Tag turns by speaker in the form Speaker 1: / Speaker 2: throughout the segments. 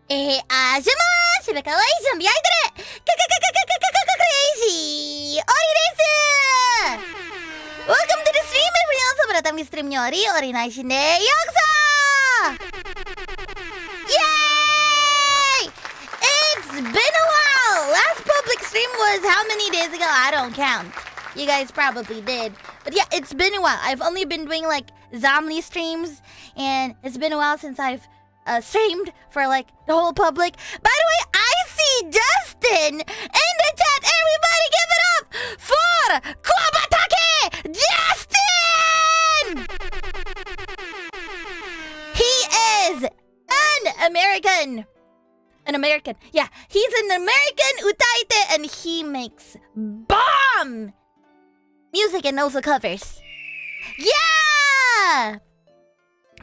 Speaker 1: Azumasu! Kawaii zombie idol! Kureiji Ollie desu! Welcome to the stream, everyone! Selamat datang di streamnya Ori Nation de Yokuso! Yay! It's been a while! Last public stream was how many days ago? I don't count. You guys probably did. But yeah, it's been a while. I've only been doing like ZOMILY streams, and it's been a while since I've streamed for like the whole public. By the way, I see Justin in the chat. Everybody give it up for Kwabatake Justin! He is an American. Yeah, he's an American utaite, and he makes bomb music and also covers. Yeah!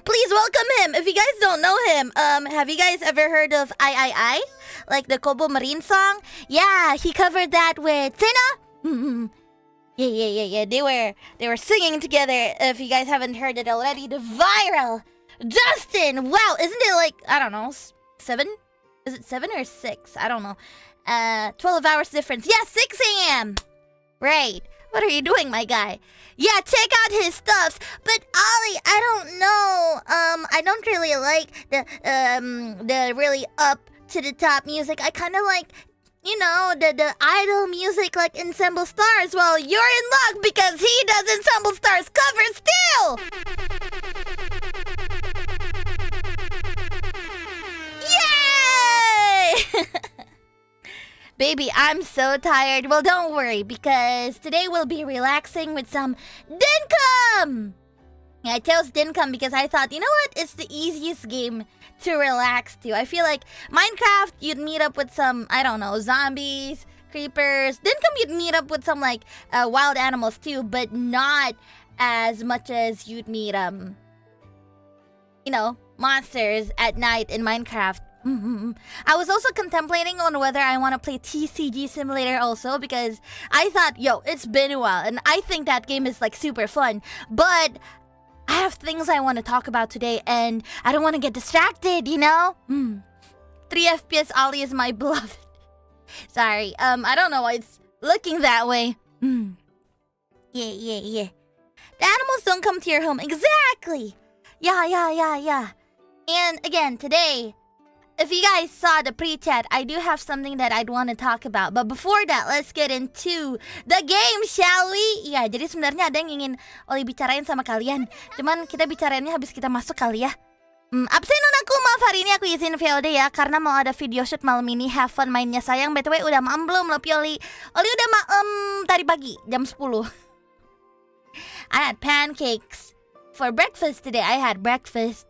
Speaker 1: Please welcome him. If you guys don't know him, have you guys ever heard of I? Like the Kobo Marine song? Yeah, he covered that with Tina. Yeah. They were singing together. If you guys haven't heard it already, the viral Justin. Wow, isn't it like, I don't know, 7? Is it 7 or 6? I don't know. 12 hours difference. Yeah, 6 a.m. Right. What are you doing, my guy? Yeah, check out his stuff. But Ollie, I don't know. I don't really like the really up to the top music. I kind of like, you know, the idol music like Ensemble Stars. Well, you're in luck because he does Ensemble Stars covers still. Yay! Baby, I'm so tired. Well, don't worry, because today we'll be relaxing with some Dinkum! I chose Dinkum because I thought, you know what? It's the easiest game to relax to. I feel like Minecraft, you'd meet up with some, I don't know, zombies, creepers. Dinkum, you'd meet up with some, like, wild animals too, but not as much as you'd meet, you know, monsters at night in Minecraft. I was also contemplating on whether I want to play TCG Simulator also, because I thought, yo, it's been a while and I think that game is like super fun, but I have things I want to talk about today and I don't want to get distracted, you know? 3 FPS Ollie is my beloved. Sorry, I don't know why it's looking that way. Yeah. The animals don't come to your home. Exactly. Yeah. And again, today, if you guys saw the pre-chat, I do have something that I'd want to talk about. But before that, let's get into the game, shall we? Ya, jadi sebenarnya ada yang ingin Ollie bicarain sama kalian. Cuman kita bicarainnya habis kita masuk kali ya. Absen aku, maaf hari ini aku izin VOD ya, karena mau ada video shoot malam ini. Have fun mainnya sayang. BTW udah maem belum loh, Pioli? Ollie udah maem tadi pagi, jam 10. I had pancakes for breakfast today. I had breakfast.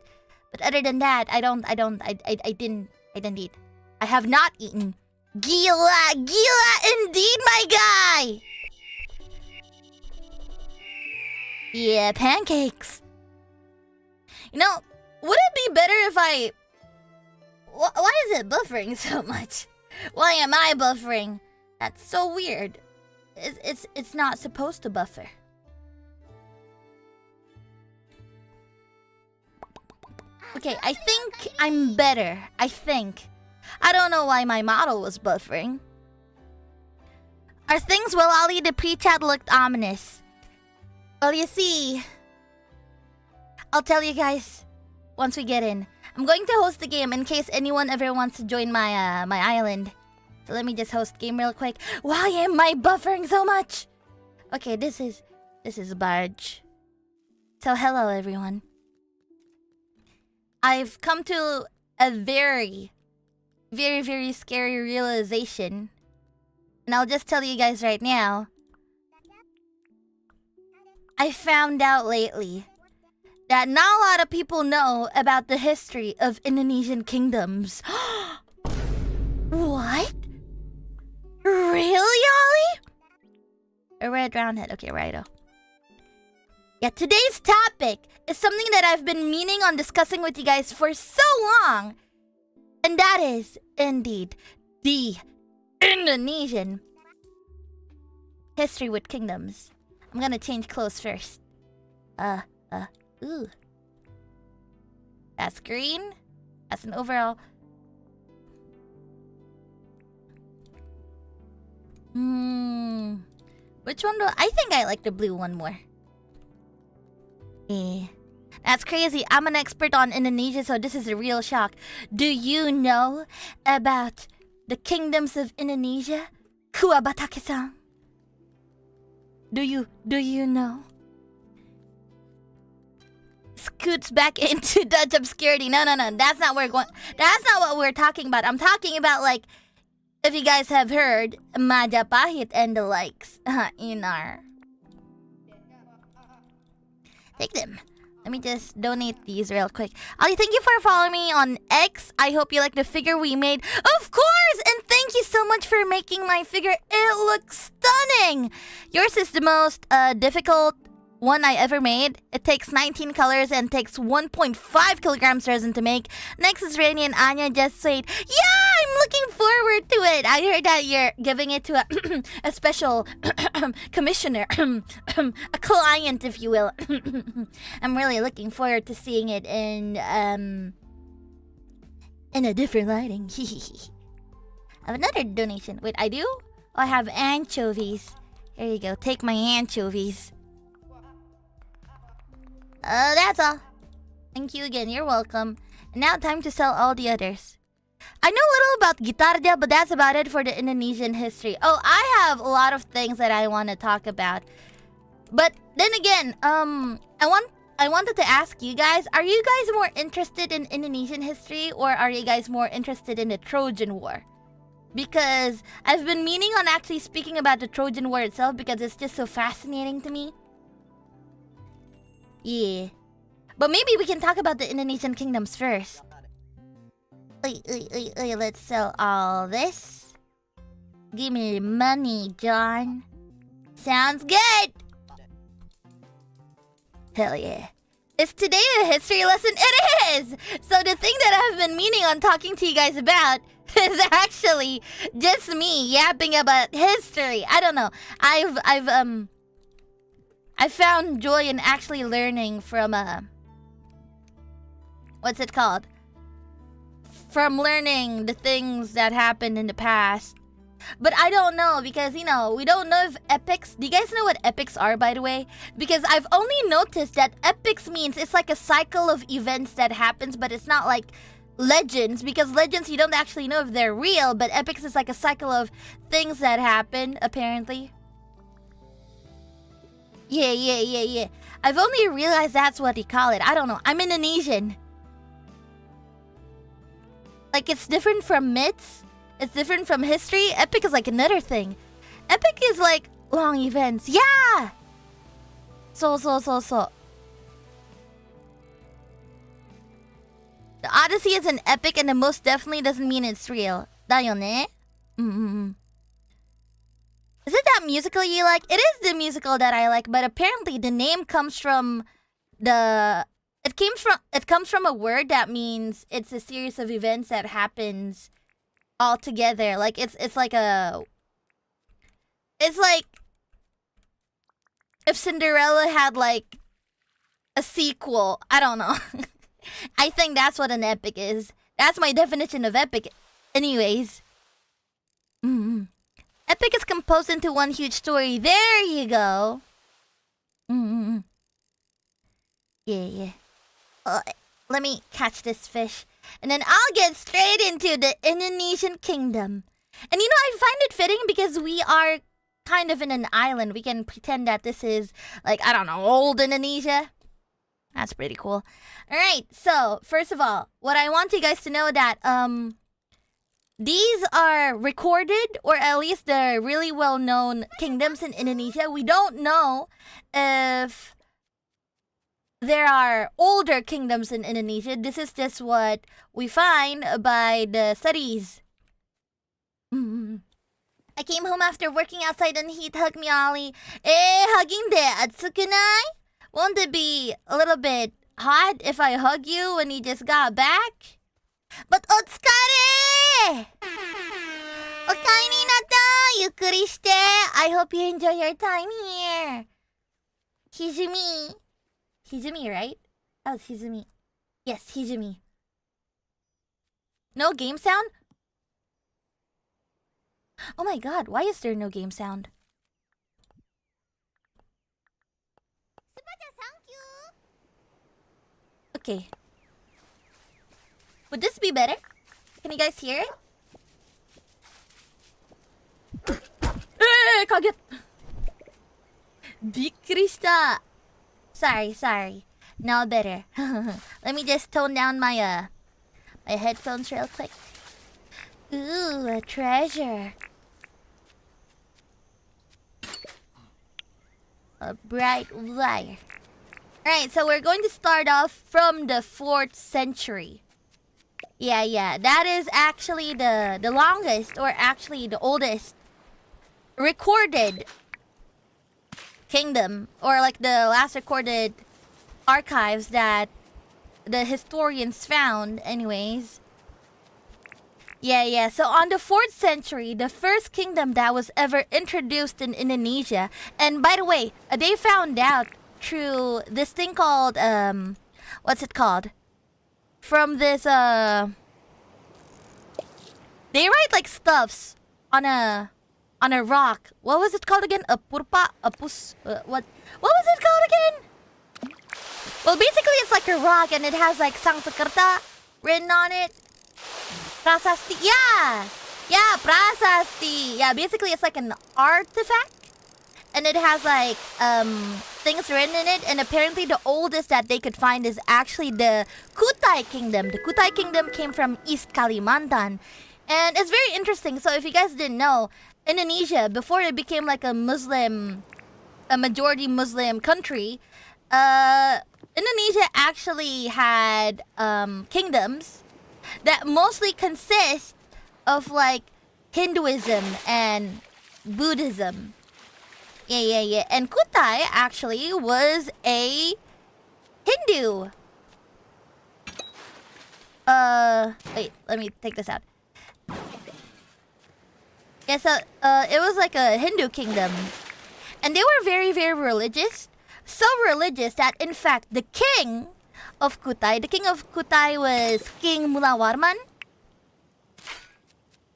Speaker 1: But other than that, I didn't eat. I have not eaten. Gila indeed, my guy! Yeah, pancakes. You know, would it be better if I... Why is it buffering so much? Why am I buffering? That's so weird. It's not supposed to buffer. Okay, I think I'm better. I don't know why my model was buffering. Are things well, Ollie? The pre-chat looked ominous. Well, you see, I'll tell you guys once we get in. I'm going to host the game in case anyone ever wants to join my my island. So let me just host game real quick. Why am I buffering so much? Okay, this is Barge. So hello, everyone. I've come to a very scary realization. And I'll just tell you guys right now. I found out lately that not a lot of people know about the history of Indonesian kingdoms. What? Really, Ollie? A red roundhead. Okay, righto. Yeah, today's topic is something that I've been meaning on discussing with you guys for so long. And that is, indeed, the Indonesian history with kingdoms. I'm gonna change clothes first. Ooh. That's green. That's an overall. Which one do I think I like the blue one more. Eh. That's crazy. I'm an expert on Indonesia, so this is a real shock. Do you know about the kingdoms of Indonesia? Kuabatake-san. Do you know? Scoots back into Dutch obscurity. No. That's not where we're going. That's not what we're talking about. I'm talking about, like, if you guys have heard Majapahit and the likes in our... Take them. Let me just donate these real quick. Ollie, thank you for following me on X. I hope you like the figure we made. Of course! And thank you so much for making my figure. It looks stunning! Yours is the most difficult one I ever made. It takes 19 colors and takes 1.5 kilograms resin to make. Next is Rainy and Anya just said, yeah, I'm looking forward to it. I heard that you're giving it to a special commissioner, a client, if you will. I'm really looking forward to seeing it in a different lighting. I have another donation. Wait, I do? Oh, I have anchovies. Here you go. Take my anchovies. That's all. Thank you again. You're welcome. And now time to sell all the others. I know a little about Gitardia, but that's about it for the Indonesian history. Oh, I have a lot of things that I want to talk about. But then again, I wanted to ask you guys, are you guys more interested in Indonesian history or are you guys more interested in the Trojan War? Because I've been meaning on actually speaking about the Trojan War itself because it's just so fascinating to me. Yeah. But maybe we can talk about the Indonesian kingdoms first. Let's sell all this. Give me the money, John. Sounds good. Hell yeah. Is today a history lesson? It is! So the thing that I've been meaning on talking to you guys about is actually just me yapping about history. I don't know. I found joy in actually learning from what's it called? From learning the things that happened in the past. But I don't know because, you know, we don't know if epics... Do you guys know what epics are, by the way? Because I've only noticed that epics means it's like a cycle of events that happens, but it's not like legends. Because legends, you don't actually know if they're real, but epics is like a cycle of things that happen, apparently. Yeah. I've only realized that's what they call it. I don't know. I'm Indonesian. Like, it's different from myths. It's different from history. Epic is like another thing. Epic is like long events. Yeah! So. The Odyssey is an epic and it most definitely doesn't mean it's real. Da yo ne? Is it that musical you like? It is the musical that I like, but apparently the name comes from it comes from a word that means it's a series of events that happens all together. Like it's like if Cinderella had like a sequel. I don't know. I think that's what an epic is. That's my definition of epic. Anyways. Epic is composed into one huge story. There you go. Yeah. Let me catch this fish. And then I'll get straight into the Indonesian kingdom. And you know, I find it fitting because we are kind of in an island. We can pretend that this is, like, I don't know, old Indonesia. That's pretty cool. Alright, so, first of all, what I want you guys to know that, these are recorded, or at least the really well-known kingdoms in Indonesia. We don't know if there are older kingdoms in Indonesia. This is just what we find by the studies. I came home after working outside in heat. Hug me, Ollie. Hugging de atsukunai? Won't it be a little bit hot if I hug you when you just got back? But otsukare! Okai ni natta! Yukkuri shite! I hope you enjoy your time here. Hizumi. Hizumi, right? Oh, it's Hizumi. Yes, Hizumi. No game sound? Oh my god, why is there no game sound? Okay. Would this be better? Can you guys hear it? Kaget! Bikrishita! Sorry. Now better. Let me just tone down my my headphones real quick. Ooh, a treasure. A bright wire. Alright, so we're going to start off from the 4th century. Yeah. That is actually the longest, or actually the oldest recorded kingdom, or like the last recorded archives that the historians found anyways. Yeah. So on the 4th century, the first kingdom that was ever introduced in Indonesia, and by the way, they found out through this thing called what's it called? From this they write like stuffs on a rock. What was it called again? A purpa, a pus. What was it called again? Well, basically it's like a rock and it has like Sangsakerta written on it. Prasasti. Yeah, prasasti. Yeah, basically it's like an artifact. And it has like things written in it, and apparently the oldest that they could find is actually the Kutai Kingdom. The Kutai Kingdom came from East Kalimantan. And it's very interesting. So if you guys didn't know, Indonesia, before it became like a majority Muslim country, Indonesia actually had kingdoms that mostly consist of like Hinduism and Buddhism. Yeah. And Kutai actually was a Hindu. Wait, let me take this out. Yeah, so it was like a Hindu kingdom. And they were very, very religious. So religious that in fact the king of Kutai was King Mulawarman,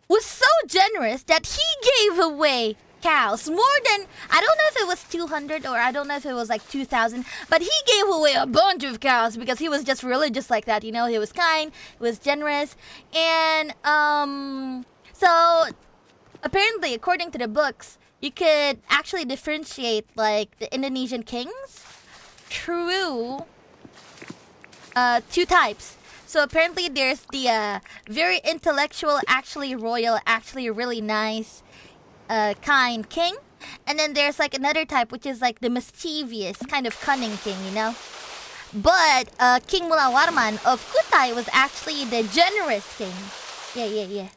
Speaker 1: was so generous that he gave away cows. More than, I don't know if it was 200 or I don't know if it was like 2,000, but he gave away a bunch of cows because he was just religious like that, you know. He was kind, he was generous. And so apparently, according to the books, you could actually differentiate like the Indonesian kings through two types. So apparently there's the very intellectual, actually royal, actually really nice, kind king. And then there's like another type, which is like the mischievous, kind of cunning king, you know. But King Mulawarman of Kutai was actually the generous king. Yeah.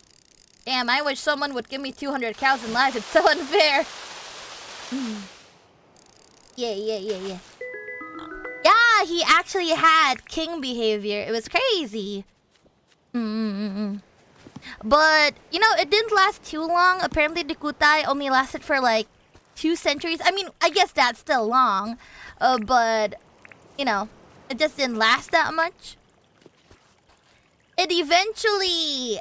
Speaker 1: Damn, I wish someone would give me 200 cows in life. It's so unfair. Yeah. Yeah, he actually had king behavior. It was crazy. But, you know, it didn't last too long. Apparently, the Kutai only lasted for like 2 centuries. I mean, I guess that's still long. But, you know, it just didn't last that much. It eventually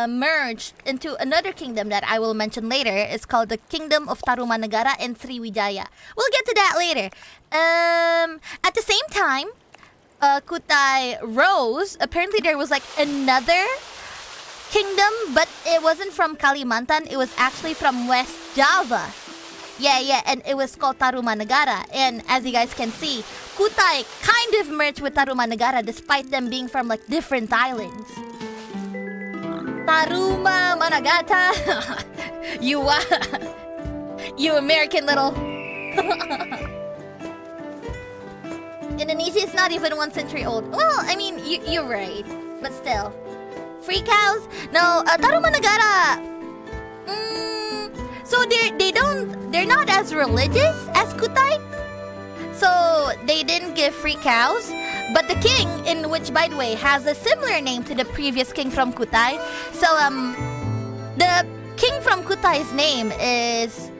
Speaker 1: merged into another kingdom that I will mention later. It's called the Kingdom of Tarumanagara and Srivijaya. We'll get to that later. At the same time, Kutai rose. Apparently there was like another kingdom, but it wasn't from Kalimantan. It was actually from West Java. Yeah, and it was called Tarumanagara. And as you guys can see, Kutai kind of merged with Tarumanagara despite them being from like different islands. Taruma Managata. You American little. Indonesia is not even 1 century old. Well, I mean, you're right, but still. Free cows? No, Tarumanagara. So they're not as religious as Kutai. So they didn't give free cows. But the king, in which, by the way, has a similar name to the previous king from Kutai. So, the king from Kutai's name is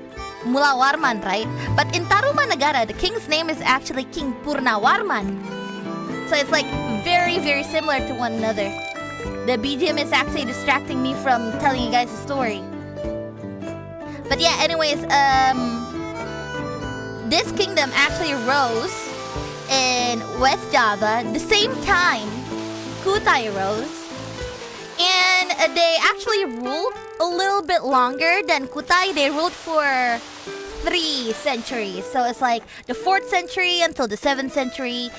Speaker 1: Mulawarman, right? But in Tarumanagara, the king's name is actually King Purnawarman. So it's like very, very similar to one another. The BGM is actually distracting me from telling you guys a story. But yeah, anyways, this kingdom actually rose in West Java the same time Kutai rose. And they actually ruled a little bit longer than Kutai. They ruled for 3 centuries. So it's like the 4th century until the 7th century.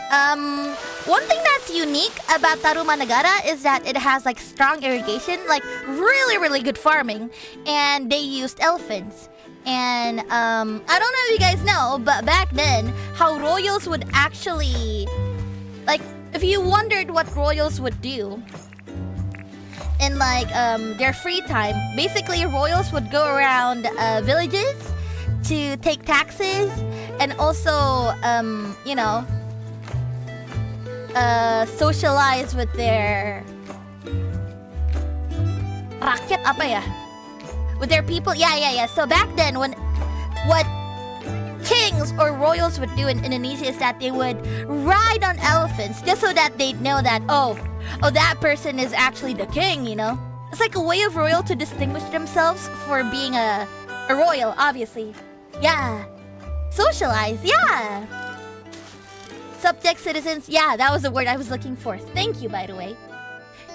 Speaker 1: One thing that's unique about Tarumanagara is that it has like strong irrigation, like really good farming, and they used elephants. And I don't know if you guys know, but back then, how royals would actually, like, if you wondered what royals would do in like their free time, basically royals would go around villages to take taxes and also you know, socialize with their rakyat apa ya? With their people. Yeah. So back then, what kings or royals would do in Indonesia is that they would ride on elephants just so that they'd know that, oh, that person is actually the king, you know? It's like a way of royal to distinguish themselves for being a royal, obviously. Yeah. Socialize, yeah. Subject citizens, yeah, that was the word I was looking for. Thank you, by the way.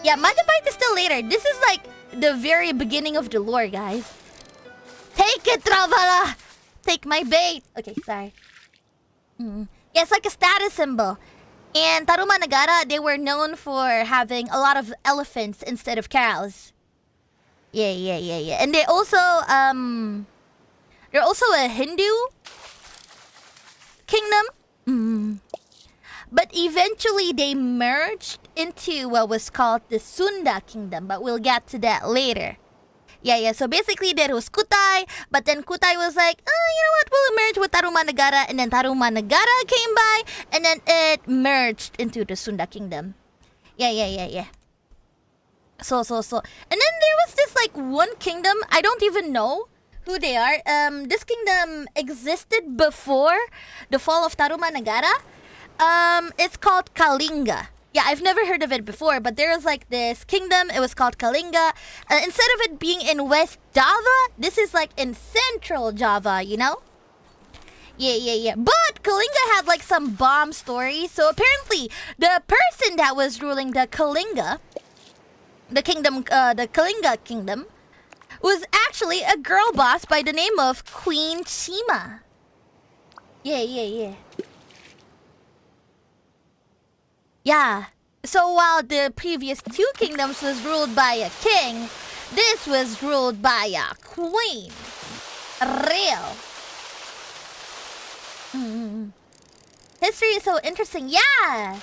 Speaker 1: Yeah, Majapahit is still later. This is like the very beginning of the lore, guys. Take it, Travala! Take my bait. Okay, sorry. Yeah, it's like a status symbol. And Tarumanagara, they were known for having a lot of elephants instead of cows. Yeah. And they're also a Hindu kingdom. But eventually they merged into what was called the Sunda Kingdom, but we'll get to that later. Yeah. So basically there was Kutai, but then Kutai was like, oh, you know what, we'll merge with Tarumanagara, and then Tarumanagara came by, and then it merged into the Sunda Kingdom. Yeah. So. And then there was this like one kingdom, I don't even know who they are. This kingdom existed before the fall of Tarumanagara. It's called Kalinga. Yeah, I've never heard of it before, but there was like this kingdom, it was called Kalinga. Instead of it being in West Java, this is like in Central Java, you know? Yeah. But Kalinga had like some bomb stories. So apparently, the person that was ruling the Kalinga, the Kalinga Kingdom, was actually a girl boss by the name of Queen Shima. Yeah. Yeah, so while the previous 2 kingdoms was ruled by a king, this was ruled by a queen. Real. History is so interesting, yeah.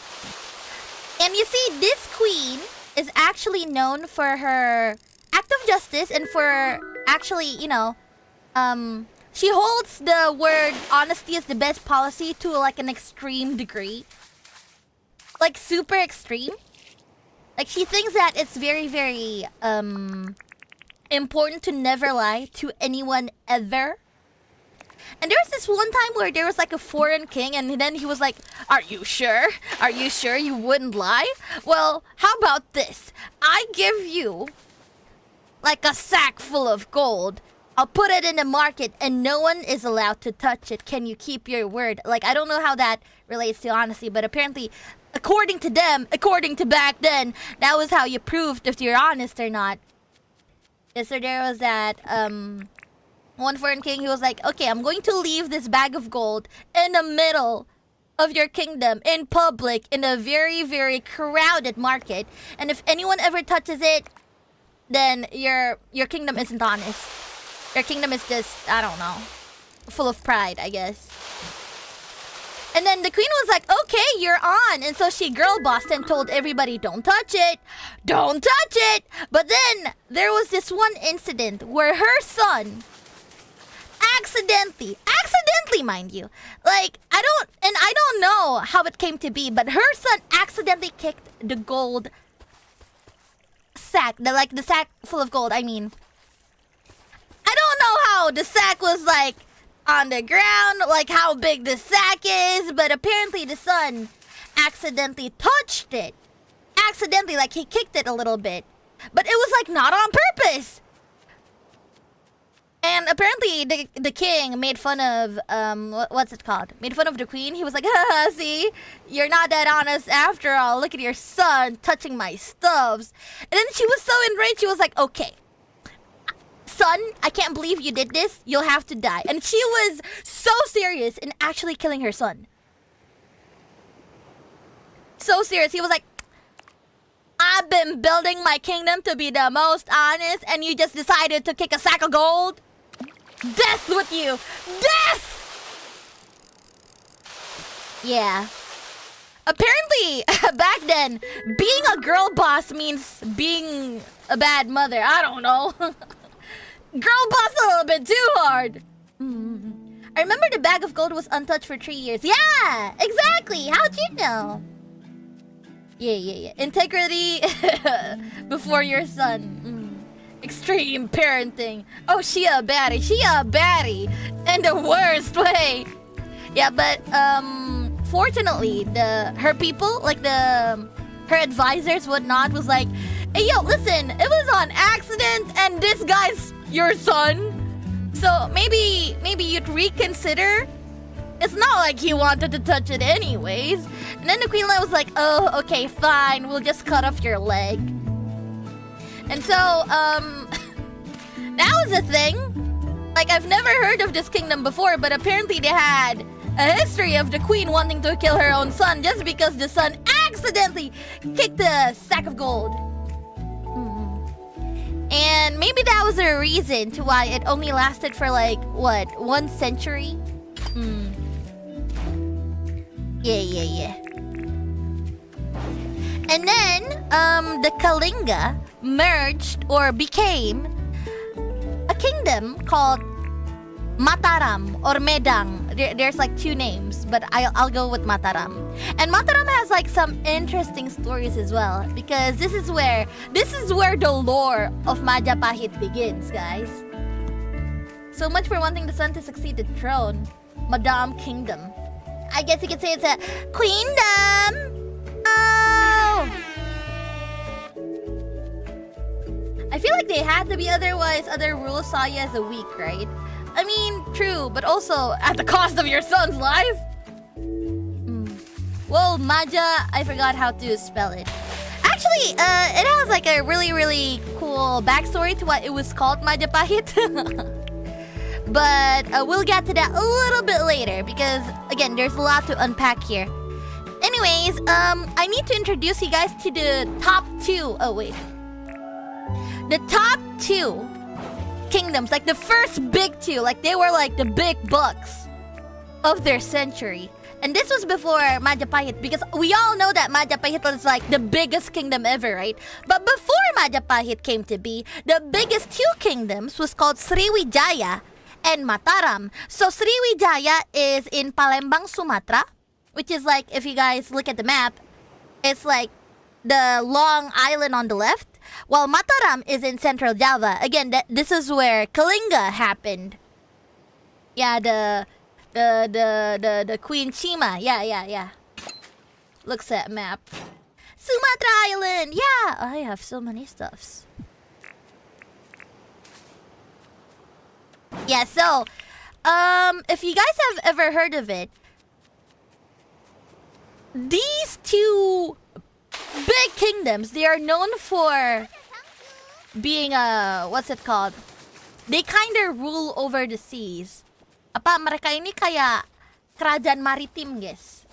Speaker 1: And you see, this queen is actually known for her act of justice and for actually, you know, she holds the word honesty as the best policy to like an extreme degree. Like super extreme. Like she thinks that it's very important to never lie to anyone ever. And there was this one time where there was like a foreign king, and then he was like, are you sure? Are you sure you wouldn't lie? Well, how about this? I give you like a sack full of gold. I'll put it in the market and no one is allowed to touch it. Can you keep your word? Like, I don't know how that relates to honesty, but apparently, according to them, according to back then, that was how you proved if you're honest or not. Yeah, so there was that one foreign king. He was like, okay, I'm going to leave this bag of gold in the middle of your kingdom, in public, in a very crowded market. And if anyone ever touches it, then your kingdom isn't honest. Your kingdom is just, I don't know, full of pride, I guess. And then the queen was like, okay, you're on. And so she girl bossed and told everybody, don't touch it. Don't touch it. But then there was this one incident where her son accidentally, mind you, like, I don't know how it came to be, but her son accidentally kicked the gold sack, the sack full of gold, I mean. I don't know how the sack was like on the ground, like how big the sack is, but apparently the son accidentally touched it. Accidentally, like he kicked it a little bit. But it was like not on purpose. And And apparently the king made fun of what's it called? Made fun of the queen. He was like, haha, see, you're not that honest after all. Look at your son touching my stuffs. And then she was so enraged. She was like, okay, son, I can't believe you did this. You'll have to die. And she was so serious in actually killing her son. So serious. He was like, I've been building my kingdom to be the most honest, and you just decided to kick a sack of gold? Death with you! Death! Yeah. Apparently, back then, being a girl boss means being a bad mother. I don't know. Girl boss a little bit too hard. I remember the bag of gold was untouched for 3 years. Yeah, exactly. How'd you know? Yeah. Integrity before your son. Extreme parenting. Oh, she a baddie. She a baddie. In the worst way. Yeah, but fortunately, her people, like her advisors, whatnot, was like, hey, yo, listen, it was on accident, and this guy's your son. So maybe you'd reconsider. It's not like he wanted to touch it anyways. And then the Queen was like, oh, okay, fine. We'll just cut off your leg. And so, that was a thing. Like, I've never heard of this kingdom before, but apparently they had a history of the Queen wanting to kill her own son just because the son accidentally kicked a sack of gold. And maybe that was a reason to why it only lasted for like, what, 1 century? Yeah. And then, the Kalinga merged or became a kingdom called Mataram or Medang. There's like 2 names, but I'll go with Mataram. And Mataram has like some interesting stories as well, because this is where the lore of Majapahit begins, guys. So much for wanting the son to succeed the throne. Madam Kingdom. I guess you could say it's a queendom. Oh! I feel like they had to be, otherwise other rules saw you as a weak, right? I mean, true, but also at the cost of your son's life. Well, Maja, I forgot how to spell it. Actually, it has like a really, really cool backstory to why it was called Majapahit. But we'll get to that a little bit later because, again, there's a lot to unpack here. Anyways, I need to introduce you guys to the top 2. Oh, wait. The top 2 kingdoms, like the first big 2, like they were like the big bucks of their century. And this was before Majapahit, because we all know that Majapahit was like the biggest kingdom ever, right? But before Majapahit came to be, the biggest 2 kingdoms was called Srivijaya and Mataram. So Srivijaya is in Palembang, Sumatra, which is like, if you guys look at the map, it's like the long island on the left, while Mataram is in central Java. Again, this is where Kalinga happened. Yeah, the Queen Shima. Yeah. Looks at map. Sumatra Island. Yeah, I have so many stuffs. Yeah, so if you guys have ever heard of it, these 2 big kingdoms, they are known for being what's it called? They kind of rule over the seas. Apa mereka ini kayak kerajaan maritim, guys.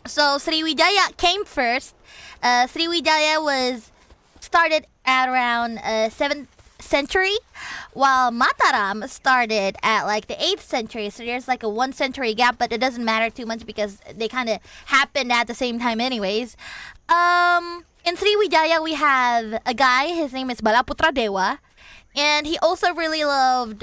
Speaker 1: So Srivijaya came first. Srivijaya was started at around 7th century, while Mataram started at like the 8th century. So there's like a 1 century gap, but it doesn't matter too much because they kind of happened at the same time anyways. In Srivijaya, we have a guy, his name is Balaputra Dewa, and he also really loved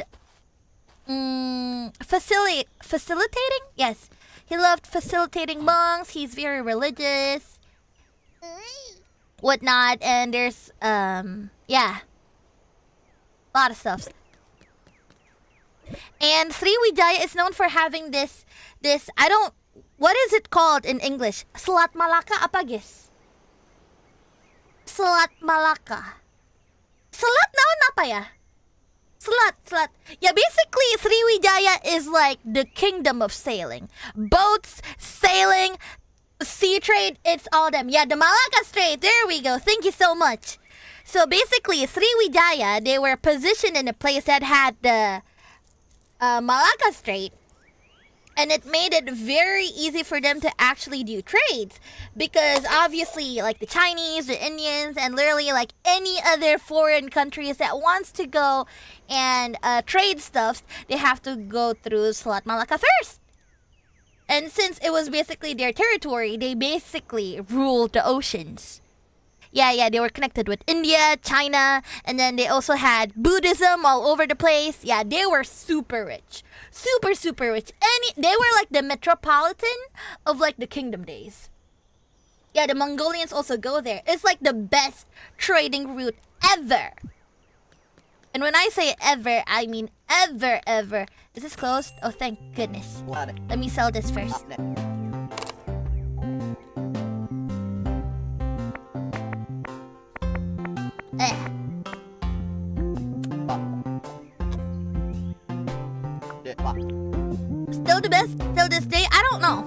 Speaker 1: facilitating. Yes, he loved facilitating monks. He's very religious, whatnot, and there's yeah, a lot of stuff. And Srivijaya is known for having this what is it called in English? Selat Malaka apa, guys? Selat Malaka. Selat naon apa ya? Selat. Yeah, basically Srivijaya is like the kingdom of sailing. Boats, sailing, sea trade, it's all them. Yeah, the Malacca Strait. There we go. Thank you so much. So basically, Srivijaya, they were positioned in a place that had the Malacca Strait. And it made it very easy for them to actually do trades. Because obviously, like the Chinese, the Indians, and literally like any other foreign countries that wants to go and trade stuff, they have to go through Selat Malacca first. And since it was basically their territory, they basically ruled the oceans. Yeah, they were connected with India, China, and then they also had Buddhism all over the place. Yeah, they were super rich. Super rich. They were like the metropolitan of like the kingdom days. Yeah, the Mongolians also go there. It's like the best trading route ever. And when I say ever, I mean ever. Is this closed? Oh, thank goodness. Let me sell this first. Still the best till this day? I don't know.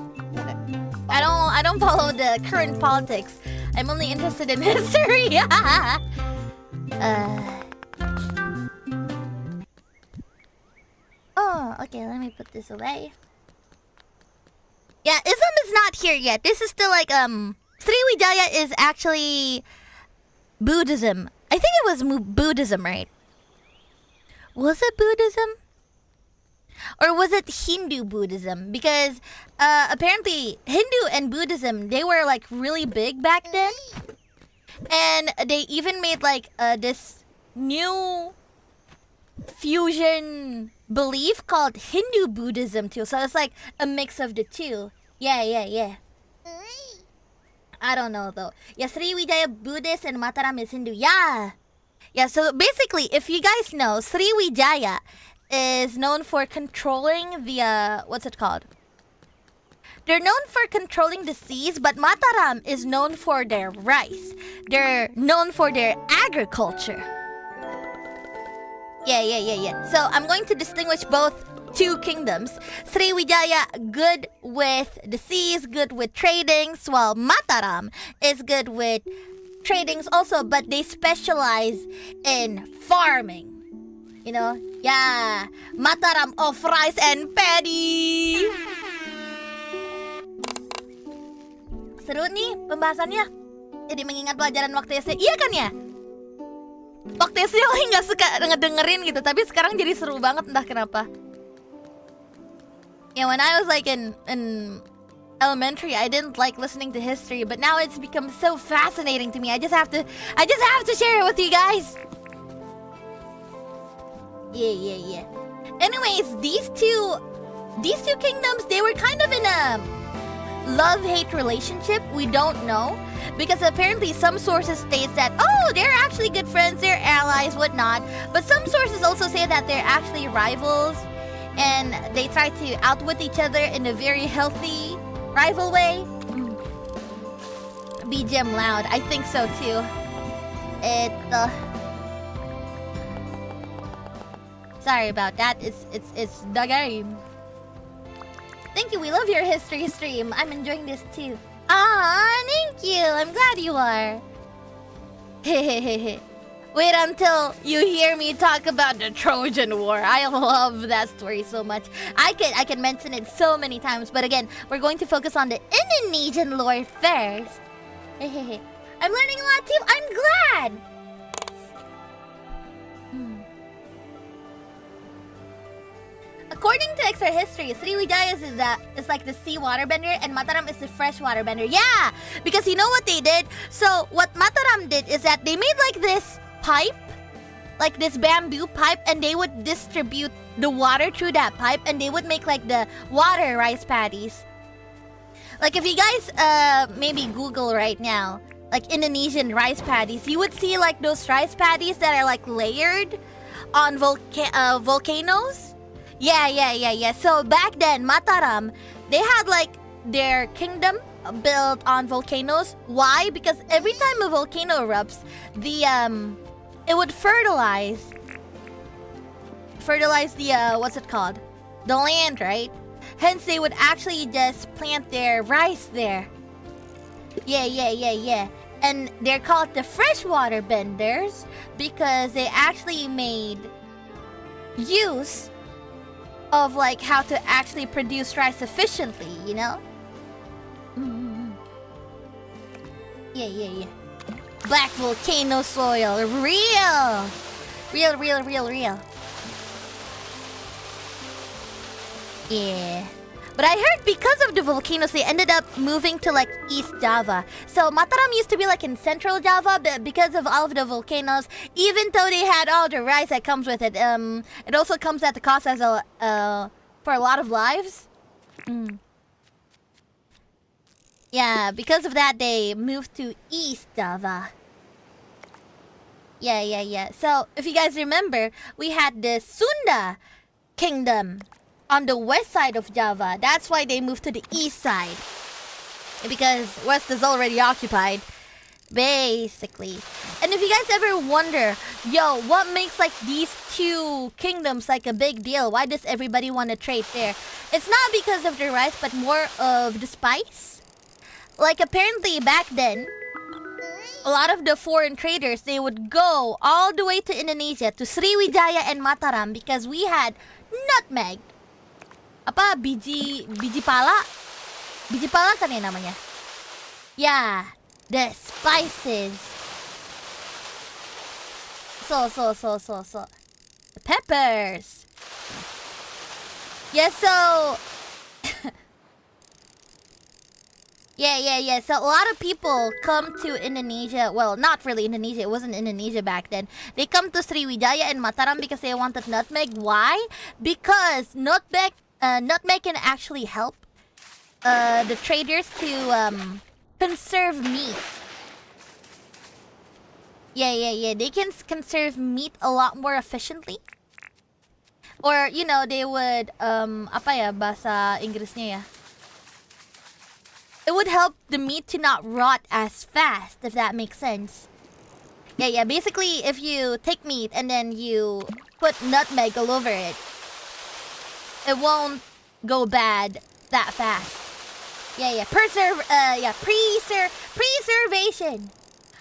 Speaker 1: I don't follow the current politics. I'm only interested in history. Oh, okay, let me put this away. Yeah, Islam is not here yet. This is still like Srivijaya is actually Buddhism. I think it was Buddhism, right? Was it Buddhism? Or was it Hindu Buddhism? Because apparently Hindu and Buddhism, they were like really big back then. And they even made like this new fusion belief called Hindu Buddhism too. So it's like a mix of the two. Yeah. I don't know though. Yeah, Srivijaya Buddhist and Mataram is Hindu. Yeah, so basically, if you guys know, Srivijaya is known for controlling the, what's it called? They're known for controlling the seas, but Mataram is known for their rice. They're known for their agriculture. Yeah. So I'm going to distinguish both two kingdoms. Srivijaya, good with the seas, good with tradings, while Mataram is good with tradings also, but they specialize in farming. You know? Yeah. Mataram of rice and paddy. Seru nih pembahasannya. Jadi mengingat pelajaran waktu SD. Iya kan ya? Waktu SD lagi gak suka ngedengerin gitu, tapi sekarang jadi seru banget entah kenapa. Yeah, when I was like in elementary, I didn't like listening to history, but now it's become so fascinating to me. I just have to share it with you guys. Yeah. Anyways, these two kingdoms, they were kind of in a love-hate relationship. We don't know, because apparently some sources state that, oh, they're actually good friends, they're allies, whatnot. But some sources also say that they're actually rivals, and they try to outwit each other in a very healthy rival way. BGM loud. I think so too. Sorry about that. It's the game. Thank you. We love your history stream. I'm enjoying this too. Thank you. I'm glad you are. Wait until you hear me talk about the Trojan War. I love that story so much. I can mention it so many times, but again, we're going to focus on the Indonesian lore first. I'm learning a lot too. I'm glad. According to extra history, Srivijaya is like the sea waterbender, and Mataram is the fresh waterbender. Yeah, because you know what they did? So what Mataram did is that they made like this pipe, like this bamboo pipe, and they would distribute the water through that pipe, and they would make like the water rice paddies. Like if you guys maybe Google right now, like Indonesian rice paddies, you would see like those rice paddies that are like layered on volcanoes. Yeah. So back then, Mataram, they had like their kingdom built on volcanoes. Why? Because every time a volcano erupts, it would fertilize the what's it called? The land, right? Hence they would actually just plant their rice there. Yeah. And they're called the freshwater benders because they actually made use of like how to actually produce rice efficiently, you know? Yeah. Black volcano soil, real. Yeah. But I heard because of the volcanoes, they ended up moving to like East Java. So Mataram used to be like in Central Java, but because of all of the volcanoes, even though they had all the rice that comes with it, it also comes at the cost as for a lot of lives. Yeah, because of that, they moved to East Java. Yeah. So if you guys remember, we had the Sunda Kingdom on the west side of Java. That's why they moved to the east side. Because west is already occupied. Basically. And if you guys ever wonder, yo, what makes like these two kingdoms like a big deal? Why does everybody want to trade there? It's not because of the rice, but more of the spice. Like apparently back then, a lot of the foreign traders, they would go all the way to Indonesia, to Srivijaya and Mataram, because we had nutmeg. Apa biji pala? Biji pala kan ya namanya? Yeah, the spices. So. The peppers. Yeah, so Yeah. So a lot of people come to Indonesia. Well, not really Indonesia. It wasn't Indonesia back then. They come to Srivijaya and Mataram because they wanted nutmeg. Why? Because nutmeg can actually help the traders to conserve meat. Yeah. They can conserve meat a lot more efficiently. Or, you know, they would, apa ya bahasa Inggrisnya ya? It would help the meat to not rot as fast, if that makes sense. Yeah. Basically, if you take meat and then you put nutmeg all over it, it won't go bad that fast. Yeah. Preservation.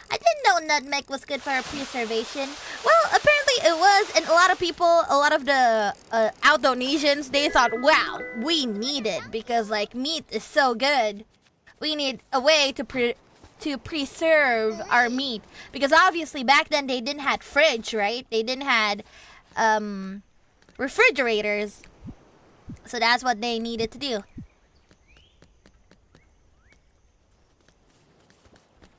Speaker 1: I didn't know nutmeg was good for preservation. Well, apparently it was, and a lot of people, a lot of the Indonesians, they thought, wow, we need it because like meat is so good. We need a way to preserve our meat because obviously back then they didn't have fridge, right? They didn't have refrigerators, so that's what they needed to do.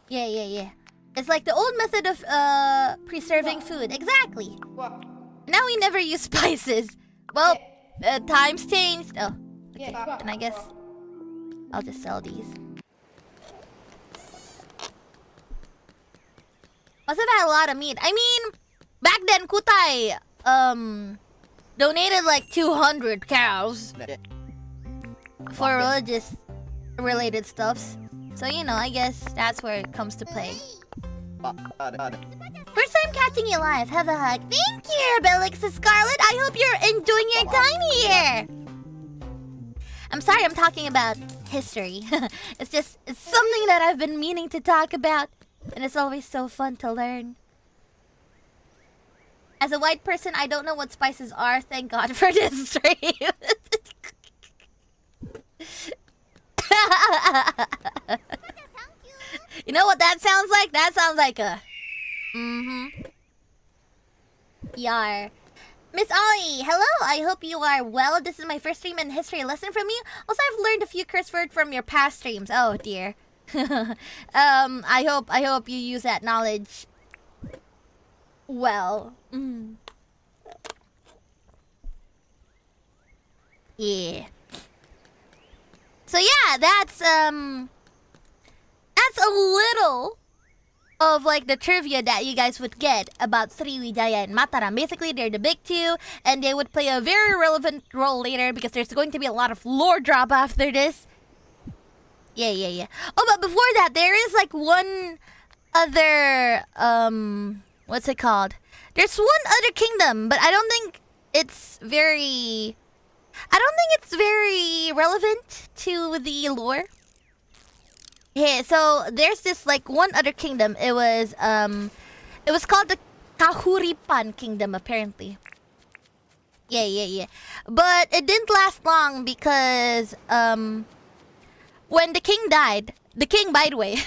Speaker 1: Yeah. It's like the old method of preserving food. Exactly. Now we never use spices. Well, times changed. Oh, okay. And I guess I'll just sell these. Must have had a lot of meat. I mean, back then Kutai donated like 200 cows for religious related stuffs. So, you know, I guess that's where it comes to play. First time catching you live. Have a hug. Thank you, Belix Scarlet. I hope you're enjoying your time here. I'm sorry I'm talking about history. It's something that I've been meaning to talk about. And it's always so fun to learn. As a white person, I don't know what spices are. Thank God for this stream. You know what that sounds like? That sounds like a... Yar. Miss Ollie, hello. I hope you are well. This is my first stream and history lesson from you. Also, I've learned a few curse words from your past streams. Oh, dear. I hope you use that knowledge well. Yeah. So yeah, that's a little of like the trivia that you guys would get about Srivijaya and Mataram. Basically, they're the big two, and they would play a very relevant role later because there's going to be a lot of lore drop after this. Yeah. Oh, but before that, there is like one other what's it called? There's one other kingdom, but I don't think it's very relevant to the lore. Yeah, so there's this like one other kingdom. It was called the Kahuripan Kingdom apparently. Yeah. But it didn't last long because when the king died, by the way,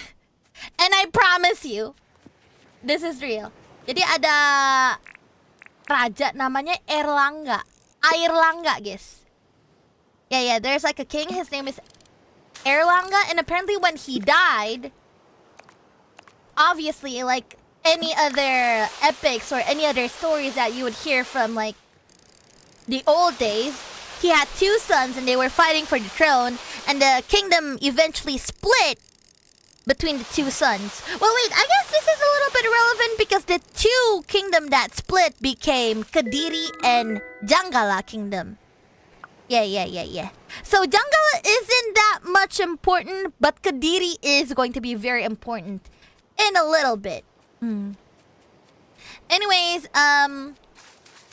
Speaker 1: and I promise you, this is real. Jadi ada raja namanya Airlangga, guys. Yeah, there's like a king, his name is Airlangga, and apparently when he died, obviously like any other epics or any other stories that you would hear from like the old days, he had two sons and they were fighting for the throne, and the kingdom eventually split between the two sons. Well, wait, I guess this is a little bit relevant because the two kingdom that split became Kediri and Janggala Kingdom. Yeah. So Janggala isn't that much important, but Kediri is going to be very important in a little bit. Anyways,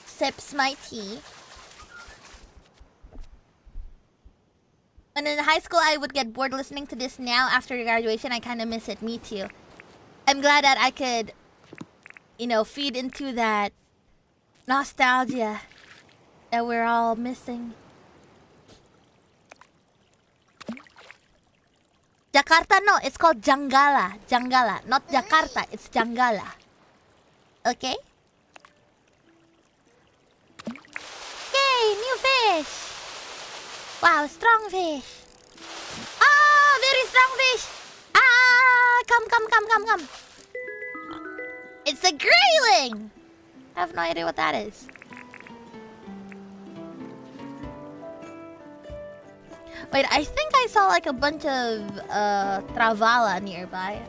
Speaker 1: sips my tea. When in high school, I would get bored listening to this. Now, after graduation, I kind of miss it. Me too. I'm glad that I could, feed into that nostalgia that we're all missing. Jakarta, no, it's called Janggala. Janggala, not Jakarta, it's Janggala. Okay? Yay, new fish! Wow, strong fish. Ah, very strong fish. Ah, come. It's a grayling. I have no idea what that is. Wait, I think I saw like a bunch of Travala nearby.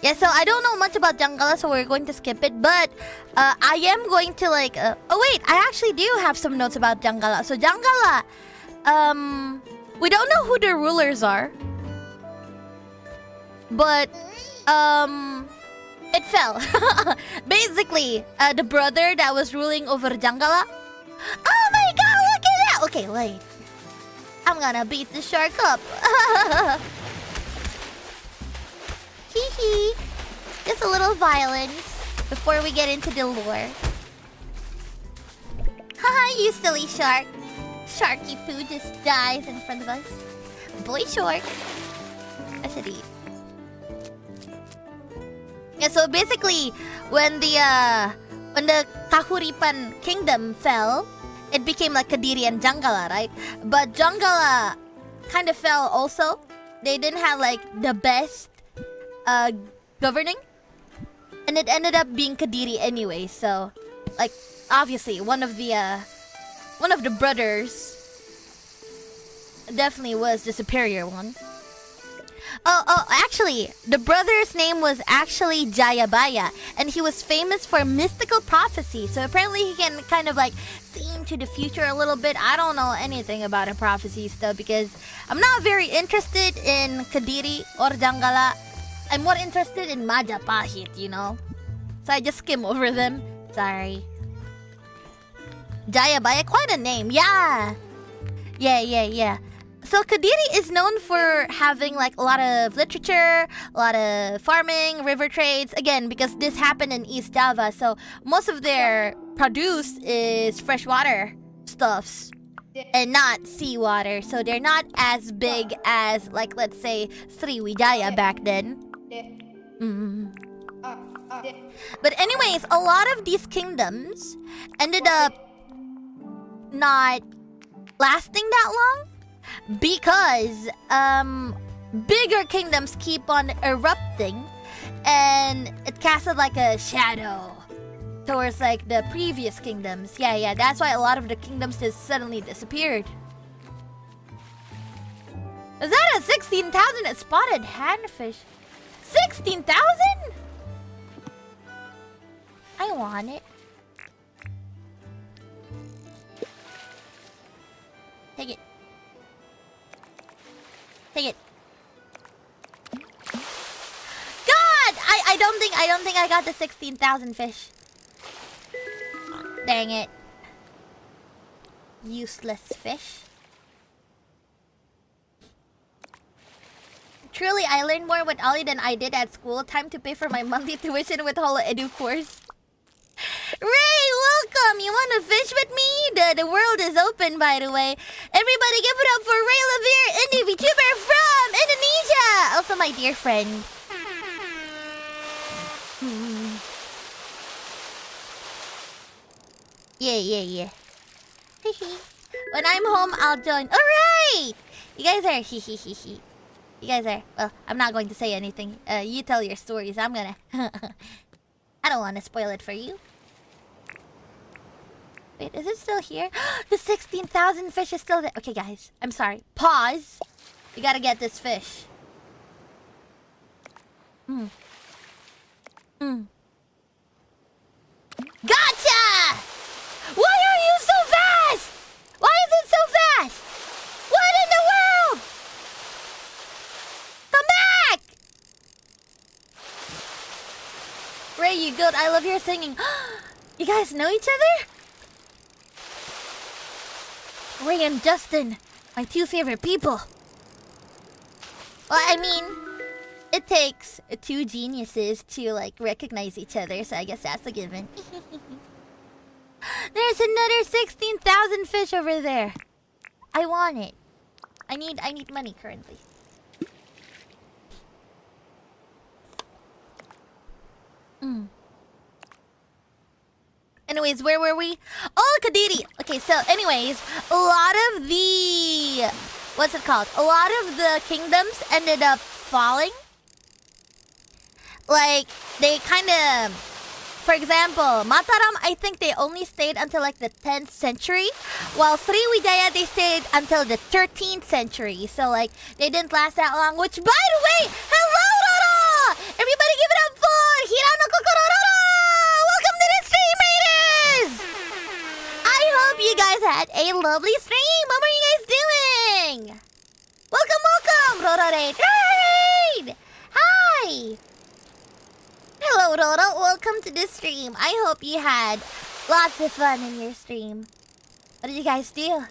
Speaker 1: Yeah, so I don't know much about Janggala, so we're going to skip it. But I am going to like... oh wait, I actually do have some notes about Janggala. So Janggala, we don't know who the rulers are. But it fell. Basically, the brother that was ruling over Janggala. Oh my god, look at that! Okay, wait. I'm gonna beat the shark up. Hee. Just a little violence before we get into the lore. Haha, you silly shark. Sharky poo just dies in front of us. Boy shark. I should eat. Yeah, so basically, when the Kahuripan Kingdom fell, it became like Kediri and Janggala, right? But Janggala kind of fell also. They didn't have like the best governing, and it ended up being Kediri anyway. So, like, obviously, one of the brothers definitely was the superior one. Oh, actually, the brother's name was actually Jayabaya, and he was famous for mystical prophecy. So apparently he can kind of like see into the future a little bit. I don't know anything about a prophecy stuff because I'm not very interested in Kediri or Janggala. I'm more interested in Majapahit, So I just skim over them. Sorry. Jayabaya, quite a name. Yeah. So Kediri is known for having like a lot of literature, a lot of farming, river trades. Again, because this happened in East Java, so most of their produce is freshwater stuffs and not seawater. So they're not as big as like, let's say, Srivijaya back then. But anyways, a lot of these kingdoms ended up not lasting that long. Because bigger kingdoms keep on erupting, and it casted like a shadow towards like the previous kingdoms. Yeah, that's why a lot of the kingdoms just suddenly disappeared. Is that a 16,000 spotted handfish? 16,000? I want it. Take it. Take it. God! I I don't think I got the 16,000 fish. Dang it. Useless fish. Truly, I learned more with Ollie than I did at school. Time to pay for my monthly tuition with Holo Edu course. Ray, welcome! You want to fish with me? The world is open, by the way. Everybody give it up for Ray Lavere, indie VTuber from Indonesia! Also my dear friend. Yeah. When I'm home, I'll join. Alright! You guys are You guys are... Well, I'm not going to say anything. You tell your stories. I'm gonna... I don't want to spoil it for you. Wait, is it still here? The 16,000 fish is still there. Okay, guys. I'm sorry. Pause. We gotta get this fish. Gotcha! Why are you so fast? Why is it so fast? What in the world? Come back! Ray, you goat. I love your singing. You guys know each other? Ray and Justin, my two favorite people. Well, I mean, it takes two geniuses to, like, recognize each other, so I guess that's a given. There's another 16,000 fish over there. I want it. I need money currently. Anyways, where were we? Oh, Kadiri! Okay, so anyways, a lot of the... What's it called? A lot of the kingdoms ended up falling. Like, they kind of... For example, Mataram, I think they only stayed until like the 10th century. While Srivijaya, they stayed until the 13th century. So like, they didn't last that long. Which, by the way, hello, Roro! Everybody give it up for Hirano Kokororo! Welcome to the stream, raiders! I hope you guys had a lovely stream. What were you guys doing? Welcome, Roro Raid! Hi! Hello, Roro. Welcome to the stream. I hope you had lots of fun in your stream. What did you guys do?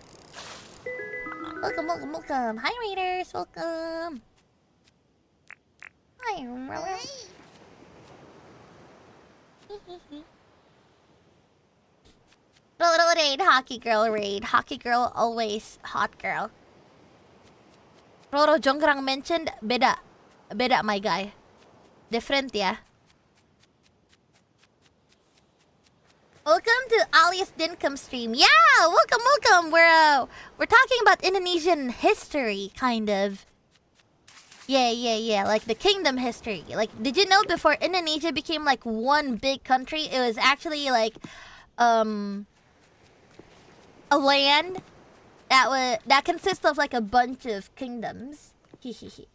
Speaker 1: Welcome. Hi, Raiders. Welcome. Hi, Roro. Roro Raid, Hockey Girl Raid. Hockey Girl, always hot girl. Roro Jonggrang mentioned beda, my guy. Different, yeah. Welcome to Ali's Dinkum stream. Yeah, welcome. We're talking about Indonesian history, kind of. Yeah. Like the kingdom history. Like, did you know before Indonesia became like one big country, it was actually like a land that consists of like a bunch of kingdoms. Sken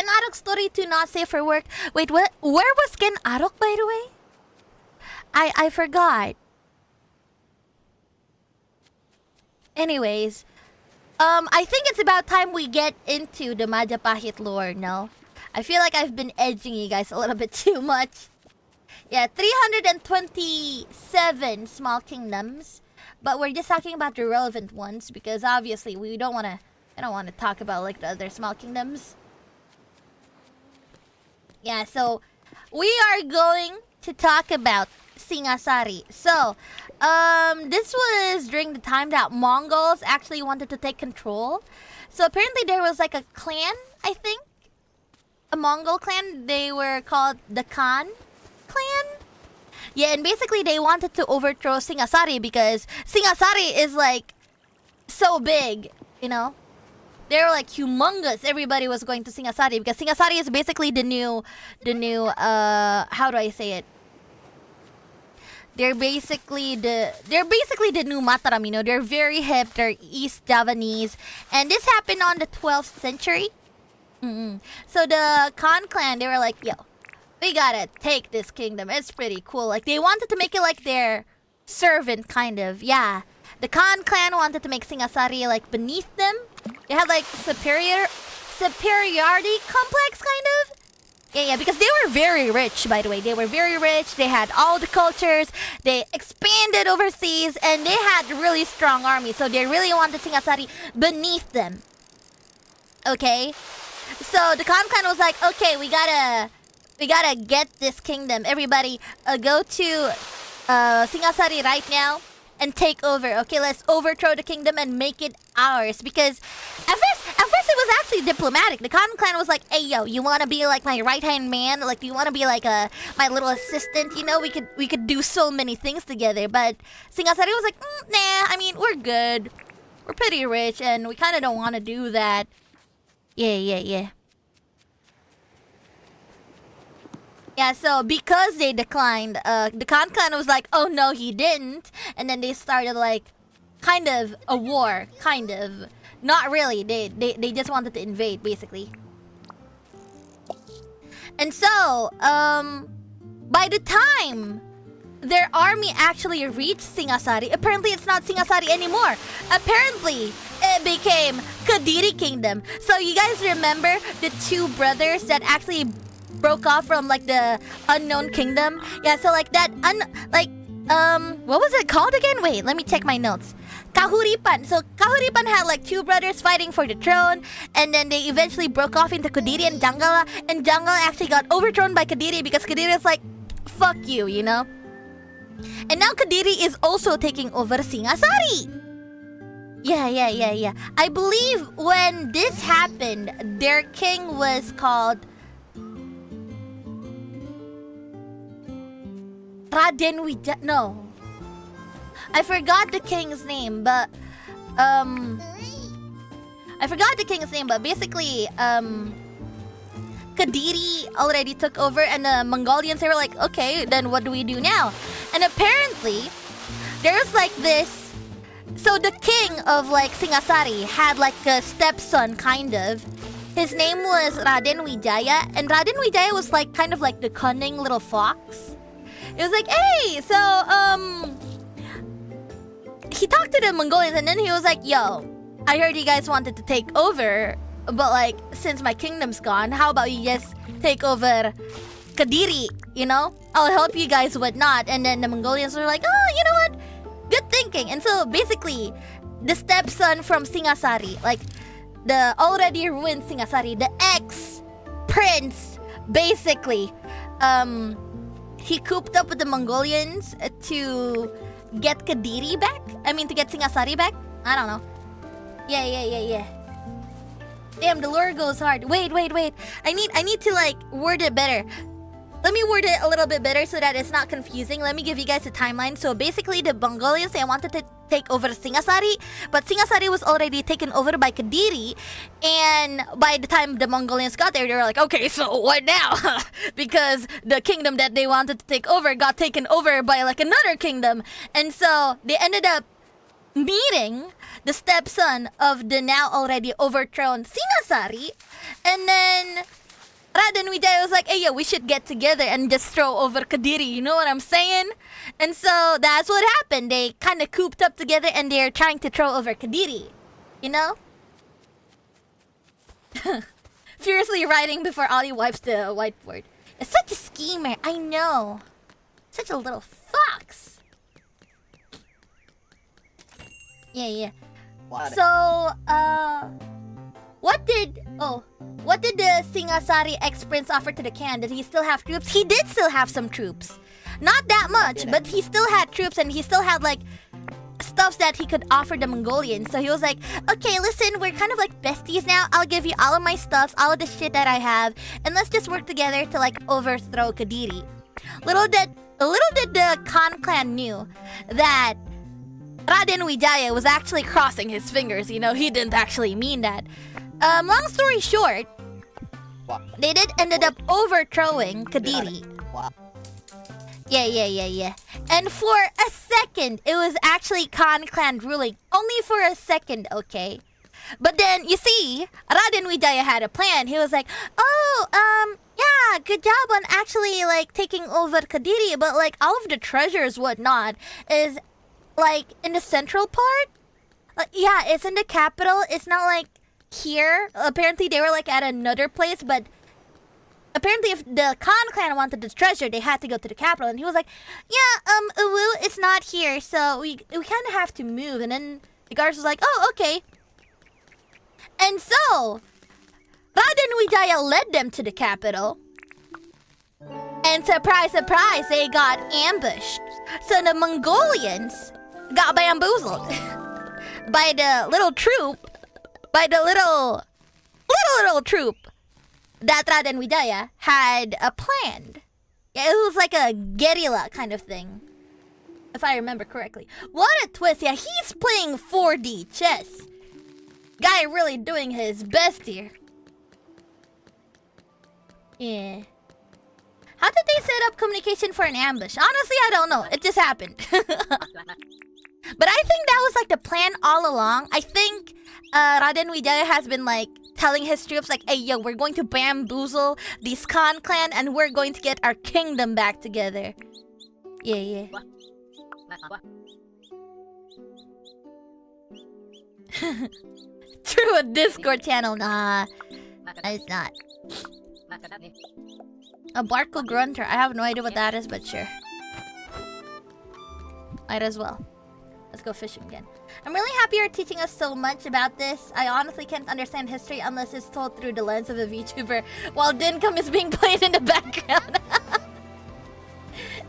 Speaker 1: Arok story to not safe for work. Wait, what? Where was Sken Arok, by the way? I forgot. Anyways, I think it's about time we get into the Majapahit lore, no? I feel like I've been edging you guys a little bit too much. Yeah, 327 small kingdoms, but we're just talking about the relevant ones because obviously I don't want to talk about like the other small kingdoms. Yeah, so we are going to talk about Singasari. So, this was during the time that Mongols actually wanted to take control. So apparently there was like a clan, I think. A Mongol clan. They were called the Khan clan. Yeah, and basically they wanted to overthrow Singasari because Singasari is like so big, you know? They were like humongous. Everybody was going to Singasari because Singasari is basically the new how do I say it? They're basically the new Mataram, you know. They're very hip. They're East Javanese, and this happened on the 12th century. So the Khan clan, they were like, "Yo, we gotta take this kingdom. It's pretty cool." Like they wanted to make it like their servant, kind of. Yeah, the Khan clan wanted to make Singasari like beneath them. They had like superiority complex, kind of. Yeah, because they were very rich, by the way. They were very rich. They had all the cultures. They expanded overseas, and they had a really strong army. So they really wanted Singasari beneath them. Okay? So the Khan clan was like, okay, we gotta get this kingdom. Everybody, go to Singasari right now and take over. Okay, let's overthrow the kingdom and make it ours. Because at first it was actually diplomatic. The Khan clan was like, hey yo, you wanna be like my right hand man? Like, do you wanna be like my little assistant? You know, we could do so many things together. But Singasari was like, nah, I mean, we're good. We're pretty rich and we kinda don't wanna do that. Yeah. Yeah, so because they declined, the Khan clan was like, oh no, he didn't. And then they started like, kind of a war, kind of. Not really, they just wanted to invade, basically. And so, by the time their army actually reached Singasari, apparently it's not Singasari anymore. Apparently, it became Kediri Kingdom. So you guys remember the two brothers that actually broke off from like the unknown kingdom? Yeah, so like that what was it called again? Wait, let me check my notes. Kahuripan. So Kahuripan had like two brothers fighting for the throne, and then they eventually broke off into Kediri and Janggala, and Janggala actually got overthrown by Kediri because Kediri is like, fuck you, you know? And now Kediri is also taking over Singasari. Yeah. I believe when this happened, their king was called Raden Wijaya. No, I forgot the king's name, but basically, Kediri already took over, and the Mongolians, they were like, okay, then what do we do now? And apparently, there's like this. So the king of like Singasari had like a stepson, kind of. His name was Raden Wijaya, and Raden Wijaya was like kind of like the cunning little fox. It was like, hey, so he talked to the Mongolians, and then he was like, yo, I heard you guys wanted to take over, but like, since my kingdom's gone, how about you just take over Kediri, you know? I'll help you guys whatnot. And then the Mongolians were like, oh, you know what? Good thinking. And so basically, the stepson from Singasari, like the already ruined Singasari, the ex-prince, basically, he cooped up with the Mongolians to get Kediri back. I mean, to get Singasari back. I don't know. Yeah. Damn, the lore goes hard. Wait. I need to like word it better. Let me word it a little bit better so that it's not confusing. Let me give you guys a timeline. So basically, the Mongolians, they wanted to take over Singasari, but Singasari was already taken over by Kediri. And by the time the Mongolians got there, they were like, okay, so what now? Because the kingdom that they wanted to take over got taken over by like another kingdom. And so they ended up meeting the stepson of the now already overthrown Singasari. And then Raden Wijaya was like, hey, yo, we should get together and just throw over Kediri, you know what I'm saying? And so that's what happened. They kind of cooped up together and they're trying to throw over Kediri, you know? Furiously writing before Ollie wipes the whiteboard. It's such a schemer, I know. Such a little fox. Yeah.
Speaker 2: What?
Speaker 1: So, what did the Singasari ex-prince offer to the Khan? Did he still have troops? He did still have some troops. Not that much, but he still had troops, and he still had like stuff that he could offer the Mongolians. So he was like, okay, listen, we're kind of like besties now. I'll give you all of my stuff, all of the shit that I have, and let's just work together to like overthrow Kediri. Little did the Khan clan knew that Raden Wijaya was actually crossing his fingers. You know, he didn't actually mean that. Long story short, they did ended up overthrowing Kediri. Yeah. And for a second, it was actually Khan clan ruling. Only for a second, okay? But then, you see, Raden Wijaya had a plan. He was like, yeah, good job on actually, like, taking over Kediri. But, like, all of the treasures, whatnot, is, like, in the central part. Yeah, it's in the capital. It's not, like, here. Apparently, they were, like, at another place, but apparently if the Khan clan wanted the treasure, they had to go to the capital. And he was like, yeah, Uwu, it's not here, so we kind of have to move. And then the guards was like, oh, okay. And so, Raden Wijaya led them to the capital. And surprise, surprise, they got ambushed. So the Mongolians got bamboozled by the little troop, little troop that Raden Wijaya had planned. Yeah, it was like a guerrilla kind of thing, if I remember correctly. What a twist. Yeah, he's playing 4D chess. Guy really doing his best here. Yeah. How did they set up communication for an ambush? Honestly, I don't know. It just happened. But I think that was like the plan all along. I think Raden Wijaya has been like telling his troops like, hey, yo, we're going to bamboozle this Khan clan and we're going to get our kingdom back together. Yeah. Through a Discord channel. Nah, it's not. A Barco Grunter. I have no idea what that is, but sure. Might as well. Let's go fishing again. I'm really happy you're teaching us so much about this. I honestly can't understand history unless it's told through the lens of a VTuber while Dinkum is being played in the background.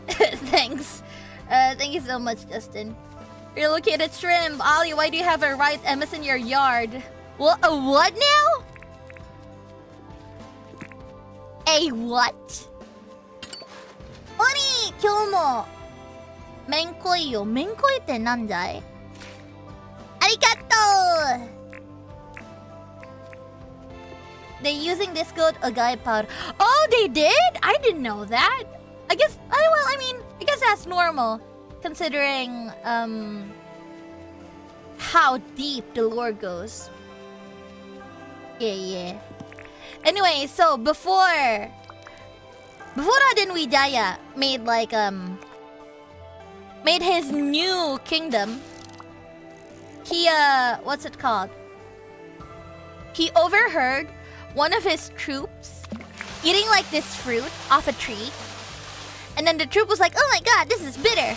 Speaker 1: Thanks. Thank you so much, Justin. Relocated shrimp. Ollie, why do you have a right MS in your yard? What? A what now? A what? Oni, 今日もめんこいよ。めんこいってなんだい？ありがとう。They're using this code Agai powder. Oh, they did? I didn't know that. I guess. I mean, I guess that's normal, considering how deep the lore goes. Yeah. Anyway, so before Raden Wijaya made like made his new kingdom, he what's it called? He overheard one of his troops eating like this fruit off a tree, and then the troop was like, "Oh my god, this is bitter."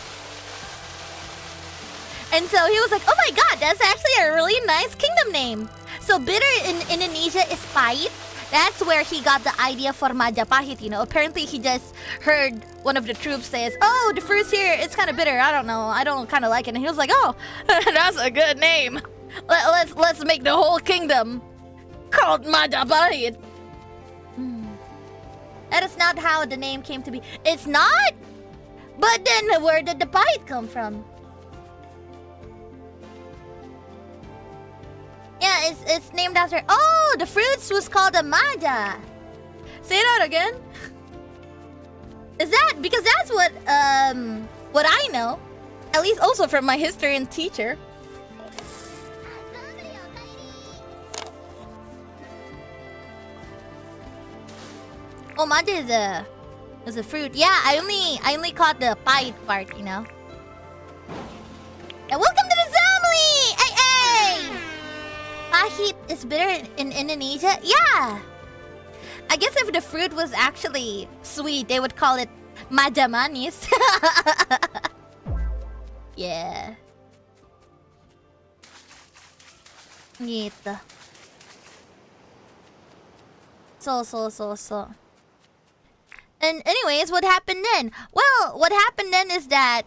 Speaker 1: And so he was like, "Oh my god, that's actually a really nice kingdom name." So bitter in Indonesia is pahit. That's where he got the idea for Majapahit, you know. Apparently he just heard one of the troops says, "Oh, the fruit's here, it's kind of bitter. I don't know. I don't kind of like it." And he was like, "Oh, that's a good name. Let's make the whole kingdom called Majapahit." That is not how the name came to be. It's not? But then where did the pahit come from? Yeah, it's named after... Oh, the fruits was called a Mada. Say that again. Is that... Because that's what I know. At least also from my historian teacher. Oh, Mada is a fruit. Yeah, I only caught the pahit part, you know. And welcome to the ZOMILY! Hey! Pahit is bitter in Indonesia? Yeah! I guess if the fruit was actually sweet, they would call it Majamanis. Yeah. Gitu. So. And anyways, what happened then? Well, what happened then is that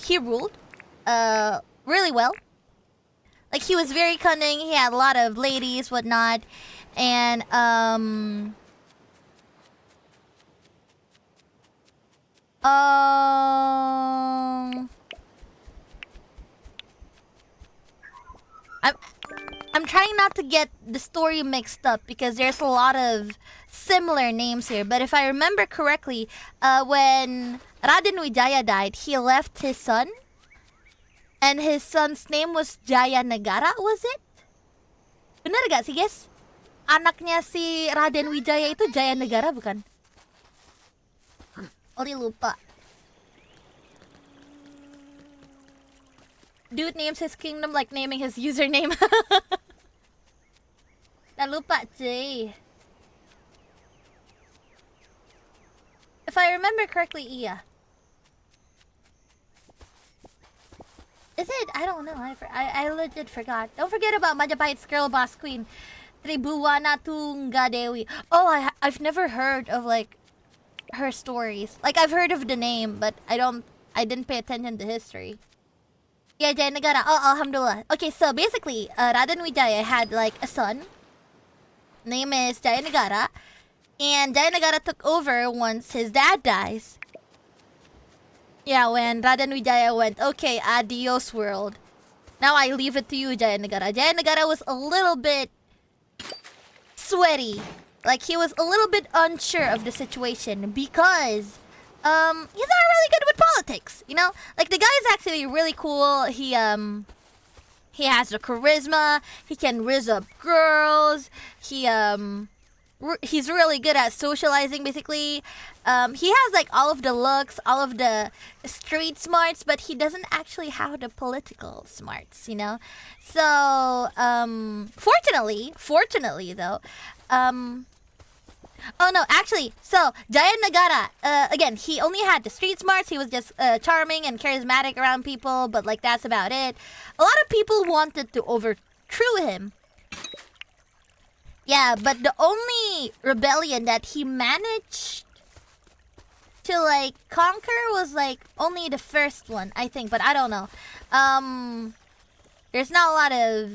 Speaker 1: he ruled really well. Like, he was very cunning, he had a lot of ladies, whatnot, and I'm trying not to get the story mixed up because there's a lot of similar names here. But if I remember correctly, when Raden Wijaya died, he left his son. And his son's name was Jayanegara, was it? Bener gak sih, guys? Anaknya si Raden Wijaya itu Jayanegara, bukan? Oli lupa. Dude names his kingdom like naming his username. Nah lupa, cuy. If I remember correctly, iya. Is it? I don't know. I legit forgot. Don't forget about Majapahit's girl boss queen, Tribuwana Tunggadewi. Oh, I've never heard of like her stories. Like I've heard of the name, but I didn't pay attention to history. Yeah, Jayanagara. Oh, alhamdulillah. Okay, so basically, Raden Wijaya had like a son. Name is Jayanagara. And Jayanagara took over once his dad dies. Yeah, when Raden Wijaya went, okay, adios world. Now I leave it to you, Jayanagara. Jayanagara was a little bit sweaty. Like he was a little bit unsure of the situation because he's not really good with politics, you know? Like the guy is actually really cool. He has the charisma, he can rizz up girls, he's really good at socializing basically. He has like all of the looks, all of the street smarts, but he doesn't actually have the political smarts, you know? So, fortunately though, oh no, actually, so Jayanagara, again, he only had the street smarts. He was just charming and charismatic around people, but like that's about it. A lot of people wanted to overthrow him. Yeah, but the only rebellion that he managed to like conquer was like only the first one, I think, but I don't know. There's not a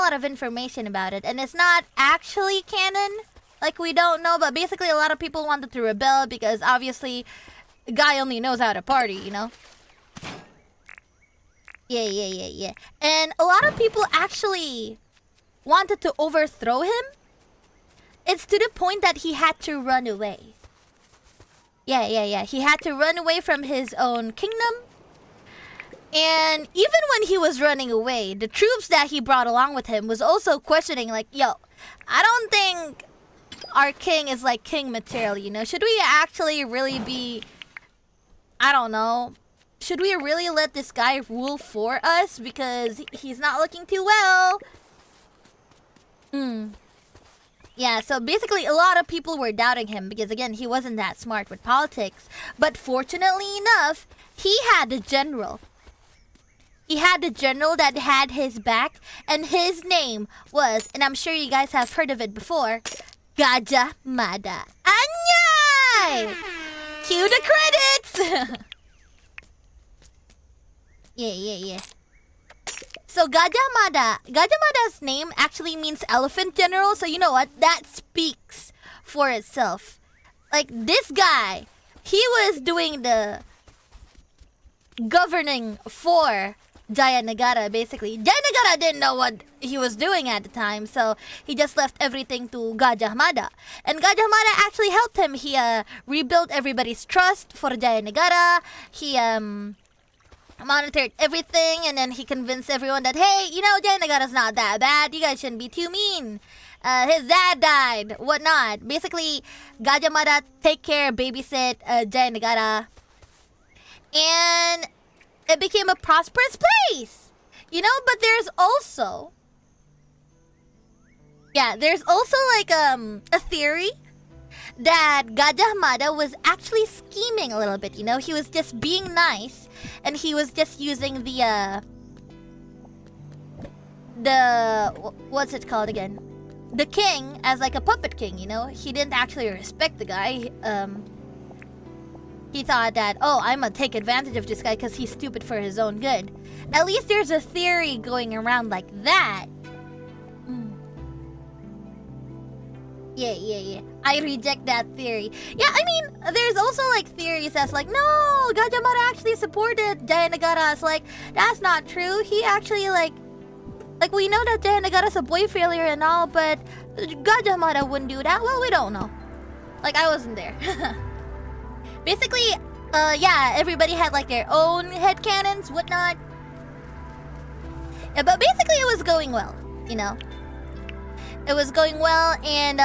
Speaker 1: lot of information about it, and it's not actually canon. Like we don't know, but basically a lot of people wanted to rebel because obviously the guy only knows how to party, you know? Yeah. And a lot of people actually wanted to overthrow him. It's to the point that he had to run away. Yeah. He had to run away from his own kingdom. And even when he was running away, the troops that he brought along with him was also questioning like, yo, I don't think our king is like king material, you know? Should we actually really be, I don't know, should we really let this guy rule for us because he's not looking too well? Yeah, so basically a lot of people were doubting him because again, he wasn't that smart with politics. But fortunately enough, he had a general. He had a general that had his back, and his name was, and I'm sure you guys have heard of it before, Gajah Mada. Anyay! Cue the credits! Yeah. So Gajah Mada's name actually means elephant general, so you know what? That speaks for itself. Like this guy, he was doing the governing for Jayanagara basically. Jayanagara didn't know what he was doing at the time, so he just left everything to Gajah Mada. And Gajah Mada actually helped him. He rebuilt everybody's trust for Jayanagara. He monitored everything, and then he convinced everyone that, hey, you know, Jayanagara's not that bad. You guys shouldn't be too mean. His dad died, whatnot. Basically, Gajah Mada take care, babysit Jayanagara. And it became a prosperous place. You know, but there's also like a theory that Gajah Mada was actually scheming a little bit, you know? He was just being nice, and he was just using the what's it called again? The king as like a puppet king, you know? He didn't actually respect the guy. He thought that, oh, I'm gonna take advantage of this guy because he's stupid for his own good. At least there's a theory going around like that. Yeah. I reject that theory. Yeah, I mean, there's also like theories that's like, no, Gajah Mada actually supported Jayanagara. It's like, that's not true. He actually like we know that Jayanagara's a boy failure and all, but Gajah Mada wouldn't do that. Well, we don't know. Like, I wasn't there. Basically, yeah, everybody had like their own headcanons, whatnot. Yeah, but basically it was going well, you know? It was going well, and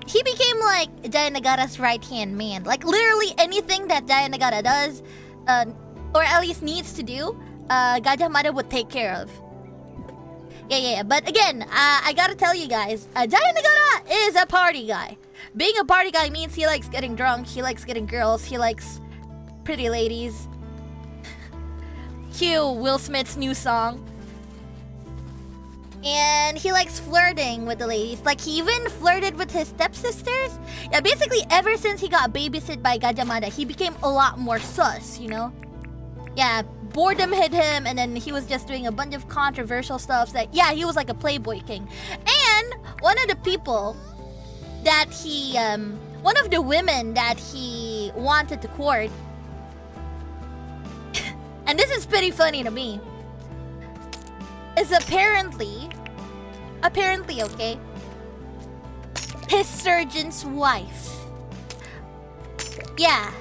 Speaker 1: he became like Jayanagara's right-hand man. Like literally anything that Jayanagara does, or at least needs to do, Gajah Mada would take care of. Yeah. But again, I gotta tell you guys, Jayanagara is a party guy. Being a party guy means he likes getting drunk, he likes getting girls, he likes pretty ladies. Cue Will Smith's new song. And he likes flirting with the ladies. Like, he even flirted with his stepsisters. Yeah, basically, ever since he got babysit by Gajah Mada, he became a lot more sus, you know? Yeah, boredom hit him, and then he was just doing a bunch of controversial stuff that, yeah, he was like a playboy king. And one of the people that he, one of the women that he wanted to court, and this is pretty funny to me, is apparently, okay, his surgeon's wife. Yeah.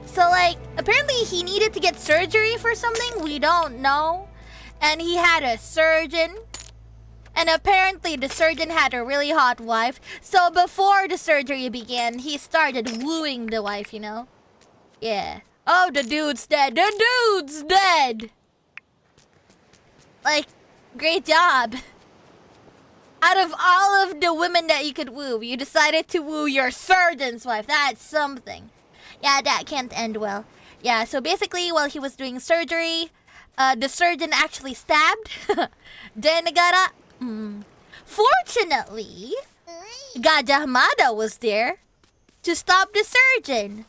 Speaker 1: So, like, apparently he needed to get surgery for something, we don't know. And he had a surgeon. And apparently the surgeon had a really hot wife. So before the surgery began, he started wooing the wife, you know? Yeah. Oh, the dude's dead. The dude's dead! Like, great job. Out of all of the women that you could woo, you decided to woo your surgeon's wife. That's something. Yeah, that can't end well. Yeah, so basically, while he was doing surgery, the surgeon actually stabbed Denegara. Fortunately, Gajah Mada was there to stop the surgeon.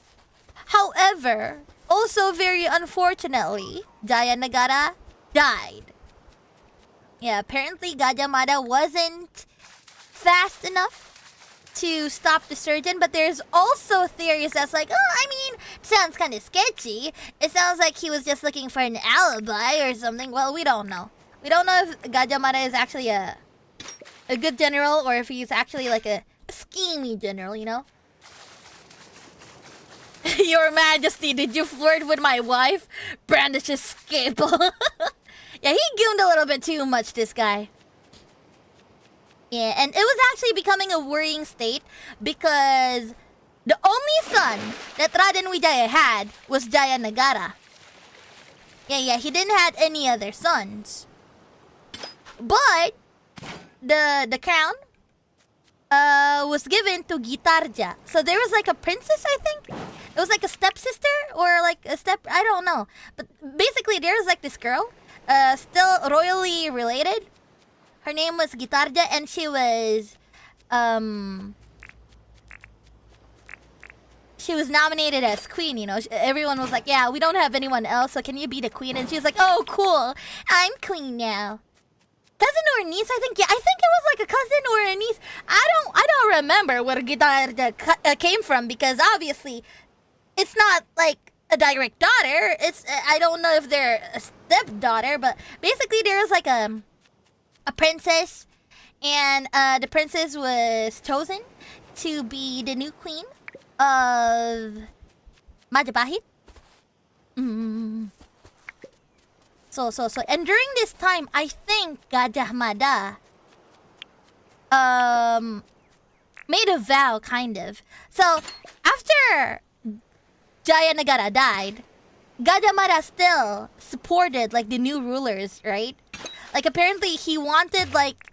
Speaker 1: However, also very unfortunately, Jayanagara died. Yeah, apparently Gajah Mada wasn't fast enough to stop the surgeon, but there's also theories that's like, oh, I mean, sounds kind of sketchy. It sounds like he was just looking for an alibi or something. Well, we don't know. We don't know if Gajah Mada is actually a good general or if he's actually like a schemy general, you know? Your Majesty, did you flirt with my wife? Brandishes scalpel. Yeah, he gooned a little bit too much, this guy. Yeah, and it was actually becoming a worrying state because the only son that Raden Wijaya had was Jayanagara. Yeah, he didn't have any other sons. But the crown was given to Gitarja. So there was like a princess, I think. It was like a stepsister or like a I don't know. But basically there was like this girl, still royally related. Her name was Gitarja, and she was nominated as queen, you know. Everyone was like, yeah, we don't have anyone else, so can you be the queen? And she was like, oh, cool, I'm queen now. Cousin or niece, I think. Yeah, I think it was like a cousin or a niece. I don't remember where Gitarja came from, because obviously it's not like a direct daughter. I don't know if they're a stepdaughter, but basically there was like a princess, and the princess was chosen to be the new queen of Majapahit. So, and during this time, I think Gajah Mada made a vow, kind of. So, after Jayanagara died, Gajah Mada still supported, like, the new rulers, right? Like, apparently he wanted, like,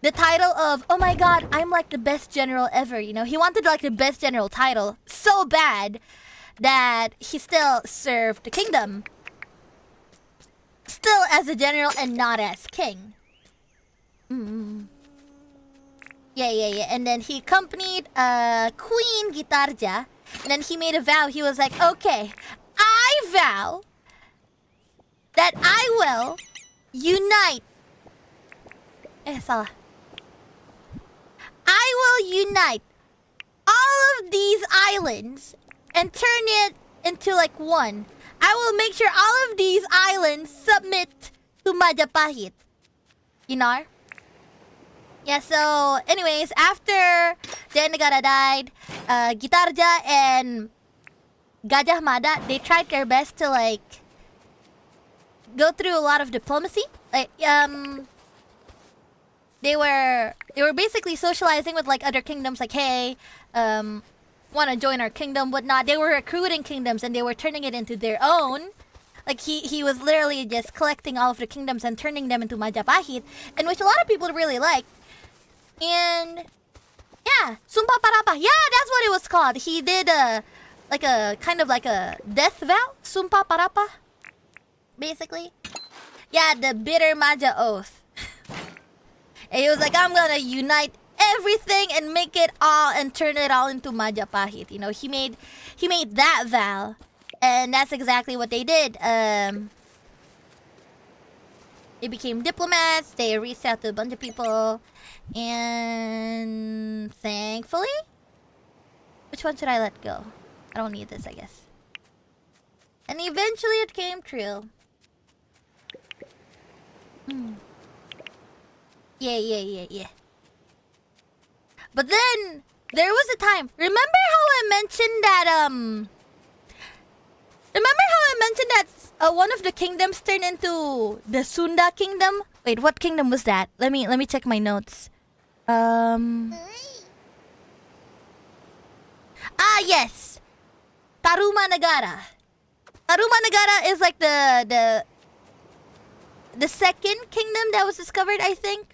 Speaker 1: the title of, oh my god, I'm like the best general ever, you know? He wanted, like, the best general title so bad that he still served the kingdom. Still as a general and not as king. Yeah. And then he accompanied Queen Gitarja. And then he made a vow. He was like, okay, I vow that I will unite. Salah. I will unite all of these islands and turn it into like one. I will make sure all of these islands submit to Majapahit. You know? Yeah, so anyways, after Jayanagara died, Gitarja and Gajah Mada, they tried their best to like go through a lot of diplomacy. Like they were basically socializing with like other kingdoms, like, hey, want to join our kingdom, whatnot. They were recruiting kingdoms and they were turning it into their own. Like he was literally just collecting all of the kingdoms and turning them into Majapahit, and which a lot of people really liked. And yeah, yeah. Sumpah Palapa. Yeah, that's what it was called. He did a kind of like a death vow. Sumpah Palapa. Basically. Yeah, the bitter Maja oath. And he was like, I'm gonna unite everything and make it all and turn it all into Majapahit. You know, he made that vow. And that's exactly what they did. They became diplomats. They reached out to a bunch of people. And thankfully, which one should I let go? I don't need this, I guess. And eventually it came true. Yeah. But then there was a time. Remember how I mentioned that one of the kingdoms turned into the Sunda Kingdom? Wait, what kingdom was that? Let me check my notes. Yes. Tarumanagara. Tarumanagara is like the second kingdom that was discovered, I think.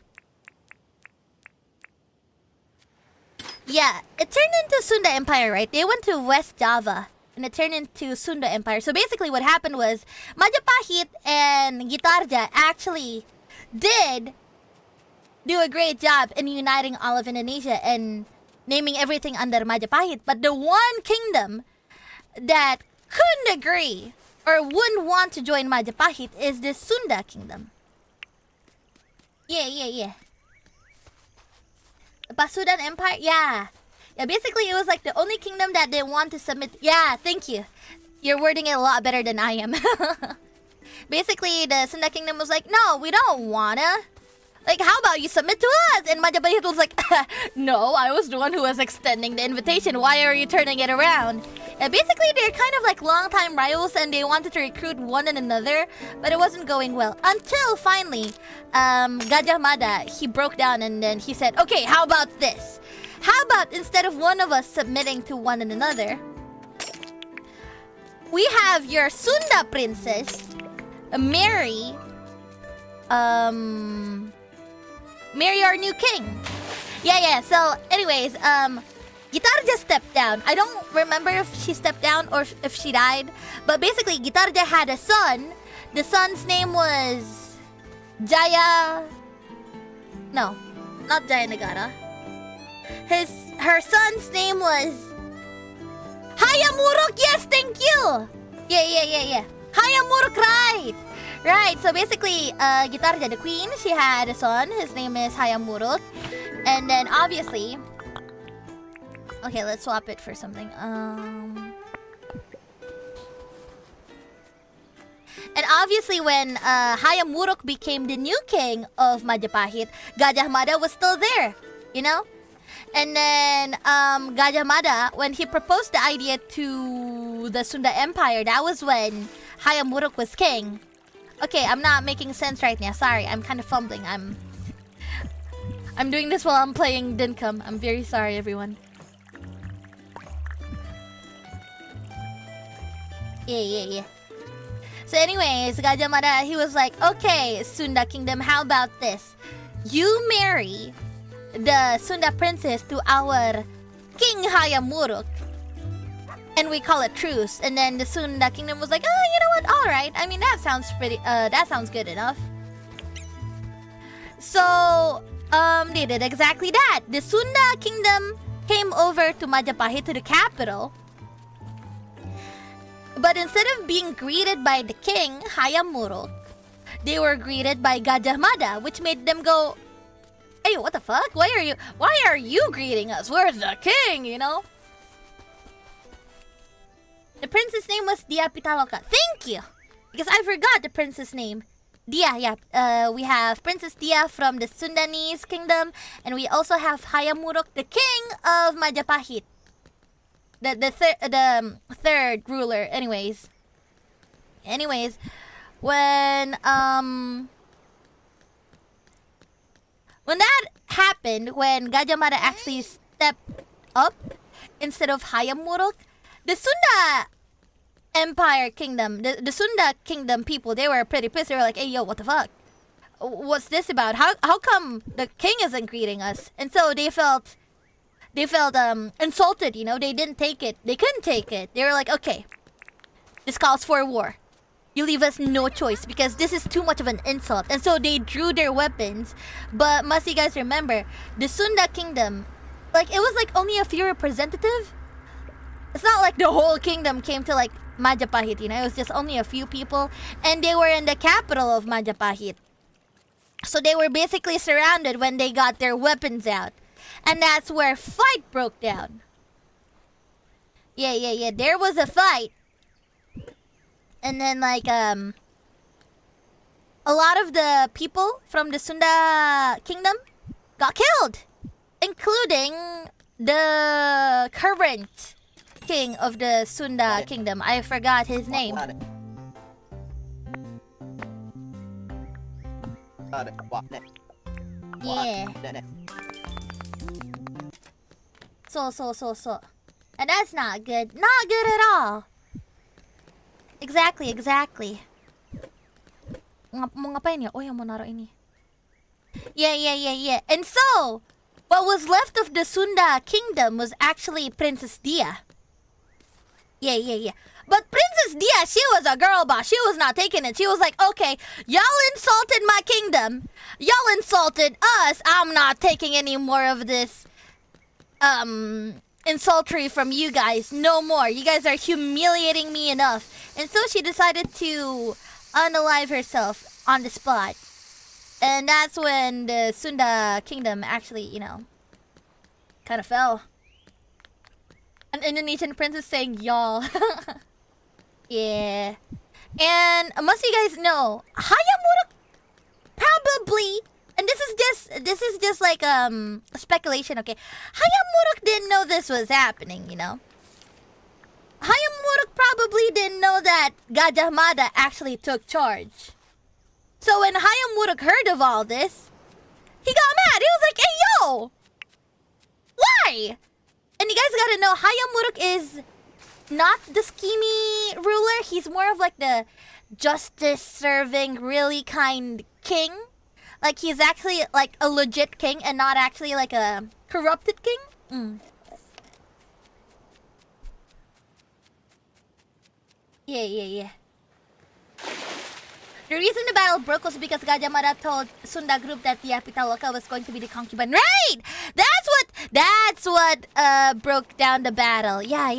Speaker 1: Yeah, it turned into Sunda Empire, right? They went to West Java and it turned into Sunda Empire. So basically what happened was Majapahit and Gitarja actually did do a great job in uniting all of Indonesia and naming everything under Majapahit. But the one kingdom that couldn't agree or wouldn't want to join Majapahit is the Sunda Kingdom. Yeah. The Pasudan Empire? Yeah, basically it was like the only kingdom that didn't want to submit. Yeah, thank you. You're wording it a lot better than I am. Basically, the Sunda Kingdom was like, no, we don't wanna. Like, how about you submit to us? And Majapahit was like, no, I was the one who was extending the invitation. Why are you turning it around? And basically, they're kind of like longtime rivals and they wanted to recruit one another, but it wasn't going well. Until finally, Gajah Mada, he broke down and then he said, okay, how about this? How about instead of one of us submitting to one another, we have your Sunda princess marry our new king. Yeah. So, anyways, Gitarja stepped down. I don't remember if she stepped down or if she died, but basically, Gitarja had a son. The son's name was Jaya. No, not Jaya Nagara. Her son's name was Hayam Wuruk. Yes, thank you. Yeah. Hayam Wuruk, right. So basically, Gitarja, the queen, she had a son. His name is Hayam Wuruk. And then obviously, okay, let's swap it for something. And obviously, when Hayam Wuruk became the new king of Majapahit, Gajah Mada was still there, you know? And then Gajah Mada, when he proposed the idea to the Sunda Empire, that was when Hayam Wuruk was king. Okay, I'm not making sense right now. Sorry, I'm kind of fumbling. I'm doing this while I'm playing Dinkum. I'm very sorry, everyone. Yeah. So anyways, Gajah Mada, he was like, okay, Sunda Kingdom, how about this? You marry the Sunda princess to our King Hayam Wuruk, and we call it truce. And then the Sunda Kingdom was like, oh, you know what? All right. I mean, that sounds good enough. So, they did exactly that. The Sunda Kingdom came over to Majapahit, to the capital. But instead of being greeted by the king, Hayam Wuruk, they were greeted by Gajah Mada, which made them go, hey, what the fuck? Why are you greeting us? Where's the king, you know? The princess' name was Dia Pitaloka. Thank you! Because I forgot the princess' name. Dia, yeah. We have Princess Dia from the Sundanese kingdom, and we also have Hayam Wuruk, the king of Majapahit. The third ruler. Anyways, when that happened, when Gajah Mada actually stepped up instead of Hayam Wuruk, the Sunda Empire Kingdom, the Sunda Kingdom people, they were pretty pissed. They were like, hey, yo, what the fuck? What's this about? How come the king isn't greeting us? And so they felt they felt insulted, you know, they didn't take it. They couldn't take it. They were like, okay, this calls for war. You leave us no choice because this is too much of an insult. And so they drew their weapons. But must you guys remember, the Sunda Kingdom, like it was like only a few representative. It's not like the whole kingdom came to like Majapahit, you know, it was just only a few people. And they were in the capital of Majapahit. So they were basically surrounded when they got their weapons out. And that's where fight broke down. Yeah. There was a fight. And then like a lot of the people from the Sunda Kingdom got killed, including the current king of the Sunda Kingdom. I forgot his name. Yeah. So. And that's not good. Not good at all. Exactly. Mau ngapain ya? Oh, yang mau naruh ini. Yeah. And so, what was left of the Sunda Kingdom was actually Princess Dia. Yeah. But Princess Dia, she was a girl boss. She was not taking it. She was like, okay, y'all insulted my kingdom. Y'all insulted us. I'm not taking any more of this insultery from you guys. No more. You guys are humiliating me enough. And so she decided to unalive herself on the spot. And that's when the Sunda Kingdom actually, you know, kind of fell. An Indonesian princess saying y'all. Yeah. And must you guys know, Hayam Wuruk probably, and this is just like speculation, okay? Hayam Wuruk didn't know this was happening, you know. Hayam Wuruk probably didn't know that Gajah Mada actually took charge. So when Hayam Wuruk heard of all this, he got mad. He was like, hey yo! Why? And you guys gotta know, Hayam Wuruk is not the schemy ruler. He's more of like the justice-serving, really kind king. Like he's actually like a legit king and not actually like a corrupted king. Yeah. The reason the battle broke was because Gajah Mada told Sunda group that the Pitaloka was going to be the concubine. Right! That's what broke down the battle. Yeah.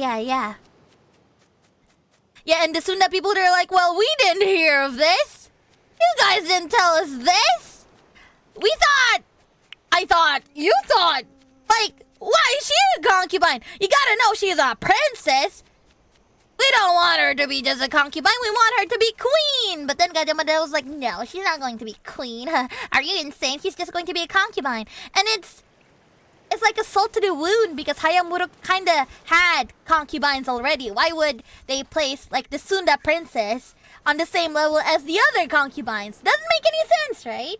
Speaker 1: Yeah, and the Sunda people, they're like, well, we didn't hear of this. You guys didn't tell us this. You thought, like, why is she a concubine? You gotta know she's a princess. We don't want her to be just a concubine. We want her to be queen. But then Gajah Mada was like, no, she's not going to be queen. Are you insane? She's just going to be a concubine. And it's like a salt to the wound because Hayam Wuruk kind of had concubines already. Why would they place like the Sunda princess on the same level as the other concubines? Doesn't make any sense, right?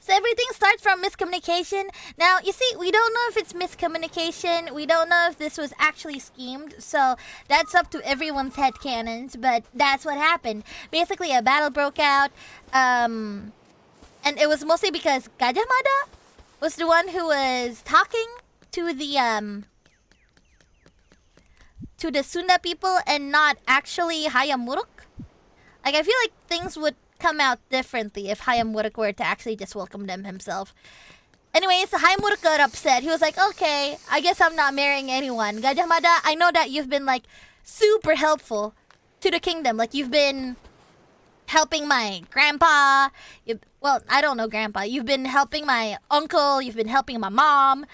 Speaker 1: So everything starts from miscommunication. Now, you see, we don't know if it's miscommunication. We don't know if this was actually schemed. So that's up to everyone's headcanons. But that's what happened. Basically, a battle broke out. And it was mostly because Gajah Mada was the one who was talking to the Sunda people and not actually Hayam Wuruk. Like, I feel like things would come out differently if Hayam Wuruk were to actually just welcome them himself. Anyways, Hayam Wuruk got upset. He was like, okay, I guess I'm not marrying anyone. Gajah Mada, I know that you've been like super helpful to the kingdom. Like you've been helping my grandpa. Well, I don't know grandpa. You've been helping my uncle. You've been helping my mom.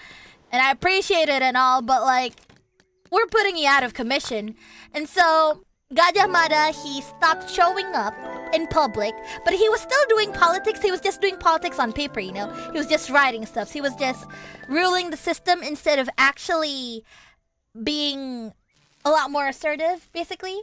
Speaker 1: And I appreciate it and all, but like, we're putting you out of commission. And so Gajah Mada, he stopped showing up in public, but he was still doing politics. He was just doing politics on paper, you know. He was just writing stuff. He was just ruling the system instead of actually being a lot more assertive, basically.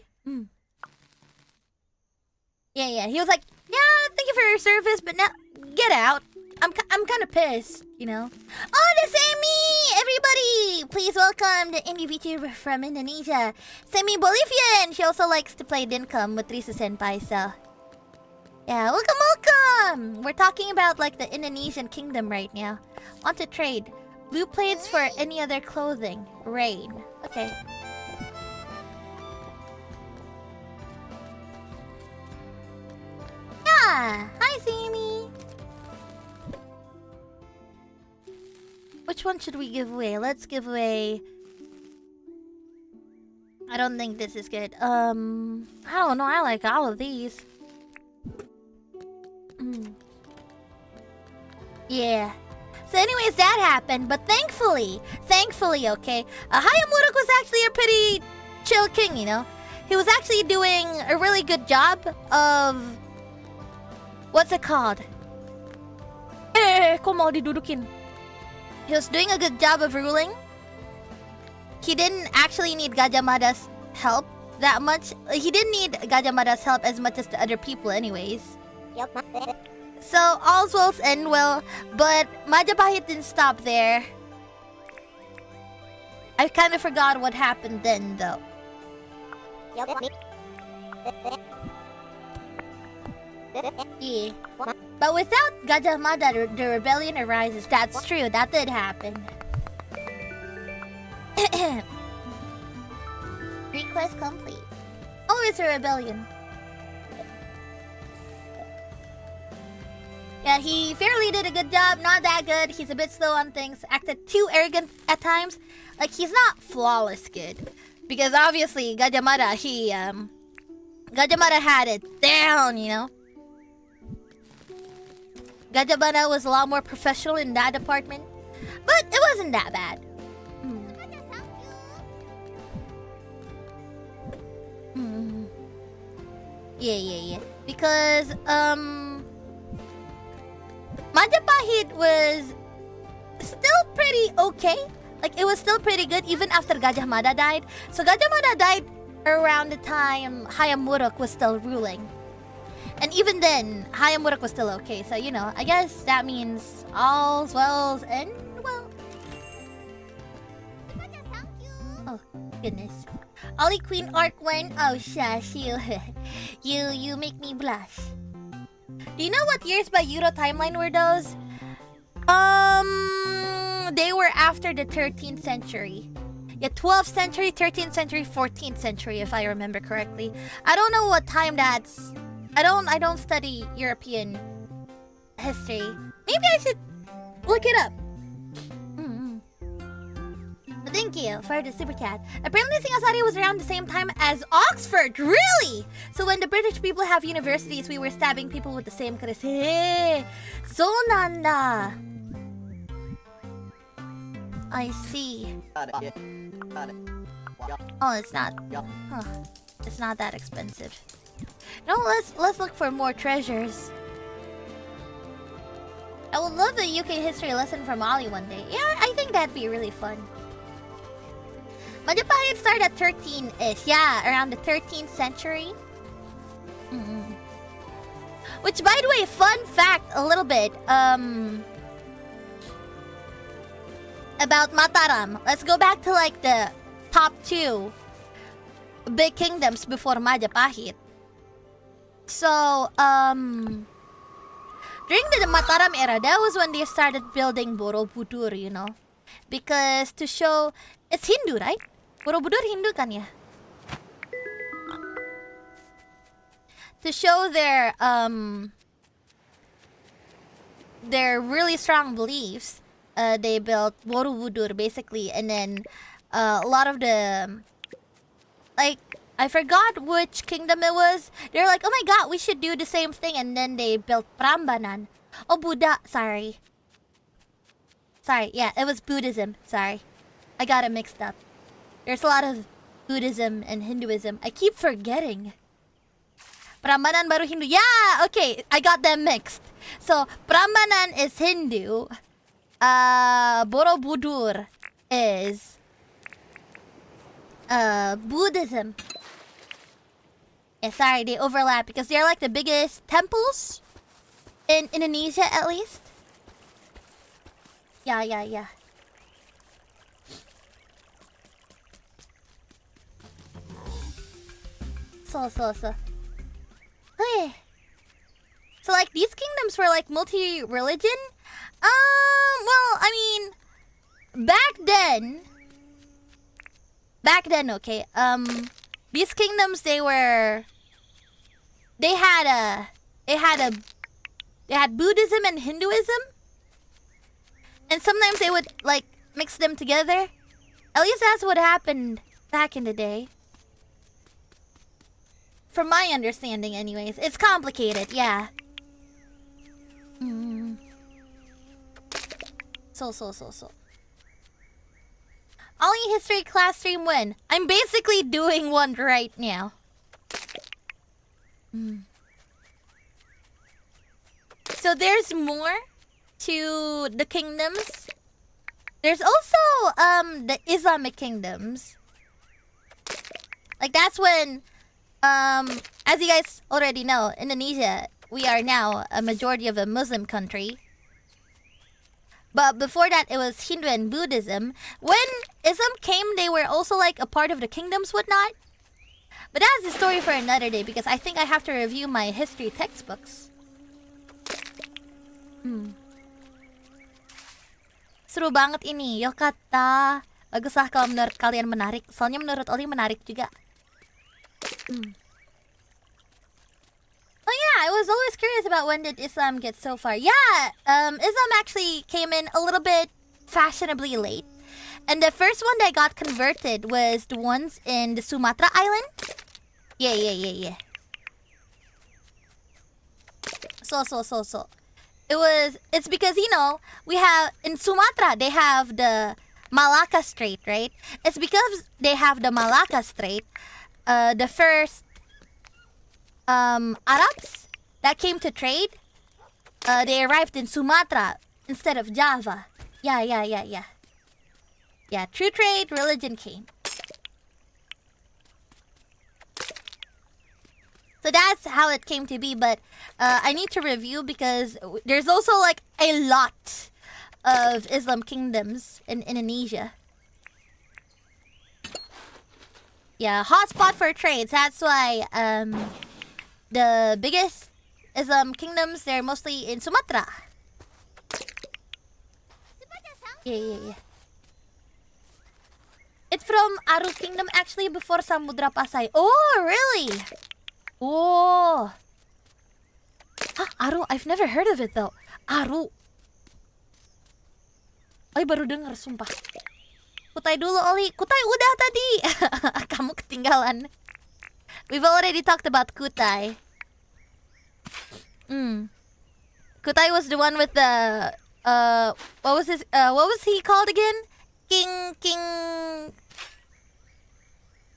Speaker 1: Yeah. He was like, yeah, thank you for your service, but now get out. I'm kind of pissed, you know. Oh, the Semi! Everybody! Please welcome the indie VTuber from Indonesia, Semi Bolivian! She also likes to play Dinkum with Risa Senpai, so... yeah, welcome! We're talking about, like, the Indonesian kingdom right now. Want to trade. Blue plates for any other clothing. Rain. Okay. Yeah! Hi, Sammy! Which one should we give away? Let's give away... I don't think this is good. I don't know. I like all of these. Yeah. So anyways, that happened. But thankfully, okay, Hayam Wuruk was actually a pretty chill king, you know? He was actually doing a really good job of... What's it called? Kok mau didudukin? He was doing a good job of ruling. He didn't actually need Gajah Mada's help that much. He didn't need Gajah Mada's help as much as the other people anyways.
Speaker 2: Yep.
Speaker 1: So, all's well end well, but Majapahit didn't stop there. I kind of forgot what happened then, though. Yeah. But without Gajah Mada, the rebellion arises. That's true, that did happen. Request complete. Oh, it's a rebellion. Yeah, he fairly did a good job. Not that good. He's a bit slow on things. Acted too arrogant at times. Like, he's not flawless good. Because obviously, Gajah Mada, Gajah Mada had it down, you know? Gajah Mada was a lot more professional in that department. But it wasn't that bad. Yeah. Because, Majapahit was still pretty okay. Like, it was still pretty good even after Gajah Mada died. So Gajah Mada died around the time Hayam Wuruk was still ruling. And even then, Hayam Wuruk was still okay. So, you know, I guess that means all's well and well. Oh, goodness. Ollie Queen Art 1. Oh, shush, you make me blush. Do you know what years by Euro timeline were those? They were after the 13th century. Yeah, 12th century, 13th century, 14th century, if I remember correctly. I don't know what time that's... I don't study European history. Maybe I should look it up. Thank you for the super chat. Apparently Singasari was around the same time as Oxford. Really? So when the British people have universities, we were stabbing people with the same kris. Hey, so nanda. I see. Oh, it's not. Huh. It's not that expensive. No, let's look for more treasures. I would love a UK history lesson from Ollie one day. Yeah, I think that'd be really fun. Majapahit started at 13-ish. Yeah, around the 13th century. Which, by the way, fun fact a little bit. About Mataram. Let's go back to like the top 2 big kingdoms before Majapahit. So, during the Mataram era, that was when they started building Borobudur, you know. Because to show... It's Hindu, right? Borobudur Hindu kan ya? To show their really strong beliefs, they built Borobudur basically, and then a lot of the... Like, I forgot which kingdom it was. They're like, oh my god, we should do the same thing, and then they built Prambanan. Oh, Buddha, sorry. Sorry, yeah, it was Buddhism, sorry. I got it mixed up. There's a lot of Buddhism and Hinduism. I keep forgetting. Prambanan baru Hindu. Yeah, okay, I got them mixed. So, Prambanan is Hindu. Borobudur is Buddhism. Yeah, sorry, they overlap because they're like the biggest temples in Indonesia, at least. Yeah. So. Hey. So like these kingdoms were like multi-religion? Well, I mean, back then, okay, these kingdoms, they had Buddhism and Hinduism, and sometimes they would like mix them together. At least that's what happened back in the day. From my understanding, anyways. It's complicated, yeah. So. Ollie history class stream when? I'm basically doing one right now. So there's more to the kingdoms. There's also the Islamic kingdoms. Like that's when as you guys already know, Indonesia, we are now a majority of a Muslim country. But before that, it was Hindu and Buddhism. When Islam came, they were also like a part of the kingdoms, whatnot. But that's a story for another day because I think I have to review my history textbooks. Seru banget ini, yokata. Baguslah kalau menurut kalian menarik. Soalnya menurut Ollie menarik juga. Oh yeah, I was always curious about when did Islam get so far. Yeah, Islam actually came in a little bit fashionably late. And the first one that got converted was the ones in the Sumatra Island. Yeah. So. It's because, you know, we have, in Sumatra, they have the Malacca Strait, right? It's because they have the Malacca Strait, the first Arabs that came to trade, they arrived in Sumatra instead of Java. Yeah. Yeah, true trade, religion came. So that's how it came to be, but I need to review because there's also like a lot of Islam kingdoms in Indonesia. Yeah, hotspot for trades. That's why the biggest Islam kingdoms, they're mostly in Sumatra. Yeah. It's from Aru Kingdom actually before Samudra Pasai. Oh, really? Oh. Hah, Aru? I've never heard of it though. Aru. Oli baru denger, sumpah. Kutai dulu, Oli. Kutai udah tadi. Kamu ketinggalan. We've already talked about Kutai. Kutai was the one with the what was he called again? King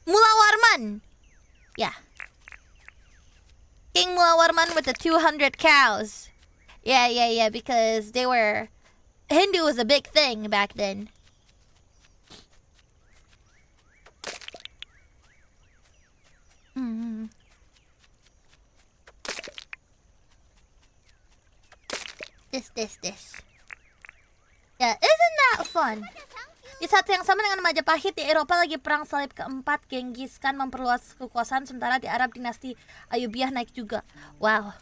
Speaker 1: Mulawarman. Yeah. King Mulawarman with the 200 cows. Yeah, because they were Hindu was a big thing back then. This. Ya, isn't that fun? Di saat yang sama dengan Majapahit, di Eropa lagi perang salib keempat, Genghis Khan memperluas kekuasaan, sementara di Arab dinasti Ayyubiyah naik juga. Wow.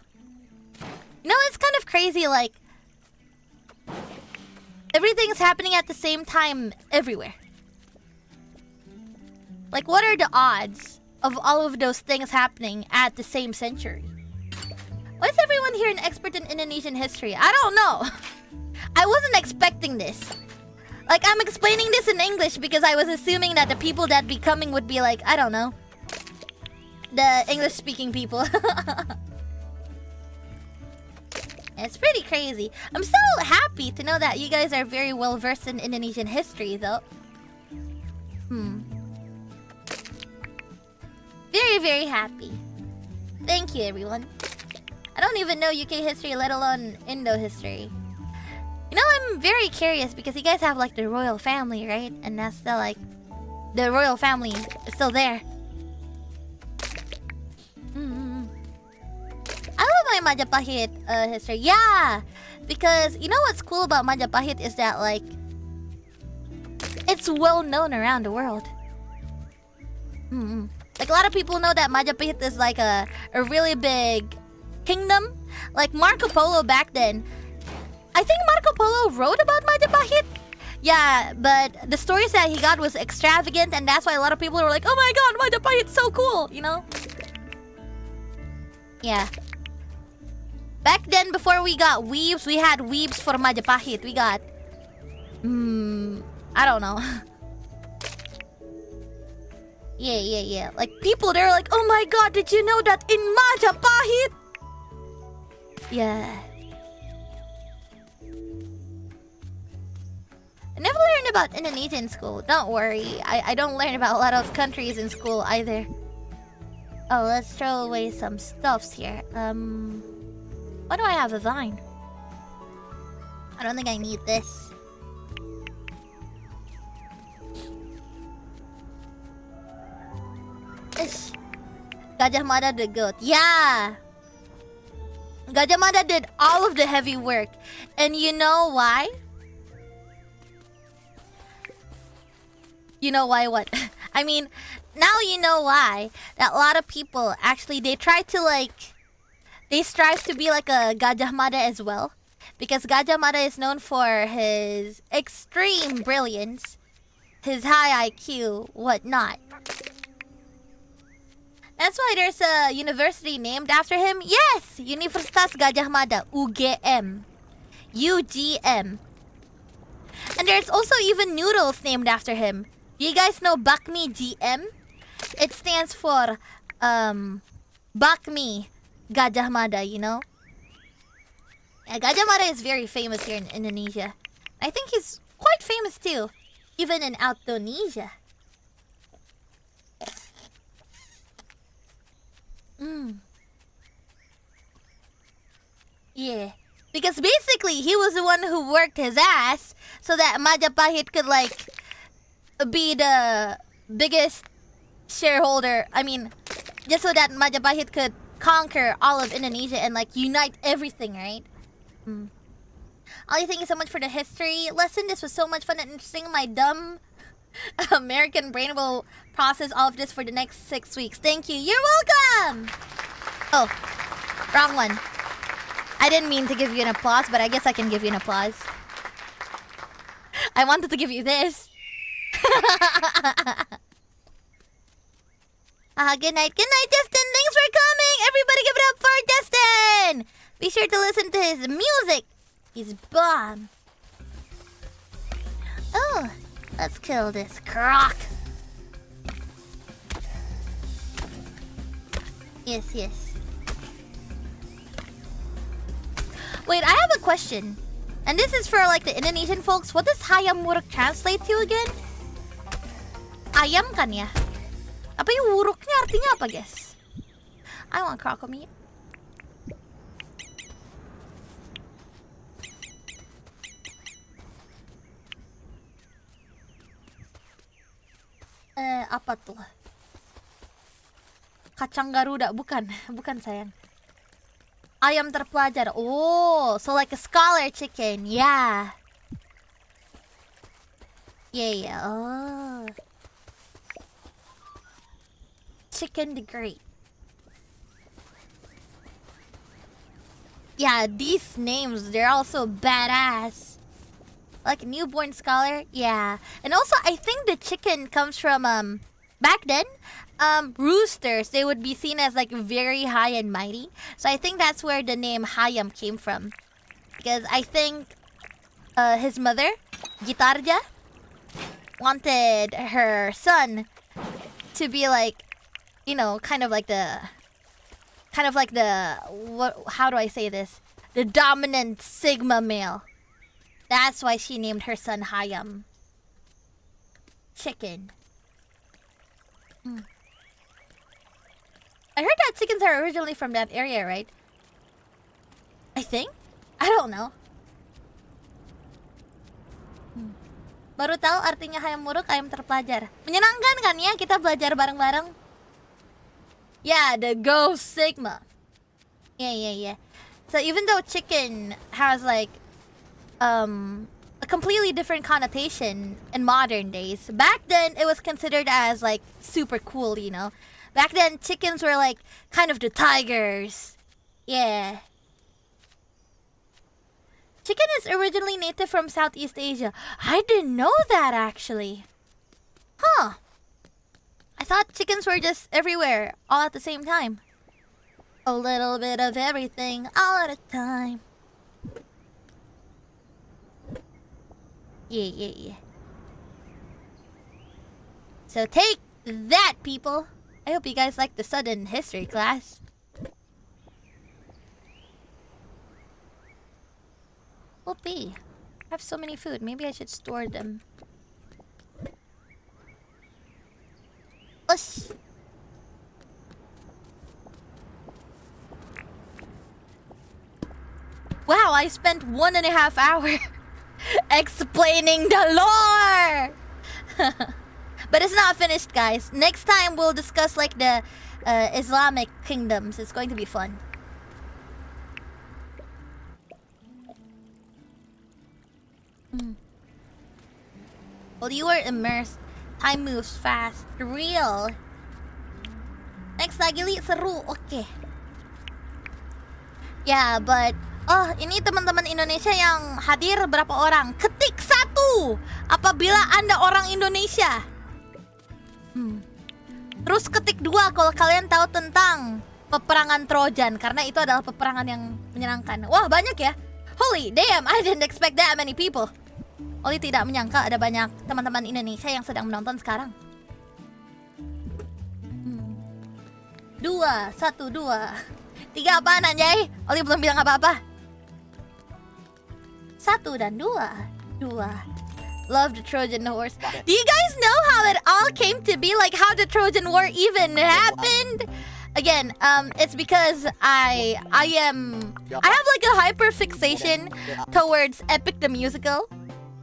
Speaker 1: You know, it's kind of crazy, like everything's happening at the same time everywhere. Like, what are the odds of all of those things happening at the same century? Why is everyone here an expert in Indonesian history? I don't know. I wasn't expecting this. Like, I'm explaining this in English because I was assuming that the people that be coming would be like, I don't know, the English-speaking people. It's pretty crazy. I'm so happy to know that you guys are very well versed in Indonesian history, though. Very, very happy. Thank you, everyone. I don't even know UK history, let alone Indo history. You know, I'm very curious because you guys have like the royal family, right? And that's still like, the royal family is still there. I love my Majapahit history. Yeah, because you know what's cool about Majapahit is that like, it's well known around the world. Like a lot of people know that Majapahit is like a really big kingdom. Like Marco Polo back then, I think Marco Polo wrote about Majapahit. Yeah, but the stories that he got was extravagant, and that's why a lot of people were like, "Oh my god, Majapahit's so cool," you know? Yeah. Back then, before we got weebs, we had weebs for Majapahit. We got... I don't know. Yeah. Like, people, they're like, "Oh my god, did you know that in Majapahit?" Yeah. I never learned about Indonesia in school. Don't worry. I don't learn about a lot of countries in school either. Oh, let's throw away some stuffs here. Why do I have a vine? I don't think I need this. Ish. Gajah Mada the goat. Yeah! Gajah Mada did all of the heavy work. And you know why? You know why what? I mean, now you know why. That a lot of people, actually, they try to they strive to be like a Gajah Mada as well. Because Gajah Mada is known for his extreme brilliance, his high IQ, whatnot. That's why there's a university named after him. Yes! Universitas Gajah Mada, UGM. UGM. And there's also even noodles named after him. You guys know Bakmi GM? It stands for Bakmi Gajah Mada, you know? Yeah, Gajah Mada is very famous here in Indonesia. I think he's quite famous too, even in Indonesia. Yeah. Because basically, he was the one who worked his ass so that Majapahit could be the biggest shareholder. I mean, just so that Majapahit could conquer all of Indonesia and unite everything, right? Ollie, thank you so much for the history lesson. This was so much fun and interesting. My dumb American brain will process all of this for the next 6 weeks. Thank you. You're welcome! Oh, wrong one. I didn't mean to give you an applause, but I guess I can give you an applause. I wanted to give you this. Good night. Good night, Destin. Thanks for coming. Everybody give it up for Destin. Be sure to listen to his music. He's bomb. Oh, let's kill this croc. Yes. Wait, I have a question. And this is for the Indonesian folks. What does Hayam Wuruk translate to again? Ayam kan ya? Apa yung wuruknya artinya apa, guys? I want croco meat. Apa tuh? Kacang Garuda, bukan sayang. Ayam terpelajar. Oh, so like a scholar chicken. Yeah. Yeah. Oh. Chicken the Great. Yeah, these names, they're also badass. Like a newborn scholar. Yeah. And also, I think the chicken comes from, back then, roosters, they would be seen as very high and mighty. So I think that's where the name Hayam came from. Because I think his mother, Gitarja, wanted her son to be how do I say this? The dominant Sigma male. That's why she named her son Hayam. Chicken. I heard that chickens are originally from that area, right? I think? I don't know. Baru tahu artinya Hayam Wuruk, ayam terpelajar. Menyenangkan kan ya kita belajar bareng-bareng? Yeah, the Ghost Sigma. Yeah. So even though chicken has a completely different connotation in modern days, back then it was considered as super cool, you know? Back then, chickens were kind of the tigers. Yeah. Chicken is originally native from Southeast Asia. I didn't know that, actually. Huh. I thought chickens were just everywhere, all at the same time. A little bit of everything, all at a time. Yeah. So take that, people. I hope you guys like the sudden history class. Whoopee. I have so many food. Maybe I should store them. Ush. Wow, I spent 1.5 hours explaining the lore! But it's not finished, guys. Next time we'll discuss like the Islamic kingdoms. It's going to be fun. Well, you are immersed. Time moves fast. Real. Next lagi li seru. Okay. Yeah, but ini teman-teman Indonesia yang hadir berapa orang? Ketik 1 apabila Anda orang Indonesia. Terus ketik 2 kalau kalian tahu tentang peperangan Trojan, karena itu adalah peperangan yang menyenangkan. Wah, banyak ya. Holy damn, I didn't expect that many people. Oli tidak menyangka ada banyak teman-teman Indonesia yang sedang menonton sekarang. 2, 1, 2. 3 apaan, anjay? Oli belum bilang apa-apa. 1 dan 2. Love the Trojan Wars. Do you guys know how it all came to be? Like how the Trojan War even happened? Again, it's because I have like a hyper fixation towards Epic the Musical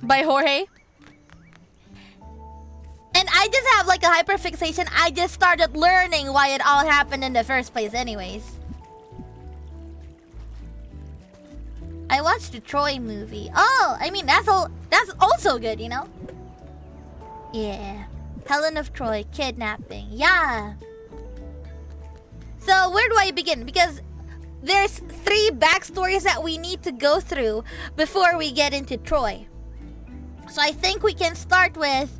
Speaker 1: by Jorge. And I just have like a hyper fixation. I just started learning why it all happened in the first place anyways. I watched the Troy movie. Oh, I mean that's also good, you know? Yeah. Helen of Troy, kidnapping. Yeah. So where do I begin? Because there's 3 backstories that we need to go through before we get into Troy. So I think we can start with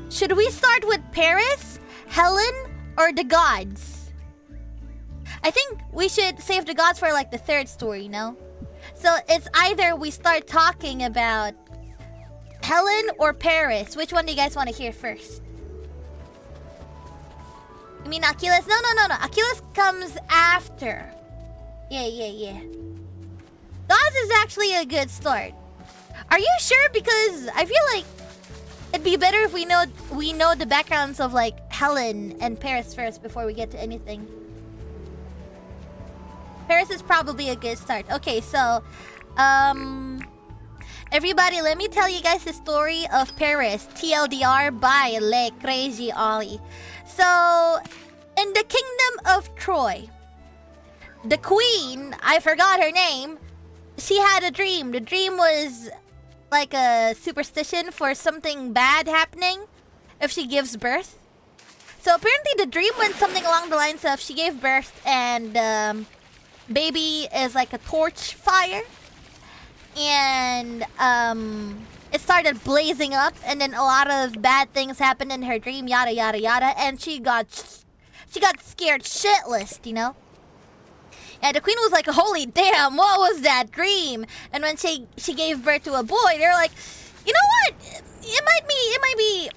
Speaker 1: should we start with Paris, Helen, or the gods? I think we should save the gods for like the 3rd story, you know? So it's either we start talking about Helen or Paris. Which one do you guys want to hear first? You mean Achilles? No. Achilles comes after. Yeah. Gods is actually a good start. Are you sure? Because I feel like it'd be better if we know the backgrounds of like Helen and Paris first before we get to anything. Paris is probably a good start. Okay, so everybody, let me tell you guys the story of Paris, TLDR by Kureiji Ollie. So, in the kingdom of Troy, the queen, I forgot her name, she had a dream. The dream was like a superstition for something bad happening if she gives birth. So apparently the dream went something along the lines of she gave birth and baby is like a torch fire, and it started blazing up, and then a lot of bad things happened in her dream, yada yada yada, and she got scared shitless, you know. And the queen was like, holy damn, what was that dream? And when she gave birth to a boy, they're like, you know what, it might be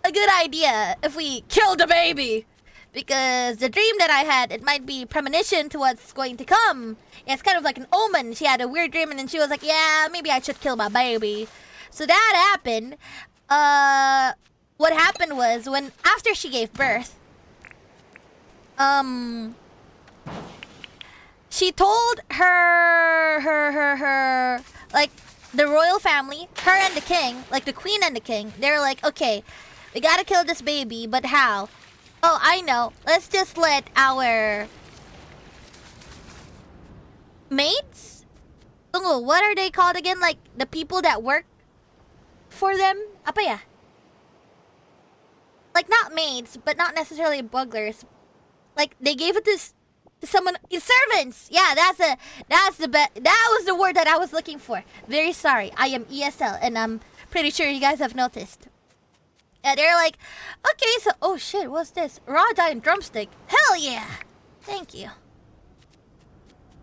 Speaker 1: a good idea if we kill the baby. Because the dream that I had, it might be premonition to what's going to come. Yeah, it's kind of like an omen. She had a weird dream and then she was like, yeah, maybe I should kill my baby. So that happened. What happened was after she gave birth, she told her like the royal family, her and the king, like the queen and the king, they're like, okay, we gotta kill this baby, but how? Oh, I know. Let's just let our maids? Tunggu, what are they called again? Like the people that work for them? Apa ya? Like not maids, but not necessarily bugglers. Like they gave it this someone, servants. Yeah, that was the word that I was looking for. Very sorry. I am ESL, and I'm pretty sure you guys have noticed. And they're like, okay, so oh shit, what's this? Raw giant drumstick. Hell yeah! Thank you.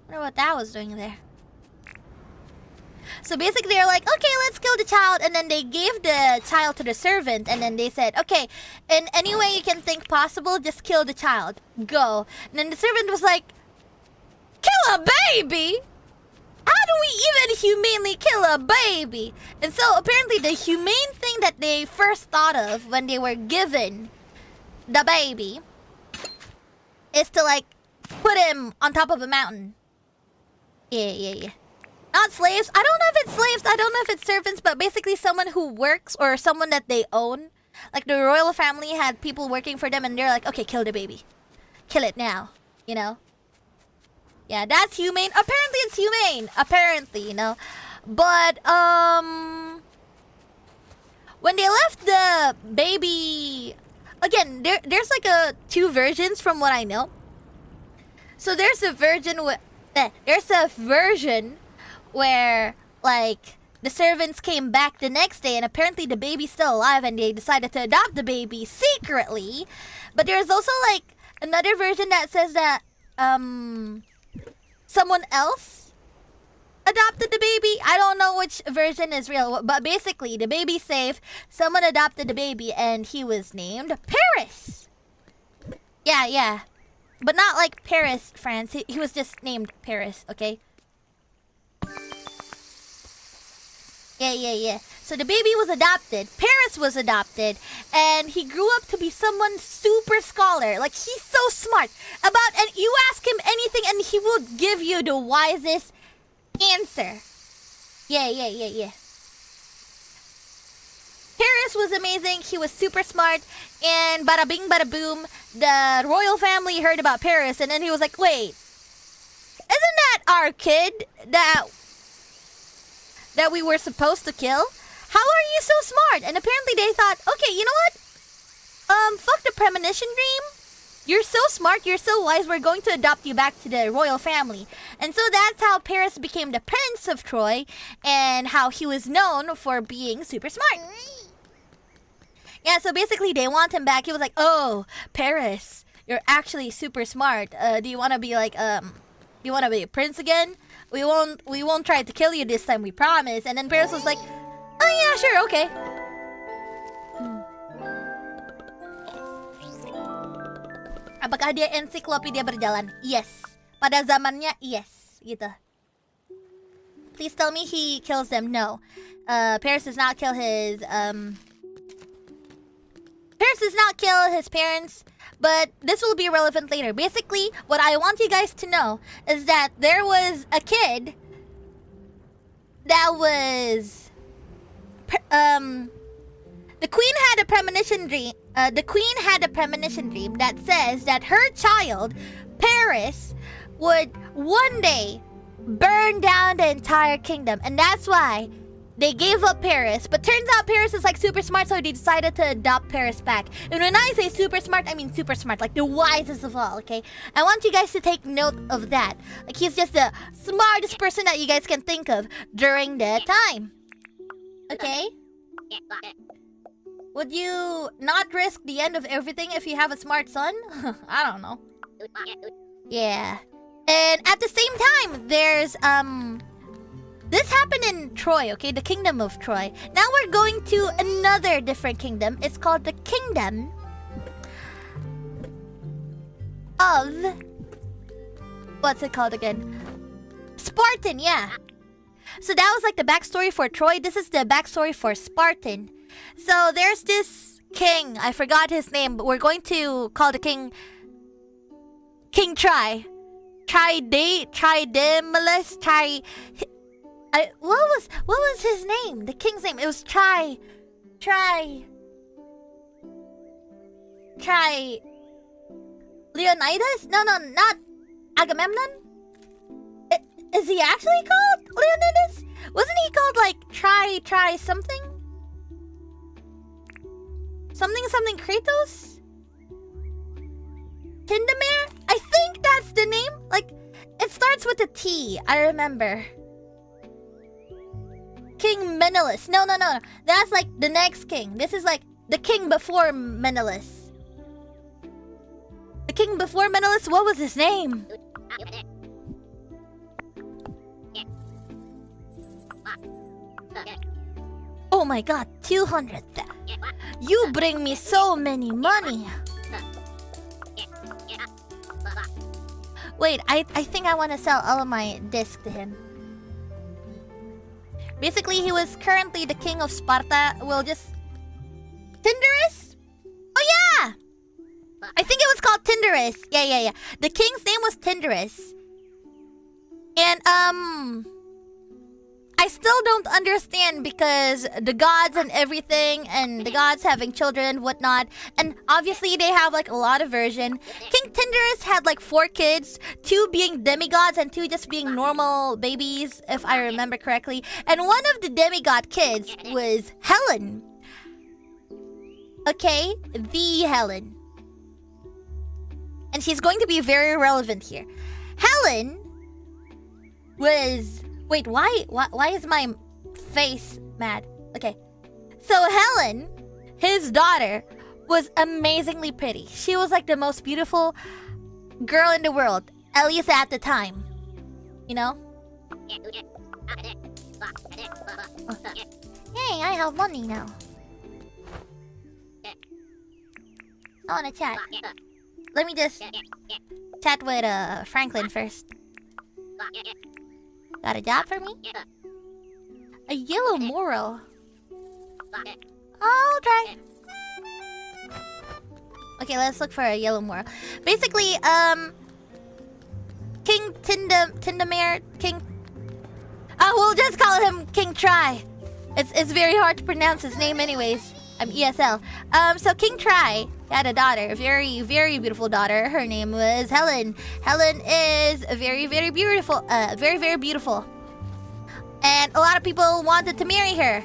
Speaker 1: Wonder what that was doing there. So basically, they're like, okay, let's kill the child, and then they gave the child to the servant, and then they said, okay, in any way you can think possible, just kill the child. Go. And then the servant was like, kill a baby? How do we even humanely kill a baby? And so apparently the humane thing that they first thought of when they were given the baby is to like put him on top of a mountain. Yeah. Not slaves. I don't know if it's slaves. I don't know if it's servants, but basically someone who works or someone that they own. Like the royal family had people working for them and they're like, okay, kill the baby. Kill it now. You know? Yeah, that's humane. Apparently it's humane. Apparently, you know. But, when they left the baby... Again, there's like two versions from what I know. So there's a version where like the servants came back the next day and apparently the baby's still alive and they decided to adopt the baby secretly. But there's also like another version that says that someone else adopted the baby. I don't know which version is real, but basically the baby's safe. Someone adopted the baby and he was named Paris. Yeah. But not like Paris, France. He was just named Paris, okay? Yeah. So the baby was adopted. Paris was adopted. And he grew up to be someone super scholar. Like, he's so smart. And you ask him anything and he will give you the wisest answer. Yeah. Paris was amazing. He was super smart. And bada bing, bada boom, the royal family heard about Paris. And then he was like, wait, isn't that our kid that we were supposed to kill? How are you so smart? And apparently they thought, okay, you know what? Fuck the premonition dream. You're so smart, you're so wise, we're going to adopt you back to the royal family. And so that's how Paris became the Prince of Troy and how he was known for being super smart. Yeah, so basically they want him back. He was like, oh, Paris, you're actually super smart. Do you want to be like, you want to be a prince again? We won't try to kill you this time, we promise. And then Paris was like, oh yeah, sure, okay. Apakah dia ensiklopedia berjalan? Yes. Pada zamannya, yes. Gitu. Please tell me he kills them. No. Paris does not kill his, Paris does not kill his parents. But this will be relevant later. Basically, what I want you guys to know is that there was a kid that was... the queen had a premonition dream. The queen had a premonition dream that says that her child, Paris, would one day burn down the entire kingdom. And that's why they gave up Paris. But turns out Paris is like super smart, so they decided to adopt Paris back. And when I say super smart, I mean super smart, like the wisest of all, okay? I want you guys to take note of that. Like, he's just the smartest person that you guys can think of during the time. Okay? Would you not risk the end of everything if you have a smart son? I don't know. Yeah. And at the same time, there's, this happened in Troy, okay? The Kingdom of Troy. Now we're going to another different kingdom. It's called the Kingdom of... What's it called again? Spartan, yeah. So that was like the backstory for Troy. This is the backstory for Spartan. So there's this king. I forgot his name, but we're going to call the king... King Tri. Tridemilis. What was his name? The king's name. It was Leonidas? No, not Agamemnon. Is he actually called Leonidas? Wasn't he called like Try something? Something Kratos? Tindamere? I think that's the name. starts with a T. I remember. King Menelaus. No. That's like the next king. This is like the king before Menelaus. The king before Menelaus, what was his name? Oh my god, 200. You bring me so many money. Wait, I think I want to sell all of my discs to him. Basically, he was currently the king of Sparta. We'll just... Tyndarus? Oh yeah! I think it was called Tyndarus. Yeah. The king's name was Tyndarus. And, I still don't understand because the gods and everything, and the gods having children and whatnot, and obviously they have like a lot of version. King Tyndarus had like 4 kids, 2 being demigods and 2 just being normal babies, if I remember correctly. And one of the demigod kids was Helen. Okay, the Helen. And she's going to be very relevant here. Helen was... Wait, why is my face mad? Okay. So Helen, his daughter, was amazingly pretty. She was like the most beautiful girl in the world, at least at the time. You know? Hey, I have money now. I wanna chat. Let me just chat with Franklin first. Got a job for me? A yellow moral. I'll try. Okay, let's look for a yellow moral. Basically, King Tindamere, King... we'll just call him King Tri. It's very hard to pronounce his name anyways. I'm ESL. So King Tri had a daughter, a very, very beautiful daughter. Her name was Helen. Helen is very, very beautiful. Very, very beautiful. And a lot of people wanted to marry her.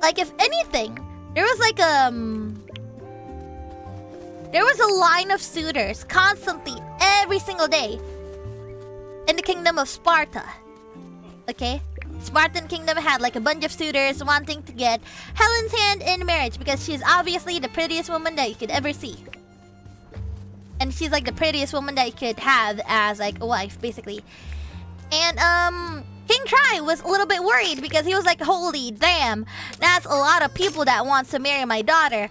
Speaker 1: Like, if anything, there was like there was a line of suitors constantly, every single day, in the kingdom of Sparta. Okay? Spartan Kingdom had like a bunch of suitors wanting to get Helen's hand in marriage because she's obviously the prettiest woman that you could ever see. And she's like the prettiest woman that you could have as like a wife, basically. And King Tri was a little bit worried because he was like, holy damn, that's a lot of people that wants to marry my daughter.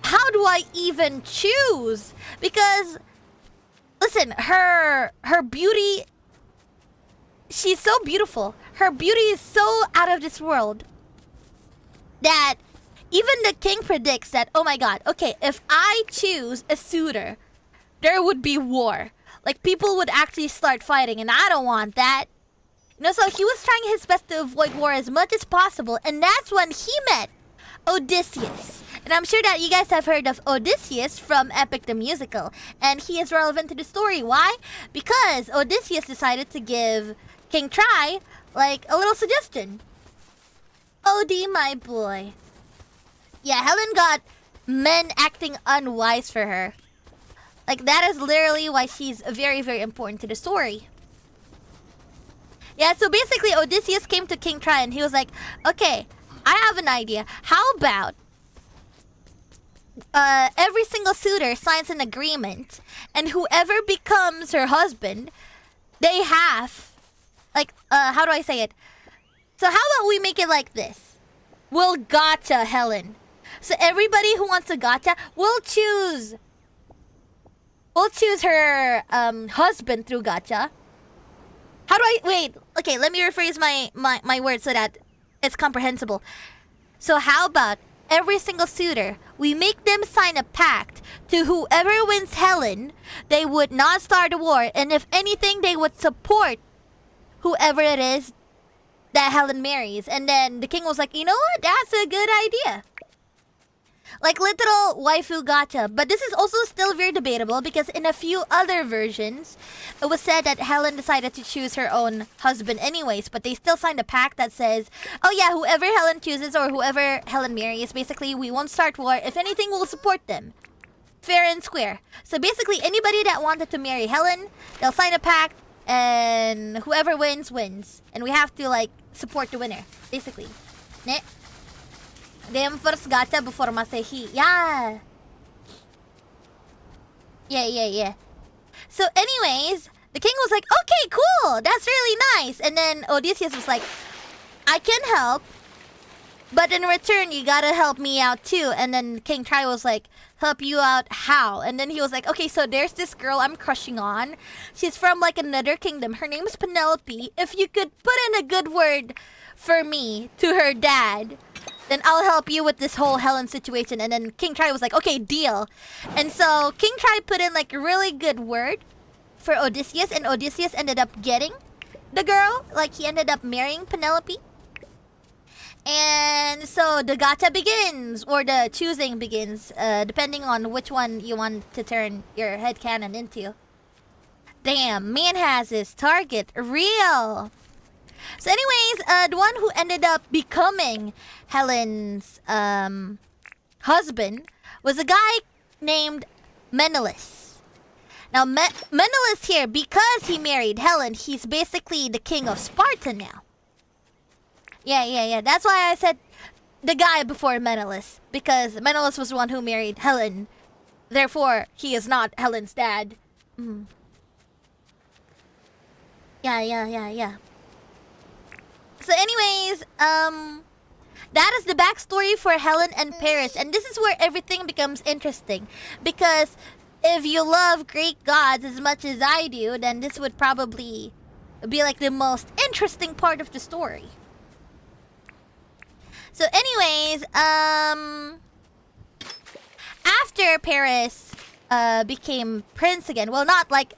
Speaker 1: How do I even choose? Because listen, her beauty, she's so beautiful. Her beauty is so out of this world that even the king predicts that, oh my god, okay, if I choose a suitor, there would be war. Like, people would actually start fighting, and I don't want that. You know, so he was trying his best to avoid war as much as possible, and that's when he met Odysseus. And I'm sure that you guys have heard of Odysseus from Epic the Musical, and he is relevant to the story. Why? Because Odysseus decided to give King Tri like a little suggestion. Odie, my boy. Yeah, Helen got men acting unwise for her. Like, that is literally why she's very, very important to the story. Yeah, so basically Odysseus came to King Tri and he was like, okay, I have an idea. How about every single suitor signs an agreement, and whoever becomes her husband, they have, like, how do I say it? So how about we make it like this? We'll gacha Helen. So everybody who wants to gacha will choose her husband through gacha. How do I... Wait, okay, let me rephrase my words so that it's comprehensible. So how about every single suitor, we make them sign a pact to whoever wins Helen, they would not start a war, and if anything, they would support whoever it is that Helen marries. And then the king was like, you know what? That's a good idea. Like literal waifu gacha. But this is also still very debatable because in a few other versions, it was said that Helen decided to choose her own husband anyways, but they still signed a pact that says, oh yeah, whoever Helen chooses or whoever Helen marries, basically we won't start war. If anything, we'll support them. Fair and square. So basically anybody that wanted to marry Helen, they'll sign a pact And whoever wins, wins. And we have to, like, support the winner, basically. Ne? Them first gacha before Masehi. Yeah. Yeah. So anyways, the king was like, okay, cool. That's really nice. And then Odysseus was like, I can help. But in return, you gotta help me out too. And then King Tri was like, help you out how? And then he was like, okay, so there's this girl I'm crushing on. She's from like another kingdom. Her name is Penelope. If you could put in a good word for me to her dad, then I'll help you with this whole Helen situation. And then King Tri was like, okay, deal. And so King Tri put in like a really good word for Odysseus. And Odysseus ended up getting the girl. Like he ended up marrying Penelope. And so the gacha begins, or the choosing begins, depending on which one you want to turn your headcanon into. Damn, man has his target real. So anyways, the one who ended up becoming Helen's husband was a guy named Menelaus. Now Menelaus here, because he married Helen, he's basically the king of Sparta now. Yeah. That's why I said the guy before Menelaus. Because Menelaus was the one who married Helen. Therefore, he is not Helen's dad. Yeah. So anyways, that is the backstory for Helen and Paris. And this is where everything becomes interesting. Because if you love Greek gods as much as I do, then this would probably be like the most interesting part of the story. So anyways, after Paris became prince again, well, not like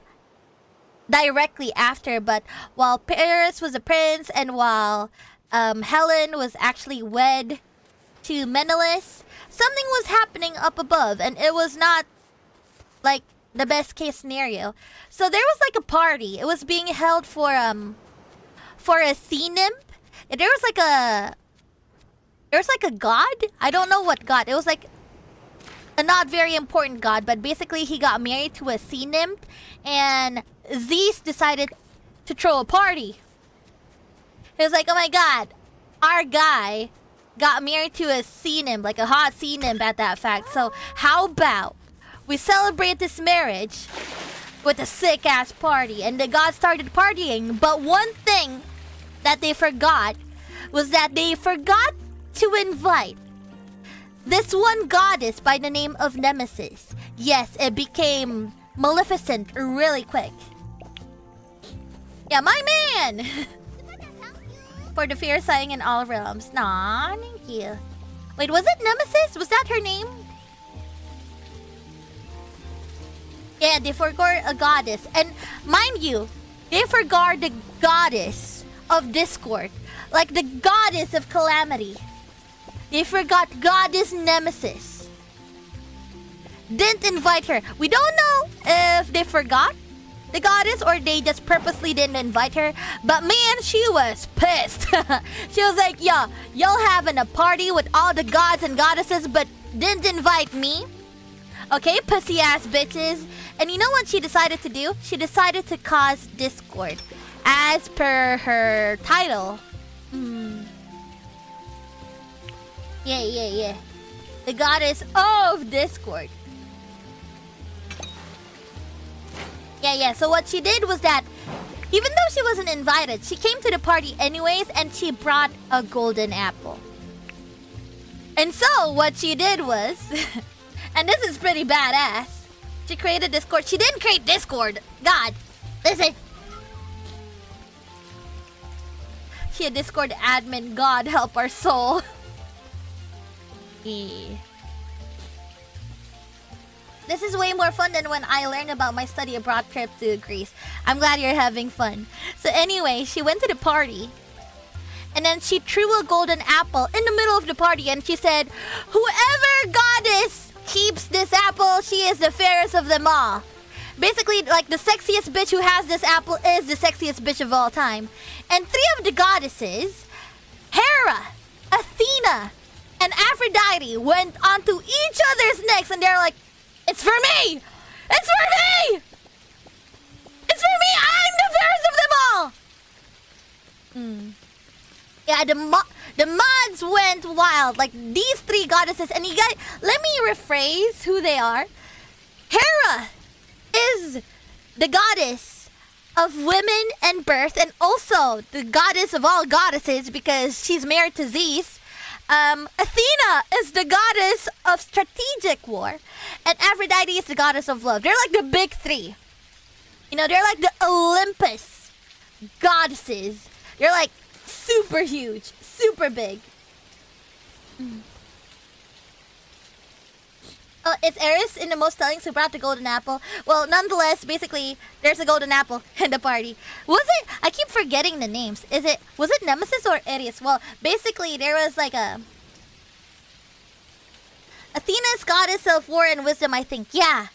Speaker 1: directly after, but while Paris was a prince and while Helen was actually wed to Menelaus, something was happening up above, and it was not like the best case scenario. So there was like a party. It was being held for a sea nymph. There was like a god? I don't know what god. It was like a not very important god, but basically he got married to a sea nymph, and Zeus decided to throw a party. He was like, oh my god, our guy got married to a sea nymph, like a hot sea nymph at that fact. So how about we celebrate this marriage with a sick ass party? And the gods started partying, but one thing that they forgot was that they forgot to invite this one goddess by the name of Nemesis. Yes, it became Maleficent really quick. Yeah, my man! For the fierce sighing in all realms. Nah, thank you. Wait, was it Nemesis? Was that her name? Yeah, they forgot a goddess. And mind you, they forgot the goddess of discord. Like the goddess of calamity. They forgot goddess Nemesis. Didn't invite her. We don't know if they forgot the goddess or they just purposely didn't invite her. But man, she was pissed. She was like, yeah, y'all having a party with all the gods and goddesses but didn't invite me. Okay, pussy ass bitches. And you know what she decided to do? She decided to cause discord. As per her title. Yeah. The goddess of discord. Yeah. So what she did was that even though she wasn't invited, she came to the party anyways and she brought a golden apple. And so what she did was, and this is pretty badass, she created Discord. She didn't create Discord. God, listen. She a Discord admin. God help our soul. Yeah. This is way more fun than when I learned about my study abroad trip to Greece. I'm glad you're having fun. So anyway, she went to the party. And then she threw a golden apple in the middle of the party. And she said, whoever goddess keeps this apple, she is the fairest of them all. Basically, like the sexiest bitch who has this apple is the sexiest bitch of all time. And three of the goddesses, Hera, Athena, and Aphrodite, went onto each other's necks. And they're like, it's for me! It's for me! It's for me! I'm the fairest Yeah, the mods went wild. Like, these 3 goddesses. And you guys, let me rephrase who they are. Hera is the goddess of women and birth, and also the goddess of all goddesses because she's married to Zeus. Athena is the goddess of strategic war, and Aphrodite is the goddess of love. They're like the big 3. You know, they're like the Olympus goddesses. They're like super huge, super big. Oh, is Eris in the most telling who brought the golden apple? Well, nonetheless, basically, there's a golden apple in the party. Was it? I keep forgetting the names. Was it Nemesis or Eris? Well, basically, there was like a... Athena's goddess of war and wisdom, I think. Yeah.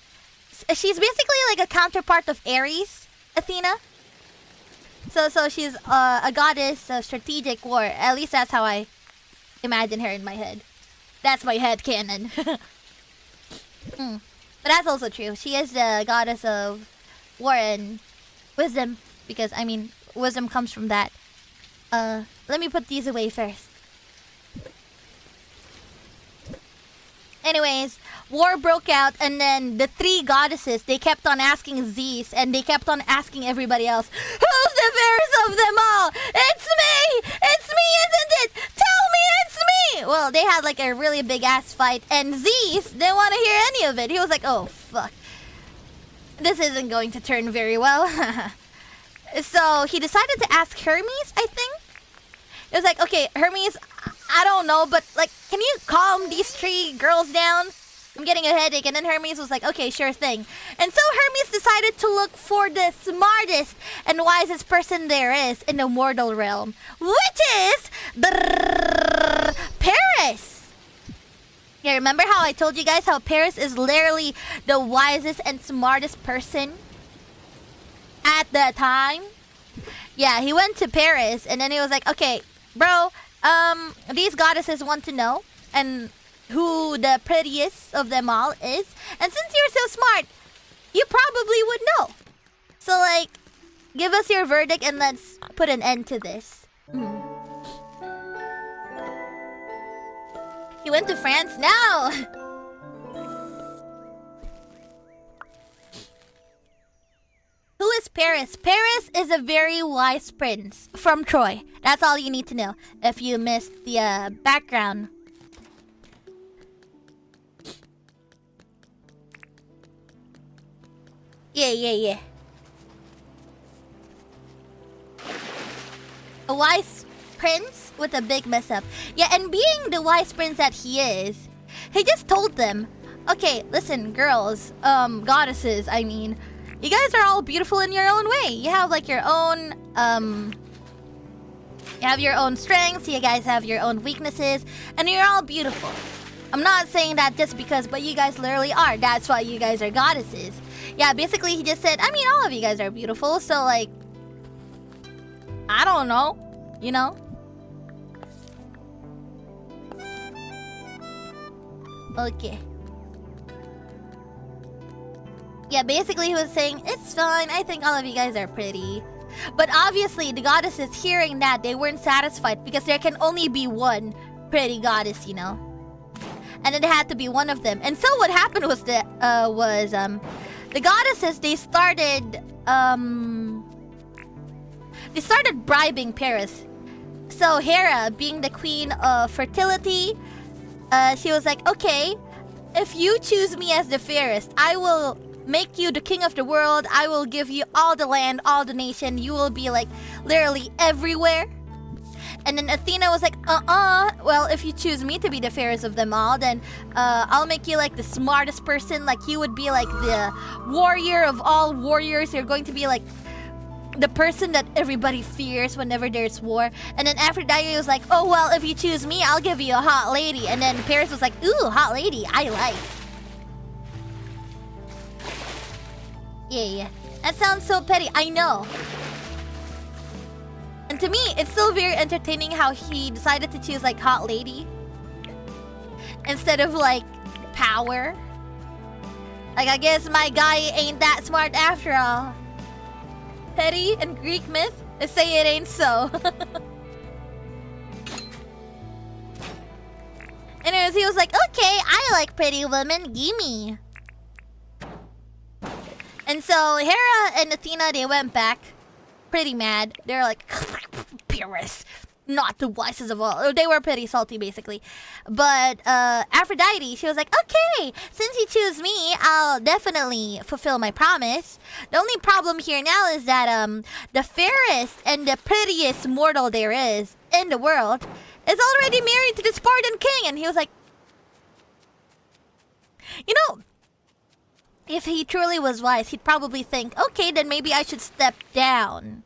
Speaker 1: She's basically like a counterpart of Ares, Athena. So she's a goddess of strategic war. At least that's how I imagine her in my head. That's my head canon. But that's also true. She is the goddess of war and wisdom. Because, I mean, wisdom comes from that. Let me put these away first. Anyways, war broke out, and then the 3 goddesses, they kept on asking Zeus, and they kept on asking everybody else, who's the fairest of them all? It's me! It's me, isn't it? Tell me it's me! Well, they had like a really big ass fight, and Zeus didn't want to hear any of it. He was like, oh, fuck. This isn't going to turn very well. So he decided to ask Hermes, I think. It was like, okay, Hermes, I don't know, but like, can you calm these 3 girls down? I'm getting a headache. And then Hermes was like, okay, sure thing. And so Hermes decided to look for the smartest and wisest person there is in the mortal realm, which is Paris. Yeah, remember how I told you guys how Paris is literally the wisest and smartest person at the time? Yeah, he went to Paris, and then he was like, okay, bro, these goddesses want to know and who the prettiest of them all is. And since you're so smart, you probably would know. So, like, give us your verdict and let's put an end to this. He went to France now. Who is Paris? Paris is a very wise prince from Troy. That's all you need to know if you missed the background. Yeah. A wise prince with a big mess up. Yeah, and being the wise prince that he is, he just told them, okay, listen, girls, goddesses, I mean, you guys are all beautiful in your own way. You have like your own, you have your own strengths, you guys have your own weaknesses, and you're all beautiful. I'm not saying that just because, but you guys literally are. That's why you guys are goddesses. Yeah, basically he just said, I mean, all of you guys are beautiful, so like, I don't know, you know? Okay. Yeah, basically he was saying, it's fine, I think all of you guys are pretty. But obviously, the goddesses hearing that, they weren't satisfied because there can only be one pretty goddess, you know? And it had to be one of them. And so what happened was that, the goddesses, they started bribing Paris. So Hera, being the queen of fertility, she was like, okay, if you choose me as the fairest, I will make you the king of the world. I will give you all the land, all the nation. You will be like literally everywhere. And then Athena was like, well, if you choose me to be the fairest of them all, then I'll make you like the smartest person. Like you would be like the warrior of all warriors. You're going to be like the person that everybody fears whenever there's war. And then Aphrodite was like, oh, well, if you choose me, I'll give you a hot lady. And then Paris was like, ooh, hot lady, I like. Yeah. That sounds so petty, I know. And to me, it's still very entertaining how he decided to choose like hot lady instead of like power. Like, I guess my guy ain't that smart after all. Petty and Greek myth? Let's say it ain't so. Anyways, he was like, okay, I like pretty women, gimme. And so Hera and Athena, they went back pretty mad. They're like, Pyrrhus, not the wisest of all. They were pretty salty, basically. But Aphrodite, she was like, okay, since you choose me, I'll definitely fulfill my promise. The only problem here now is that the fairest and the prettiest mortal there is in the world is already married to the Spartan king. And he was like, you know, if he truly was wise, he'd probably think, okay, then maybe I should step down.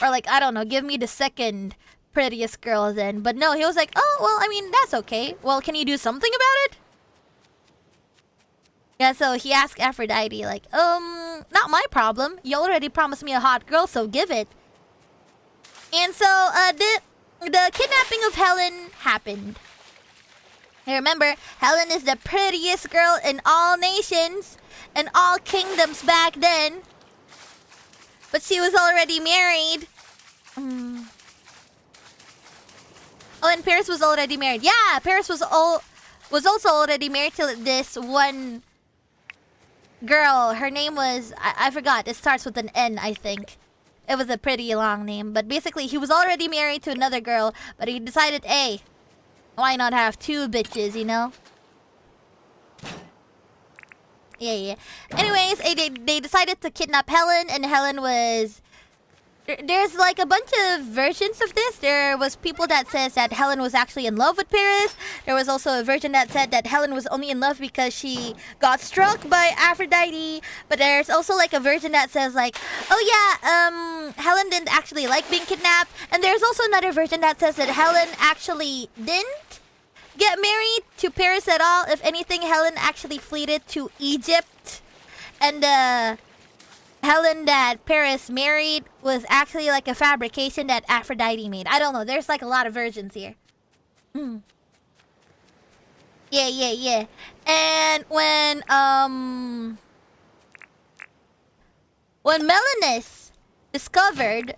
Speaker 1: Or like, I don't know, give me the second prettiest girl then. But no, he was like, oh, well, I mean, that's okay. Well, can you do something about it? Yeah, so he asked Aphrodite, like, not my problem. You already promised me a hot girl, so give it. And so, the kidnapping of Helen happened. And remember, Helen is the prettiest girl in all nations and all kingdoms back then. But she was already married. Oh, and Paris was already married. Yeah, Paris was also already married to this one girl. Her name was... I forgot. It starts with an N, I think. It was a pretty long name. But basically, he was already married to another girl. But he decided, hey, why not have two bitches, you know? Yeah. Anyways, they decided to kidnap Helen, and Helen was... There's like a bunch of versions of this. There was people that says that Helen was actually in love with Paris. There was also a version that said that Helen was only in love because she got struck by Aphrodite. But there's also like a version that says like, oh yeah, Helen didn't actually like being kidnapped. And there's also another version that says that Helen actually didn't get married to Paris at all. If anything, Helen actually fled to Egypt. And Helen that Paris married was actually like a fabrication that Aphrodite made. I don't know. There's like a lot of versions here. Yeah. And when Melanus discovered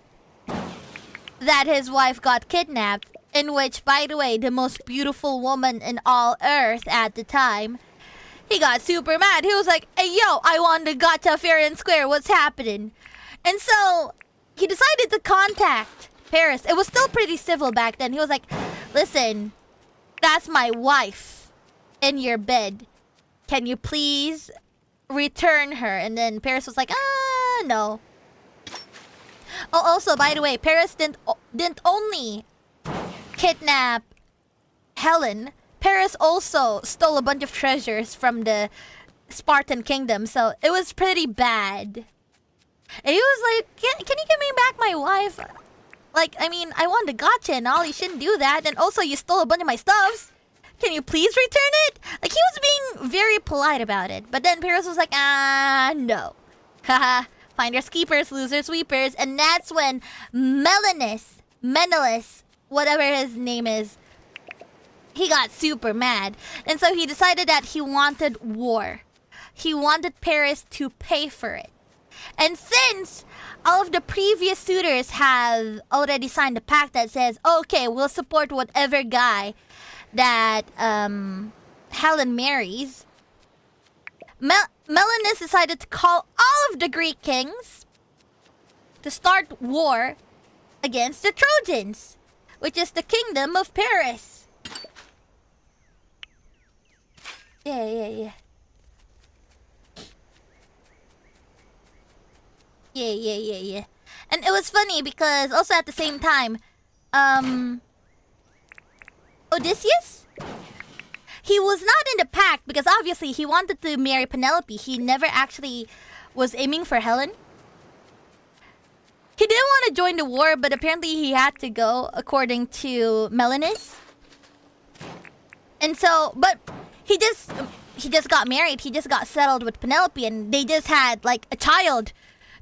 Speaker 1: that his wife got kidnapped, in which, by the way, the most beautiful woman in all Earth at the time, he got super mad. He was like, hey, yo, I won the Gotcha fair and square. What's happening? And so he decided to contact Paris. It was still pretty civil back then. He was like, listen, that's my wife in your bed. Can you please return her? And then Paris was like, no. Oh, also, by the way, Paris didn't only kidnap Helen. Paris also stole a bunch of treasures from the Spartan Kingdom, so it was pretty bad. And he was like, can you give me back my wife? Like, I mean, I won the gotcha and all, you shouldn't do that. And also, you stole a bunch of my stuffs. Can you please return it? Like, he was being very polite about it. But then Paris was like, no. Haha, finders keepers, losers sweepers. And that's when Menelaus, whatever his name is, he got super mad. And so he decided that he wanted war. He wanted Paris to pay for it. And since all of the previous suitors have already signed a pact that says, okay, we'll support whatever guy that Helen marries, Melanus decided to call all of the Greek kings to start war against the Trojans, which is the kingdom of Paris. Yeah. And it was funny because also at the same time, Odysseus? He was not in the pact because obviously he wanted to marry Penelope. He never actually was aiming for Helen. He didn't want to join the war, but apparently he had to go according to Melanus. And so, but he just got married. He just got settled with Penelope and they just had like a child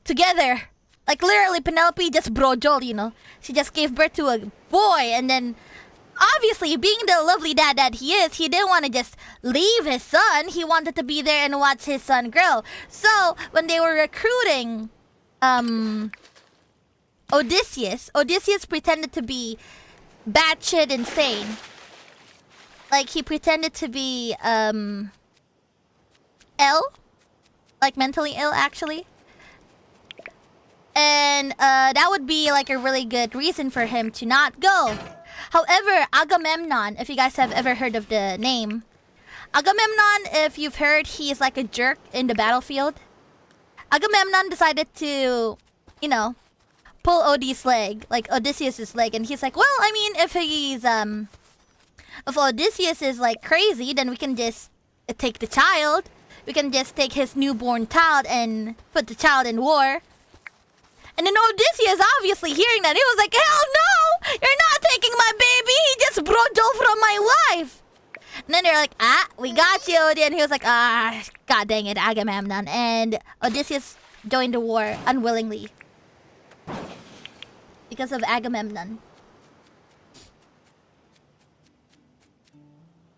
Speaker 1: together. Like literally Penelope just brojol, you know. She just gave birth to a boy and then obviously being the lovely dad that he is, he didn't want to just leave his son. He wanted to be there and watch his son grow. So when they were recruiting Odysseus pretended to be batshit insane. Like, he pretended to be, ill. Like, mentally ill, actually. And, that would be, like, a really good reason for him to not go. However, Agamemnon, if you guys have ever heard of the name. Agamemnon, if you've heard, he is like a jerk in the battlefield. Agamemnon decided to, you know, pull Odysseus' leg, like Odysseus' leg. And he's like, well, I mean, if Odysseus is, like, crazy, then we can just take the child. We can just take his newborn child and put the child in war. And then Odysseus, obviously hearing that, he was like, hell no! You're not taking my baby! He just brodel from my wife! And then they're like, we got you, Odysseus. And he was like, god dang it, Agamemnon. And Odysseus joined the war unwillingly. Because of Agamemnon.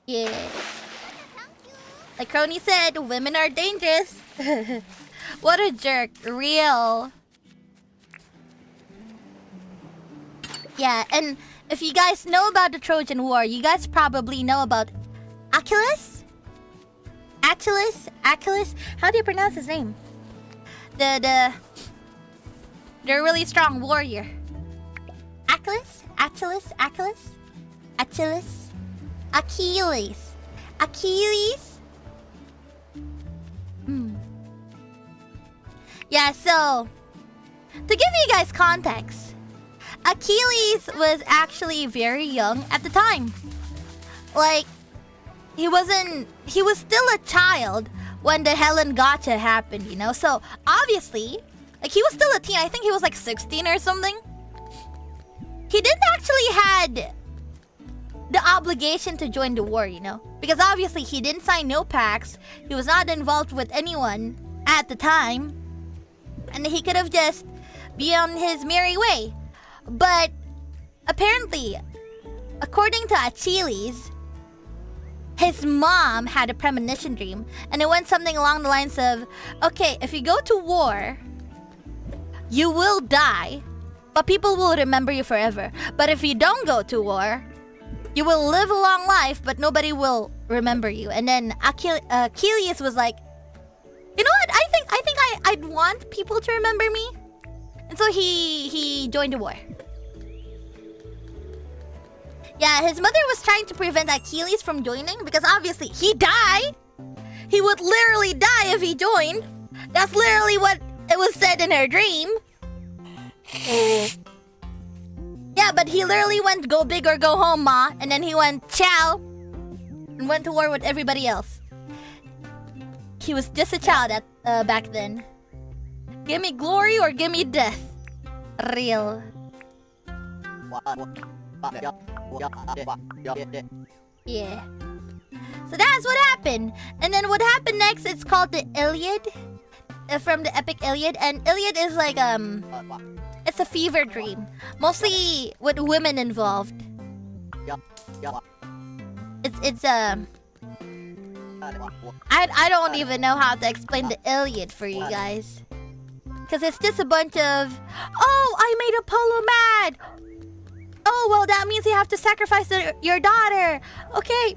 Speaker 1: Yeah. Like Crony said, women are dangerous. What a jerk. Real. Yeah, and if you guys know about the Trojan War, you guys probably know about Achilles? Achilles? How do you pronounce his name? The really strong warrior. Achilles? Yeah, so to give you guys context, Achilles was actually very young at the time. Like, he was still a child when the Helen Gotcha happened, you know? So, obviously, like, he was still a teen. I think he was like 16 or something. He didn't actually had the obligation to join the war, you know? Because obviously, he didn't sign no pacts. He was not involved with anyone at the time. And he could have just be on his merry way. But apparently, according to Achilles, his mom had a premonition dream. And it went something along the lines of, okay, if you go to war, you will die, but people will remember you forever. But if you don't go to war, you will live a long life, but nobody will remember you. And then Achilles was like, you know what? I think I'd want people to remember me. And so he joined the war. Yeah, his mother was trying to prevent Achilles from joining because obviously he died. He would literally die if he joined. That's literally what it was said in her dream. Yeah, but he literally went go big or go home, ma. And then he went ciao and went to war with everybody else. He was just a child at back then. Give me glory or give me death. Real. Yeah. So that's what happened. And then what happened next, it's called the Iliad. From the epic Iliad. And Iliad is like, it's a fever dream. Mostly with women involved. It's I don't even know how to explain the Iliad for you guys. Because it's just a bunch of, oh, I made Apollo mad. Oh, well, that means you have to sacrifice your daughter. Okay,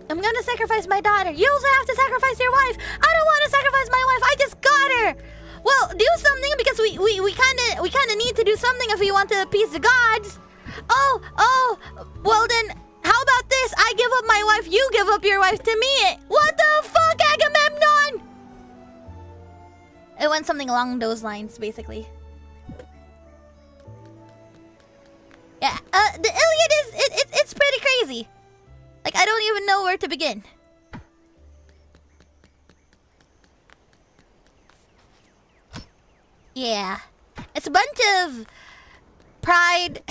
Speaker 1: I'm gonna sacrifice my daughter. You also have to sacrifice your wife. I don't want to sacrifice my wife. I just got her. Well, do something because we kind of need to do something if we want to appease the gods. Oh, well then, how about this? I give up my wife, you give up your wife to me. What the fuck, Agamemnon? It went something along those lines, basically. Yeah, the Iliad is it's pretty crazy. Like, I don't even know where to begin. Yeah, it's a bunch of pride,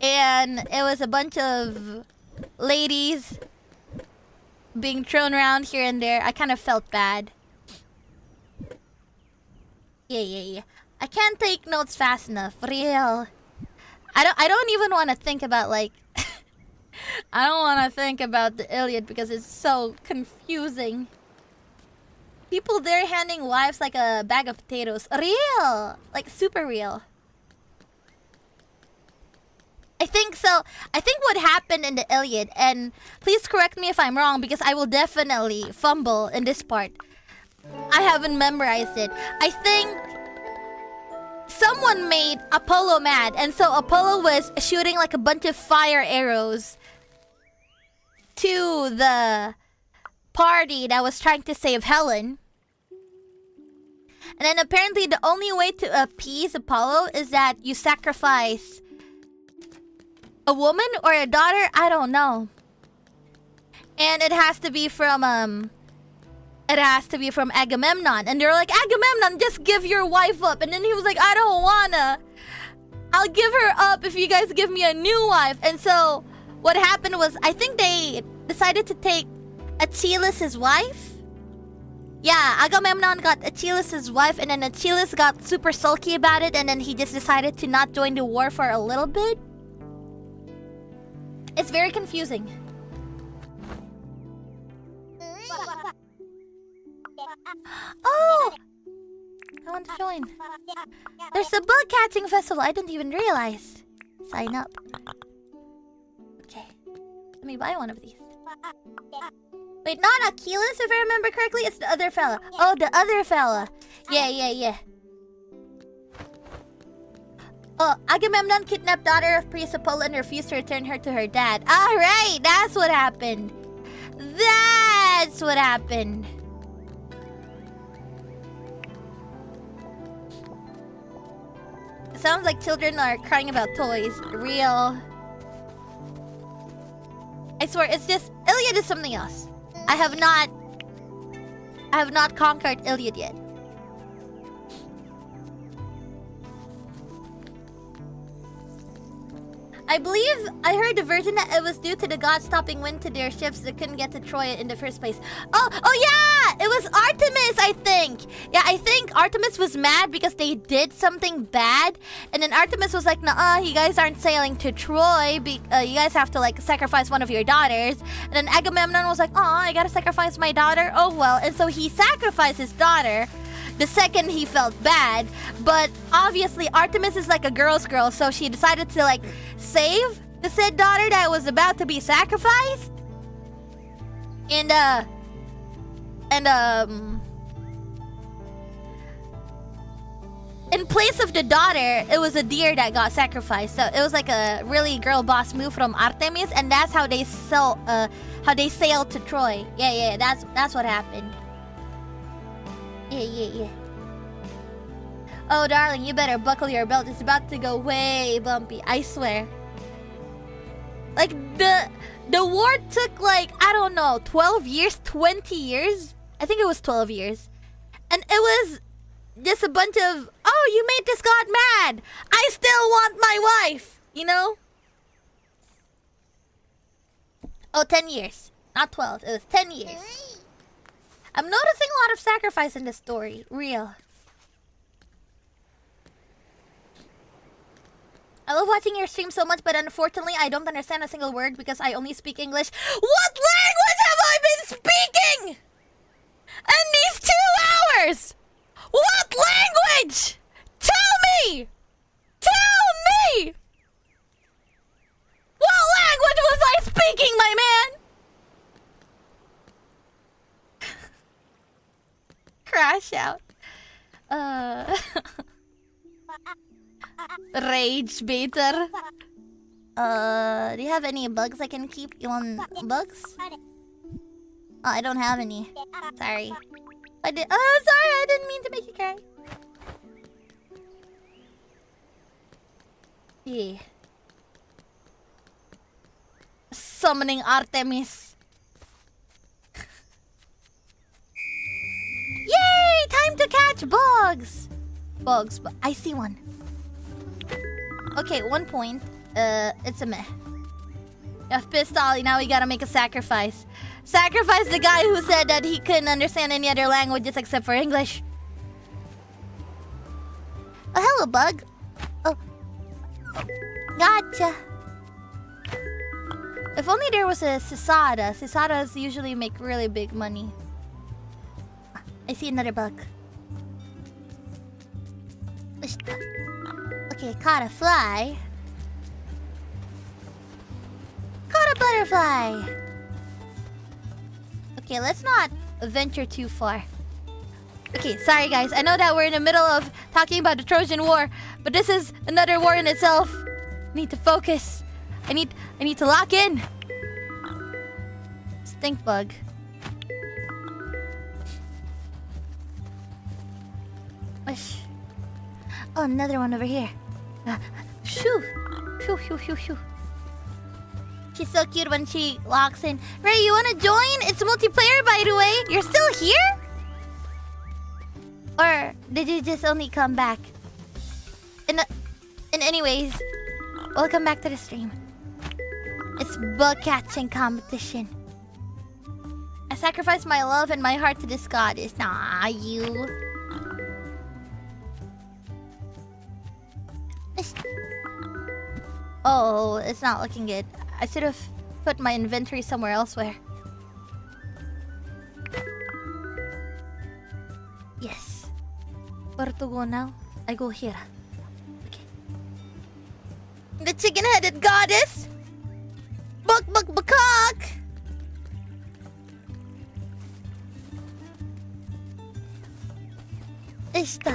Speaker 1: and it was a bunch of ladies being thrown around here and there. I kind of felt bad. Yeah. I can't take notes fast enough. Real. I don't even want to think about, like, I don't want to think about the Iliad because it's so confusing. People there handing wives like a bag of potatoes. Real! Like, super real. think so. I think what happened in the Iliad, and please correct me if I'm wrong because I will definitely fumble in this part. I haven't memorized it. I think someone made Apollo mad, and so Apollo was shooting like a bunch of fire arrows to the party that was trying to save Helen. And then apparently the only way to appease Apollo is that you sacrifice a woman or a daughter, I don't know. And it has to be from Agamemnon. And they're like, Agamemnon, just give your wife up. And then he was like, I don't wanna. I'll give her up if you guys give me a new wife. And so what happened was, I think they decided to take Achilles' wife. Yeah, Agamemnon got Achilles' wife, and then Achilles got super sulky about it, and then he just decided to not join the war for a little bit. It's very confusing. Oh! I want to join. There's a bug catching festival. I didn't even realize. Sign up. Okay. Let me buy one of these. Wait, not Achilles, if I remember correctly. It's the other fella. Oh, the other fella. Yeah. Oh, Agamemnon kidnapped daughter of Priest Apollo and refused to return her to her dad. Alright, that's what happened. That's what happened. It sounds like children are crying about toys. Real. I swear, it's just... Iliad is something else. I have not conquered Iliad yet. I believe I heard the version that it was due to the gods stopping wind to their ships that couldn't get to Troy in the first place. Oh yeah! It was Artemis, I think! Yeah, I think Artemis was mad because they did something bad. And then Artemis was like, nah, you guys aren't sailing to Troy. You guys have to, like, sacrifice one of your daughters. And then Agamemnon was like, aw, I gotta sacrifice my daughter? Oh well. And so he sacrificed his daughter the second he felt bad. But obviously Artemis is like a girl's girl, so she decided to, like, save the said daughter that was about to be sacrificed. And in place of the daughter, it was a deer that got sacrificed. So it was like a really girl boss move from Artemis, and that's how they sailed to Troy. Yeah, that's what happened. Yeah. Oh, darling, you better buckle your belt. It's about to go way bumpy. I swear. Like, the war took, like, I don't know, 12 years? 20 years? I think it was 12 years. And it was just a bunch of, oh, you made this god mad. I still want my wife. You know? Oh, 10 years. Not 12. It was 10 years. I'm noticing a lot of sacrifice in this story. Real. I love watching your stream so much, but unfortunately, I don't understand a single word because I only speak English. What language have I been speaking in these 2 hours? What language? Tell me! Tell me! What language was I speaking, my man? Crash out. Rage baiter. Do you have any bugs I can keep? You want bugs? Oh, I don't have any. Sorry. Oh, sorry, I didn't mean to make you cry. Yeah. Summoning Artemis. Yay! Time to catch bugs! Bugs, but I see one. Okay, 1 point. It's a meh. I've pissed Ollie, now we gotta make a sacrifice. Sacrifice the guy who said that he couldn't understand any other languages except for English. Oh, hello, bug. Oh. Gotcha. If only there was a Sisada. Sisadas usually make really big money. I see another bug. Okay, caught a fly. not a butterfly. Okay, let's not venture too far. Okay, sorry guys. I know that we're in the middle of talking about the Trojan War, but this is another war in itself. I need to focus. I need to lock in. Stink bug. Wish. Oh, another one over here. Shoo. Shoo, shoo, shoo, shoo. She's so cute when she locks in. Ray, you wanna join? It's multiplayer, by the way. You're still here? Or did you just only come back? In anyways, welcome back to the stream. It's bug catching competition. I sacrificed my love and my heart to this goddess. Nah, you. Oh, it's not looking good. I should have put my inventory somewhere elsewhere. Yes. Where to go now? I go here. Okay. The chicken-headed goddess! Buck, buck, buckcock! Ishta.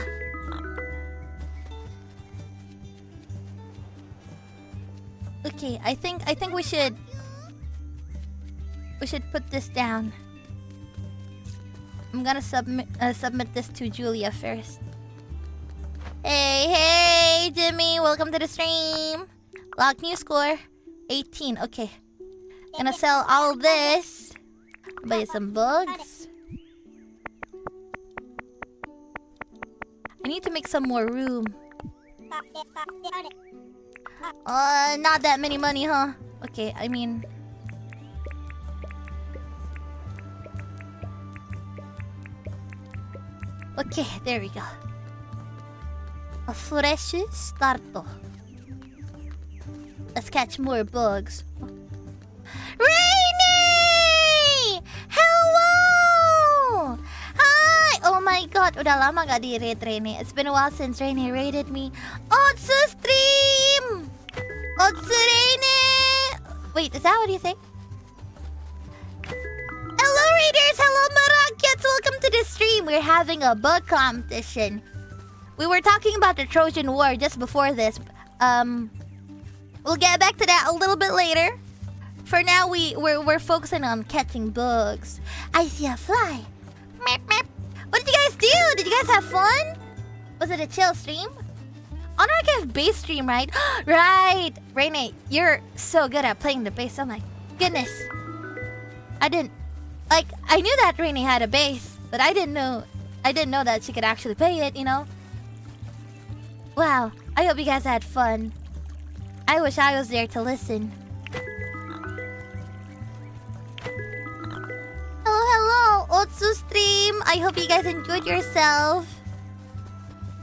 Speaker 1: Okay, I think we should put this down. I'm gonna submit this to Julia first. Hey, Jimmy, welcome to the stream. Lock new score 18. Okay, gonna sell all this. Buy you some bugs. I need to make some more room. Not that many money, huh? Okay, I mean... Okay, there we go. A fresh start. Let's catch more bugs. Rainy! Hello! Hi! Oh my god, udah lama gak di-raid Rainy. It's been a while since Rainy raided me. Otsu stream! Otsu Rainy! Wait, is that what you say? Hello raiders! Hello Marakyats! Welcome to the stream! We're having a bug competition. We were talking about the Trojan War just before this. We'll get back to that a little bit later. For now, we're focusing on catching bugs. I see a fly. Meep, meep. What did you guys do? Did you guys have fun? Was it a chill stream? Honor have bass stream, right? Right! Rainy, you're so good at playing the bass. Oh my goodness. I knew that Rainy had a bass, but I didn't know that she could actually play it, you know? Wow, I hope you guys had fun. I wish I was there to listen. Hello, Otsu stream. I hope you guys enjoyed yourself.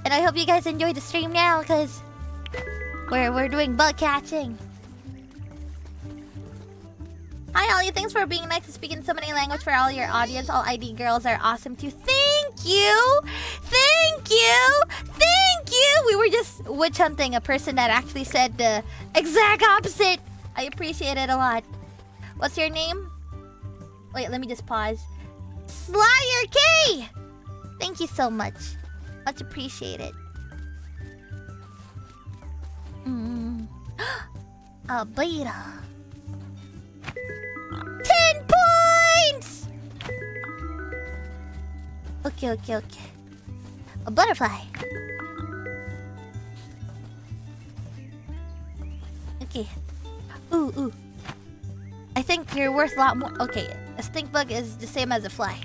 Speaker 1: And I hope you guys enjoyed the stream now, because we're doing bug catching. Hi Ollie, thanks for being nice to speak in so many languages for all your audience. All ID girls are awesome too. Thank you! Thank you! Thank you! We were just witch hunting a person that actually said the exact opposite. I appreciate it a lot. What's your name? Wait, let me just pause. Slayer K! Thank you so much. Much appreciated. A beta. 10 points! Okay. A butterfly. Okay. Ooh. I think you're worth a lot more. Okay, a stink bug is the same as a fly.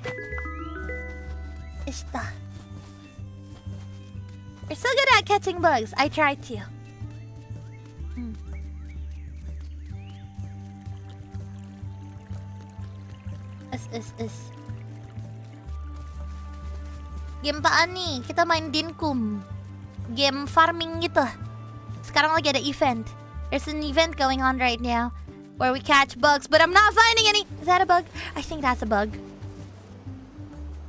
Speaker 1: Ishta. You're so good at catching bugs. I tried to. Game apaan nih? Kita main Dinkum. Game farming gitu. Sekarang lagi ada event. There's an event going on right now where we catch bugs, but I'm not finding any. Is that a bug? I think that's a bug.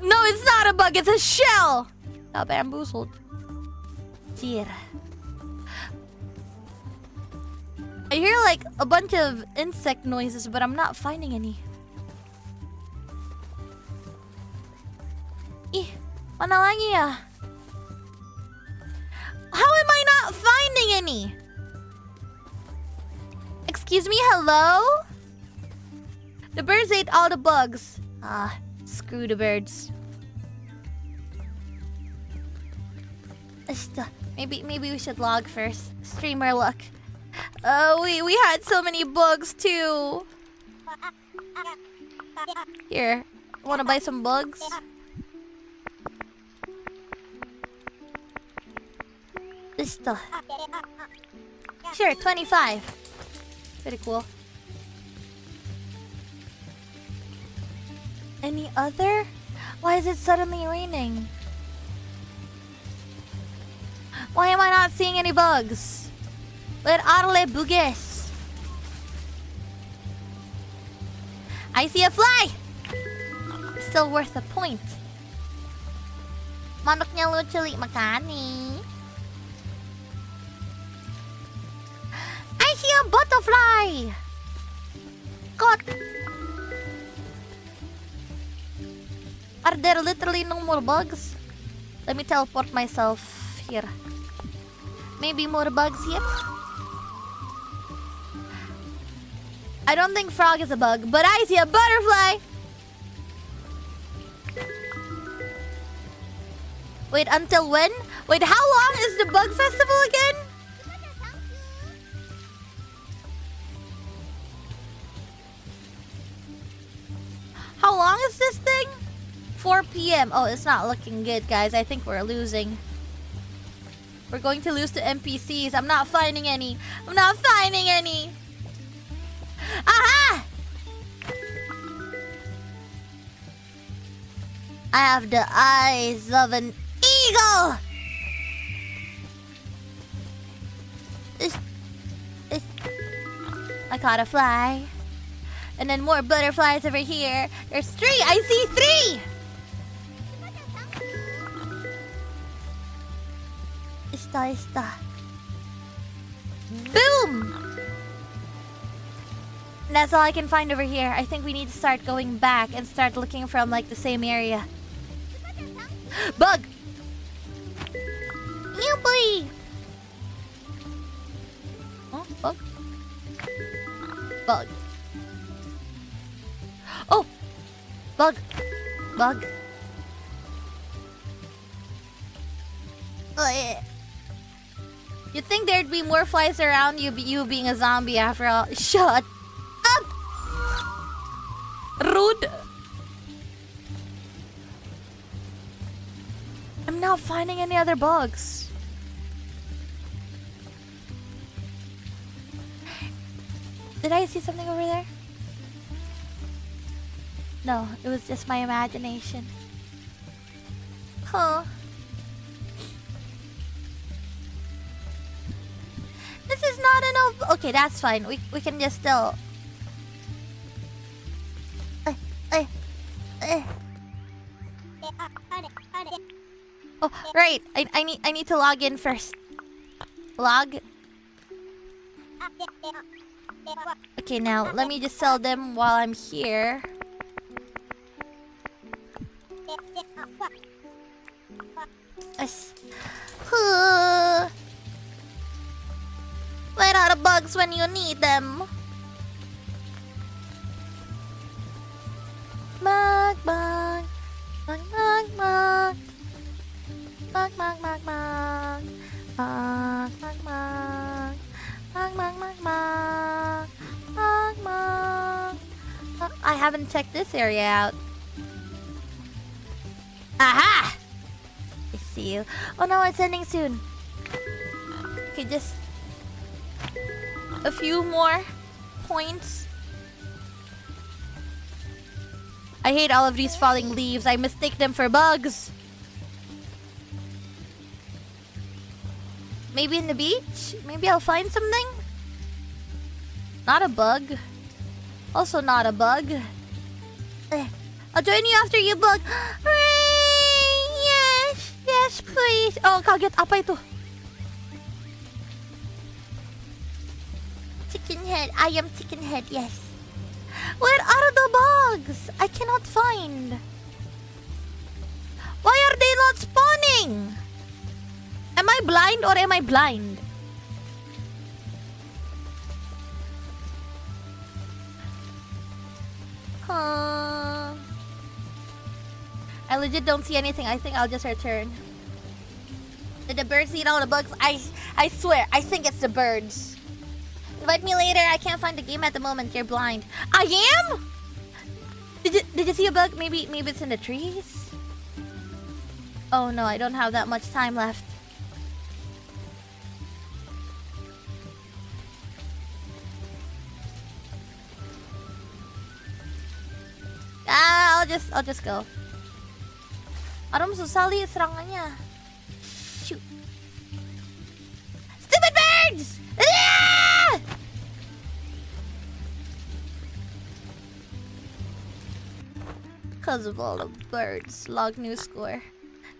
Speaker 1: No, it's not a bug. It's a shell. Got bamboozled. Dear. I hear like a bunch of insect noises, but I'm not finding any. Ih, mana lagi ya? How am I not finding any? Excuse me, hello? The birds ate all the bugs. Ah, screw the birds. Maybe we should log first. Streamer luck. Oh, we had so many bugs too. Here, wanna buy some bugs? Sure, 25. Pretty cool. Any other? Why is it suddenly raining? Why am I not seeing any bugs? Where are les bugs? I see a fly! Still worth a point. Manoknya lucu li makani. I see a butterfly! God! Are there literally no more bugs? Let me teleport myself here. Maybe more bugs here? I don't think frog is a bug, but I see a butterfly! Wait, until when? Wait, how long is the bug festival again? How long is this thing? 4 p.m. Oh, it's not looking good, guys. I think we're losing. We're going to lose to NPCs. I'm not finding any. I'm not finding any. Aha! I have the eyes of an eagle. I caught a fly. And then more butterflies over here. There's 3. I see 3. Esta. Boom! And that's all I can find over here. I think we need to start going back and start looking from like the same area. Bug! You boy! Oh, bug? Bug. Oh! Bug! Bug. Oh, yeah. You'd think there'd be more flies around you being a zombie after all. Shut up! Rude! I'm not finding any other bugs. Did I see something over there? No, it was just my imagination. Huh. This is not enough. Okay, that's fine. We can just still. Oh, right. I need to log in first. Log. Okay, now let me just sell them while I'm here. Where are the bugs when you need them? Bug, bug, bug, bug, bug, bug, bug, bug, bug, bug, bug, bug, bug, bug, bug, bug, bug. I haven't checked this area out. Aha! I see you. Oh no, it's ending soon. Okay, just a few more points. I hate all of these falling leaves. I mistake them for bugs. Maybe in the beach? Maybe I'll find something? Not a bug. Also not a bug. I'll join you after you bug. Hooray! Yes! Yes, please! Oh, kaget. Apa itu? head. I am chicken head, yes. Where are the bugs? I cannot find. Why are they not spawning? Am I blind or am I blind? I legit don't see anything. I think I'll just return. Did the birds eat all the bugs? I swear, I think it's the birds. Invite me later. I can't find the game at the moment. You're blind. I am? Did you see a bug? Maybe it's in the trees? Oh no, I don't have that much time left. I'll just go. Aram susah li serangannya. Shoot. Stupid birds! Ah! Because of all the birds. Log new score.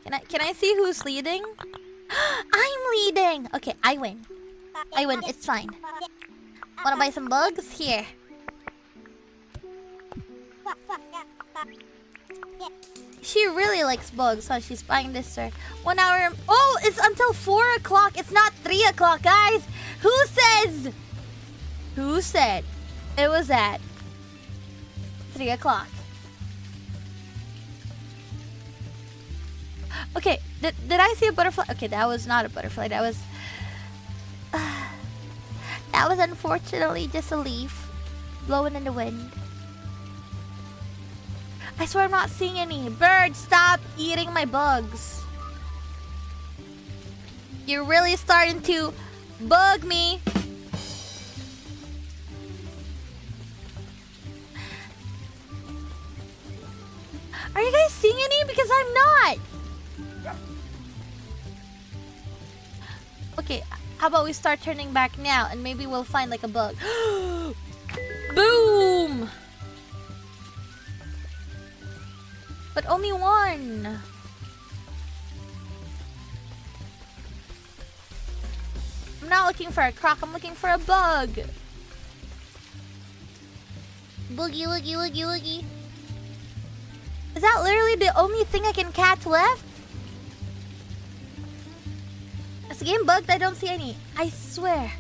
Speaker 1: Can I see who's leading? I'm leading! Okay, I win. It's fine. Wanna buy some bugs? Here. She really likes bugs, huh? She's buying this, sir. 1 hour. Oh, it's until 4 o'clock. It's not 3 o'clock, guys. Who said it was at 3 o'clock? Okay, did I see a butterfly? Okay, that was not a butterfly. That was unfortunately just a leaf blowing in the wind. I swear I'm not seeing any. Birds, stop eating my bugs. You're really starting to bug me. Are you guys seeing any? Because I'm not. Okay, how about we start turning back now and maybe we'll find like a bug. Boom! But only one. I'm not looking for a croc, I'm looking for a bug. Boogie, woogie, woogie, woogie. Is that literally the only thing I can catch left? Is the game bugged? I don't see any. I swear.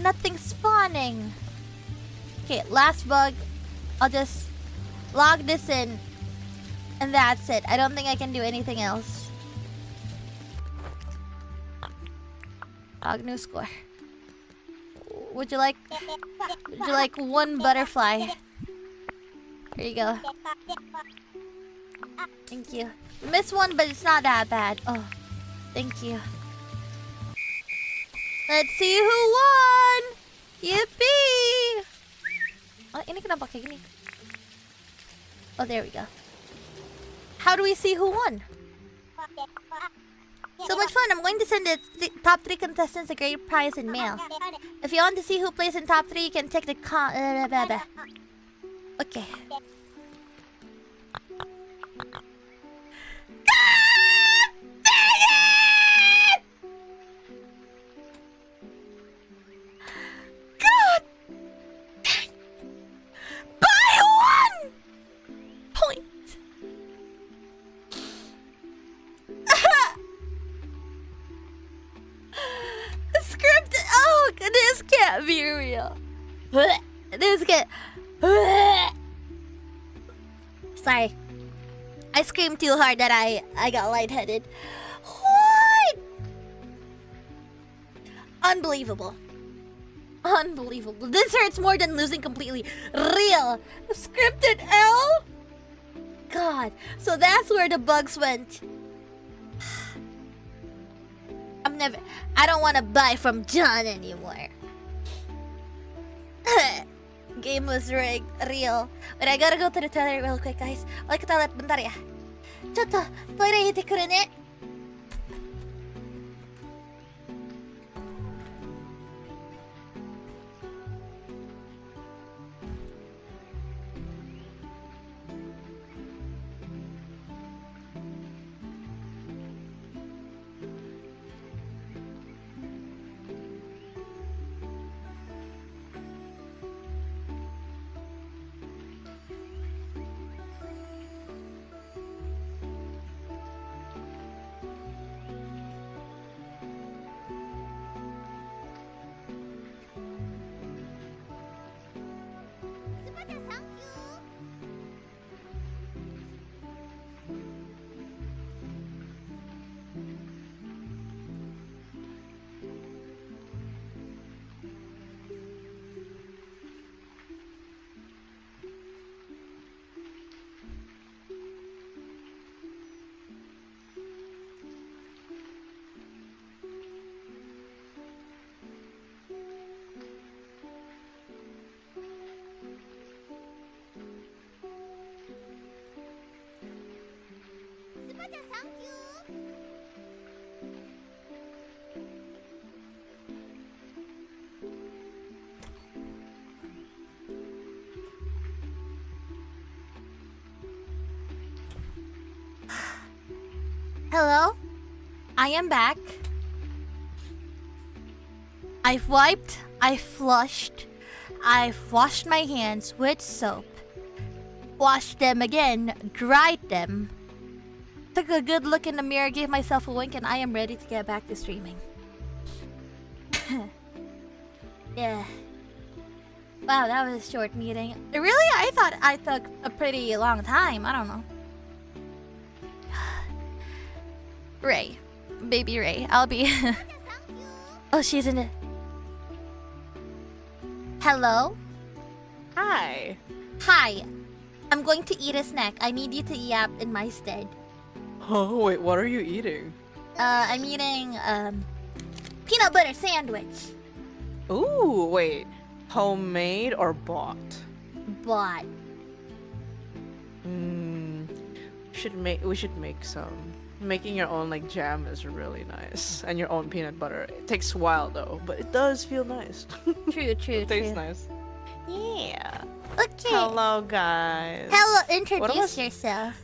Speaker 1: Nothing spawning. Okay, last bug. I'll just log this in. And that's it. I don't think I can do anything else. Log new score. Would you like one butterfly? Here you go. Thank you. Missed one, but it's not that bad. Oh, thank you. Let's see who won! Yippee! Oh, ini kenapa kayak gini? Oh, there we go. How do we see who won? So much fun! I'm going to send the top 3 contestants a great prize in mail. If you want to see who plays in top 3, you can take the Okay. Be real. This get. Sorry. I screamed too hard that I got lightheaded. What? Unbelievable. Unbelievable. This hurts more than losing completely. Real. Scripted L? God. So that's where the bugs went. I don't want to buy from John anymore. Game was rigged. Real. But I gotta go to the toilet real quick, guys. I'll ke toilet bentar ya. Chotto, toire ite kuru ne. Hello? I am back. I've wiped, I've flushed, I've washed my hands with soap, washed them again, dried them, took a good look in the mirror, gave myself a wink, and I am ready to get back to streaming. Yeah. Wow, that was a short meeting. Really? I thought I took a pretty long time. I don't know. Ray. Baby Ray. I'll be... Oh, she's in it. Hello?
Speaker 2: Hi.
Speaker 1: Hi. I'm going to eat a snack. I need you to yap in my stead.
Speaker 2: Oh, wait, what are you eating?
Speaker 1: I'm eating, peanut butter sandwich.
Speaker 2: Ooh, wait. Homemade or bought?
Speaker 1: Bought.
Speaker 2: We should make some. Making your own like jam is really nice. And your own peanut butter. It takes a while though, but it does feel nice.
Speaker 1: True, true,
Speaker 2: It tastes nice.
Speaker 1: Yeah. Okay.
Speaker 2: Hello, guys.
Speaker 1: Hello, introduce yourself.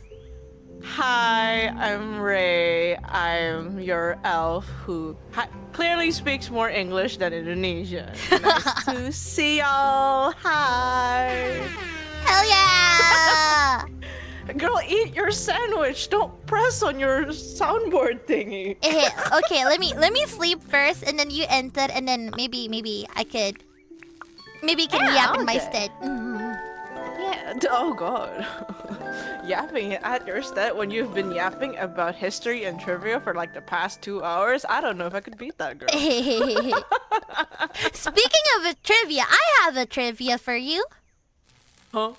Speaker 2: Hi, I'm Ray. I'm your elf who clearly speaks more English than Indonesian. Nice to see y'all. Hi.
Speaker 1: Hell yeah!
Speaker 2: Girl, eat your sandwich. Don't press on your soundboard thingy.
Speaker 1: Okay, let me sleep first, and then you enter, and then maybe I could yap in my stead.
Speaker 2: Yeah. Oh god. Yapping at your stead when you've been yapping about history and trivia for like the past 2 hours. I don't know if I could beat that, girl.
Speaker 1: Speaking of a trivia, I have a trivia for you.
Speaker 2: Huh?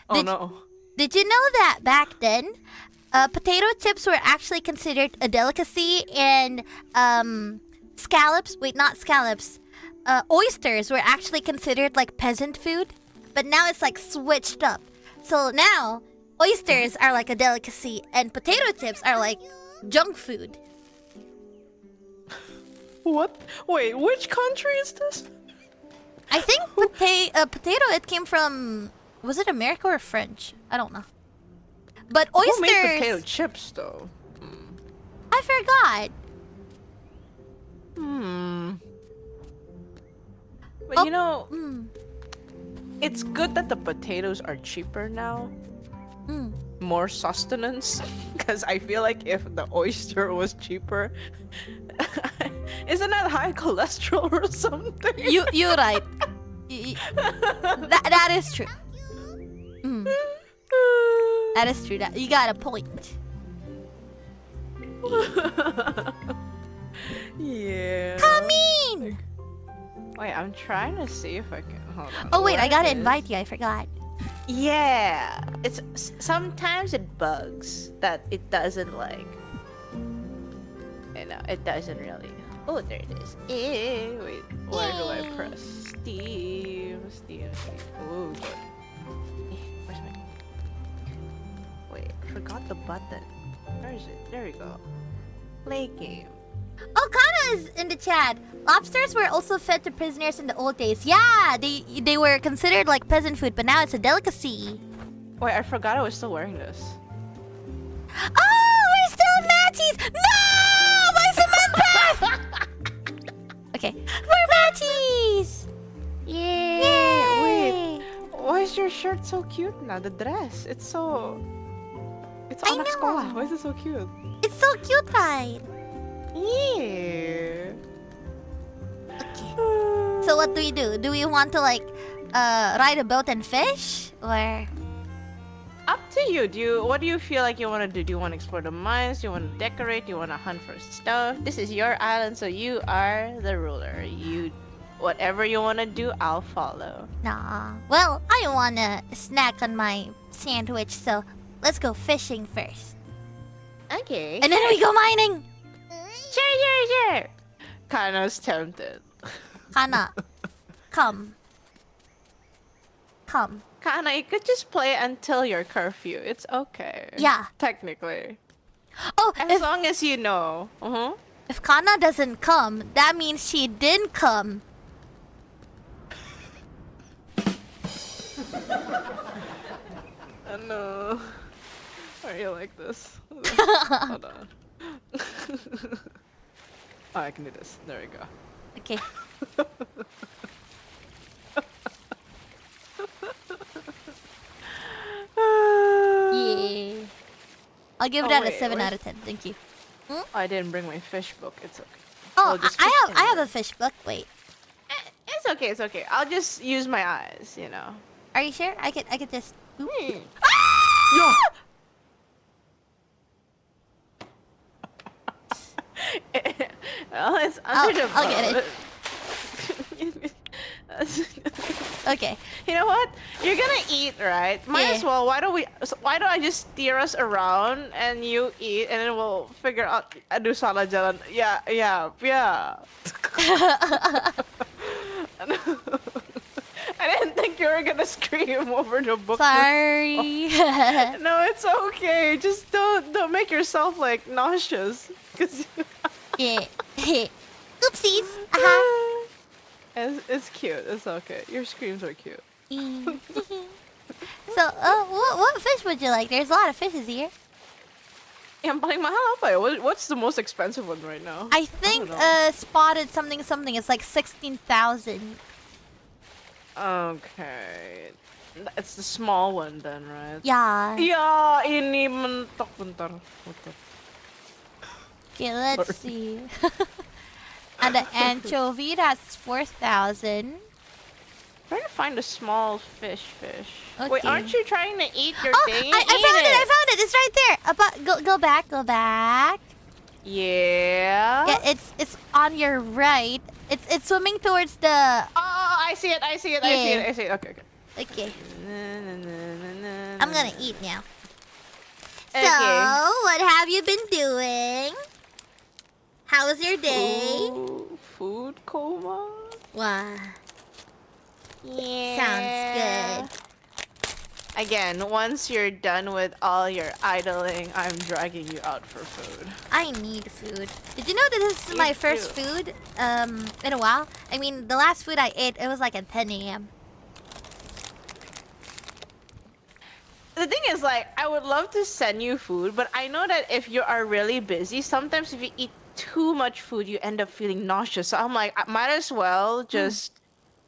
Speaker 2: Oh no.
Speaker 1: Did you know that back then, potato chips were actually considered a delicacy, and scallops? Wait, not scallops. Oysters were actually considered like peasant food, but now it's like switched up. So now, oysters are like a delicacy, and potato chips are like junk food.
Speaker 2: What? Wait, which country is this?
Speaker 1: I think potato, it came from, was it America or French? I don't know. But oysters...
Speaker 2: Who made potato chips, though?
Speaker 1: I forgot.
Speaker 2: But you know, it's good that the potatoes are cheaper now. More sustenance. Because I feel like if the oyster was cheaper... Isn't that high cholesterol or something?
Speaker 1: You're right. That is true. That is true. You got a point.
Speaker 2: Yeah.
Speaker 1: Come in!
Speaker 2: Wait, I'm trying to see if I can. Hold on.
Speaker 1: Oh wait, I gotta invite you. I forgot.
Speaker 2: Yeah, it's sometimes it bugs that it doesn't like. You know, it doesn't really. Oh, there it is. Wait, where do I press? Steam. Oh, good. Where's my? Wait, I forgot the button. Where is it? There we go. Play game.
Speaker 1: Oh, Kana is in the chat. Lobsters were also fed to prisoners in the old days. Yeah, they were considered like peasant food, but now it's a delicacy.
Speaker 2: Wait, I forgot I was still wearing this.
Speaker 1: Oh, we're still matchies! No! My cement path! Okay, we're matchies!
Speaker 2: Yeah. Wait, why is your shirt so cute now? The dress, it's so... It's anak sekolah. Why is it so cute?
Speaker 1: It's so cute, right?
Speaker 2: Yeah.
Speaker 1: Okay. So what do we do? Do we want to like ride a boat and fish, or?
Speaker 2: Up to you. What do you feel like you want to do? Do you want to explore the mines? Do you want to decorate? Do you want to hunt for stuff? This is your island, so you are the ruler. Whatever you want to do, I'll follow.
Speaker 1: Nah. Well, I wanna snack on my sandwich, so let's go fishing first.
Speaker 2: Okay.
Speaker 1: And then we go mining.
Speaker 2: Sure. Kana's tempted.
Speaker 1: Kana, come.
Speaker 2: Kana, you could just play until your curfew. It's okay.
Speaker 1: Yeah.
Speaker 2: Technically.
Speaker 1: Oh,
Speaker 2: As long as you know.
Speaker 1: If Kana doesn't come, that means she didn't come.
Speaker 2: Oh no. Why are you like this? Hold on. Oh, I can do this. There we go.
Speaker 1: Okay. Yeah. I'll give
Speaker 2: Oh,
Speaker 1: that a
Speaker 2: wait,
Speaker 1: 7
Speaker 2: where's-
Speaker 1: out of 10. Thank you.
Speaker 2: I didn't bring my fish book. It's okay.
Speaker 1: Oh,
Speaker 2: just
Speaker 1: I
Speaker 2: fish
Speaker 1: have
Speaker 2: anywhere.
Speaker 1: a fish book. Wait.
Speaker 2: It's okay. It's okay. I'll just use my eyes. You know.
Speaker 1: Are you sure? I could just. Oop.
Speaker 2: Yo. Well, it's under the
Speaker 1: I'll get it. Okay.
Speaker 2: You know what? You're gonna eat, right? Might
Speaker 1: Yeah.
Speaker 2: as well. Why don't I just steer us around and you eat, and then we'll figure out. Aduh, salah jalan. Yeah. I didn't think you were gonna scream over the book.
Speaker 1: Sorry.
Speaker 2: No, it's okay. Just don't make yourself like nauseous. 'Cause
Speaker 1: Yeah. Oopsies. Uh-huh.
Speaker 2: it's cute. It's okay. Your screams are cute.
Speaker 1: So, what fish would you like? There's a lot of fishes here.
Speaker 2: Yang paling mahal apa ya? What's the most expensive one right now?
Speaker 1: I think
Speaker 2: don't know.
Speaker 1: spotted something. It's like 16,000.
Speaker 2: Okay. It's the small one then, right?
Speaker 1: Yeah.
Speaker 2: Ya, ini mentok bentar.
Speaker 1: Okay, let's see. And the anchovy, that's 4,000.
Speaker 2: Trying to find a small fish. Wait,
Speaker 1: Okay.
Speaker 2: aren't you trying to eat your
Speaker 1: Oh,
Speaker 2: thing?
Speaker 1: I found it. I
Speaker 2: Eat
Speaker 1: found it. It's right there. Go back.
Speaker 2: Yeah.
Speaker 1: Yeah, it's on your right. It's swimming towards the.
Speaker 2: Oh, I see it.
Speaker 1: Yeah.
Speaker 2: I see it. Okay.
Speaker 1: Okay,
Speaker 2: I'm
Speaker 1: I'm gonna eat now. So,
Speaker 2: Okay.
Speaker 1: what have you been doing? How was your day?
Speaker 2: Food coma.
Speaker 1: Wow.
Speaker 2: Yeah.
Speaker 1: Sounds good.
Speaker 2: Again, once you're done with all your idling, I'm dragging you out for food.
Speaker 1: I need food. Did you know that this is
Speaker 2: Me
Speaker 1: my first
Speaker 2: too.
Speaker 1: food in a while? I mean, the last food I ate, it was like at 10 a.m.
Speaker 2: The thing is, like, I would love to send you food, but I know that if you are really busy, sometimes if you eat too much food, you end up feeling nauseous. So I'm like, I might as well just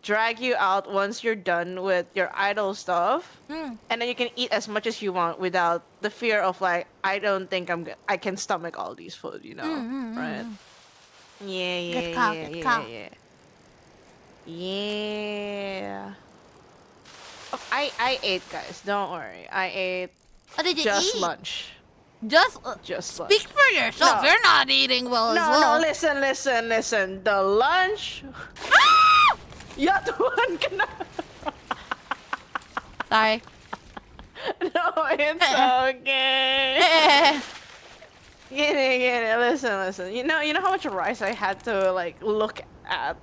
Speaker 2: drag you out once you're done with your idle stuff,
Speaker 1: Mm.
Speaker 2: and then you can eat as much as you want without the fear of like, I don't think I can stomach all these food, you know, right? Yeah.
Speaker 1: Good call.
Speaker 2: Yeah. Oh, I ate, guys. Don't worry. I ate
Speaker 1: What did you
Speaker 2: just
Speaker 1: eat?
Speaker 2: lunch.
Speaker 1: Just
Speaker 2: Just lunch.
Speaker 1: speak for yourself.
Speaker 2: No.
Speaker 1: You're not eating well as
Speaker 2: No,
Speaker 1: well.
Speaker 2: listen. The lunch. Ya Tuhan, kenapa?
Speaker 1: Sorry.
Speaker 2: No, it's okay. Get it. Listen. You know how much rice I had to like look at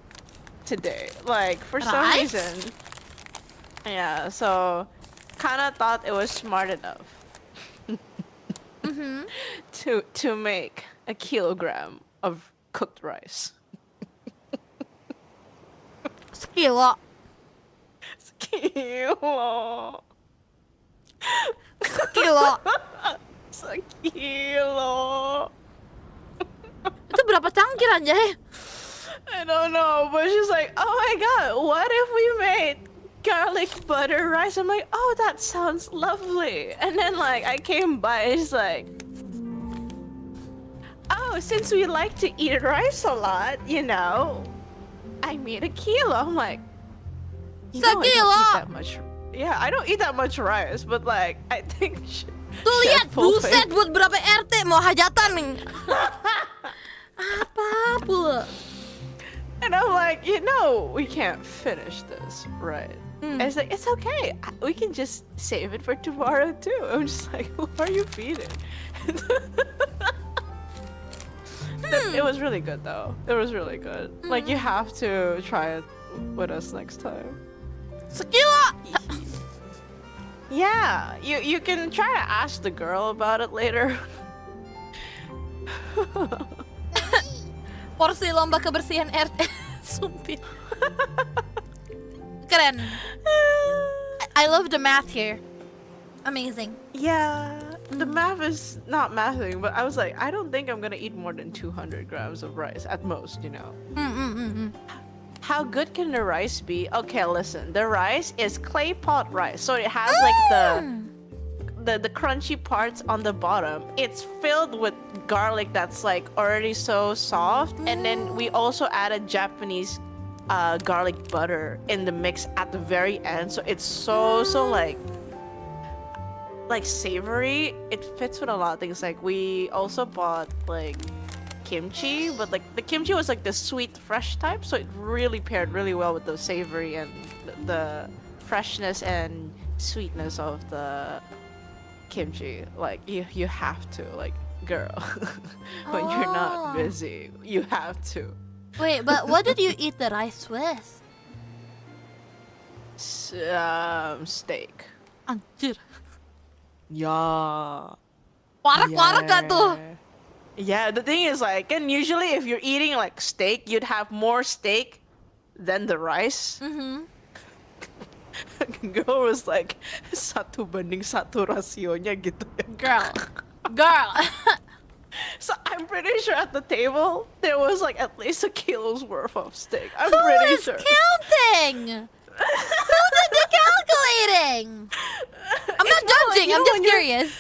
Speaker 2: today. Like for some
Speaker 1: Rice?
Speaker 2: reason. Yeah. So, kinda thought it was smart enough to make a kilogram of cooked rice.
Speaker 1: Sekilo.
Speaker 2: Sekilo.
Speaker 1: Sekilo.
Speaker 2: Sekilo.
Speaker 1: Itu berapa cangkir anjay?
Speaker 2: I don't know, but she's like, oh my god, what if we made garlic butter rice? I'm like, oh, that sounds lovely. And then like I came by, she's like, oh, since we like to eat rice a lot, you know, I made a kilo. I'm like, you know, I don't
Speaker 1: Sekilo.
Speaker 2: eat that much. Yeah, I don't eat that much rice, but like, I think
Speaker 1: Tuh lihat,
Speaker 2: full
Speaker 1: buset buat berapa RT mau hajatan nih. Apa pula?
Speaker 2: And I'm like, you know, we can't finish this, right? And it's like, it's okay. We can just save it for tomorrow too. I'm just like, who are you feeding? It was really good though. It was really good. Like you have to try it with us next time.
Speaker 1: Sekilo.
Speaker 2: Yeah, you can try to ask the girl about it later.
Speaker 1: Porsi lomba kebersihan RT. Sumpit. Keren. I love the math here. Amazing.
Speaker 2: Yeah, the math is not mathing, but I was like, I don't think I'm gonna eat more than 200 grams of rice at most, you know. How good can the rice be? Okay, listen, the rice is clay pot rice, so it has like the crunchy parts on the bottom. It's filled with garlic that's like already so soft, and then we also added Japanese garlic butter in the mix at the very end, so it's so like savory. It fits with a lot of things. Like we also bought like kimchi, but like the kimchi was like the sweet fresh type, so it really paired really well with the savory and the freshness and sweetness of the kimchi. Like you have to, like, girl, when you're not busy, you have to.
Speaker 1: Wait, but what did you eat the rice with?
Speaker 2: Steak.
Speaker 1: Anjir.
Speaker 2: Yeah.
Speaker 1: Warak-warak gak tuh?
Speaker 2: Yeah, the thing is, like, and usually if you're eating like steak, you'd have more steak than the rice. Girl was like 1:1 rasionya gitu.
Speaker 1: Girl.
Speaker 2: So I'm pretty sure at the table there was like at least a kilo's worth of steak. I'm
Speaker 1: Who
Speaker 2: pretty
Speaker 1: is
Speaker 2: sure.
Speaker 1: counting? Who did the calculating? I'm not judging, I'm just curious.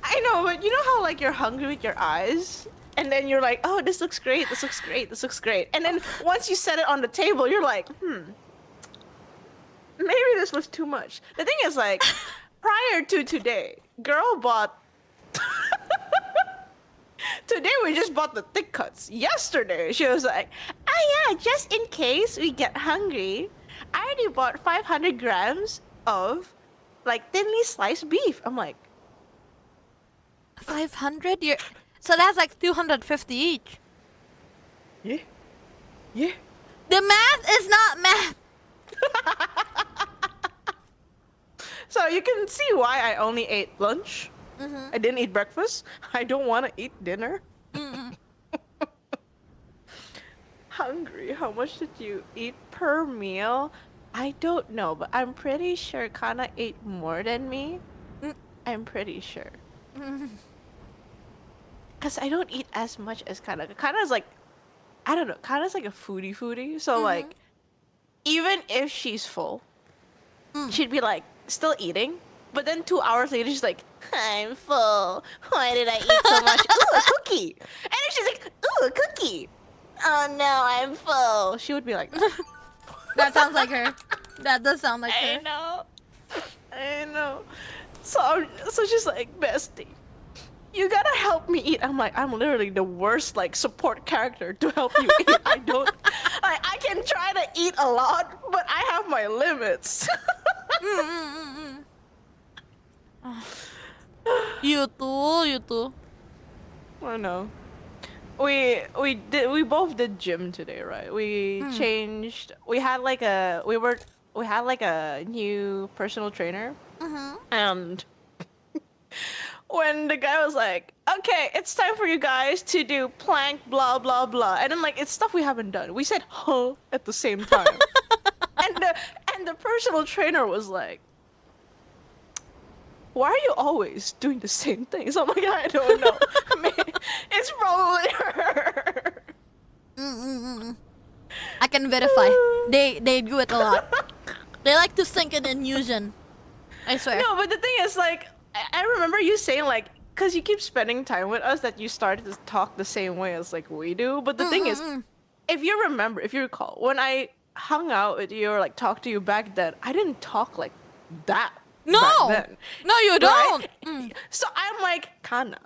Speaker 2: I know, but you know how like you're hungry with your eyes? And then you're like, oh, this looks great, this looks great, this looks great. And then once you set it on the table, you're like, maybe this was too much. The thing is, like, prior to today, girl bought... Today we just bought the thick cuts. Yesterday, she was like, oh yeah, just in case we get hungry, I already bought 500 grams of, like, thinly sliced beef. I'm like...
Speaker 1: 500? So that's like 250 each.
Speaker 2: Yeah. Yeah.
Speaker 1: The math is not math.
Speaker 2: So you can see why I only ate lunch. I didn't eat breakfast. I don't want to eat dinner. Hungry. How much did you eat per meal? I don't know, but I'm pretty sure Kana ate more than me. I'm pretty sure. Because I don't eat as much as Kana. Kana's like, I don't know, Kana's like a foodie. So like, even if she's full, she'd be like, still eating. But then 2 hours later, she's like, I'm full. Why did I eat so much? Ooh, a cookie. And then she's like, ooh, a cookie. Oh no, I'm full. She would be like,
Speaker 1: That sounds like her. That does sound like her.
Speaker 2: I know. So she's like, bestie, you gotta help me eat. I'm like, I'm literally the worst like support character to help you eat. I can try to eat a lot, but I have my limits.
Speaker 1: You too.
Speaker 2: I know. We both did gym today, right? We changed. We had like a new personal trainer, and when the guy was like, "Okay, it's time for you guys to do plank, blah blah blah," and then like it's stuff we haven't done. We said "huh" at the same time, and the personal trainer was like, why are you always doing the same things? I'm like, I don't know. It's probably her.
Speaker 1: I can verify. They do it a lot. They like to sink it in fusion. I swear.
Speaker 2: No, but the thing is, like, I remember you saying, like, because you keep spending time with us, that you started to talk the same way as, like, we do. But the thing is, if you recall, when I hung out with you or, like, talked to you back then, I didn't talk like that.
Speaker 1: No!
Speaker 2: Back then,
Speaker 1: No, you don't!
Speaker 2: right? So I'm like, Kana,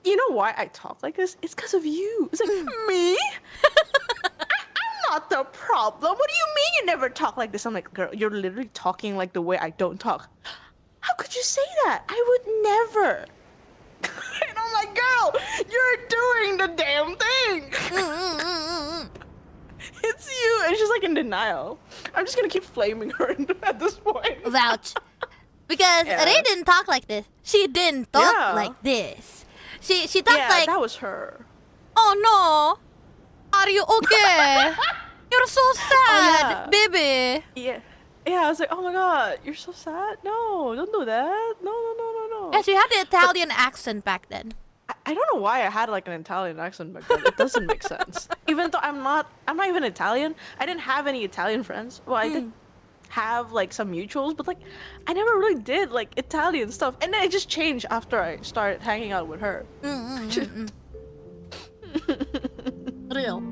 Speaker 2: you know why I talk like this? It's because of you. It's like, me? I'm not the problem. What do you mean you never talk like this? I'm like, girl, you're literally talking like the way I don't talk. How could you say that? I would never. And I'm like, girl, you're doing the damn thing. It's you. And she's like in denial. I'm just gonna keep flaming her at this point.
Speaker 1: Vouch. Because Ray didn't talk like this. She didn't talk like this. She talked like...
Speaker 2: that was her.
Speaker 1: Oh no! Are you okay? You're so sad, baby.
Speaker 2: Yeah. Yeah, I was like, oh my god, you're so sad? No, don't do that. No.
Speaker 1: Yes, you had the Italian accent back then.
Speaker 2: I don't know why I had like an Italian accent back then. It doesn't make sense. Even though I'm not even Italian. I didn't have any Italian friends. Well, I did have like some mutuals, but like I never really did like Italian stuff. And then it just changed after I started hanging out with her.
Speaker 1: Real.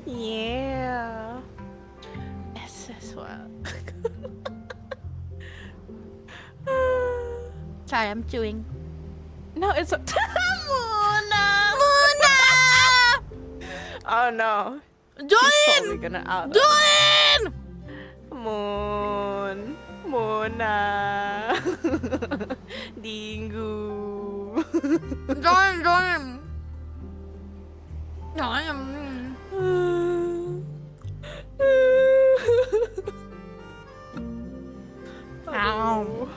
Speaker 2: Yeah. Eso es well.
Speaker 1: Sorry, I'm chewing.
Speaker 2: No, it's a Muna. Oh no. He's probably
Speaker 1: Join!
Speaker 2: gonna out.
Speaker 1: Join!
Speaker 2: Muna. Dingu.
Speaker 1: Join! Ow.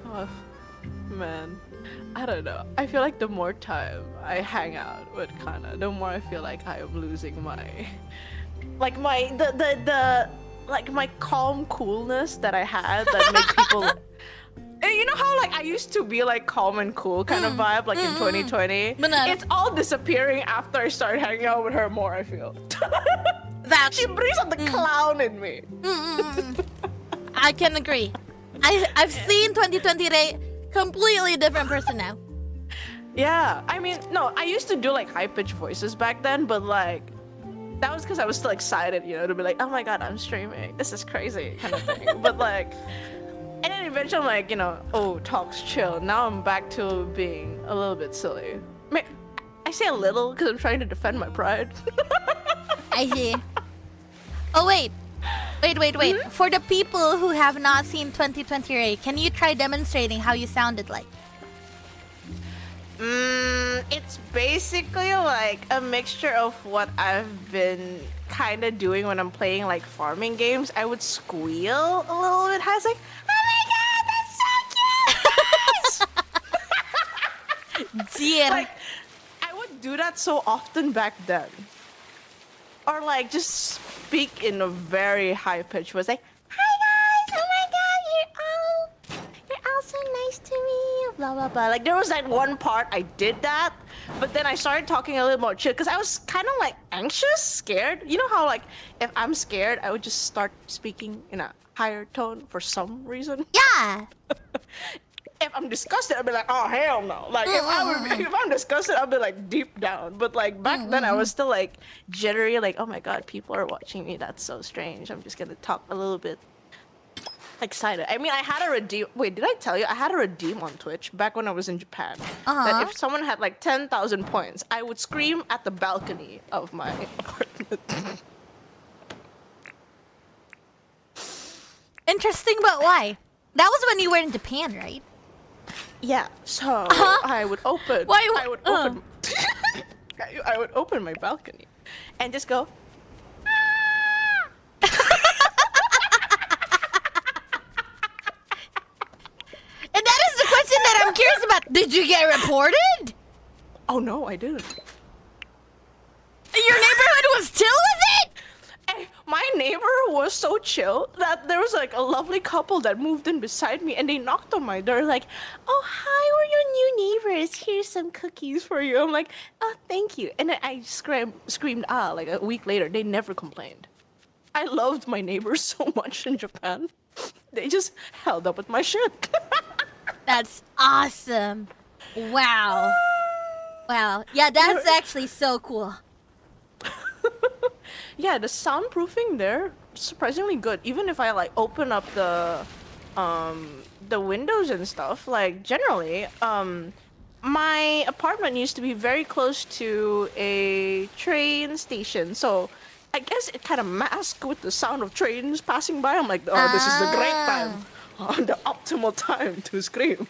Speaker 2: Oh, man. I don't know. I feel like the more time I hang out with Kana, the more I feel like I am losing my like my my calm coolness that I had that made people. And you know how like I used to be like calm and cool kind of vibe like in 2020? It's all disappearing after I started hanging out with her more, I feel. She brings out the clown in me.
Speaker 1: I can agree. I've seen 2020 Ray completely different person now.
Speaker 2: Yeah, I mean, no, I used to do like high-pitched voices back then, but like that was because I was still excited, you know, to be like, oh my god, I'm streaming. This is crazy kind of thing. But like, and then eventually I'm like, you know, oh, talks chill. Now I'm back to being a little bit silly. I say a little because I'm trying to defend my pride.
Speaker 1: I see. Oh, wait. For the people who have not seen 2020 Ray, can you try demonstrating how you sounded like?
Speaker 2: It's basically like a mixture of what I've been kind of doing when I'm playing like farming games. I would squeal a little bit high. It's like, oh my god, that's so cute!
Speaker 1: Dear.
Speaker 2: Like, I would do that so often back then. Or like just speak in a very high pitch voice, like, hi guys, oh my god, you're all so nice to me, blah blah blah. Like there was that one part I did that, but then I started talking a little more chill because I was kind of like anxious, scared. You know how like if I'm scared, I would just start speaking in a higher tone for some reason.
Speaker 1: Yeah.
Speaker 2: If I'm disgusted, I'll be like, oh hell no. Like if I'm disgusted, I'll be like deep down. But like back then, I was still like jittery, like oh my god, people are watching me. That's so strange. I'm just gonna talk a little bit excited. I mean, I had a redeem. Wait, did I tell you I had a redeem on Twitch back when I was in Japan? That if someone had like 10,000 points, I would scream at the balcony of my apartment.
Speaker 1: Interesting, but why? That was when you were in Japan, right?
Speaker 2: Yeah, so I would open. I would open my balcony, and just go.
Speaker 1: And that is the question that I'm curious about. Did you get reported?
Speaker 2: Oh no, I didn't.
Speaker 1: Your neighborhood was chill with it?
Speaker 2: My neighbor was so chill that there was like a lovely couple that moved in beside me and they knocked on my door like, oh hi, we're your new neighbors, here's some cookies for you. I'm like, oh thank you. And then I screamed like a week later. They never complained. I loved my neighbors so much in Japan. They just held up with my shit.
Speaker 1: That's awesome. Wow. Yeah, that's actually so cool.
Speaker 2: Yeah, the soundproofing there surprisingly good. Even if I like open up the windows and stuff, like generally, my apartment used to be very close to a train station, so I guess it kind of masked with the sound of trains passing by. I'm like, oh, this is the great time, the optimal time to scream.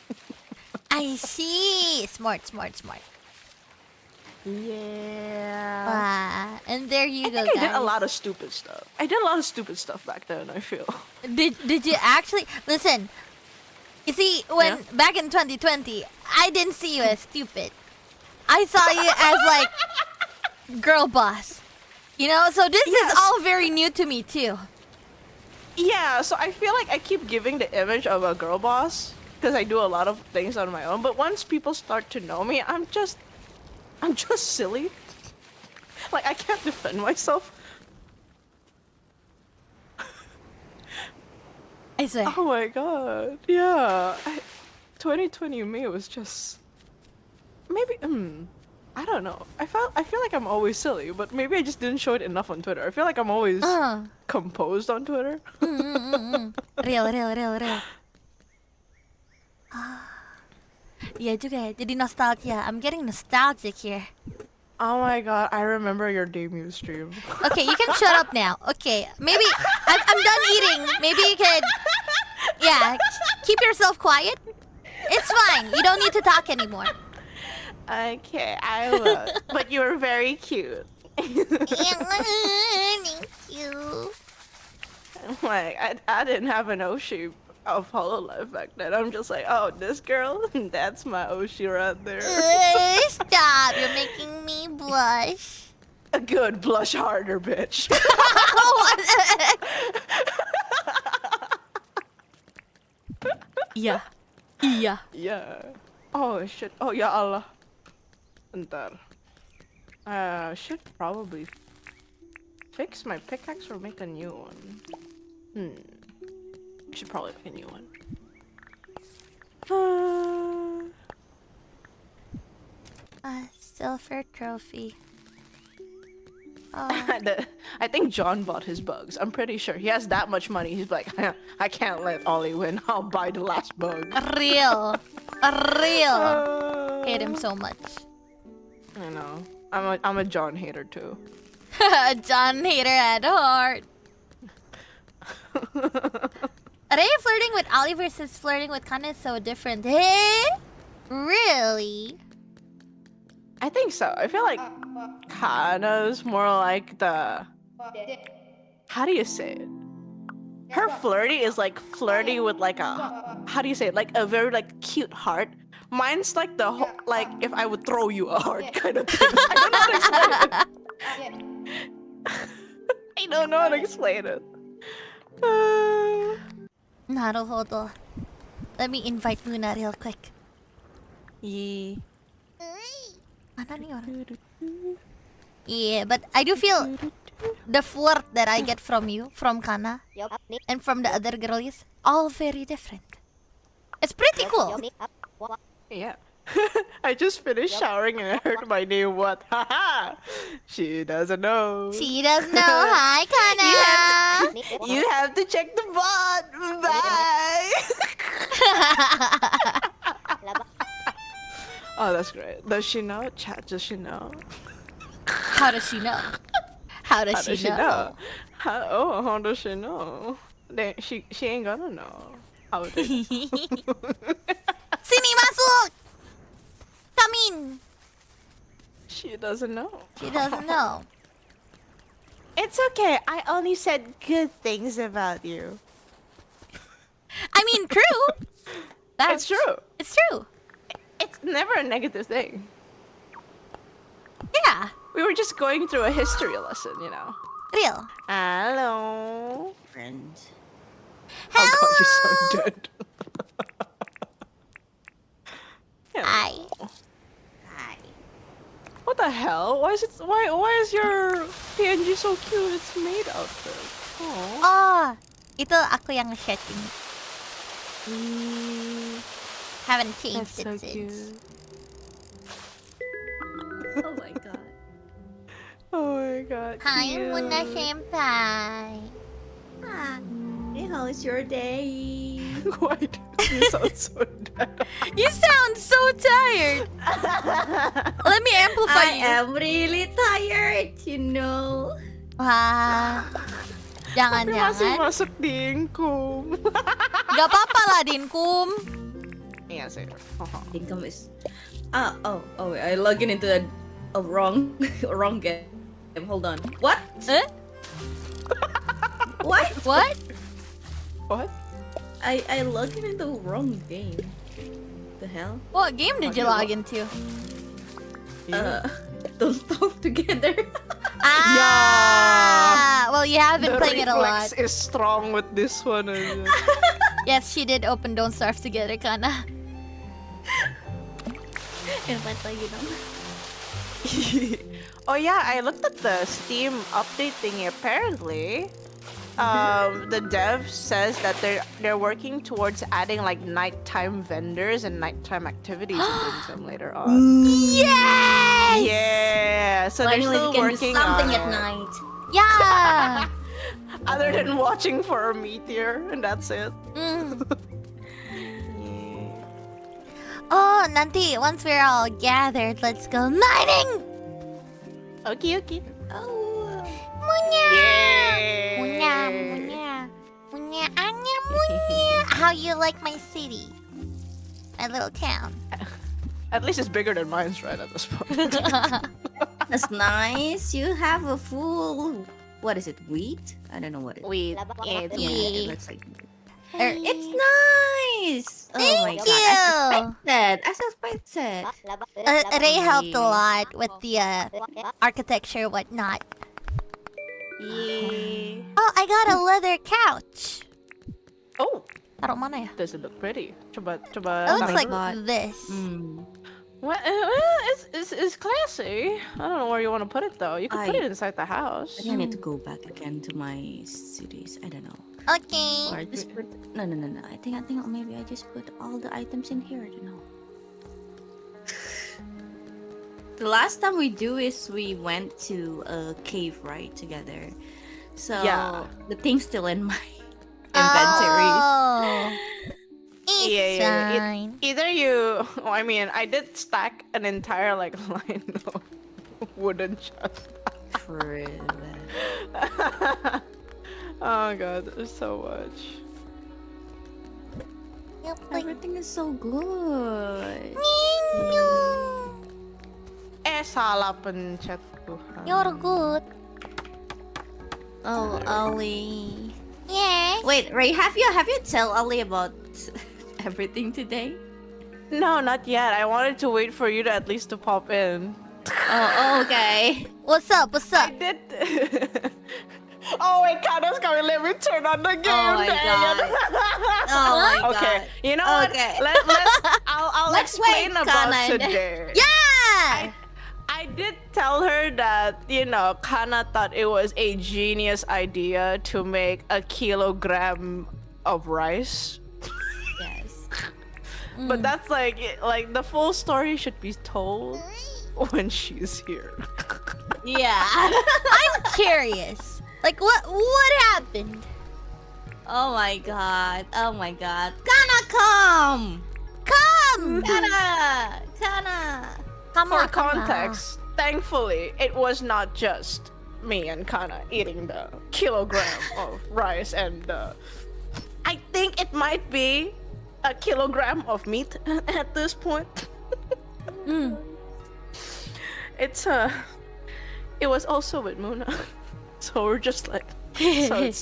Speaker 1: I see. Smart.
Speaker 2: Yeah.
Speaker 1: And there you go,
Speaker 2: I
Speaker 1: guys.
Speaker 2: did a lot of stupid stuff. I did a lot of stupid stuff back then, I feel.
Speaker 1: Did you actually listen? You see, back in 2020, I didn't see you as stupid. I saw you as like girl boss. You know, so this is all very new to me too.
Speaker 2: Yeah, so I feel like I keep giving the image of a girl boss because I do a lot of things on my own. But once people start to know me, I'm just silly. Like I can't defend myself.
Speaker 1: I swear.
Speaker 2: Oh my god, yeah. 2020 me was just maybe. I don't know. I feel like I'm always silly, but maybe I just didn't show it enough on Twitter. I feel like I'm always composed on Twitter.
Speaker 1: Real. Iya juga ya, jadi nostalgia. I'm getting nostalgic here.
Speaker 2: Oh my god, I remember your debut stream.
Speaker 1: Okay, you can shut up now. Okay, maybe I'm done eating. Maybe you could, yeah, keep yourself quiet. It's fine. You don't need to talk anymore.
Speaker 2: Okay, I will. But you were very cute.
Speaker 1: Thank you.
Speaker 2: Like, I didn't have an Oshi of Hololive back then. I'm just like, oh, this girl, that's my Oshi right there.
Speaker 1: Stop! You're making me blush.
Speaker 2: Good, blush harder, bitch.
Speaker 1: Iya.
Speaker 2: Yeah. Oh shit. Oh ya Allah. Bentar. Should probably fix my pickaxe or make a new one. Should probably make a new one.
Speaker 1: Silver trophy. Oh.
Speaker 2: I think John bought his bugs. I'm pretty sure he has that much money. He's like, I can't let Ollie win. I'll buy the last bug.
Speaker 1: Real. Hate him so much.
Speaker 2: I know. I'm a John hater too.
Speaker 1: John hater at heart. Ray flirting with Ollie versus flirting with Kana is so different. Hey? Really?
Speaker 2: I think so. I feel like Kana's more like the... How do you say it? Her flirty is like flirty with like a... How do you say it? Like a very like cute heart. Mine's like the whole... Like if I would throw you a heart kind of thing. I don't know how to explain it. I don't know how to explain it.
Speaker 1: Naruhodo. Let me invite Luna real quick.
Speaker 2: Yeah.
Speaker 1: Mana nih orang? Yeah, but I do feel the flirt that I get from you, from Kana, and from the other girlies, all very different. It's pretty cool.
Speaker 2: Yeah. I just finished showering and I heard my name. What? Haha! She doesn't know.
Speaker 1: She doesn't know. Hi, Kana.
Speaker 2: You have to check the bot. Bye. Oh, that's great. Does she know? Chat, does she know?
Speaker 1: How does she know? How does she know?
Speaker 2: How does she know? She ain't gonna know. How does
Speaker 1: Sini masuk. Come in.
Speaker 2: She doesn't know.
Speaker 1: She doesn't know.
Speaker 2: It's okay. I only said good things about you.
Speaker 1: I mean, true.
Speaker 2: It's true.
Speaker 1: It's true.
Speaker 2: It's never a negative thing.
Speaker 1: Yeah.
Speaker 2: We were just going through a history lesson, you know.
Speaker 1: Real.
Speaker 2: Hello.
Speaker 3: Friends.
Speaker 2: Oh god, you sound dead.
Speaker 1: Hi.
Speaker 3: Hi.
Speaker 2: What the hell? Why is your PNG so cute? It's made outfit. Oh.
Speaker 1: Oh, itu aku yang nge-setting. Haven't changed
Speaker 2: That's so
Speaker 1: it since.
Speaker 2: cute.
Speaker 3: Oh my god.
Speaker 2: Oh my god.
Speaker 1: Hi,
Speaker 2: cute.
Speaker 1: Muna Senpai.
Speaker 3: Hey, how is your day?
Speaker 2: Why do you sound so dead?
Speaker 1: You sound so tired. Let me amplify
Speaker 3: I am really tired, you know.
Speaker 1: Wah,
Speaker 2: Tapi masih
Speaker 1: jangan-jangan.
Speaker 2: masuk Dinkum.
Speaker 1: Gak apa-apa lah, Dinkum.
Speaker 2: Iya sih.
Speaker 3: Dinkum is. Wait, I logged into a wrong game. Hold on. What? What?
Speaker 1: What?
Speaker 2: What?
Speaker 3: I logged into the wrong game. The hell?
Speaker 1: What game did you log into?
Speaker 3: Don't Starve Together.
Speaker 1: Ah, well, have been
Speaker 2: The
Speaker 1: playing it a lot.
Speaker 2: reflex is strong with this one.
Speaker 1: Yes, she did open Don't Starve together, Kana.
Speaker 3: Invite lagi dong.
Speaker 2: Oh yeah, I looked at the Steam update thingy. Apparently, the dev says that they're working towards adding like nighttime vendors and nighttime activities in Dinkum later on.
Speaker 1: Yes!
Speaker 2: Yeah, so they're
Speaker 3: Finally,
Speaker 2: still
Speaker 3: we can do
Speaker 2: working
Speaker 3: something
Speaker 2: on
Speaker 3: at
Speaker 2: it.
Speaker 3: night.
Speaker 1: Yeah!
Speaker 2: Other than watching for a meteor, and that's it.
Speaker 1: Mm.
Speaker 2: Yeah.
Speaker 1: Oh, nanti, once we're all gathered, let's go mining!
Speaker 2: Okay, okay.
Speaker 3: Oh.
Speaker 1: Munya!
Speaker 2: Yay!
Speaker 1: Munya, munya. Munya, anya, munya. How you like my city? My little town.
Speaker 2: At least it's bigger than mine's right at this point.
Speaker 3: That's nice. You have a full. What is it? Wheat? I don't know what it is.
Speaker 2: Wait,
Speaker 3: Yeah,
Speaker 1: Wheat.
Speaker 3: it looks like.
Speaker 1: Er,
Speaker 3: It's nice. Oh my
Speaker 1: Thank
Speaker 3: god!
Speaker 1: you.
Speaker 3: I suspected.
Speaker 1: Ray helped a lot with the architecture, whatnot.
Speaker 2: yeah.
Speaker 1: Oh, I got a leather couch.
Speaker 2: Oh,
Speaker 1: Taruh mana ya?
Speaker 2: does it look pretty? Coba,
Speaker 1: It
Speaker 2: coba.
Speaker 1: looks like
Speaker 3: God.
Speaker 1: this.
Speaker 2: Well, it's classy. I don't know where you want to put it though. You could put it inside the house.
Speaker 3: I think I need to go back again to my cities. I don't know.
Speaker 1: Okay.
Speaker 3: Or just put no. I think maybe I just put all the items in here. I don't know. The last time we do is we went to a cave, right, together. So
Speaker 2: Yeah.
Speaker 3: the thing's still in my inventory.
Speaker 1: Oh. It's
Speaker 2: Yeah.
Speaker 1: fine.
Speaker 2: Either you. Oh, I mean, I did stack an entire like line of wooden chests.
Speaker 3: Forever.
Speaker 2: Oh god, there's so much.
Speaker 1: Yep, like,
Speaker 3: Everything is so good.
Speaker 2: Salah pencet Tuhan.
Speaker 1: you're good.
Speaker 3: Oh, Ollie.
Speaker 1: Yeah.
Speaker 3: Wait, Ray, have you tell Ollie about everything today?
Speaker 2: No, not yet. I wanted to wait for you to at least to pop in.
Speaker 3: Oh, okay.
Speaker 1: What's up? What's
Speaker 2: I
Speaker 1: up?
Speaker 2: did. Oh wait, Kana's coming. Let me turn on the game.
Speaker 3: my
Speaker 2: dang
Speaker 3: God.
Speaker 2: it.
Speaker 3: Oh my god.
Speaker 2: Okay, you know
Speaker 3: Okay.
Speaker 2: what? I'll
Speaker 3: Let's
Speaker 2: explain
Speaker 3: wait,
Speaker 2: about
Speaker 3: Kana.
Speaker 2: today.
Speaker 1: Yeah.
Speaker 2: I did tell her that, you know, Kana thought it was a genius idea to make a kilogram of rice.
Speaker 3: Yes.
Speaker 2: But that's like the full story should be told when she's here.
Speaker 3: Yeah.
Speaker 1: I'm curious. Like, what happened?
Speaker 3: Oh my god. Oh my god. Kana, come!
Speaker 1: Come.
Speaker 3: Kana!
Speaker 1: Come
Speaker 2: For
Speaker 1: on, come on.
Speaker 2: context, thankfully, it was not just me and Kana eating the kilogram of rice and I think it might be a kilogram of meat at this point.
Speaker 1: Mm.
Speaker 2: It was also with Muna. So we're just like, so it's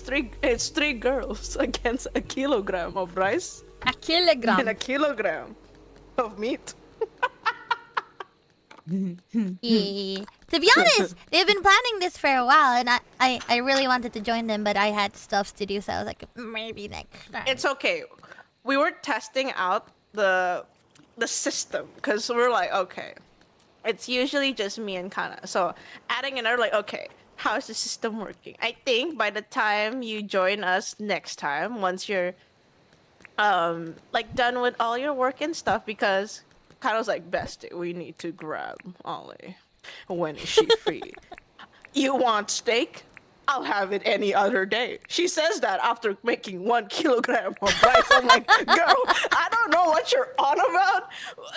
Speaker 2: three girls against a kilogram of rice
Speaker 1: A
Speaker 2: and
Speaker 1: kilogram.
Speaker 2: a kilogram of meat.
Speaker 1: Yeah. To be honest, they've been planning this for a while, and I really wanted to join them, but I had stuff to do, so I was like, maybe next time.
Speaker 2: It's okay. We were testing out the system because we're like, okay, it's usually just me and Kana. So adding another, like, okay, how is the system working? I think by the time you join us next time, once you're like done with all your work and stuff, because Kana's like, bestie, we need to grab Ollie. When is she free? You want steak? I'll have it any other day. She says that after making 1 kilogram of rice. I'm like, girl, I don't know what you're on about.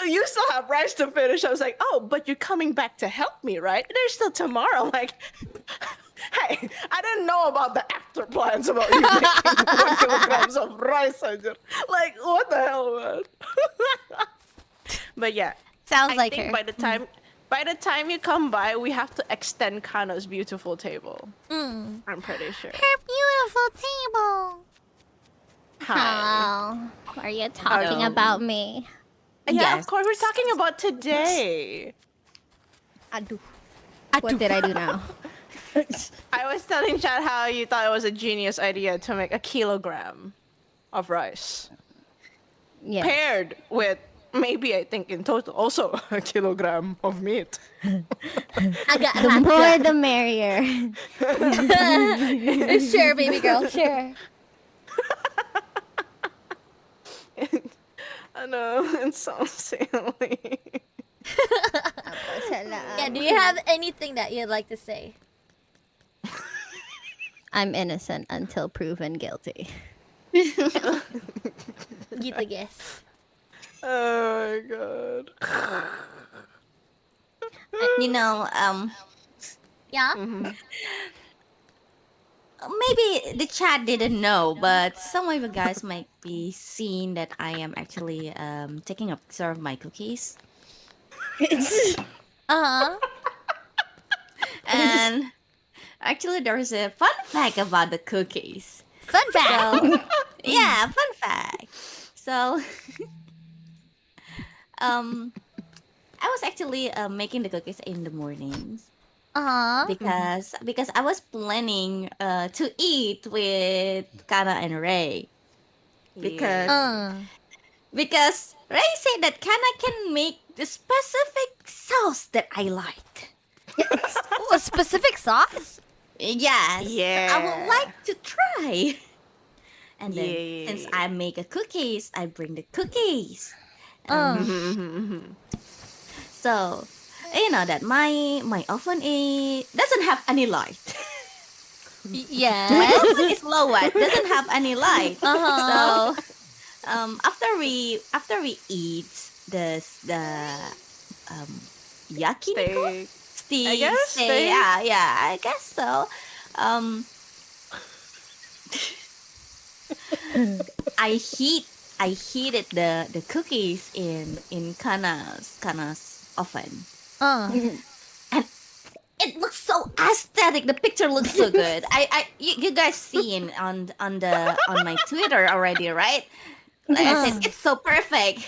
Speaker 2: You still have rice to finish. I was like, oh, but you're coming back to help me, right? There's still tomorrow. I'm like, hey, I didn't know about the after plans about you making 1 kilograms of rice. Like, what the hell, man? But yeah,
Speaker 1: Sounds
Speaker 2: I
Speaker 1: like
Speaker 2: think
Speaker 1: her.
Speaker 2: by the time you come by, we have to extend Kana's beautiful table.
Speaker 1: Mm.
Speaker 2: I'm pretty sure.
Speaker 1: Her beautiful table.
Speaker 2: Hi.
Speaker 4: Oh, are you talking
Speaker 2: Hello.
Speaker 4: about me?
Speaker 2: Yeah,
Speaker 3: Yes.
Speaker 2: of course. We're talking about today.
Speaker 4: Aduh.
Speaker 1: Aduh.
Speaker 4: What did I do now?
Speaker 2: I was telling Chad how you thought it was a genius idea to make a kilogram of rice
Speaker 4: Yes.
Speaker 2: paired with maybe I think in total also a kilogram of meat.
Speaker 1: Agak
Speaker 4: The more the merrier.
Speaker 1: Sure, baby girl, sure.
Speaker 2: I know, it sounds silly.
Speaker 1: Yeah, do you have anything that you'd like to say?
Speaker 4: I'm innocent until proven guilty.
Speaker 1: Gitu guys.
Speaker 2: Oh my god.
Speaker 3: You know,
Speaker 1: Yeah?
Speaker 3: maybe the chat didn't know, but some of you guys might be seeing that I am actually taking a picture of my cookies.
Speaker 1: Uh-huh.
Speaker 3: And actually, there's a fun fact about the cookies.
Speaker 1: Fun fact.
Speaker 3: So, yeah, fun fact. So, I was actually making the cookies in the mornings
Speaker 1: Uh-huh.
Speaker 3: because I was planning to eat with Kana and Ray because Ray said that Kana can make the specific sauce that I like.
Speaker 1: Ooh, a specific sauce?
Speaker 3: Yes.
Speaker 2: Yeah.
Speaker 3: I would like to try. And then
Speaker 2: Yeah.
Speaker 3: since I make a cookies, I bring the cookies. So, you know that my oven doesn't have any light. My
Speaker 1: Yes.
Speaker 3: oven is low light, doesn't have any light.
Speaker 1: Uh-huh.
Speaker 3: So, after we eat the yakiniku
Speaker 2: Steak.
Speaker 3: steak,
Speaker 2: I guess,
Speaker 3: steak,
Speaker 2: steak.
Speaker 3: yeah, I guess so. I heated the cookies in Kana's oven. And it looks so aesthetic. The picture looks so good. You guys seen on my Twitter already, right? Like I said, it's so perfect.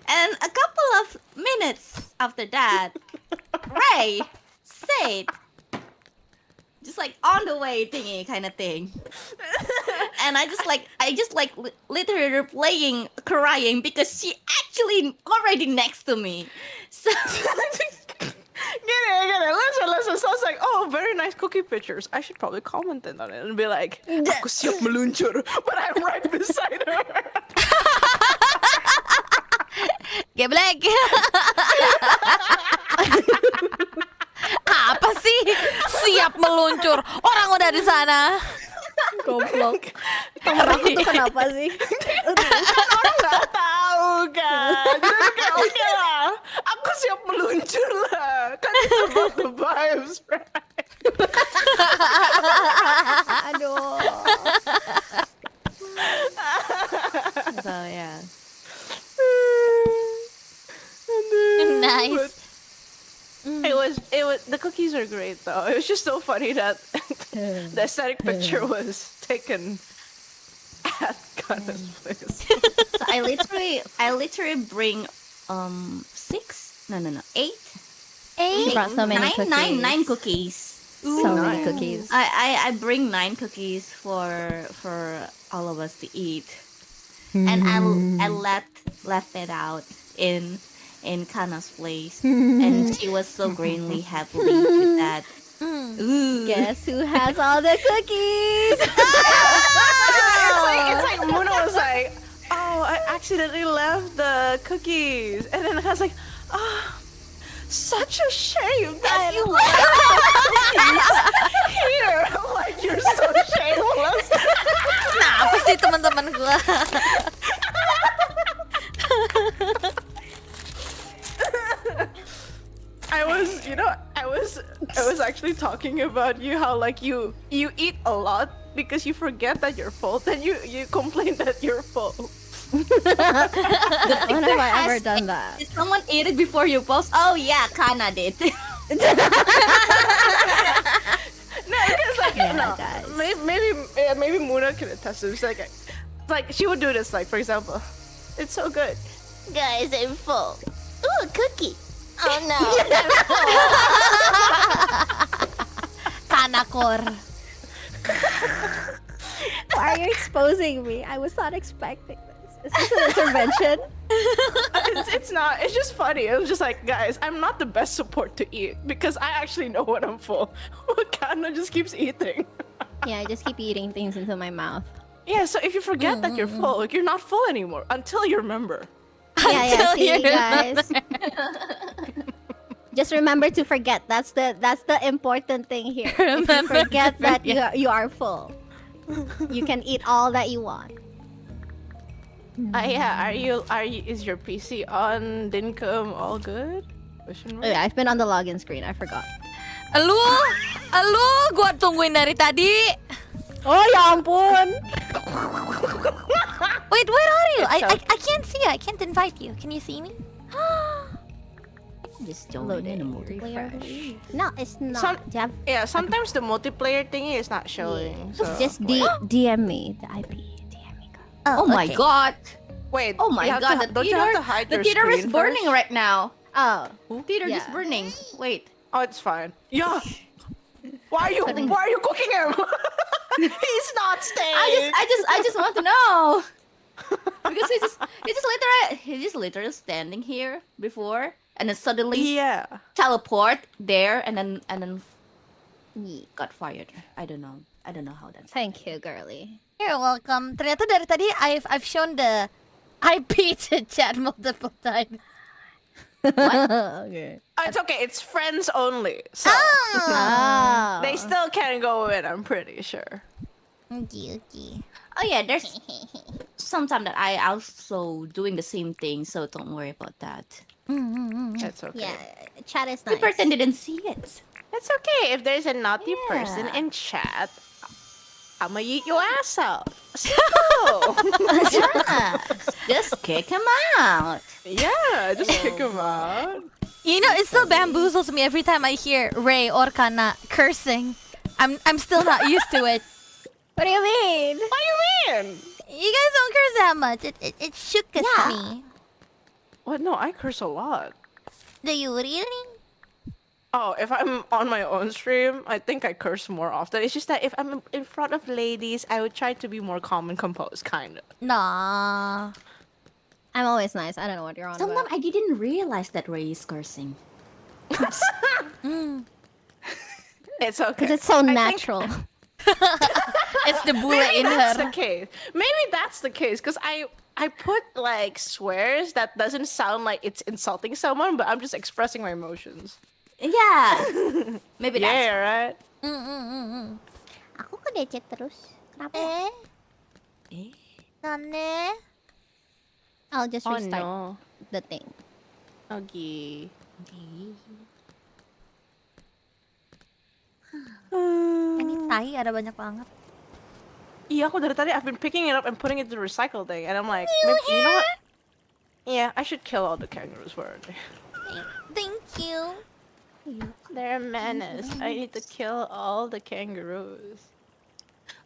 Speaker 3: And a couple of minutes after that, Ray said, just like on the way thingy kind of thing. And I just literally playing, crying because she actually already next to me. So
Speaker 2: Get it. Listen. So I was like, oh, very nice cookie pictures. I should probably comment on it and be like, aku siap meluncur, but I'm right beside her.
Speaker 1: Geblek. Apa sih? Siap meluncur. Orang udah di sana.
Speaker 4: Goblok. Temen aku tuh kenapa sih?
Speaker 2: Kan orang nggak tahu kan. Jadi kayak oke lah. Aku siap meluncur lah. Kan it's about the vibes, right?
Speaker 4: Aduh.
Speaker 3: so yeah.
Speaker 1: Nice.
Speaker 2: It was the cookies are great though. It was just so funny that the aesthetic picture was taken at Kana's place.
Speaker 3: So I literally bring 8
Speaker 4: She brought so many cookies.
Speaker 3: nine cookies.
Speaker 4: So many
Speaker 2: nice.
Speaker 4: cookies.
Speaker 3: I bring 9 cookies for all of us to eat, and I left it out in Kana's place, and she was so greenly happy with that. Ooh.
Speaker 4: Guess who has all the cookies?
Speaker 2: It's like Muna was like, oh, I accidentally left the cookies, and then I was like, oh, such a shame that you left here. Like you're so shameless.
Speaker 1: Kenapa sih teman-teman gua?
Speaker 2: I was actually talking about you how like you eat a lot because you forget that you're full, then you complain that you're full.
Speaker 4: When have I ever done that?
Speaker 3: Did someone eat it before you post? Oh yeah, Kana did.
Speaker 2: No, because like
Speaker 4: Yeah,
Speaker 2: no,
Speaker 4: guys.
Speaker 2: maybe Muna can attest to this. Like she would do this. Like for example, it's so good, guys. I'm full. Ooh, a cookie. Oh no.
Speaker 1: drakor.
Speaker 4: Why are you exposing me? I was not expecting this. Is this an intervention?
Speaker 2: It's not. It's just funny. It was just like, guys, I'm not the best support to eat because I actually know when I'm full. Kana just keeps eating.
Speaker 4: Yeah, I just keep eating things into my mouth.
Speaker 2: Yeah, so if you forget that you're full, like, you're not full anymore until you remember.
Speaker 4: Yeah, see,
Speaker 1: you
Speaker 4: guys. Just remember to forget. That's the important thing here. If you
Speaker 1: Remember
Speaker 4: forget
Speaker 1: to
Speaker 4: that you are full, you can eat all that you want.
Speaker 2: Yeah, is your PC on Dinkum all good? Question mark?
Speaker 4: Oh, yeah, I've been on the login screen. I forgot.
Speaker 1: Alu, gua tungguin dari tadi.
Speaker 4: Oh ya ampun.
Speaker 1: Wait, where are you? I can't see you. I can't invite you. Can you see me?
Speaker 3: Just join
Speaker 4: Load
Speaker 3: in
Speaker 4: it.
Speaker 3: a multiplayer.
Speaker 4: Refresh. No, it's not.
Speaker 2: Some-
Speaker 4: Do you have-
Speaker 2: Yeah, sometimes the multiplayer thingy is not showing. So.
Speaker 4: Just DM me the IP. DM me.
Speaker 3: Oh my
Speaker 1: okay.
Speaker 3: god!
Speaker 2: Wait.
Speaker 3: Oh my
Speaker 2: you have
Speaker 3: god!
Speaker 2: to- don't you have to hide
Speaker 3: The
Speaker 2: your
Speaker 3: theater is
Speaker 2: screen
Speaker 3: burning
Speaker 2: first?
Speaker 3: right now.
Speaker 4: Oh.
Speaker 3: Theater is
Speaker 4: Yeah.
Speaker 3: burning. Wait.
Speaker 2: Oh, it's fine. Yeah. Why are you cooking him? He's not staying.
Speaker 3: I just want to know because he's just literally standing here before, and then suddenly
Speaker 2: Yeah.
Speaker 3: teleport there, and then he got fired. I don't know how that's.
Speaker 4: Thank you, girly.
Speaker 1: You're welcome. Ternyata dari tadi I've shown the IP to chat multiple times.
Speaker 4: Okay.
Speaker 2: It's okay. It's friends only. So
Speaker 4: Oh.
Speaker 2: they still can't go in. I'm pretty sure.
Speaker 1: Okay.
Speaker 3: Oh yeah, there's sometimes that I also doing the same thing, so don't worry about that.
Speaker 2: It's okay.
Speaker 4: Yeah, chat is
Speaker 3: We
Speaker 4: nice.
Speaker 3: pretend didn't see it.
Speaker 2: It's okay. If there's a naughty person
Speaker 3: Yeah.
Speaker 2: in chat, I'ma eat your ass out. So,
Speaker 3: Yeah, just kick him out.
Speaker 2: yeah, just kick him out.
Speaker 1: You know, it still bamboozles me every time I hear Ray or Kana cursing. I'm still not used to it.
Speaker 4: What do you mean?
Speaker 2: What do you mean?
Speaker 1: You guys don't curse that much. It shooketh
Speaker 3: Yeah.
Speaker 1: me.
Speaker 2: What? No, I curse a lot.
Speaker 1: Do you really?
Speaker 2: Oh, if I'm on my own stream, I think I curse more often. It's just that if I'm in front of ladies, I would try to be more calm and composed, kind of.
Speaker 1: Nah.
Speaker 4: I'm always nice. I don't know what you're on
Speaker 3: Sometimes
Speaker 4: about.
Speaker 3: I didn't realize that Ray is cursing.
Speaker 2: It's okay.
Speaker 4: Because it's so
Speaker 2: think-
Speaker 4: natural.
Speaker 1: It's the bullet
Speaker 2: Maybe
Speaker 1: in
Speaker 2: that's the
Speaker 1: her.
Speaker 2: case. Maybe that's the case because I put like swears that doesn't sound like it's insulting someone, but I'm just expressing my emotions.
Speaker 3: Yeah, maybe that's.
Speaker 2: Yeah, right.
Speaker 4: Aku kedecet terus. Kenapa?
Speaker 3: Eh?
Speaker 1: Nane?
Speaker 4: I'll just
Speaker 2: Oh
Speaker 4: restart
Speaker 2: no.
Speaker 4: the thing.
Speaker 2: Okay.
Speaker 1: Ini tai ada banyak banget.
Speaker 2: Iya, aku dari tadi I've been picking it up and putting it to the recycle thing, and I'm like, maybe, you know what? Yeah, I should kill all the kangaroos. Where are they?
Speaker 1: Thank you.
Speaker 2: They're a menace. I need to kill all the kangaroos.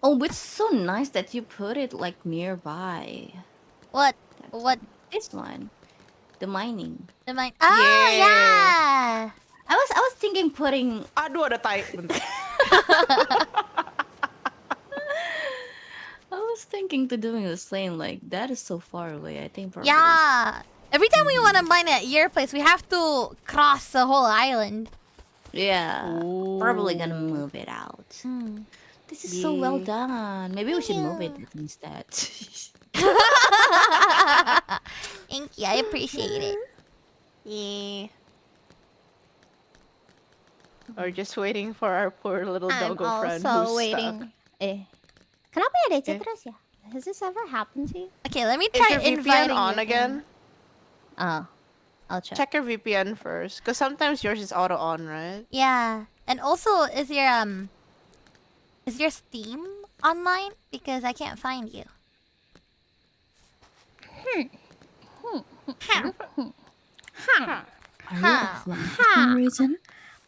Speaker 3: Oh, it's so nice that you put it like nearby.
Speaker 1: What? What?
Speaker 3: This one, the mining.
Speaker 1: The mine? Ah, yeah.
Speaker 3: I was thinking putting.
Speaker 2: Aduh, ada tai. Bentar.
Speaker 3: I was thinking to doing the same. Like that is so far away. I think. Probably.
Speaker 1: Yeah. Every time we want to mine at your place, we have to cross the whole island.
Speaker 3: Yeah. Probably gonna move it out. This is so well done. Maybe we should move it instead.
Speaker 1: Thank you. I appreciate it.
Speaker 2: Yeah. Or just waiting for our poor little
Speaker 4: I'm
Speaker 2: doggo friend
Speaker 4: also
Speaker 2: who's
Speaker 4: waiting.
Speaker 2: stuck.
Speaker 4: Kenapa ya decet
Speaker 2: Eh?
Speaker 4: terus ya? Has this ever happened to you?
Speaker 1: Okay, let me
Speaker 2: Is
Speaker 1: try
Speaker 2: your VPN
Speaker 1: inviting
Speaker 2: on
Speaker 1: you.
Speaker 2: again?
Speaker 4: Oh, I'll check.
Speaker 2: Check your VPN first, because sometimes yours is auto on, right?
Speaker 1: Yeah, and also is your Steam online? Because I can't find you.
Speaker 3: Are you for some reason?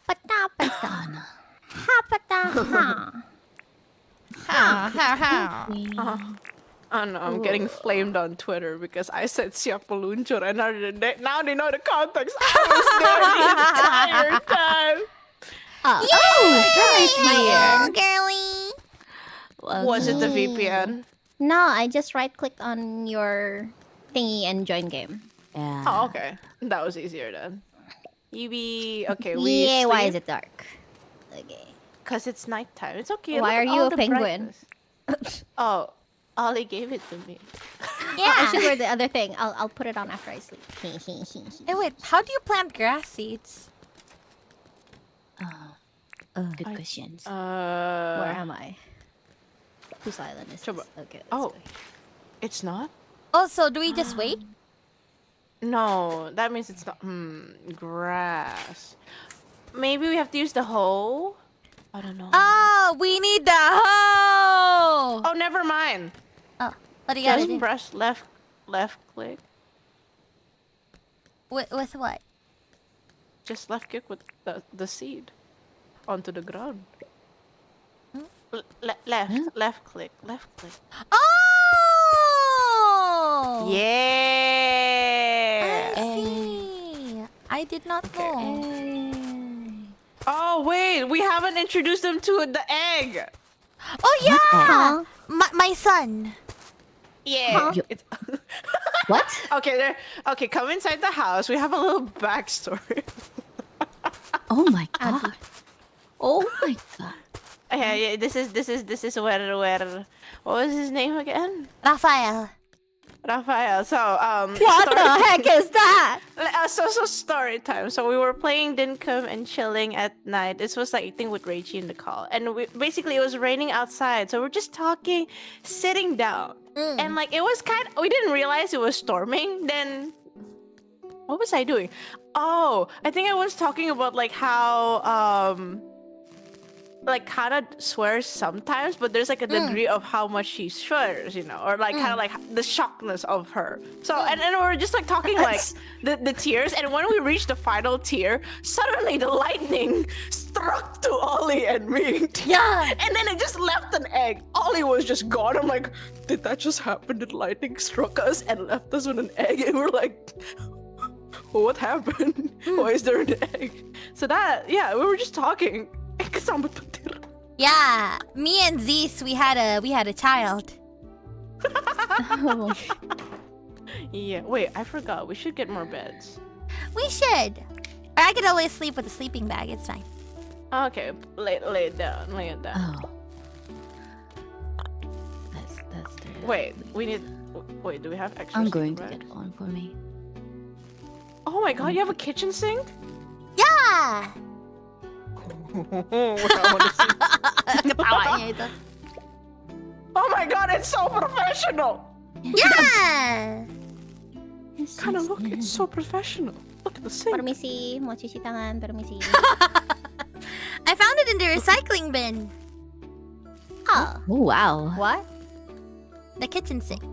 Speaker 4: Pata pata. Ha pata ha.
Speaker 2: Oh no, I'm getting flamed on Twitter because I said siap peluncur and now they know the context. I was there the entire time.
Speaker 4: Oh,
Speaker 3: Oh, right
Speaker 1: hello,
Speaker 3: here.
Speaker 1: girly.
Speaker 2: Was it the VPN?
Speaker 4: No, I just right clicked on your thingy and join game.
Speaker 3: Yeah.
Speaker 2: Oh, okay. That was easier then. Okay, we
Speaker 4: Yay, why is
Speaker 2: sleep
Speaker 4: it dark? Okay.
Speaker 2: because it's nighttime. It's okay.
Speaker 4: Why
Speaker 2: look
Speaker 4: are
Speaker 2: at
Speaker 4: you
Speaker 2: all
Speaker 4: a
Speaker 2: the
Speaker 4: penguin?
Speaker 2: brightness. Oh, Ollie gave it to me.
Speaker 4: I should wear the other thing. I'll put it on after I sleep.
Speaker 1: Hey, wait, how do you plant grass seeds?
Speaker 3: Good questions.
Speaker 4: Where am I? Whose island is
Speaker 2: Coba.
Speaker 4: this? Okay. let's
Speaker 2: Oh,
Speaker 4: go.
Speaker 2: it's not?
Speaker 1: Oh, so do we just wait?
Speaker 2: No, that means it's not. Grass. Maybe we have to use the hoe? I don't know.
Speaker 1: Oh, we need the hoe!
Speaker 2: Oh, never mind.
Speaker 1: Oh, what do you gotta
Speaker 2: Just
Speaker 1: do?
Speaker 2: press left click.
Speaker 1: With what?
Speaker 2: Just left click with the seed onto the ground. Left click.
Speaker 1: Oh!
Speaker 2: Yeah.
Speaker 1: I see. I did not know.
Speaker 2: Oh wait, we haven't introduced them to the egg.
Speaker 1: Oh yeah!
Speaker 4: Huh?
Speaker 1: My son.
Speaker 2: Yeah. It's
Speaker 3: What?
Speaker 2: okay. Okay, come inside the house. We have a little backstory.
Speaker 3: Oh my god. Oh my god.
Speaker 2: Yeah. This is where what was his name again?
Speaker 1: Rafael.
Speaker 2: Raphael. So
Speaker 4: What the heck is that?
Speaker 2: So story time. So we were playing Dinkum and chilling at night. This was like I think with Reichi in the call, and basically it was raining outside. So we're just talking, sitting down, and like it was we didn't realize it was storming. Then what was I doing? Oh, I think I was talking about like how like kind of swears sometimes, but there's like a degree of how much she swears, or like kind of like the shockness of her. So and then we're just like talking like the tears, and when we reached the final tear, suddenly the lightning struck to Ollie and me.
Speaker 1: Yeah.
Speaker 2: And then it just left an egg. Ollie was just gone. I'm like, did that just happen? Did lightning struck us and left us with an egg? And we're like, what happened? Why is there an egg? So we were just talking.
Speaker 1: Yeah, me and Zeus, we had a child.
Speaker 3: Oh.
Speaker 2: Yeah, wait, I forgot. We should get more beds.
Speaker 1: We should. Or I could always sleep with a sleeping bag. It's fine.
Speaker 2: Okay, lay it down.
Speaker 3: Oh. That's the.
Speaker 2: Wait, do we have extra?
Speaker 3: I'm going to
Speaker 2: sleeping
Speaker 3: get
Speaker 2: bags?
Speaker 3: one for me.
Speaker 2: Oh my god, you have a kitchen sink?
Speaker 1: Yeah.
Speaker 2: Oh my god, it's so professional!
Speaker 1: Yeah.
Speaker 2: Kind of look, it's so professional. Look at the sink.
Speaker 4: Permisi, mau cuci tangan, permisi.
Speaker 1: I found it in the recycling bin.
Speaker 4: Oh,
Speaker 3: Oh wow.
Speaker 4: what?
Speaker 1: The kitchen sink.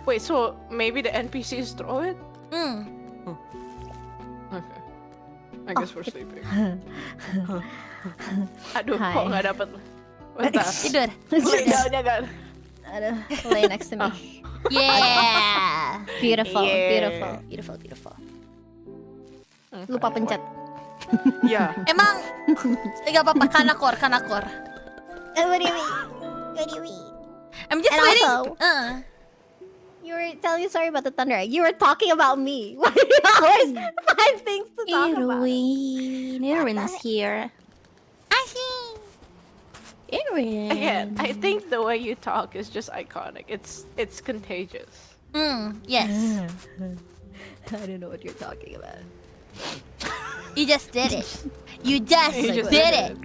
Speaker 2: Wait, so maybe the NPCs throw it? Okay. I guess we're sleeping. Aduh,
Speaker 4: Hi.
Speaker 2: kok nggak dapet? Bentar.
Speaker 1: Tidur.
Speaker 2: Lay down ya kan?
Speaker 4: Aduh, lay next to me.
Speaker 1: Yeah.
Speaker 4: Beautiful,
Speaker 2: Yeah.
Speaker 4: beautiful. Lupa pencet.
Speaker 2: Yeah.
Speaker 1: Emang nggak apa-apa, kanakor.
Speaker 4: What do you mean? What do you mean?
Speaker 1: I'm just
Speaker 4: And
Speaker 1: waiting.
Speaker 4: also- You were telling me sorry about the thunder egg. You were talking about me. Why do you always find things to talk about?
Speaker 3: Irwin's here.
Speaker 1: I see.
Speaker 3: Irwin.
Speaker 2: Again, I think the way you talk is just iconic. It's contagious.
Speaker 1: Yes.
Speaker 4: I don't know what you're talking about.
Speaker 1: You just did it. You just
Speaker 2: You just
Speaker 1: did it.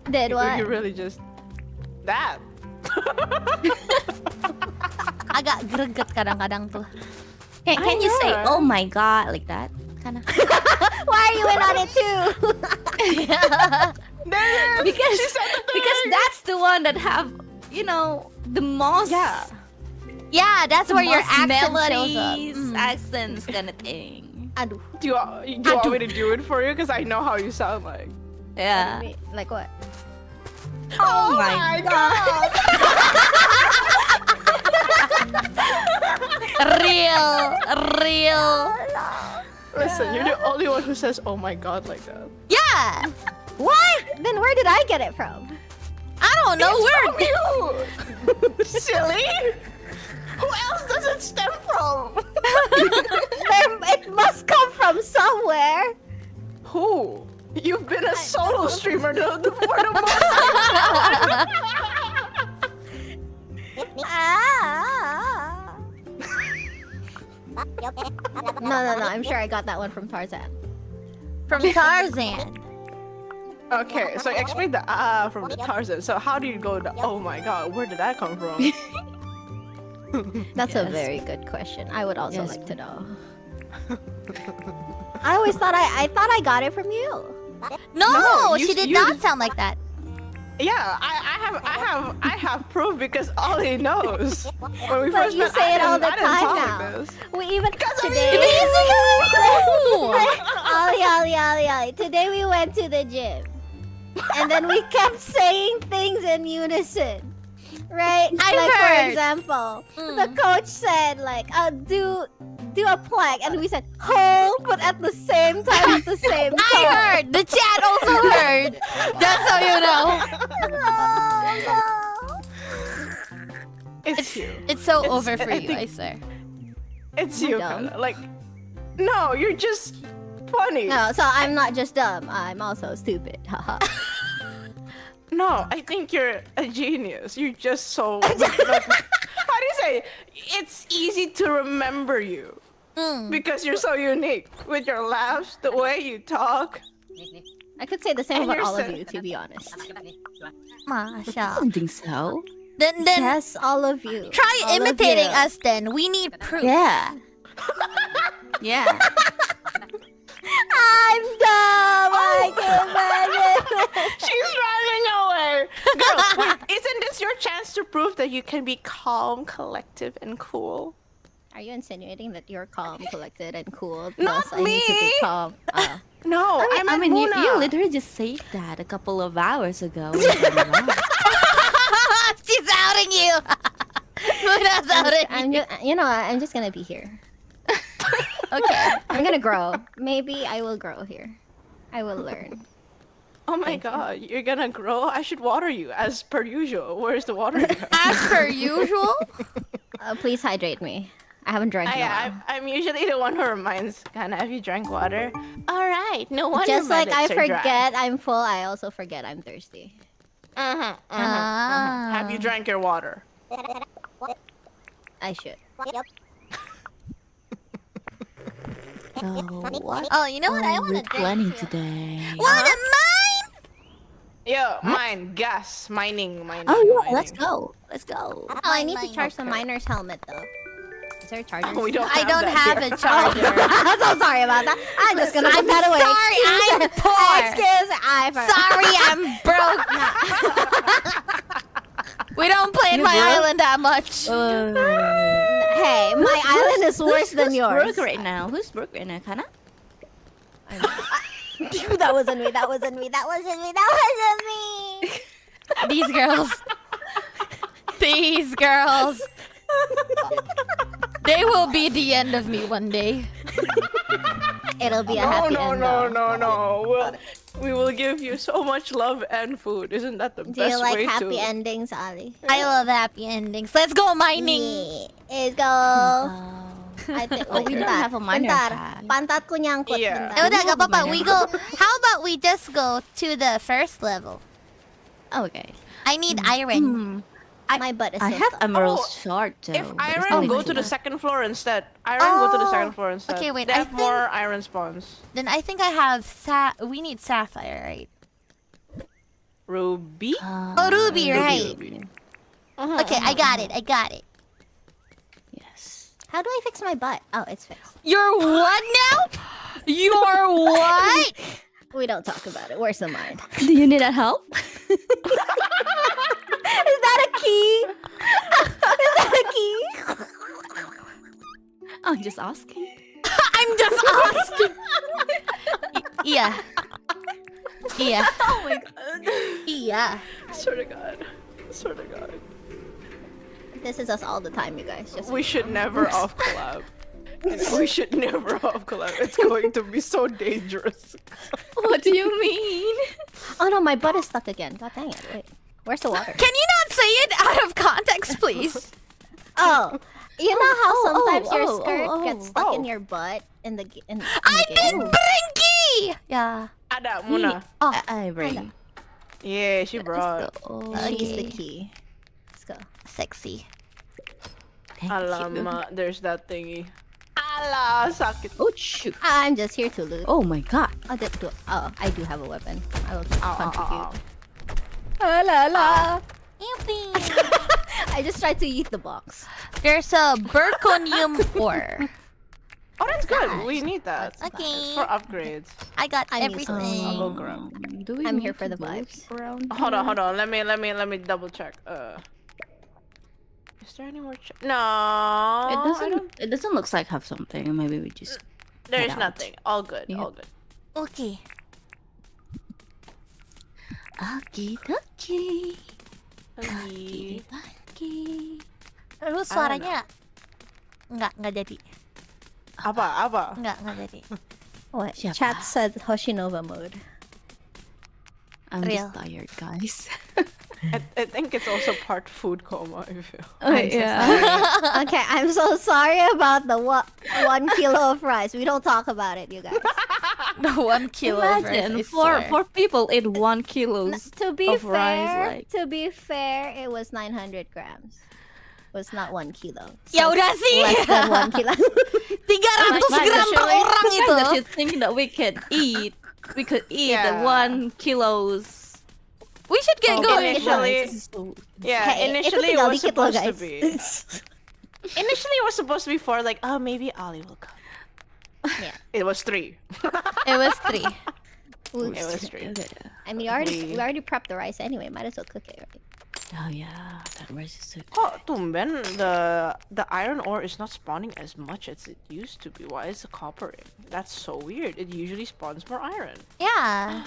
Speaker 4: Did what?
Speaker 2: You really just that.
Speaker 1: Agak greget kadang-kadang tuh.
Speaker 3: Can you say oh my god like that? Kinda.
Speaker 4: Why are you in on it too?
Speaker 3: because that's the one that have the most
Speaker 1: Yeah, that's where your
Speaker 3: most
Speaker 1: accent shows up.
Speaker 3: melodies, accents kind of thing.
Speaker 4: Aduh.
Speaker 2: Do you want me to do it for you? Because I know how you sound like.
Speaker 3: Yeah.
Speaker 4: Like what?
Speaker 3: Oh my god.
Speaker 1: Real.
Speaker 2: Listen, you're the only one who says "Oh my god" like that.
Speaker 1: Yeah.
Speaker 4: What? Then where did I get it from?
Speaker 1: I don't know where.
Speaker 2: You silly. Who else does it stem from?
Speaker 4: It must come from somewhere.
Speaker 2: Who? You've been a solo streamer for the most.
Speaker 4: No. I'm sure I got that one from Tarzan.
Speaker 1: From Tarzan.
Speaker 2: Okay, so explain the from the Tarzan. So how do you go to, oh my god, where did that come from?
Speaker 4: That's a
Speaker 3: Yes.
Speaker 4: very good question. I would also
Speaker 3: Yes.
Speaker 4: like to know. I always thought I thought I got it from you.
Speaker 1: No,
Speaker 2: No, you-
Speaker 1: she did
Speaker 2: you-
Speaker 1: not sound like that.
Speaker 2: Yeah, I have proof because Ollie knows. When we
Speaker 4: But
Speaker 2: first
Speaker 4: you
Speaker 2: met,
Speaker 4: say it all the
Speaker 2: I didn't
Speaker 4: time
Speaker 2: talk
Speaker 4: now.
Speaker 2: like this.
Speaker 4: We even
Speaker 1: But
Speaker 4: today.
Speaker 1: he's
Speaker 4: Ollie. Today we went to the gym, and then we kept saying things in unison, right?
Speaker 1: I've
Speaker 4: like for
Speaker 1: heard.
Speaker 4: example,
Speaker 1: Mm.
Speaker 4: the coach said like, do a plank," and we said "ho," but at the same time at the same
Speaker 1: I
Speaker 4: time.
Speaker 1: heard. The chat also heard. That's how you know.
Speaker 2: It's you.
Speaker 1: It's so
Speaker 2: It's-
Speaker 1: over for
Speaker 2: I
Speaker 1: you,
Speaker 2: think-
Speaker 1: I swear.
Speaker 2: It's
Speaker 4: I'm
Speaker 2: you,
Speaker 4: dumb.
Speaker 2: Kana. Like, no, you're just funny.
Speaker 4: No, so I'm not just dumb. I'm also stupid. Haha.
Speaker 2: No, I think you're a genius. You're just so. How do you say? It's easy to remember you
Speaker 1: Mm.
Speaker 2: because you're so unique with your laughs, the way you talk.
Speaker 4: I could say the same
Speaker 2: And
Speaker 4: about
Speaker 2: you're
Speaker 4: all of
Speaker 2: so-
Speaker 4: you, to be honest.
Speaker 1: Masha.
Speaker 3: I don't think so.
Speaker 1: Then
Speaker 4: Yes, all of you.
Speaker 1: try
Speaker 4: All of
Speaker 1: imitating
Speaker 4: you.
Speaker 1: us then. We need proof.
Speaker 3: Yeah. Yeah.
Speaker 4: I'm dumb. I can imagine.
Speaker 2: She's running away. Girl, wait, isn't this your chance to prove that you can be calm, collective, and cool?
Speaker 4: Are you insinuating that you're calm, collected, and cool?
Speaker 2: Not
Speaker 4: Thus, I need to be
Speaker 2: me.
Speaker 4: calm.
Speaker 2: No,
Speaker 3: I mean, you
Speaker 2: Muna.
Speaker 3: literally just said that a couple of hours ago. when you were wrong.
Speaker 1: She's outing you. Muna's outing
Speaker 4: I'm
Speaker 1: you.
Speaker 4: just, you know, I'm just gonna be here.
Speaker 1: Okay.
Speaker 4: I'm gonna grow. Maybe I will grow here. I will learn.
Speaker 2: Oh my god, you're gonna grow? I should water you as per usual. Where's the water?
Speaker 1: As per usual.
Speaker 4: Please hydrate me. I haven't drank in a while.
Speaker 2: I'm usually the one who reminds Kana, have you drank water? Alright, no wonder
Speaker 4: Just
Speaker 2: my
Speaker 4: like I
Speaker 2: lips are dry.
Speaker 4: forget I'm full, I also forget I'm thirsty.
Speaker 2: Have you drank your water?
Speaker 4: I should.
Speaker 3: So what
Speaker 1: Oh, you know what? I
Speaker 3: are
Speaker 1: want
Speaker 3: we
Speaker 1: to
Speaker 3: planning
Speaker 1: drink.
Speaker 3: today?
Speaker 1: Wanna mine?
Speaker 2: Yo, mine, gas, mining.
Speaker 3: Oh yeah,
Speaker 2: mining.
Speaker 3: let's go. Let's go.
Speaker 4: Oh, I need to
Speaker 1: Mine.
Speaker 4: charge the
Speaker 2: Okay.
Speaker 4: miner's helmet though. Is there a charger?
Speaker 2: We don't
Speaker 1: I don't
Speaker 2: that
Speaker 1: have
Speaker 2: here.
Speaker 1: a charger.
Speaker 4: I'm so sorry about that. I'm just gonna put that away.
Speaker 1: sorry, I'm poor.
Speaker 4: Excuse I
Speaker 1: Sorry, I'm broke. We don't play in
Speaker 3: You
Speaker 1: my
Speaker 3: broke?
Speaker 1: island that much.
Speaker 4: Hey, my island is worse than
Speaker 3: who's
Speaker 4: yours.
Speaker 3: broke right now? Who's broke right now, Kana?
Speaker 4: That wasn't me. That wasn't me. That wasn't me. That wasn't me.
Speaker 1: These girls. These girls. They will be the end of me one day.
Speaker 4: It'll be a
Speaker 2: No,
Speaker 4: happy
Speaker 2: no,
Speaker 4: end.
Speaker 2: no,
Speaker 4: though.
Speaker 2: no. We will give you so much love and food. Isn't that the
Speaker 4: Do
Speaker 2: best
Speaker 4: you like
Speaker 2: way
Speaker 4: happy
Speaker 2: to?
Speaker 4: endings, Ali?
Speaker 1: I love happy endings. Let's go mining.
Speaker 4: Yeah. Let's go. I think,
Speaker 3: Oh, we don't have a miner
Speaker 4: bentar.
Speaker 3: pack.
Speaker 4: Pantat ko nyangkut.
Speaker 2: Yeah.
Speaker 1: Eh,
Speaker 4: Bentar.
Speaker 1: udah, gak apa-apa. We go. How about we just go to the first level?
Speaker 3: Okay.
Speaker 1: I need iron.
Speaker 4: My butt is
Speaker 3: I
Speaker 4: so
Speaker 3: have emerald
Speaker 2: Oh,
Speaker 3: shard though.
Speaker 2: If
Speaker 3: but it's
Speaker 2: iron,
Speaker 3: only
Speaker 2: go to the
Speaker 3: two.
Speaker 2: second floor instead. Iron, go to the second floor instead.
Speaker 1: Okay, wait,
Speaker 2: They
Speaker 1: I
Speaker 2: have
Speaker 1: think-
Speaker 2: more iron spawns.
Speaker 1: Then I think I have we need sapphire, right?
Speaker 2: Ruby.
Speaker 1: Oh, ruby, right?
Speaker 2: Ruby.
Speaker 1: Okay, I got it. I got it.
Speaker 3: Yes.
Speaker 4: How do I fix my butt? Oh, it's fixed.
Speaker 1: You're what now? You're what?
Speaker 4: We don't talk about it. Where's the mind?
Speaker 3: Do you need that help?
Speaker 4: Is that a key? Is that a key?
Speaker 3: I'm just asking.
Speaker 1: I'm just asking. Yeah. Yeah.
Speaker 2: Oh my god.
Speaker 1: Yeah.
Speaker 2: Swear to God. Swear to God.
Speaker 4: This is us all the time, you guys. Just
Speaker 2: We should never off collab. We should never off collab. It's going to be so dangerous.
Speaker 3: What do you mean?
Speaker 4: Oh no, my butt is stuck again. God dang it. Wait. Where's the water?
Speaker 1: Can you not say it out of context, please?
Speaker 4: Oh. You know how sometimes your
Speaker 3: oh,
Speaker 4: skirt
Speaker 3: oh,
Speaker 4: gets stuck in
Speaker 2: oh.
Speaker 4: your butt in the in
Speaker 1: I
Speaker 4: the
Speaker 1: did
Speaker 4: game?
Speaker 1: bring key! Yeah.
Speaker 2: Ada muna.
Speaker 1: Oh,
Speaker 3: I bring.
Speaker 2: Yeah, she brought.
Speaker 4: She's the
Speaker 1: Okay.
Speaker 4: key. Let's go.
Speaker 1: Sexy.
Speaker 3: Thank you.
Speaker 2: Alamak, there's that thingy. Ala, sakit.
Speaker 3: Oh shoot.
Speaker 4: I'm just here to loot.
Speaker 3: Oh my god.
Speaker 4: I do have a weapon. I will contribute.
Speaker 2: Ala, ala.
Speaker 4: I just tried to eat the box.
Speaker 1: There's a Burconium ore.
Speaker 2: Oh, that's good.
Speaker 4: Nice.
Speaker 2: We need that.
Speaker 1: Okay.
Speaker 2: It's for upgrades.
Speaker 1: I got
Speaker 4: I'm used to it.
Speaker 1: everything.
Speaker 2: I'll go grab.
Speaker 3: Do we
Speaker 4: I'm
Speaker 3: need
Speaker 4: here for
Speaker 3: to
Speaker 4: the
Speaker 3: move
Speaker 4: vibes.
Speaker 3: around
Speaker 2: Hold on,
Speaker 3: here?
Speaker 2: hold on. Let me double check. Is there any more? No.
Speaker 3: It doesn't look like have something. Maybe we just.
Speaker 2: There's
Speaker 3: out.
Speaker 2: nothing. All good.
Speaker 3: Yeah.
Speaker 2: All good.
Speaker 1: Okay.
Speaker 3: Okie dokie.
Speaker 2: Okay.
Speaker 3: Okie.
Speaker 1: Lu suaranya nggak jadi.
Speaker 2: Apa?
Speaker 1: Nggak jadi.
Speaker 4: What?
Speaker 3: Siapa?
Speaker 4: Chat said Hoshinova mode.
Speaker 3: I'm
Speaker 1: Real.
Speaker 3: just tired, guys.
Speaker 2: I think it's also part food coma. I feel.
Speaker 4: Okay, I'm so sorry about the 1 kilo of rice. We don't talk about it, you guys.
Speaker 1: The 1 kilo.
Speaker 3: Imagine four people eat 1 kilos
Speaker 4: To be
Speaker 3: of
Speaker 4: fair,
Speaker 3: rice.
Speaker 4: it was 900 grams. It was not 1 kilo.
Speaker 1: Ya udah sih.
Speaker 4: Less than 1 kilo.
Speaker 1: 300 gram per orang itu.
Speaker 3: That you think that we could eat
Speaker 2: Yeah.
Speaker 3: the 1 kilos.
Speaker 1: We should get going.
Speaker 2: Initially, yeah.
Speaker 4: Hey,
Speaker 2: Initially, it
Speaker 4: ito
Speaker 2: was
Speaker 4: tinggal
Speaker 2: supposed to
Speaker 4: dikit
Speaker 2: be.
Speaker 4: lo, guys.
Speaker 2: Initially, it was supposed to be 4. Like, oh, maybe Ollie will come.
Speaker 4: Yeah.
Speaker 2: It was 3.
Speaker 1: It was 3.
Speaker 4: Oops.
Speaker 2: It was 3.
Speaker 4: I mean, we already prepped the rice anyway. Might as well cook it, right?
Speaker 3: Oh yeah, that rice is so good.
Speaker 2: Oh, tumben, the iron ore is not spawning as much as it used to be. Why is the copper in? That's so weird. It usually spawns more iron,
Speaker 1: Yeah.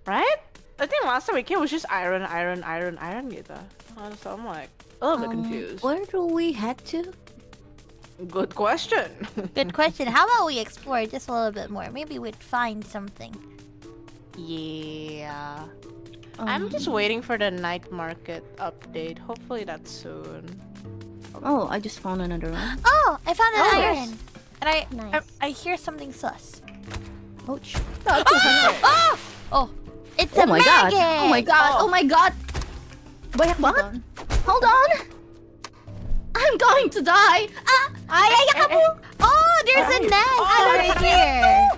Speaker 2: right? I think last time we came was just iron gitu. So I'm like a little bit confused.
Speaker 3: Where do we head to?
Speaker 2: Good question.
Speaker 1: Good question. How about we explore just a little bit more? Maybe we'd find something.
Speaker 2: Yeah. I'm just waiting for the night market update. Hopefully that's soon.
Speaker 3: Oh, I just found another one.
Speaker 1: Oh, I found an
Speaker 2: Oh,
Speaker 1: iron.
Speaker 2: yes.
Speaker 1: And
Speaker 4: Nice.
Speaker 1: I hear something sus.
Speaker 3: Ouch.
Speaker 1: Oh! Oh! It's
Speaker 3: Oh
Speaker 1: a
Speaker 3: my god.
Speaker 1: maggot!
Speaker 3: Oh my god. Oh my god. Wait, what?
Speaker 4: on.
Speaker 3: Hold on. I'm going to die.
Speaker 1: Oh, there's a nest over here!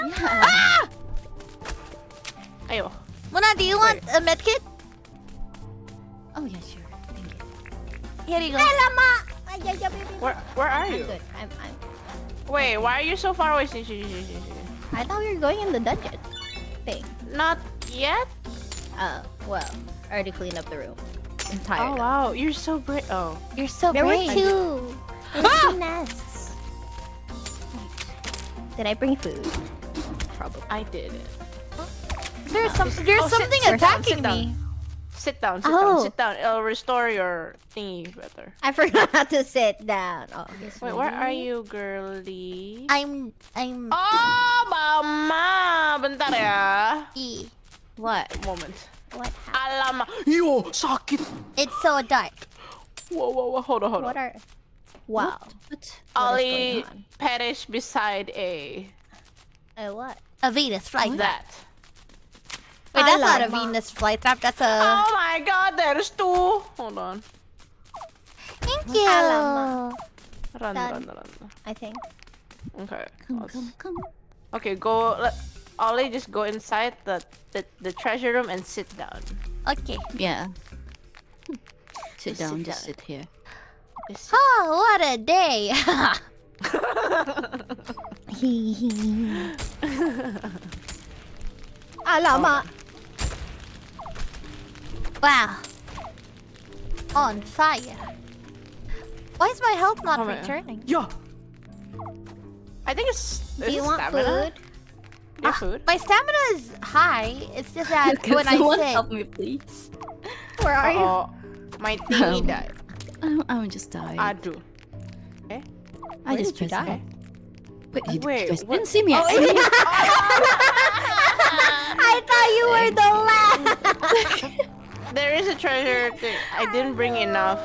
Speaker 3: Yeah.
Speaker 2: Ayo.
Speaker 1: Muna, do you want a medkit?
Speaker 3: Oh yeah, sure. Thank you.
Speaker 1: Here you go.
Speaker 2: Where are
Speaker 4: I'm
Speaker 2: you?
Speaker 4: good. I'm.
Speaker 2: Wait, why are you so far away?
Speaker 4: I thought we were going in the dungeon thing.
Speaker 2: Not yet.
Speaker 4: Well, I already cleaned up the room. I'm
Speaker 2: Oh
Speaker 4: tired.
Speaker 2: wow, you're so brave. Oh.
Speaker 1: You're so
Speaker 4: There were
Speaker 1: brave.
Speaker 4: two. There were 2 nests. Did I bring food? Probably.
Speaker 2: I did it.
Speaker 1: There's
Speaker 2: Oh,
Speaker 1: something
Speaker 2: sit down,
Speaker 1: attacking
Speaker 2: sit down.
Speaker 1: me.
Speaker 2: Sit down,
Speaker 4: Oh.
Speaker 2: sit down. It'll restore your thingy better.
Speaker 4: I forgot how to sit down. Oh,
Speaker 2: Wait, where are you, girly?
Speaker 1: I'm
Speaker 2: Oh, mama! Bentar ya.
Speaker 1: E.
Speaker 4: What?
Speaker 2: Moment.
Speaker 4: What happened?
Speaker 2: Alamak. Yo, sakit.
Speaker 1: It's so dark.
Speaker 2: Whoa. Hold on.
Speaker 4: What are? Wow.
Speaker 3: What?
Speaker 2: Ollie
Speaker 4: going on?
Speaker 2: perished beside a
Speaker 4: What?
Speaker 1: A Venus flytrap.
Speaker 2: that.
Speaker 1: Wait, that's not a
Speaker 4: Alamak.
Speaker 1: Venus flytrap. That's a.
Speaker 2: Oh my god, there's 2. Hold on.
Speaker 1: Thank you.
Speaker 4: Alamak.
Speaker 2: Run.
Speaker 4: I think.
Speaker 2: Okay.
Speaker 3: Come.
Speaker 2: Okay, go. Ollie, just go inside the treasure room and sit down.
Speaker 1: Okay.
Speaker 3: Yeah. Sit
Speaker 2: Just
Speaker 3: down.
Speaker 2: sit
Speaker 3: Just
Speaker 2: down.
Speaker 3: sit here.
Speaker 2: Just
Speaker 1: Oh, what a day.
Speaker 4: Alamak.
Speaker 1: Wow. On fire. Why is my health not
Speaker 2: Oh, man.
Speaker 1: returning?
Speaker 2: Yeah. I think it's.
Speaker 4: Do you
Speaker 2: it
Speaker 4: want
Speaker 2: stamina?
Speaker 4: food?
Speaker 2: Your food?
Speaker 1: My stamina is high. It's just that
Speaker 3: Can
Speaker 1: when I
Speaker 3: someone
Speaker 1: sit.
Speaker 3: help me, please?
Speaker 4: Where are you?
Speaker 2: Oh, my thingy died.
Speaker 3: I'm just dying.
Speaker 2: Adu.
Speaker 3: I
Speaker 4: Where
Speaker 3: just
Speaker 4: did you
Speaker 3: pressed
Speaker 4: die?
Speaker 3: it. Wait, you
Speaker 2: Wait,
Speaker 3: guys
Speaker 2: what-
Speaker 3: didn't see me.
Speaker 2: Oh,
Speaker 4: you were the last.
Speaker 2: There is a treasure thing. I didn't bring enough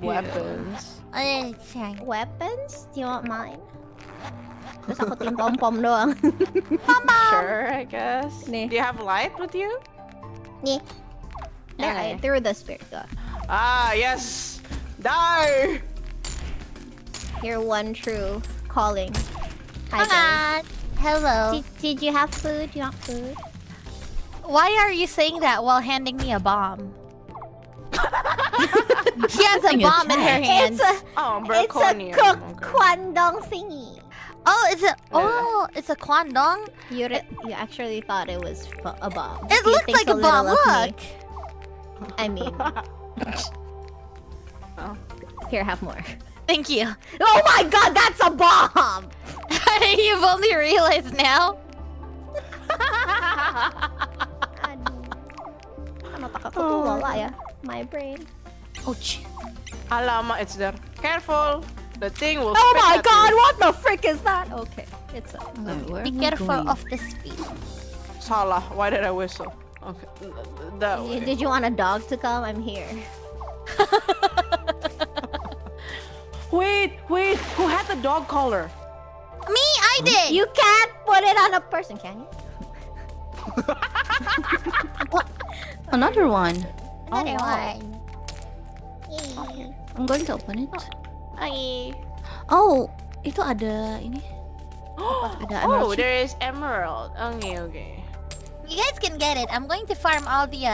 Speaker 2: weapons.
Speaker 1: Sorry.
Speaker 4: Weapons? Do you want mine? Terus aku tim pom-pom doang.
Speaker 2: Sure, I guess.
Speaker 4: Nih.
Speaker 2: Do you have light with you?
Speaker 4: Nih. There, I
Speaker 2: Okay.
Speaker 4: threw the spirit god.
Speaker 2: Ah, yes! Die!
Speaker 4: Your one true calling. Hi,
Speaker 1: Come on. Hello.
Speaker 4: Did you have food? You want food?
Speaker 1: Why are you saying that while handing me a bomb? She has a bomb in her hands.
Speaker 2: Oh,
Speaker 4: It's a
Speaker 2: Berconium.
Speaker 4: kwandong thingy.
Speaker 1: It's a kwandong.
Speaker 4: You actually thought it was a bomb.
Speaker 1: It
Speaker 4: You
Speaker 1: looked
Speaker 4: think
Speaker 1: like
Speaker 4: so
Speaker 1: a bomb.
Speaker 4: little of me.
Speaker 1: Look.
Speaker 4: I mean,
Speaker 2: Oh.
Speaker 4: here, have more.
Speaker 1: Thank you.
Speaker 4: Oh my god, that's a bomb!
Speaker 1: You've only realized now.
Speaker 4: Aduh. Kan otak aku tuh lola ya. My brain.
Speaker 1: Ouch.
Speaker 2: Alamak, it's there. Careful! The thing will
Speaker 4: Oh
Speaker 2: spit
Speaker 4: my
Speaker 2: at you.
Speaker 4: god, what the frick is that? Okay, it's a...
Speaker 1: Be careful of the speed.
Speaker 2: Salah, why did I whistle? Okay, that way.
Speaker 4: Did you want a dog to come? I'm here.
Speaker 2: Wait, who had the dog collar?
Speaker 1: Me, I did.
Speaker 4: You can't put it on a person, can you?
Speaker 3: Another one.
Speaker 1: Another one.
Speaker 3: I'm going to open it.
Speaker 2: Ay.
Speaker 3: Oh, itu ada ini. Ada
Speaker 2: Oh,
Speaker 3: emerald.
Speaker 2: there is emerald. Okay.
Speaker 1: You guys can get it. I'm going to farm all the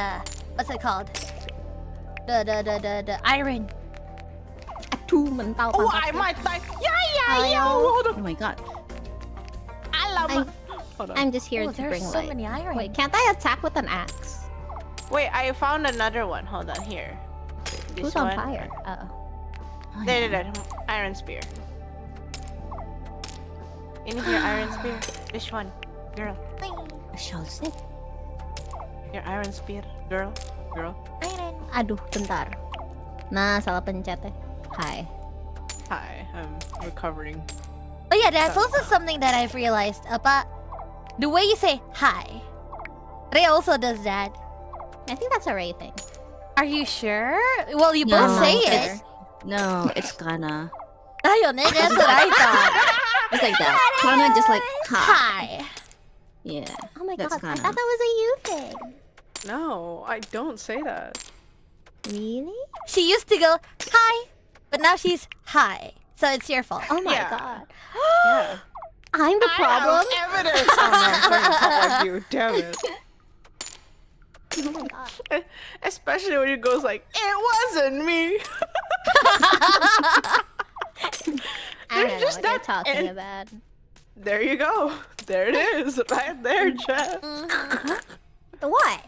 Speaker 1: what's it called? The iron.
Speaker 4: Aduh, mental
Speaker 2: Oh,
Speaker 4: pantat
Speaker 2: I
Speaker 4: ku.
Speaker 2: might die. Yeah. Hold
Speaker 3: Oh my god.
Speaker 2: Alamak. Hold on.
Speaker 4: I'm just here
Speaker 1: Oh,
Speaker 4: to
Speaker 1: there's
Speaker 4: bring
Speaker 1: so
Speaker 4: light.
Speaker 1: many iron.
Speaker 4: Wait, can't I attack with an axe?
Speaker 2: Wait, I found another one. Hold on, here. This
Speaker 4: Who's on
Speaker 2: one.
Speaker 4: fire? Uh-oh.
Speaker 3: Oh,
Speaker 2: There.
Speaker 3: yeah.
Speaker 2: Iron spear. In here, iron spear. This one, girl.
Speaker 3: I shall sit.
Speaker 2: Your iron spear, girl.
Speaker 1: Iron.
Speaker 4: Aduh, bentar. Nah, salah pencet eh. Hi.
Speaker 2: Hi, I'm recovering.
Speaker 1: Oh yeah, that's also something that I've realized about the way you say hi. Ray also does that.
Speaker 4: I think that's a Ray thing.
Speaker 1: Are you sure? Well, you
Speaker 3: No,
Speaker 1: both say
Speaker 4: I'm
Speaker 1: it.
Speaker 4: sure.
Speaker 3: No, it's Kana.
Speaker 1: Ayun, that's what I thought.
Speaker 3: It's like that. Kana just like ha.
Speaker 1: Hi.
Speaker 3: Yeah.
Speaker 4: Oh my
Speaker 3: That's
Speaker 4: god, I
Speaker 3: Kana.
Speaker 4: thought that was a you thing.
Speaker 2: No, I don't say that.
Speaker 4: Really?
Speaker 1: She used to go hi, but now she's hi. So it's your fault.
Speaker 4: Oh my
Speaker 2: Yeah.
Speaker 4: god.
Speaker 2: Yeah.
Speaker 4: I'm the problem?
Speaker 2: I have evidence. Oh no, I'm trying to talk like you. Damn it.
Speaker 4: Oh my god.
Speaker 2: Especially when it goes like, it wasn't me.
Speaker 4: I don't know
Speaker 2: just
Speaker 4: what you're
Speaker 2: that
Speaker 4: talking
Speaker 2: and-
Speaker 4: about.
Speaker 2: There you go. There it is, right there, Jeff.
Speaker 4: The what?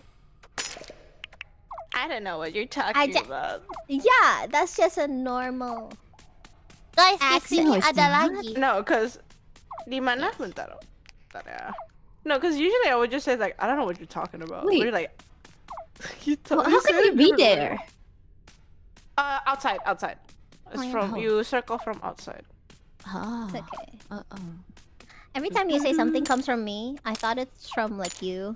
Speaker 2: I don't know what you're talking
Speaker 4: I ja-
Speaker 2: about.
Speaker 4: Yeah, that's just a normal...
Speaker 1: Guys, di
Speaker 4: Accent.
Speaker 1: sini
Speaker 3: No, it's
Speaker 1: ada
Speaker 3: not.
Speaker 1: lagi.
Speaker 2: No, cause di mana? Bentar. No, cause usually I would just say like, I don't know what you're talking about.
Speaker 3: Wait.
Speaker 2: We're like, you
Speaker 3: Well,
Speaker 2: you
Speaker 3: how
Speaker 2: said
Speaker 3: can you
Speaker 2: it
Speaker 3: be
Speaker 2: differently.
Speaker 3: there?
Speaker 2: Outside. It's
Speaker 4: Oh,
Speaker 2: from
Speaker 3: yeah.
Speaker 2: you circle from outside.
Speaker 3: Ah.
Speaker 4: It's okay.
Speaker 3: Uh-oh.
Speaker 4: Every time you say something comes from me, I thought it's from like you.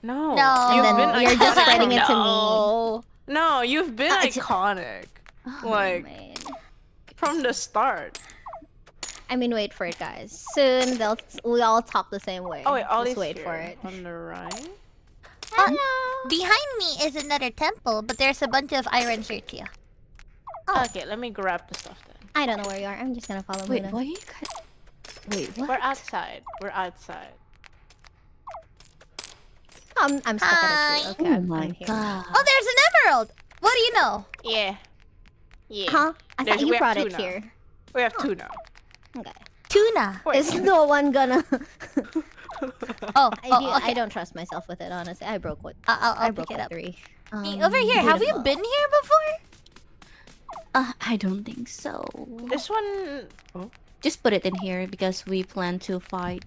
Speaker 2: No.
Speaker 1: No.
Speaker 2: You've
Speaker 4: And then
Speaker 2: been
Speaker 4: you're just
Speaker 2: iconic
Speaker 4: spreading it to
Speaker 2: from-
Speaker 1: Oh.
Speaker 2: No, you've been
Speaker 4: I ju-
Speaker 2: iconic.
Speaker 3: Oh,
Speaker 2: Like
Speaker 4: Man.
Speaker 2: from the start.
Speaker 4: I mean, wait for it, guys. Soon we all talk the same way.
Speaker 2: Oh wait, all
Speaker 4: Just
Speaker 2: these
Speaker 4: wait
Speaker 2: here.
Speaker 4: for it.
Speaker 2: On the right.
Speaker 1: Behind me is another temple, but there's a bunch of irons here too.
Speaker 4: Oh.
Speaker 2: Okay, let me grab the stuff then.
Speaker 4: I don't know where you are. I'm just gonna follow
Speaker 3: Wait,
Speaker 4: Muna.
Speaker 3: why you cut? Wait, what?
Speaker 2: We're outside.
Speaker 4: I'm stuck at a tree.
Speaker 1: Hi.
Speaker 4: Okay,
Speaker 3: Oh
Speaker 4: I'm
Speaker 3: my
Speaker 4: here.
Speaker 3: god.
Speaker 1: Oh, there's an emerald. What do you know?
Speaker 2: Yeah. Yeah.
Speaker 4: Huh? I
Speaker 2: There's-
Speaker 4: thought
Speaker 2: we
Speaker 4: you
Speaker 2: have
Speaker 4: brought
Speaker 2: two
Speaker 4: it
Speaker 2: now.
Speaker 4: here.
Speaker 2: We have two now.
Speaker 4: Okay.
Speaker 1: Tuna.
Speaker 2: Wait.
Speaker 4: Is no one gonna...
Speaker 1: Oh,
Speaker 4: I don't trust myself with it, honestly. I broke what?
Speaker 1: I'll
Speaker 4: I broke
Speaker 1: pick it
Speaker 4: with
Speaker 1: up.
Speaker 4: 3.
Speaker 1: Hey, over here. Have we
Speaker 3: beautiful.
Speaker 1: been here before?
Speaker 3: I don't think so.
Speaker 2: This one. Oh.
Speaker 3: Just put it in here because we plan to fight.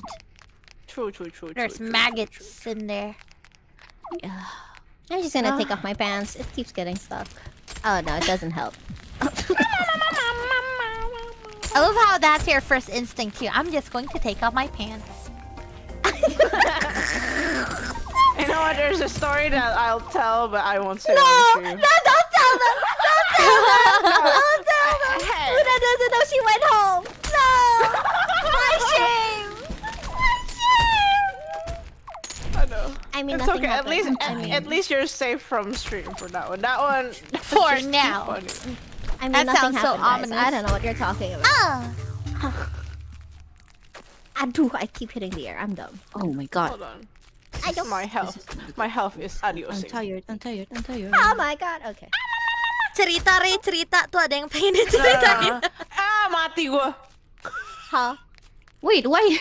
Speaker 2: True.
Speaker 1: There's maggots in there.
Speaker 3: Yeah.
Speaker 4: I'm just gonna take off my pants. It keeps getting stuck. Oh no, it doesn't help.
Speaker 1: I love how that's your first instinct too. I'm just going to take off my pants.
Speaker 2: You know what? There's a story that I'll tell, but I won't say
Speaker 4: No,
Speaker 2: on
Speaker 4: no,
Speaker 2: stream.
Speaker 4: don't tell them. Don't tell them. Don't tell them.
Speaker 2: Hey.
Speaker 4: Una doesn't know she went home. No. My shame. My shame.
Speaker 2: I know.
Speaker 4: I mean,
Speaker 2: It's
Speaker 4: nothing
Speaker 2: okay.
Speaker 4: happened.
Speaker 2: At least you're safe from stream for that one. That one.
Speaker 1: For
Speaker 2: just too
Speaker 1: now.
Speaker 2: funny.
Speaker 4: I mean,
Speaker 1: That
Speaker 4: nothing
Speaker 1: sounds so
Speaker 4: happened, guys.
Speaker 1: ominous.
Speaker 4: I don't know what you're talking about. I keep hitting the air. I'm dumb.
Speaker 3: Oh my god.
Speaker 2: Hold on.
Speaker 4: I don't.
Speaker 2: My health is adios.
Speaker 3: I'm tired.
Speaker 4: Oh my god. Okay.
Speaker 1: Cerita tuh ada yang pengen diceritain.
Speaker 2: Mati gua.
Speaker 4: Huh?
Speaker 3: Wait, why?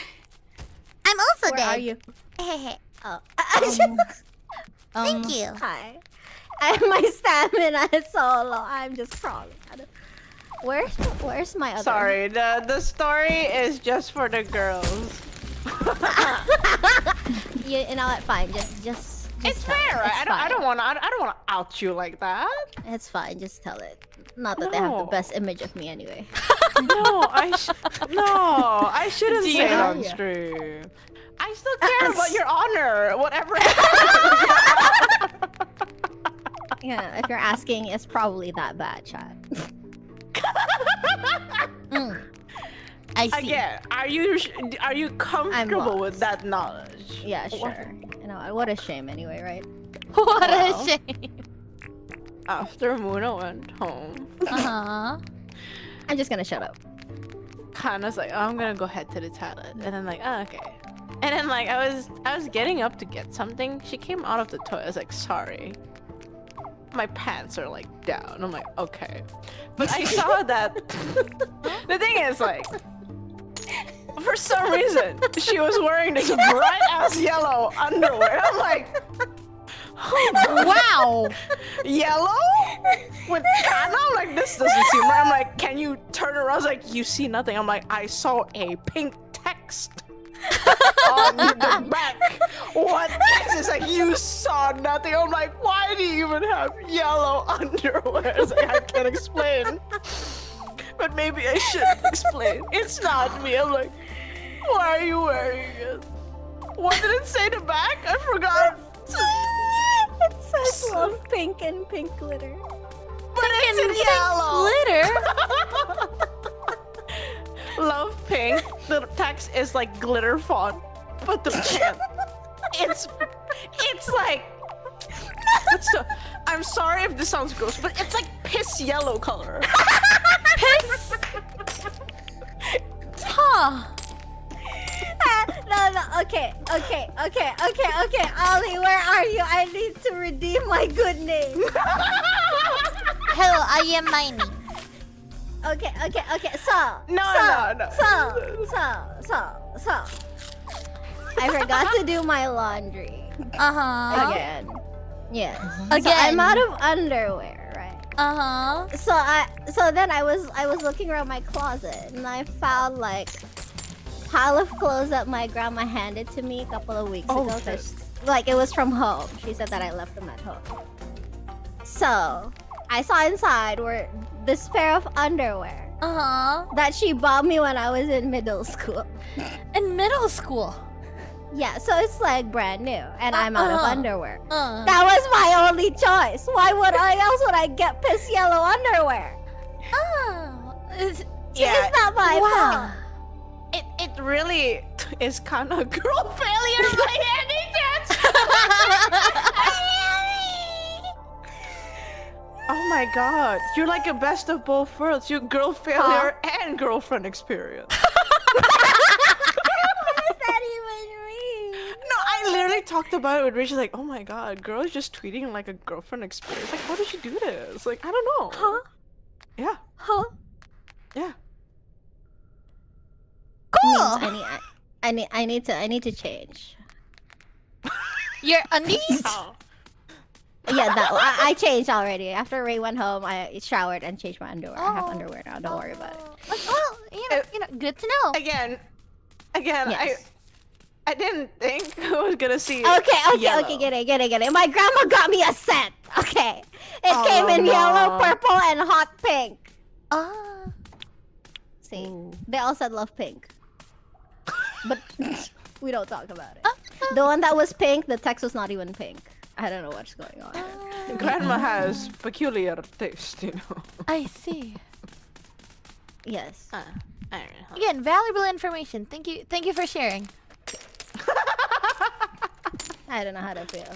Speaker 1: I'm also
Speaker 4: Where
Speaker 1: dead.
Speaker 4: are you?
Speaker 1: Hehe.
Speaker 4: Oh.
Speaker 1: Thank you.
Speaker 4: Hi. My stamina is so low. I'm just crawling. Where's my other?
Speaker 2: Sorry, the story is just for the girls.
Speaker 4: You know what? Fine. Just
Speaker 2: It's
Speaker 4: tell
Speaker 2: fair,
Speaker 4: it.
Speaker 2: right?
Speaker 4: It's
Speaker 2: I don't
Speaker 4: fine.
Speaker 2: wanna out you like that.
Speaker 4: It's fine. Just tell it. Not that they have the
Speaker 2: No.
Speaker 4: best image of me anyway.
Speaker 2: No, I shouldn't say it on
Speaker 4: Yeah.
Speaker 2: stream. I still care about your honor, whatever.
Speaker 4: Yeah. If you're asking, it's probably that bad, chat.
Speaker 1: I see.
Speaker 2: Again, are you comfortable with that knowledge?
Speaker 4: Yeah, sure. You know what a shame anyway, right?
Speaker 1: What a
Speaker 2: Well.
Speaker 1: shame.
Speaker 2: After Muna went home,
Speaker 4: I'm just gonna shut up.
Speaker 2: Kana's like, oh, I'm gonna go head to the toilet, and then like, oh, okay. And then like I was getting up to get something. She came out of the toilet. I was like, sorry. My pants are like down. I'm like, okay. But I saw that the thing is like for some reason she was wearing this bright ass yellow underwear. I'm like,
Speaker 1: Wow.
Speaker 2: yellow? With Kana? I'm like, this doesn't seem right. I'm like, can you turn around? I was like, you see nothing. I'm like, I saw a pink text on the back. What is this? Like, you saw nothing. I'm like, why do you even have yellow underwear? It's like, I can't explain. But maybe I should explain. It's not me. I'm like, why are you wearing it? What did it say the back? I forgot.
Speaker 4: It says love pink and pink glitter.
Speaker 2: But it's in yellow.
Speaker 1: Glitter.
Speaker 2: Love pink. The text is like glitter font, but the pen, it's like. I'm sorry if this sounds gross, but it's like piss yellow color.
Speaker 1: Piss. Huh.
Speaker 4: No, okay. Ollie, where are you? I need to redeem my good name.
Speaker 1: Hello, I am mining.
Speaker 4: Okay. So.
Speaker 2: No.
Speaker 4: I forgot to do my laundry again. Yeah.
Speaker 1: Again.
Speaker 4: So I'm out of underwear, right? So then I was looking around my closet and I found like pile of clothes that my grandma handed to me a couple of weeks ago. 'Cause, like, it was from home. She said that I left them at home. So I saw inside were this pair of underwear that she bought me when I was in middle school.
Speaker 1: In middle school.
Speaker 4: Yeah, so it's like brand new, and I'm out of underwear.
Speaker 1: Uh.
Speaker 4: That was my only choice. Why would I get piss yellow underwear?
Speaker 1: Oh.
Speaker 4: It's not my fault.
Speaker 2: It really is kind of girl failure by any chance. Oh my god, you're like a best of both worlds. You girl failure and girlfriend experience.
Speaker 4: What does that even mean?
Speaker 2: No, I literally talked about it with Rich. Like, oh my god, girl is just tweeting like a girlfriend experience. Like, how did she do this? Like, I don't know.
Speaker 4: Huh?
Speaker 2: Yeah.
Speaker 4: Huh?
Speaker 2: Yeah.
Speaker 1: Cool.
Speaker 4: I need to change.
Speaker 1: Your undies?
Speaker 2: Oh.
Speaker 4: Yeah, I changed already. After Ray went home, I showered and changed my underwear. I have underwear now. Don't worry about it.
Speaker 1: Well, you know, good to know.
Speaker 2: Again,
Speaker 4: Yes.
Speaker 2: I didn't think I was gonna see.
Speaker 4: Okay,
Speaker 2: yellow.
Speaker 4: get it. My grandma got me a set. Okay, it came in yellow, purple, and hot pink. See, they all said love pink, but we don't talk about it. The one that was pink, the text was not even pink. I don't know what's going on.
Speaker 2: Grandma has peculiar taste, you know.
Speaker 1: I see.
Speaker 4: Yes.
Speaker 2: I don't know.
Speaker 1: Again, valuable information. Thank you for sharing.
Speaker 4: I don't know how to feel.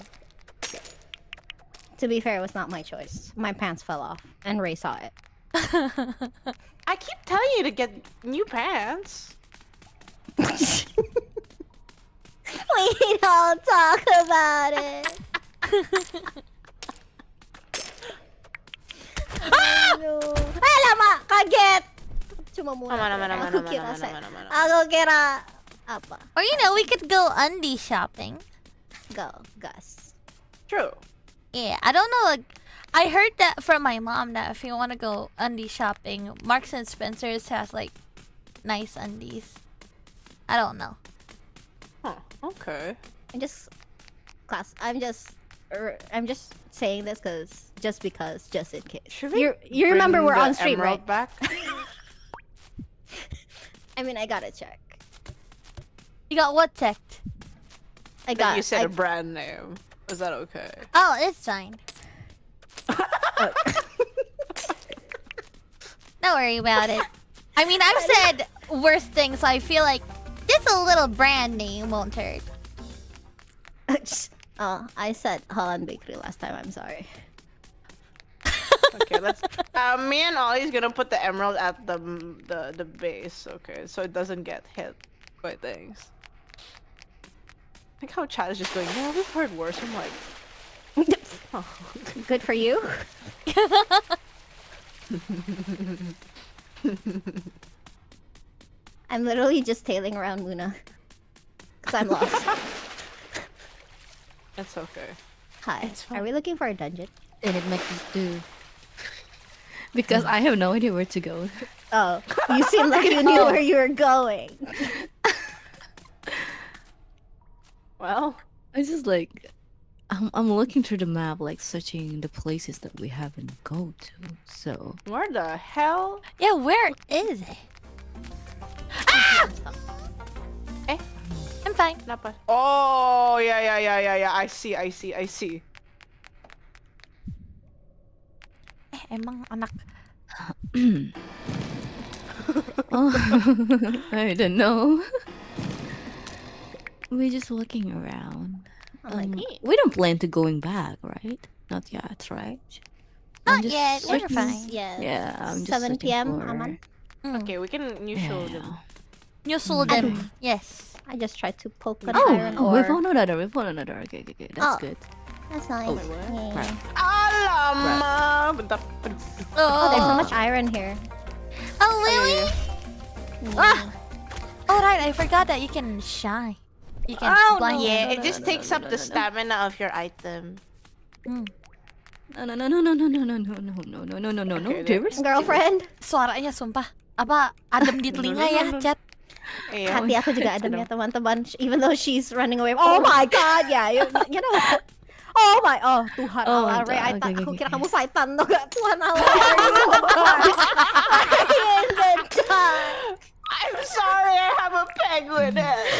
Speaker 4: To be fair, it was not my choice. My pants fell off, and Ray saw it.
Speaker 2: I keep telling you to get new pants.
Speaker 4: We don't talk about it. No. Alamak, kaget. Cuma muna. Aku kira apa?
Speaker 1: Or you know, we could go undie shopping.
Speaker 4: Go, Gus.
Speaker 2: True.
Speaker 1: Yeah, I don't know. Like, I heard that from my mom that if you want to go undie shopping, Marks and Spencer's has like nice undies. I don't know.
Speaker 2: Huh. Okay.
Speaker 4: I'm just saying this because just in case.
Speaker 2: Should we
Speaker 4: You remember
Speaker 2: bring
Speaker 4: we're
Speaker 2: the
Speaker 4: on stream,
Speaker 2: emerald
Speaker 4: right?
Speaker 2: back?
Speaker 4: I mean, I gotta check.
Speaker 1: You got what checked?
Speaker 2: You said a brand name. Is that okay?
Speaker 1: Oh, it's fine. Don't worry about it. I mean, I've said worse things, so I feel like just a little brand name won't hurt.
Speaker 4: Oh, I said Holland Bakery last time. I'm sorry.
Speaker 2: Okay, let's. Me and Ollie's gonna put the emerald at the base. Okay, so it doesn't get hit by things. Think how Chad is just going. Yeah, we've heard worse. I'm like, oh.
Speaker 4: Good for you. I'm literally just tailing around Luna. Because I'm lost.
Speaker 2: It's okay.
Speaker 4: Hi.
Speaker 2: It's fine.
Speaker 4: Are we looking for a dungeon?
Speaker 3: And it makes me do. Because I have no idea where to go.
Speaker 4: Oh, you seem like you knew where you were going.
Speaker 2: Well,
Speaker 3: I just like, I'm looking through the map, like searching the places that we haven't go to. So
Speaker 2: where the hell?
Speaker 1: Yeah, where is it? Ah!
Speaker 2: Eh?
Speaker 1: I'm fine.
Speaker 2: Napa? Oh, yeah. I see.
Speaker 1: Emang anak.
Speaker 3: oh, I don't know. We're just looking around. We don't plan to going back, right? Not yet, right?
Speaker 1: Not yet. We're fine.
Speaker 4: Yes.
Speaker 3: Yeah, I'm just
Speaker 4: 7
Speaker 3: looking
Speaker 4: p.m.
Speaker 3: for-
Speaker 4: Aman.
Speaker 2: Okay, we can show them.
Speaker 1: You sold them. Yes.
Speaker 4: I just tried to poke an
Speaker 3: Oh,
Speaker 4: iron
Speaker 3: we
Speaker 4: ore.
Speaker 3: found another. Okay. That's
Speaker 4: Oh.
Speaker 3: good.
Speaker 4: That's nice.
Speaker 3: Oh,
Speaker 4: Yeah.
Speaker 3: right.
Speaker 2: Alamak! Bentar. Aduh.
Speaker 4: Oh, there's so much iron here.
Speaker 1: Oh, really?
Speaker 4: Mm.
Speaker 1: Ah! Oh, right. I forgot that you can shine. You can blind.
Speaker 2: Yeah, it just takes up the stamina of your item.
Speaker 1: Mm.
Speaker 3: No.
Speaker 2: Okay,
Speaker 3: Dearest.
Speaker 4: Girlfriend?
Speaker 1: Suaranya sumpah. Apa adem di telinga ya, Chat?
Speaker 2: Yeah.
Speaker 4: Hati aku juga adem ya, teman-teman. Even though she's running away. Oh my god, yeah. You know what? Oh my, Tuhan
Speaker 3: Oh
Speaker 4: Allah,
Speaker 3: my
Speaker 4: Ray,
Speaker 3: God, okay.
Speaker 4: aku kira kamu Satan tuh gak? Tuhan Allah, where are you? In the dark.
Speaker 2: I'm sorry, I have a penguin head.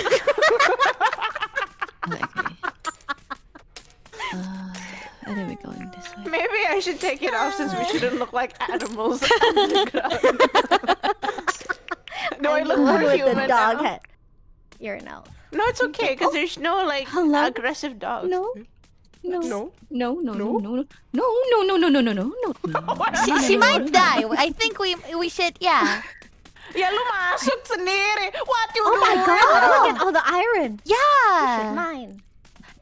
Speaker 3: I think we're going this way.
Speaker 2: Maybe I should take it off since we shouldn't look like animals on the ground. Do I look more
Speaker 4: with
Speaker 2: human
Speaker 4: the dog
Speaker 2: now?
Speaker 4: head. You're an elf.
Speaker 2: No, it's okay because there's no like
Speaker 3: Hello?
Speaker 2: aggressive dogs.
Speaker 3: No.
Speaker 2: No.
Speaker 1: She might die. I think we should, yeah.
Speaker 2: Ya lu masuk sendiri. What you
Speaker 4: Oh my
Speaker 2: doing?
Speaker 4: god, look at all the iron. Shit,
Speaker 1: Yeah.
Speaker 4: mine.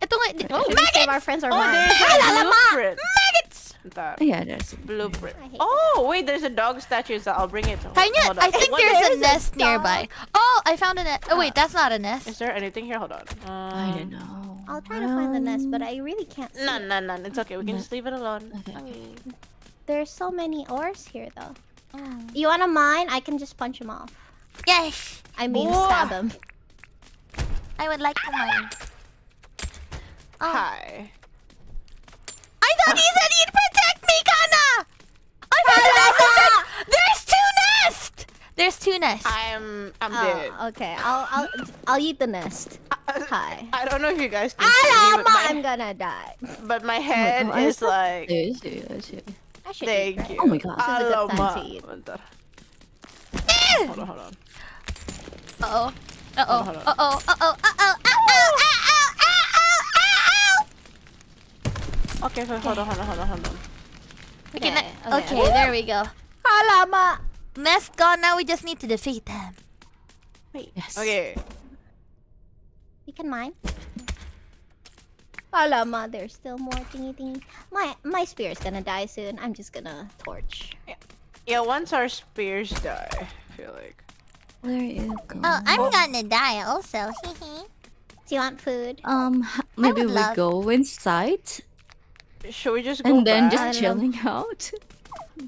Speaker 1: Ito nga.
Speaker 4: Should we save our friends or
Speaker 2: Oh,
Speaker 4: mine?
Speaker 2: there's a blueprint.
Speaker 1: Maggots!
Speaker 2: Bentar.
Speaker 3: Yeah, there's
Speaker 2: Blueprint.
Speaker 4: I hate
Speaker 2: Oh, wait, there's a dog statue, so I'll bring it.
Speaker 1: Kanya,
Speaker 2: Hold on.
Speaker 1: I think
Speaker 2: What
Speaker 1: there's a
Speaker 2: is it?
Speaker 1: nest nearby. Oh, I found a nest. Oh, wait, that's not a
Speaker 2: Is
Speaker 1: nest.
Speaker 2: there anything here? Hold on.
Speaker 3: I don't know.
Speaker 4: I'll try to find the nest, but I really can't see.
Speaker 2: None. It's okay. We can just leave it alone.
Speaker 3: Okay.
Speaker 4: There's so many ores here, though.
Speaker 1: Mm.
Speaker 4: You wanna mine? I can just punch them off.
Speaker 1: Yes.
Speaker 4: I mean,
Speaker 2: Whoa.
Speaker 4: stab them.
Speaker 1: I would like to mine. Oh.
Speaker 2: Hi.
Speaker 1: I thought he said he'd protect me, Kana! I found a nest! There's two nests! There's 2 nests.
Speaker 2: I'm dead.
Speaker 4: Okay. I'll eat the nest. Hi.
Speaker 2: I don't know if you guys can see me,
Speaker 4: I'm gonna die.
Speaker 2: but my head is like.
Speaker 3: I see.
Speaker 4: I should
Speaker 2: Thank
Speaker 4: eat, right?
Speaker 2: you.
Speaker 3: Oh my god.
Speaker 4: This is a good time to
Speaker 2: Alamak.
Speaker 4: eat.
Speaker 2: Bentar. Hold on.
Speaker 1: Uh-oh.
Speaker 2: Hold on. Okay, hold on.
Speaker 1: Okay, there we go.
Speaker 4: Alamak.
Speaker 1: Nest gone, now we just need to defeat them.
Speaker 2: Wait.
Speaker 3: Yes.
Speaker 2: Okay.
Speaker 4: You can mine. Alamak, there's still more thingy. My spear is gonna die soon. I'm just gonna torch.
Speaker 2: Yeah, once our spears die, I feel like.
Speaker 3: Where you go?
Speaker 1: Oh, I'm gonna die also.
Speaker 4: Do you want food?
Speaker 3: Maybe
Speaker 1: would
Speaker 3: we
Speaker 1: love-
Speaker 3: go inside
Speaker 2: Should we just go
Speaker 3: and then
Speaker 2: back?
Speaker 3: just chilling out.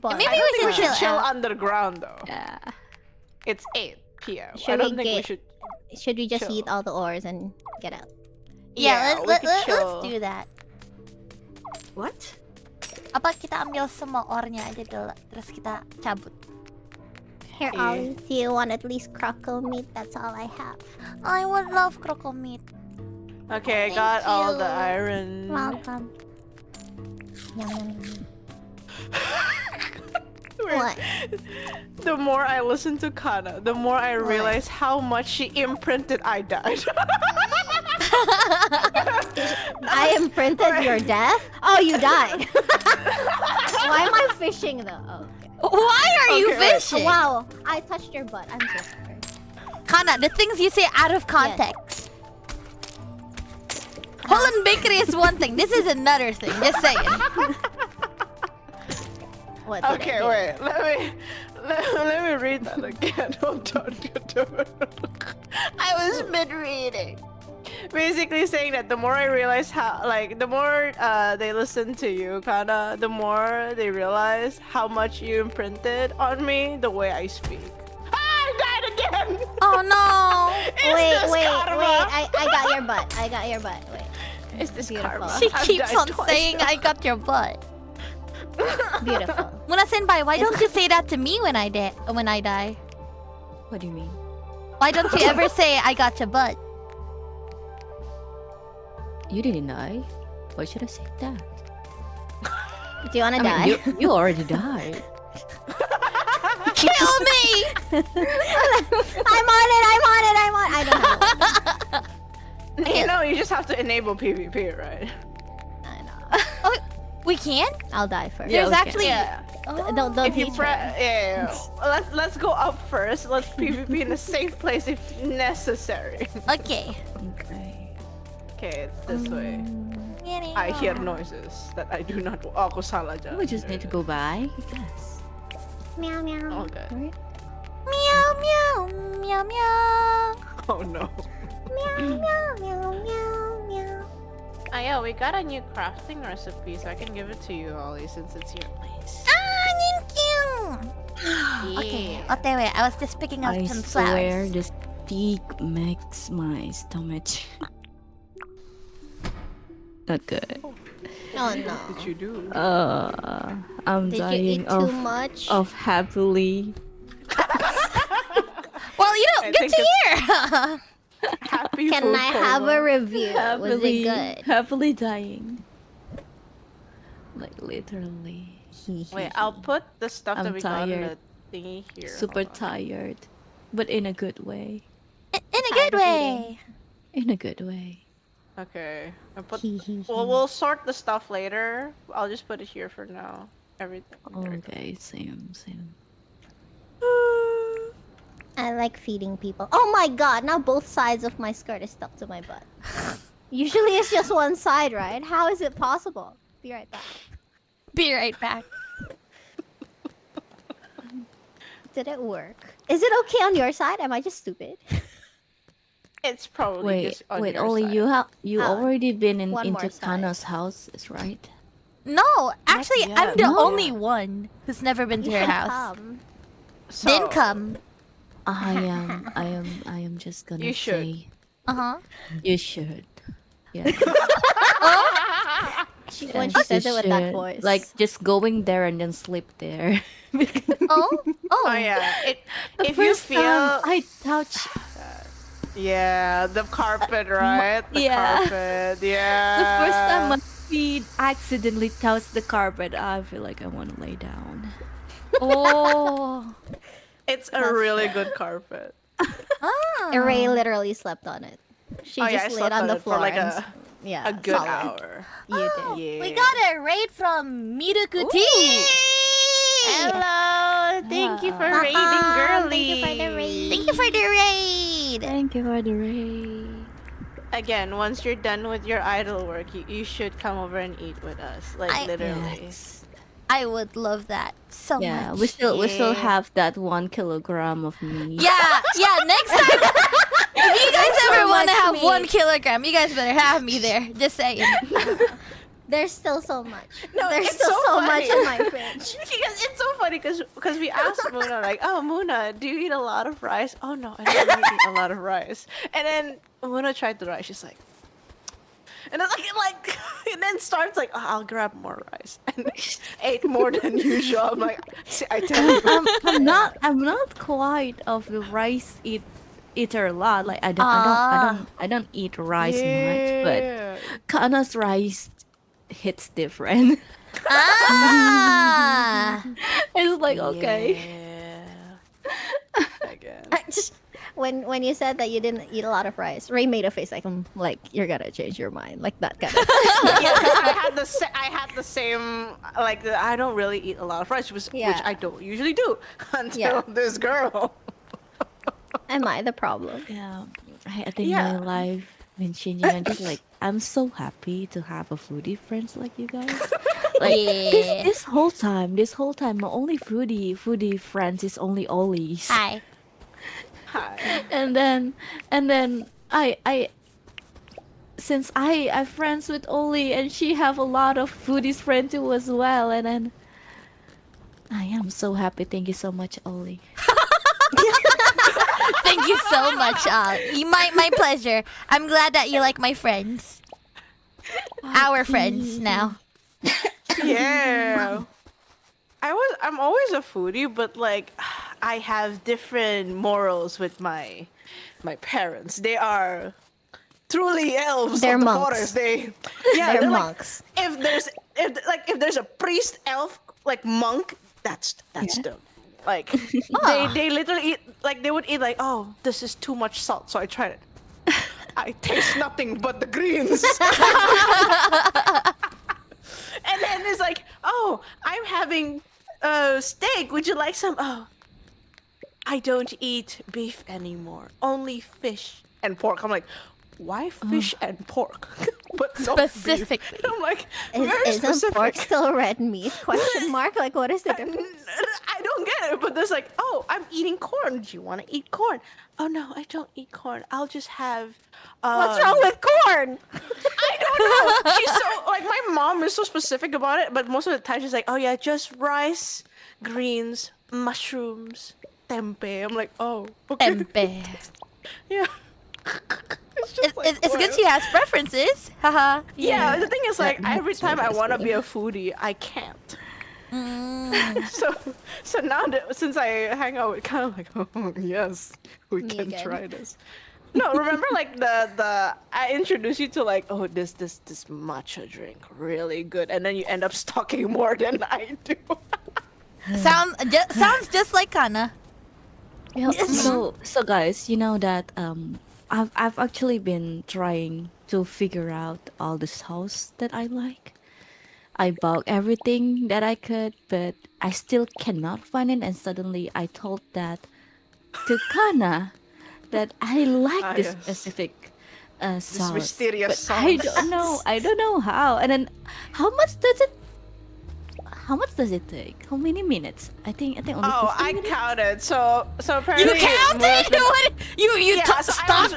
Speaker 4: But
Speaker 1: Maybe
Speaker 2: I don't
Speaker 1: we
Speaker 2: think we
Speaker 1: should
Speaker 2: should
Speaker 1: chill
Speaker 2: chill
Speaker 1: out.
Speaker 2: underground though.
Speaker 3: Yeah.
Speaker 2: It's 8 p.m. I
Speaker 4: Should
Speaker 2: don't
Speaker 4: we
Speaker 2: think we
Speaker 4: get-
Speaker 2: should.
Speaker 4: should we just
Speaker 2: chill.
Speaker 4: eat all the ores and get out?
Speaker 1: Yeah,
Speaker 2: we
Speaker 1: let's
Speaker 2: could chill.
Speaker 1: do that.
Speaker 3: What?
Speaker 1: Apa kita ambil semua ornya aja dulu, terus kita cabut.
Speaker 4: Here,
Speaker 2: Yeah.
Speaker 4: Ollie, do you want at least croco meat? That's all I have.
Speaker 1: I would love crocodile meat.
Speaker 2: Okay, I
Speaker 1: Thank
Speaker 2: got all the
Speaker 1: you.
Speaker 2: iron.
Speaker 4: Welcome. Yum, yum, yum.
Speaker 2: Wait,
Speaker 4: What?
Speaker 2: The more I listen to Kana, the more I realize how much she imprinted I died.
Speaker 4: I imprinted your death? Oh, you died. Why am I fishing though? Oh, okay.
Speaker 1: Why are you
Speaker 2: Okay, wait.
Speaker 1: fishing?
Speaker 4: Wow, I touched your butt. I'm so sorry.
Speaker 1: Kana, the things you say out of context. Holland Bakery is one thing. This is another thing. Just saying.
Speaker 4: What did
Speaker 2: Okay,
Speaker 4: I do?
Speaker 2: wait. Let me read that again. Hold on. I was mid-reading. Basically saying that the more I realize how, like, the more they listen to you, Kana, the more they realize how much you imprinted on me the way I speak. Ah, I died again!
Speaker 1: Oh no!
Speaker 2: Is this karma?
Speaker 4: I got your butt. I got your butt. Wait.
Speaker 2: Is this
Speaker 4: Beautiful.
Speaker 2: karma?
Speaker 1: She
Speaker 2: I've
Speaker 1: keeps
Speaker 2: died
Speaker 1: on
Speaker 2: twice
Speaker 1: saying,
Speaker 2: now.
Speaker 1: "I got your butt."
Speaker 4: Beautiful.
Speaker 1: Muna Senpai, why don't you say that to me when I die?
Speaker 3: What do you mean?
Speaker 1: Why don't you ever say, "I got your butt"?
Speaker 3: You didn't die. Why should I say that?
Speaker 4: Do you wanna
Speaker 3: I
Speaker 4: die?
Speaker 3: mean, you already died.
Speaker 1: Kill me!
Speaker 4: I'm on it. I don't have it.
Speaker 2: You know, you just have to enable PvP, right?
Speaker 4: I know.
Speaker 1: Oh, we can?
Speaker 4: I'll die first.
Speaker 1: There's
Speaker 3: okay.
Speaker 1: actually.
Speaker 2: Yeah.
Speaker 1: Oh.
Speaker 4: Don't
Speaker 2: If you
Speaker 4: teach
Speaker 2: press,
Speaker 4: her.
Speaker 2: yeah. Let's go up first. Let's PvP in a safe place if necessary.
Speaker 1: Okay.
Speaker 3: Okay.
Speaker 2: Okay, it's this way. I hear noises that I do not. Oh, ako salah dyan.
Speaker 3: We just need to go by. Yes.
Speaker 4: Meow meow.
Speaker 2: Okay.
Speaker 1: Meow meow meow meow.
Speaker 2: Oh no.
Speaker 4: Meow meow meow meow meow.
Speaker 2: Ah yeah, we got a new crafting recipe, so I can give it to you, Ollie, since it's your place.
Speaker 1: Ah, thank you.
Speaker 2: Yeah.
Speaker 1: Okay, OTW, I was just picking up
Speaker 3: I
Speaker 1: some
Speaker 3: swear
Speaker 1: flowers.
Speaker 3: this steak makes my stomach not good.
Speaker 4: Oh
Speaker 2: What
Speaker 4: no.
Speaker 2: did you do?
Speaker 3: I'm
Speaker 4: Did you
Speaker 3: dying
Speaker 4: eat too
Speaker 3: of
Speaker 4: much?
Speaker 3: happily.
Speaker 1: Well, you know,
Speaker 2: I
Speaker 1: good
Speaker 2: think
Speaker 1: to hear.
Speaker 2: Happy
Speaker 4: Can
Speaker 2: food
Speaker 4: I have
Speaker 2: coma.
Speaker 4: a review? Was it good?
Speaker 3: Happily dying. Like literally.
Speaker 2: Wait, I'll put the stuff that
Speaker 3: I'm
Speaker 2: we got in the
Speaker 3: tired.
Speaker 2: thingy here.
Speaker 3: Super
Speaker 2: Hold on.
Speaker 3: tired. But in a good way.
Speaker 1: In a
Speaker 4: Tired
Speaker 1: good
Speaker 4: of
Speaker 1: way.
Speaker 3: In a good way.
Speaker 2: Okay. I put. Well, we'll sort the stuff later. I'll just put it here for now. Everything. There we go.
Speaker 3: Okay, same.
Speaker 4: I like feeding people. Oh my god, now both sides of my skirt is stuck to my butt. Usually it's just one side, right? How is it possible? Be right back.
Speaker 1: Be right back.
Speaker 4: Did it work? Is it okay on your side? Am I just stupid?
Speaker 2: It's probably
Speaker 3: Wait,
Speaker 2: just on
Speaker 3: wait,
Speaker 2: your
Speaker 3: Ollie,
Speaker 2: side.
Speaker 3: you
Speaker 4: Oh,
Speaker 3: already been
Speaker 4: one more
Speaker 3: into
Speaker 4: side.
Speaker 3: Kana's house, is right?
Speaker 1: No, actually,
Speaker 2: yet.
Speaker 1: I'm the
Speaker 3: No.
Speaker 1: only one who's never been to
Speaker 4: You
Speaker 1: her
Speaker 4: should
Speaker 1: house.
Speaker 4: come.
Speaker 2: So,
Speaker 1: Didn't come.
Speaker 3: I am just gonna
Speaker 2: You should.
Speaker 3: say
Speaker 1: Uh huh.
Speaker 3: you should. Yeah.
Speaker 4: when she says it with that voice.
Speaker 3: Like just going there and then sleep there.
Speaker 1: Oh,
Speaker 2: Oh yeah.
Speaker 3: The
Speaker 2: If you
Speaker 3: first
Speaker 2: feel
Speaker 3: time I touch
Speaker 2: yeah, the carpet, right? The
Speaker 3: yeah.
Speaker 2: carpet. Yeah.
Speaker 3: the first time my feet accidentally touched the carpet, I feel like I want to lay down.
Speaker 1: oh.
Speaker 2: It's a really good carpet.
Speaker 1: Ah.
Speaker 4: Ray literally slept on it. She
Speaker 2: Oh, yeah, I
Speaker 4: just laid
Speaker 2: slept
Speaker 4: on
Speaker 2: on
Speaker 4: the
Speaker 2: it for
Speaker 4: floor.
Speaker 2: like
Speaker 4: and yeah,
Speaker 2: a good
Speaker 4: solid.
Speaker 2: hour.
Speaker 4: You did.
Speaker 2: Yeah.
Speaker 1: We got a raid from Mirukuti.
Speaker 2: Hello. Thank you for
Speaker 4: Welcome.
Speaker 2: raiding, girly.
Speaker 4: Thank you for the raid.
Speaker 1: Thank you for the raid.
Speaker 3: Thank you for the raid.
Speaker 2: Again, once you're done with your idol work, you should come over and eat with us. Like literally.
Speaker 3: Yes.
Speaker 1: I would love that so
Speaker 3: Yeah,
Speaker 1: much.
Speaker 3: we still
Speaker 2: Yeah.
Speaker 3: have that 1 kilogram of meat.
Speaker 1: Yeah, yeah. Next time, if you guys ever
Speaker 4: so
Speaker 1: want to
Speaker 4: much
Speaker 1: have
Speaker 4: meat.
Speaker 1: 1 kilogram, you guys better have me there. Just saying.
Speaker 4: There's still so much.
Speaker 2: No,
Speaker 4: There's
Speaker 2: it's
Speaker 4: still
Speaker 2: so
Speaker 4: so much
Speaker 2: funny.
Speaker 4: in my fridge.
Speaker 2: Because it's so funny because we asked Muna like, oh Muna, do you eat a lot of rice? Oh no, I don't really eat a lot of rice. And then Muna tried the rice. She's like, and then like, and then starts like, oh, I'll grab more rice and ate more than usual. I'm like, see, I tell you,
Speaker 3: I'm not quite of the rice eater a lot. Like I don't eat rice much, but
Speaker 2: Yeah.
Speaker 3: Kana's rice hits different.
Speaker 1: Ah.
Speaker 3: It's like okay.
Speaker 2: Yeah. Again.
Speaker 4: I just when you said that you didn't eat a lot of rice, Ray made a face like you're gonna change your mind, like that kind of.
Speaker 2: Yeah, 'cause I had the same like I don't really eat a lot of rice, which
Speaker 4: Yeah.
Speaker 2: I don't usually do until
Speaker 4: Yeah.
Speaker 2: this girl.
Speaker 4: Am I the problem?
Speaker 3: Yeah, I think
Speaker 2: Yeah.
Speaker 3: my life been changing. I'm just like I'm so happy to have a foodie friends like you guys. Like
Speaker 1: Yeah.
Speaker 3: this whole time, my only foodie friends is only Ollies.
Speaker 1: Hi.
Speaker 2: Hi.
Speaker 3: And then I since I'm friends with Ollie and she have a lot of foodies friends too as well, and then I am so happy. Thank you so much, Ollie.
Speaker 1: Thank you so much, my pleasure. I'm glad that you like my friends. Our friends now.
Speaker 2: Yeah. I'm always a foodie, but like I have different morals with my parents. They are truly elves
Speaker 4: They're
Speaker 2: of the
Speaker 4: monks.
Speaker 2: forest. They're
Speaker 4: They're
Speaker 2: like,
Speaker 4: monks.
Speaker 2: if there's a priest elf like monk, that's them. Like they literally eat like they would eat like, oh, this is too much salt, so I tried it. I taste nothing but the greens. And then it's like, oh, I'm having steak. Would you like some? Oh, I don't eat beef anymore. Only fish and pork. I'm like, why fish and pork? But no beef.
Speaker 1: Specifically.
Speaker 2: I'm like, very
Speaker 4: Isn't
Speaker 2: specific.
Speaker 4: pork still red meat? Question mark. Like what is the difference?
Speaker 2: I don't get it. But there's like, oh, I'm eating corn. Do you want to eat corn? Oh no, I don't eat corn. I'll just have.
Speaker 4: What's wrong with corn?
Speaker 2: I don't know. She's so like my mom is so specific about it, but most of the time she's like, "Oh yeah, just rice, greens, mushrooms, tempeh." I'm like, "Oh, okay."
Speaker 1: Tempe.
Speaker 2: Yeah. It's just like,
Speaker 1: It's good
Speaker 2: what?
Speaker 1: she has preferences. Haha.
Speaker 2: Yeah, the thing is like
Speaker 3: That
Speaker 2: every
Speaker 3: makes
Speaker 2: time I
Speaker 3: sense,
Speaker 2: want to
Speaker 3: yeah.
Speaker 2: be a foodie, I can't.
Speaker 1: Mm.
Speaker 2: So now that since I hang out with kind of like, oh yes, we can
Speaker 4: Megan.
Speaker 2: try this. No, remember like the I introduced you to like, oh, this matcha drink really good, and then you end up stocking more than I do.
Speaker 1: Sounds just like Kana.
Speaker 3: Yeah, so guys, you know that I've actually been trying to figure out all the sauce that I like. I bought everything that I could, but I still cannot find it. And suddenly I told that to Kana that I like this
Speaker 2: yes.
Speaker 3: specific sauce.
Speaker 2: mysterious
Speaker 3: but I
Speaker 2: sauce.
Speaker 3: don't know how. And then how much does it take? How many minutes? I think only 15
Speaker 2: Oh, I
Speaker 3: minutes.
Speaker 2: counted. So
Speaker 1: You
Speaker 2: apparently
Speaker 1: counted? What? You
Speaker 2: Yeah, so
Speaker 1: stopped?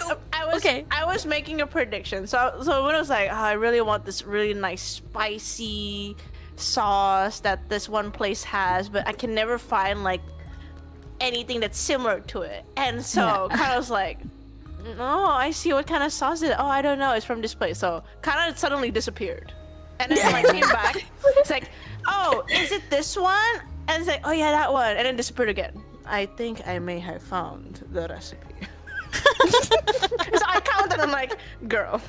Speaker 1: Okay.
Speaker 2: I was making a prediction. So when I was like, oh, I really want this really nice spicy sauce that this one place has, but I can never find like anything that's similar to it. And so kind of was like, no, I see what kind of sauce it is. Oh, I don't know. It's from this place. So kind of suddenly disappeared. And then I came back. It's like, oh, is it this one? And it's like, oh yeah, that one. And then disappeared again. I think I may have found the recipe. So I counted. I'm like, girl,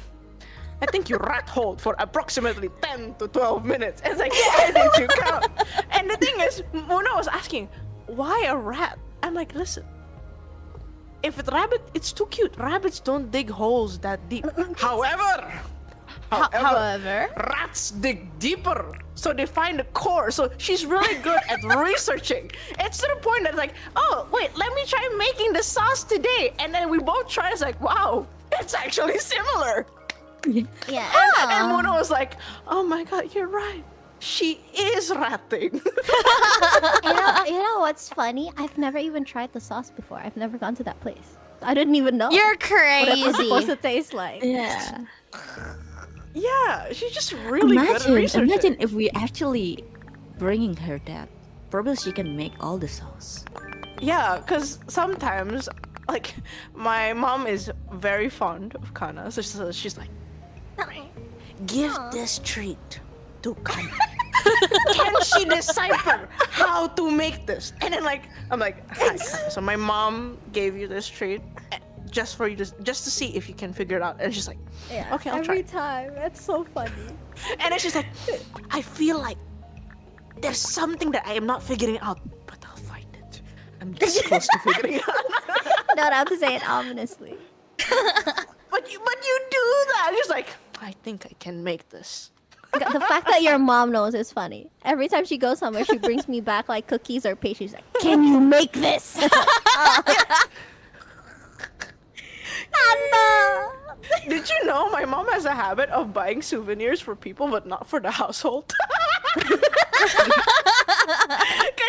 Speaker 2: I think you rat holed for approximately 10 to 12 minutes. And it's like, why did you count? And the thing is, Mona was asking, why a rat? I'm like, listen, if it's rabbit, it's too cute. Rabbits don't dig holes that deep. However, rats dig deeper, so they find the core. So she's really good at researching. It's to the point that like, oh wait, let me try making the sauce today. And then we both try. It's like, wow, it's actually similar.
Speaker 4: Yeah.
Speaker 2: And then Mona was like, oh my god, you're right. She is ratting.
Speaker 4: You know what's funny? I've never even tried the sauce before. I've never gone to that place. I didn't even know
Speaker 1: You're
Speaker 4: what it was supposed
Speaker 1: crazy.
Speaker 4: to taste like.
Speaker 3: Yeah.
Speaker 2: Yeah, she's just really good at researching.
Speaker 3: Imagine if we actually bringing her that. Probably she can make all the sauce.
Speaker 2: Yeah, because sometimes, like, my mom is very fond of Kana, so she's like, give this treat to Kana. Can she decipher how to make this? And then, like, I'm like, hi, Kana. So my mom gave you this treat just for you just to see if you can figure it out. And she's like,
Speaker 4: Yeah.
Speaker 2: okay, I'll try.
Speaker 4: Every time. It's so funny.
Speaker 2: And then she's like, I feel like there's something that I am not figuring out, but I'll find it. I'm this close to figuring it out.
Speaker 4: Don't have to say it ominously.
Speaker 2: But you do that. She's like, I think I can make this.
Speaker 4: The fact that your mom knows is funny. Every time she goes somewhere, she brings me back like cookies or pastries. Like, can you make this? Anna!
Speaker 2: Did you know my mom has a habit of buying souvenirs for people, but not for the household? Because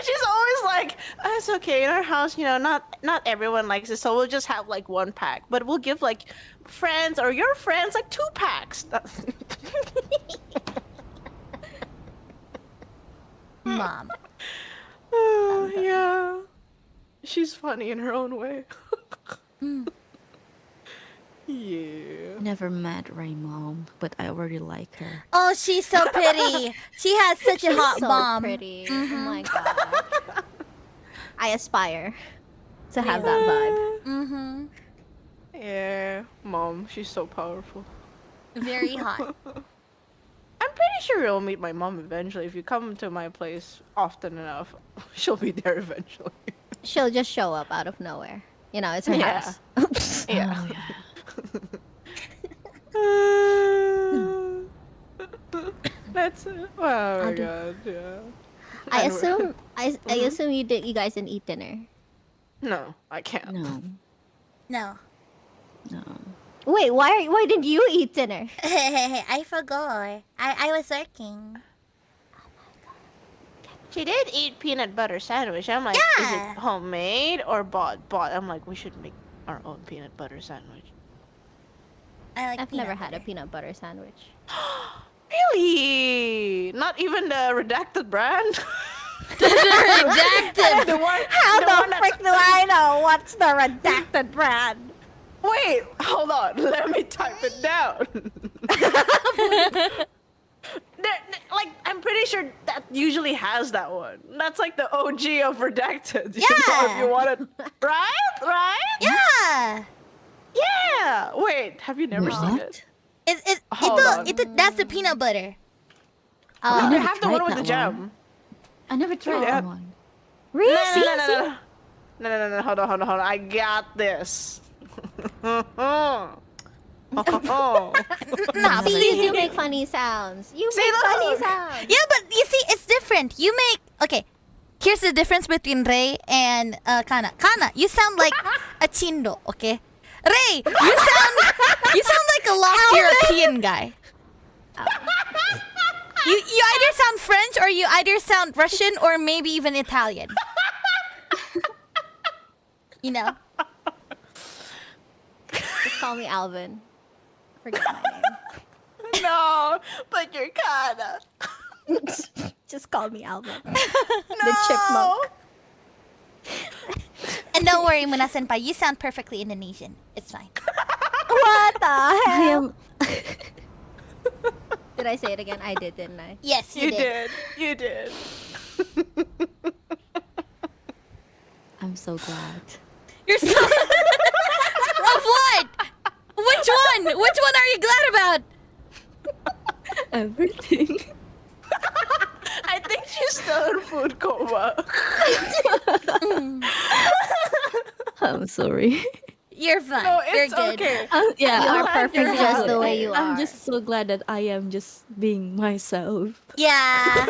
Speaker 2: she's always like, oh, it's okay, in our house, you know, not everyone likes it, so we'll just have like 1 pack, but we'll give like friends or your friends like 2 packs.
Speaker 1: Mom.
Speaker 2: Yeah, she's funny in her own way. Yeah.
Speaker 3: Never met Ray mom, but I already like her.
Speaker 1: Oh, she's so pretty. She has such a hot
Speaker 4: so
Speaker 1: mom.
Speaker 4: pretty. Oh my god. I aspire to have that vibe.
Speaker 1: Mm-hmm.
Speaker 2: Yeah, mom, she's so powerful.
Speaker 1: Very hot.
Speaker 2: I'm pretty sure you'll meet my mom eventually. If you come to my place often enough, she'll be there eventually.
Speaker 4: She'll just show up out of nowhere. You know, it's her
Speaker 2: Yeah.
Speaker 4: house.
Speaker 2: Yeah. That's it. Oh my god, yeah.
Speaker 4: I
Speaker 2: And
Speaker 4: assume I assume you guys didn't eat dinner.
Speaker 2: No, I can't.
Speaker 3: No,
Speaker 1: No.
Speaker 3: no.
Speaker 4: Wait, why didn't you eat dinner?
Speaker 1: I forgot. I was working.
Speaker 2: She did eat peanut butter sandwich. I'm like, is
Speaker 1: Yeah.
Speaker 2: it homemade or bought? Bought. I'm like, we should make our own peanut butter sandwich.
Speaker 1: I like
Speaker 4: I've
Speaker 1: peanut
Speaker 4: never had a
Speaker 1: butter.
Speaker 4: peanut butter sandwich.
Speaker 2: Really? Not even the redacted brand?
Speaker 1: Redacted.
Speaker 2: The one.
Speaker 4: How
Speaker 2: the
Speaker 4: the
Speaker 2: one that's-
Speaker 4: frick do I know what's the redacted brand?
Speaker 2: Wait, hold on. Let me type it down. Like, I'm pretty sure that usually has that one. That's like the OG of redacted. You know, if
Speaker 1: Yeah.
Speaker 2: you want it, right?
Speaker 1: Yeah.
Speaker 2: Yeah. Wait, have you never seen it? Hold on.
Speaker 1: That's the peanut butter.
Speaker 2: No, they
Speaker 3: never
Speaker 2: have the one
Speaker 3: tried
Speaker 2: with the
Speaker 3: that
Speaker 2: jam.
Speaker 3: I never tried
Speaker 2: Yeah.
Speaker 3: that one.
Speaker 4: Really?
Speaker 2: No. Hold on. I got this.
Speaker 4: See, you do make funny sounds. You
Speaker 2: See,
Speaker 4: make funny
Speaker 2: look.
Speaker 4: sounds.
Speaker 1: Yeah, but you see, it's different. You make okay. Here's the difference between Ray and Kana. Kana, you sound like a chindo, okay? Ray, you sound like a lost European guy. You either sound French or you either sound Russian or maybe even Italian. You know?
Speaker 4: Just call me Alvin. Forget my name.
Speaker 2: No, but you're Kana.
Speaker 4: Just call me Alvin. The chipmunk.
Speaker 1: And don't worry, Muna Senpai, you sound perfectly Indonesian. It's fine.
Speaker 4: What the
Speaker 3: I
Speaker 4: hell?
Speaker 3: am.
Speaker 4: Did I say it again? I did, didn't I?
Speaker 1: Yes, you did.
Speaker 2: You did.
Speaker 3: I'm so glad.
Speaker 1: You're so... Of what? Which one? Which one are you glad about?
Speaker 3: Everything.
Speaker 2: I think she's still in food coma.
Speaker 3: I'm sorry.
Speaker 1: You're fine.
Speaker 2: No,
Speaker 1: You're
Speaker 2: it's
Speaker 1: good.
Speaker 2: okay.
Speaker 3: Yeah,
Speaker 4: You are
Speaker 2: glad
Speaker 4: perfect
Speaker 2: you're
Speaker 4: just
Speaker 2: happy.
Speaker 4: the way you are.
Speaker 3: I'm just so glad that I am just being myself.
Speaker 1: Yeah.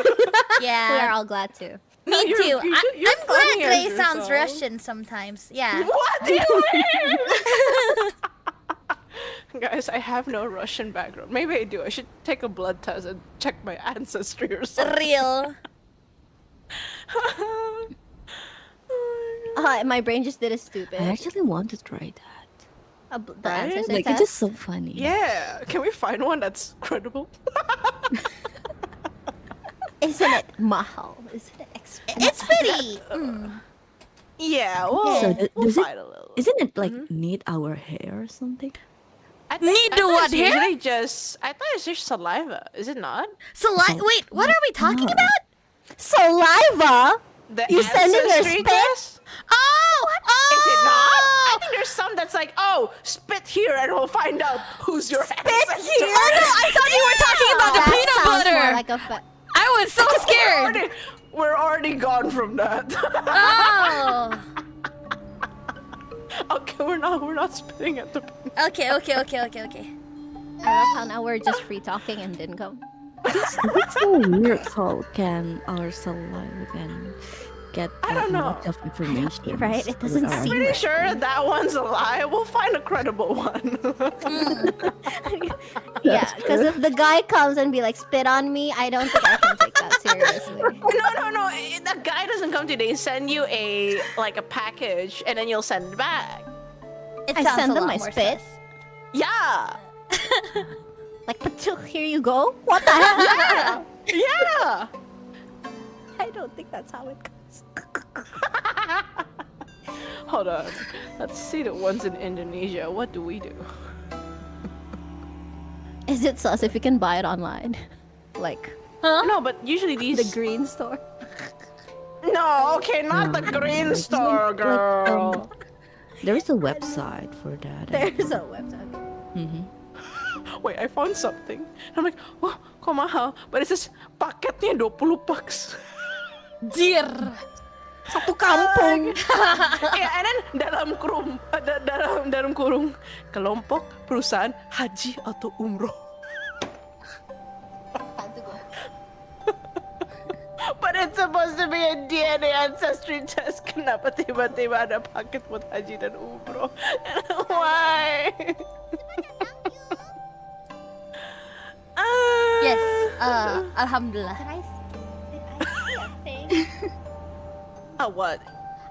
Speaker 4: We
Speaker 1: Yeah.
Speaker 4: are all glad to.
Speaker 1: Me
Speaker 2: you're-
Speaker 1: too.
Speaker 2: you're
Speaker 1: I'm glad
Speaker 2: funny as
Speaker 1: Ray sounds
Speaker 2: yourself.
Speaker 1: Russian sometimes. Yeah.
Speaker 2: What do you mean? Guys, I have no Russian background. Maybe I do. I should take a blood test and check my ancestry or something.
Speaker 1: Real.
Speaker 4: My brain just did a stupid.
Speaker 3: I actually want to try that.
Speaker 4: The
Speaker 2: Right?
Speaker 4: ancestor
Speaker 3: Like,
Speaker 4: test.
Speaker 3: it's just so funny.
Speaker 2: Yeah, can we find one that's credible?
Speaker 4: Isn't it mahal? Isn't it expensive?
Speaker 1: It's pretty. Mm.
Speaker 2: Yeah, well,
Speaker 3: So
Speaker 2: we'll
Speaker 3: does it-
Speaker 2: find a little.
Speaker 3: Isn't it like need our hair or something?
Speaker 2: I
Speaker 1: Need the
Speaker 2: thought
Speaker 1: what
Speaker 2: it's
Speaker 1: hair?
Speaker 2: usually just. I thought it's just saliva. Is it not?
Speaker 1: Wait, what are we talking
Speaker 3: Oh.
Speaker 1: about?
Speaker 4: Saliva?
Speaker 2: The
Speaker 4: You sending your
Speaker 2: ancestry
Speaker 4: spit?
Speaker 2: test?
Speaker 1: Oh!
Speaker 2: Is it not? I think there's some that's like, oh, spit here and we'll find out who's your ancestor.
Speaker 1: Oh no, I thought you were talking about the
Speaker 4: That
Speaker 1: peanut
Speaker 4: sounds
Speaker 1: butter.
Speaker 4: more like a
Speaker 1: I was so scared.
Speaker 2: We're already gone from that.
Speaker 1: Oh.
Speaker 2: Okay, we're not spitting at the.
Speaker 1: Okay.
Speaker 4: I love how now we're just free talking and didn't come.
Speaker 3: It's so weird how can our saliva can get
Speaker 2: I
Speaker 3: that
Speaker 2: don't know.
Speaker 3: much of information.
Speaker 4: Right? It doesn't
Speaker 3: with our
Speaker 4: seem
Speaker 2: Pretty
Speaker 3: hair.
Speaker 2: sure that one's a lie. We'll find a credible one.
Speaker 4: Yeah, because if the guy comes and be like, spit on me, I don't think I can take that seriously.
Speaker 2: No. That guy doesn't come to you. They send you a package and then you'll send it back.
Speaker 1: It
Speaker 4: I
Speaker 1: sounds
Speaker 4: send
Speaker 1: a
Speaker 4: them
Speaker 1: lot
Speaker 4: my
Speaker 1: more
Speaker 4: spit.
Speaker 1: sus.
Speaker 2: Yeah.
Speaker 4: Like, here you go. What the hell?
Speaker 2: Yeah.
Speaker 4: I don't think that's how it goes.
Speaker 2: Hold on. Let's see the ones in Indonesia. What do we do?
Speaker 4: Is it sus if you can buy it online? Like,
Speaker 2: No, but usually these.
Speaker 4: the green store?
Speaker 2: No, okay, not the green store, girl.
Speaker 3: There is a website for that.
Speaker 4: There's a website.
Speaker 2: Wait, I found something. I'm like, oh, kok mahal? But it says paketnya 20 bucks.
Speaker 1: Dear.
Speaker 4: Satu kampung.
Speaker 2: Yeah, and then dalam kurung kelompok perusahaan haji atau umroh. But it's supposed to be a DNA ancestry test. Kenapa tiba-tiba ada paket buat haji dan umroh? Why?
Speaker 1: Yes. Alhamdulillah.
Speaker 4: Did I see a thing?
Speaker 2: What?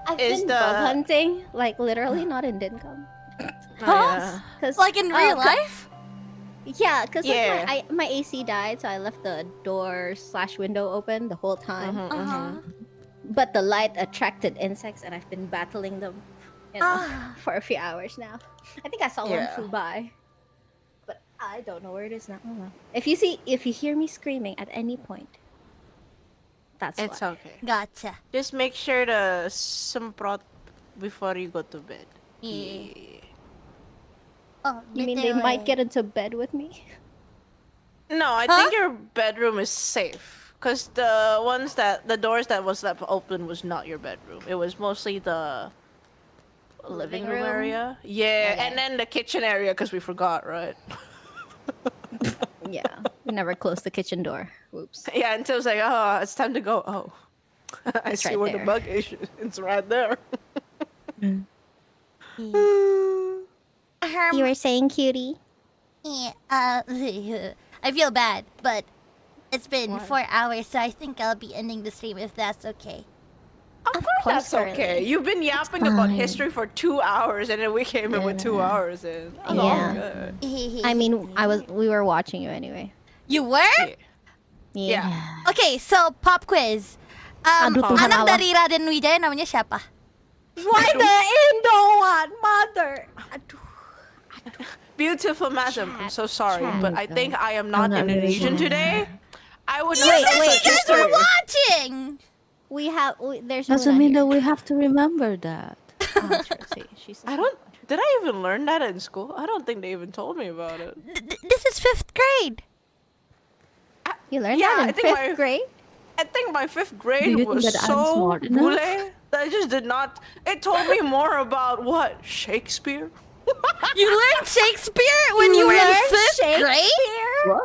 Speaker 4: I've
Speaker 2: Is
Speaker 4: been
Speaker 2: the-
Speaker 4: bug hunting, like literally not in Dinkum.
Speaker 2: Yeah.
Speaker 4: Cause
Speaker 1: Like in real life?
Speaker 4: yeah, cause
Speaker 2: Yeah.
Speaker 4: like my AC died, so I left the door/window open the whole time. But the light attracted insects, and I've been battling them, for a few hours now. I think I saw one
Speaker 2: Yeah.
Speaker 4: flew by, but I don't know where it is now. If you hear me screaming at any point, that's
Speaker 2: It's
Speaker 4: why.
Speaker 2: okay.
Speaker 1: Gotcha.
Speaker 2: Just make sure to semprot before you go to bed.
Speaker 1: Yeah. Oh,
Speaker 4: You mean they might get into bed with me?
Speaker 2: No, I think your bedroom is safe. Cause the doors that was left open was not your bedroom. It was mostly the living room area. Yeah,
Speaker 4: Okay.
Speaker 2: and then the kitchen area because we forgot, right?
Speaker 4: Yeah, we never closed the kitchen door. Whoops.
Speaker 2: Yeah, until it's like, oh, it's time to go. Oh, I
Speaker 4: It's
Speaker 2: see
Speaker 4: right
Speaker 2: where
Speaker 4: there.
Speaker 2: the bug is. It's right there.
Speaker 4: You were saying, cutie?
Speaker 1: Yeah, I feel bad, but it's been 4 hours, so I think I'll be ending the stream if that's okay.
Speaker 2: Of course that's
Speaker 4: Charlie.
Speaker 2: okay. You've been yapping about
Speaker 3: fine.
Speaker 2: history for 2 hours, and then we came in with 2 hours in. That's all
Speaker 4: Yeah.
Speaker 2: good.
Speaker 4: I mean, we were watching you anyway.
Speaker 1: You were?
Speaker 2: Yeah.
Speaker 1: Okay, so pop quiz.
Speaker 4: Aduh, Tuhan
Speaker 1: Anak
Speaker 4: Allah.
Speaker 1: dari Raden Wijaya namanya siapa?
Speaker 4: Why the Indo one, mother?
Speaker 2: Beautiful madam, I'm so sorry,
Speaker 4: Chat.
Speaker 2: but I think I am not
Speaker 3: not really
Speaker 2: Indonesian
Speaker 3: sure.
Speaker 2: today. I would
Speaker 1: You
Speaker 2: not
Speaker 1: said
Speaker 2: say
Speaker 1: you
Speaker 2: such
Speaker 1: guys were
Speaker 2: history.
Speaker 1: watching!
Speaker 4: There's
Speaker 3: Doesn't
Speaker 4: Muna
Speaker 3: mean
Speaker 4: here.
Speaker 3: that we have to remember that.
Speaker 4: Oh, true. See, she's
Speaker 2: I don't. Did I even learn that in school? I don't think they even told me about it.
Speaker 1: This is 5th grade.
Speaker 4: You learned
Speaker 2: Yeah, I
Speaker 4: that in
Speaker 2: think
Speaker 4: 5th grade?
Speaker 2: I think my 5th
Speaker 3: Do
Speaker 2: grade
Speaker 3: you think
Speaker 2: was
Speaker 3: that I'm
Speaker 2: so
Speaker 3: smart enough?
Speaker 2: bule that I just did not. It told me more about what Shakespeare.
Speaker 1: You learned Shakespeare when you were in
Speaker 4: learned
Speaker 1: 5th grade?
Speaker 4: Shakespeare?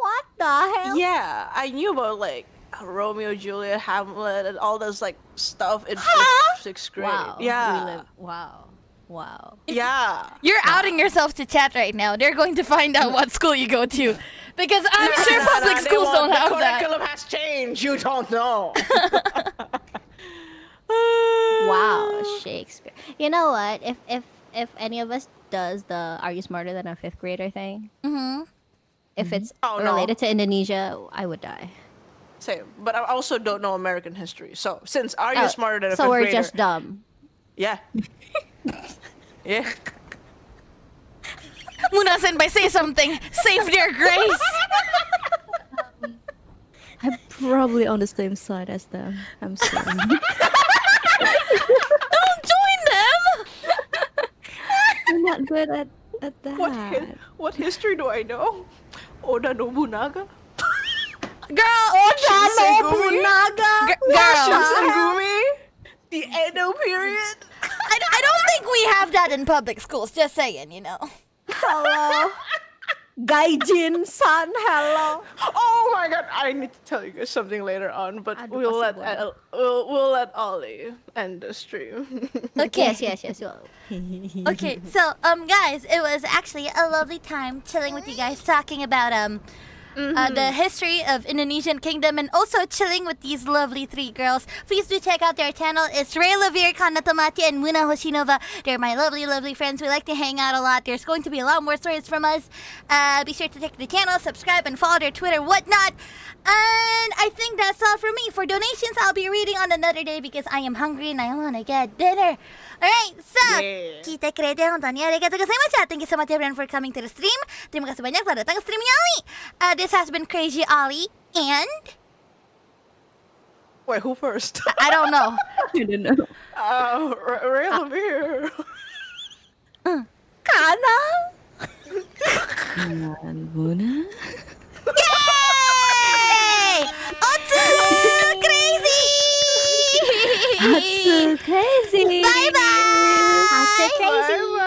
Speaker 4: What the hell?
Speaker 2: Yeah, I knew about like Romeo, Juliet, Hamlet, and all those like stuff in 6th grade.
Speaker 4: Wow.
Speaker 2: Yeah,
Speaker 4: Wow.
Speaker 2: yeah.
Speaker 1: You're outing yourself to chat right now. They're going to find out what school you go to. Because I'm sure public
Speaker 2: They
Speaker 1: schools don't
Speaker 2: won't.
Speaker 1: have
Speaker 2: The
Speaker 1: that.
Speaker 2: curriculum has changed. You don't know.
Speaker 4: Wow, Shakespeare. You know what? If any of us does the Are You Smarter Than a 5th Grader thing, if it's
Speaker 2: Oh, no.
Speaker 4: related to Indonesia, I would die.
Speaker 2: Same, but I also don't know American history. So since Are You
Speaker 4: Oh,
Speaker 2: Smarter Than a
Speaker 4: so
Speaker 2: 5th
Speaker 4: we're
Speaker 2: grader?
Speaker 4: just dumb.
Speaker 2: Yeah. Yeah.
Speaker 1: Muna-senpai, say something. Save their grace.
Speaker 3: I'm probably on the same side as them. I'm sorry.
Speaker 1: Don't join them.
Speaker 3: I'm not good at that.
Speaker 2: What history do I know? Oda Nobunaga?
Speaker 1: Girl.
Speaker 2: Shinsengumi?
Speaker 1: Girl.
Speaker 2: Shinsengumi? The Edo period?
Speaker 1: I don't think we have that in public schools. Just saying, you know.
Speaker 4: Hello. Gaijin-san, hello.
Speaker 2: Oh my god, I need to tell you guys something later on, but
Speaker 4: Aduh,
Speaker 2: we'll let
Speaker 4: pasti boleh.
Speaker 2: we'll let Ollie end the stream.
Speaker 1: Okay.
Speaker 4: Yes.
Speaker 1: Okay, so guys, it was actually a lovely time chilling with you guys, talking about the history of Indonesian Kingdom, and also chilling with these lovely 3 girls. Please do check out their channel. It's Ray Lavir, Kana Tomati, and Muna Hoshinova. They're my lovely friends. We like to hang out a lot. There's going to be a lot more stories from us. Be sure to check the channel, subscribe, and follow their Twitter, whatnot. And I think that's all for me. For donations, I'll be reading on another day because I am hungry and I want to get dinner. Alright, so,
Speaker 2: Yeah.
Speaker 1: kita kereta hontonnya arigatou gozaimasu. Thank you so much everyone for coming to the stream. Terima kasih banyak telah datang ke streamnya Ollie. This has been Kureiji Ollie, and
Speaker 2: Wait, who first?
Speaker 1: I don't know.
Speaker 3: I don't know.
Speaker 2: Ray Lavir.
Speaker 4: Kana?
Speaker 3: And Muna?
Speaker 1: Yay! Otsu crazy!
Speaker 3: That's so crazy.
Speaker 1: Bye bye.
Speaker 4: That's a crazy.
Speaker 2: Bye-bye.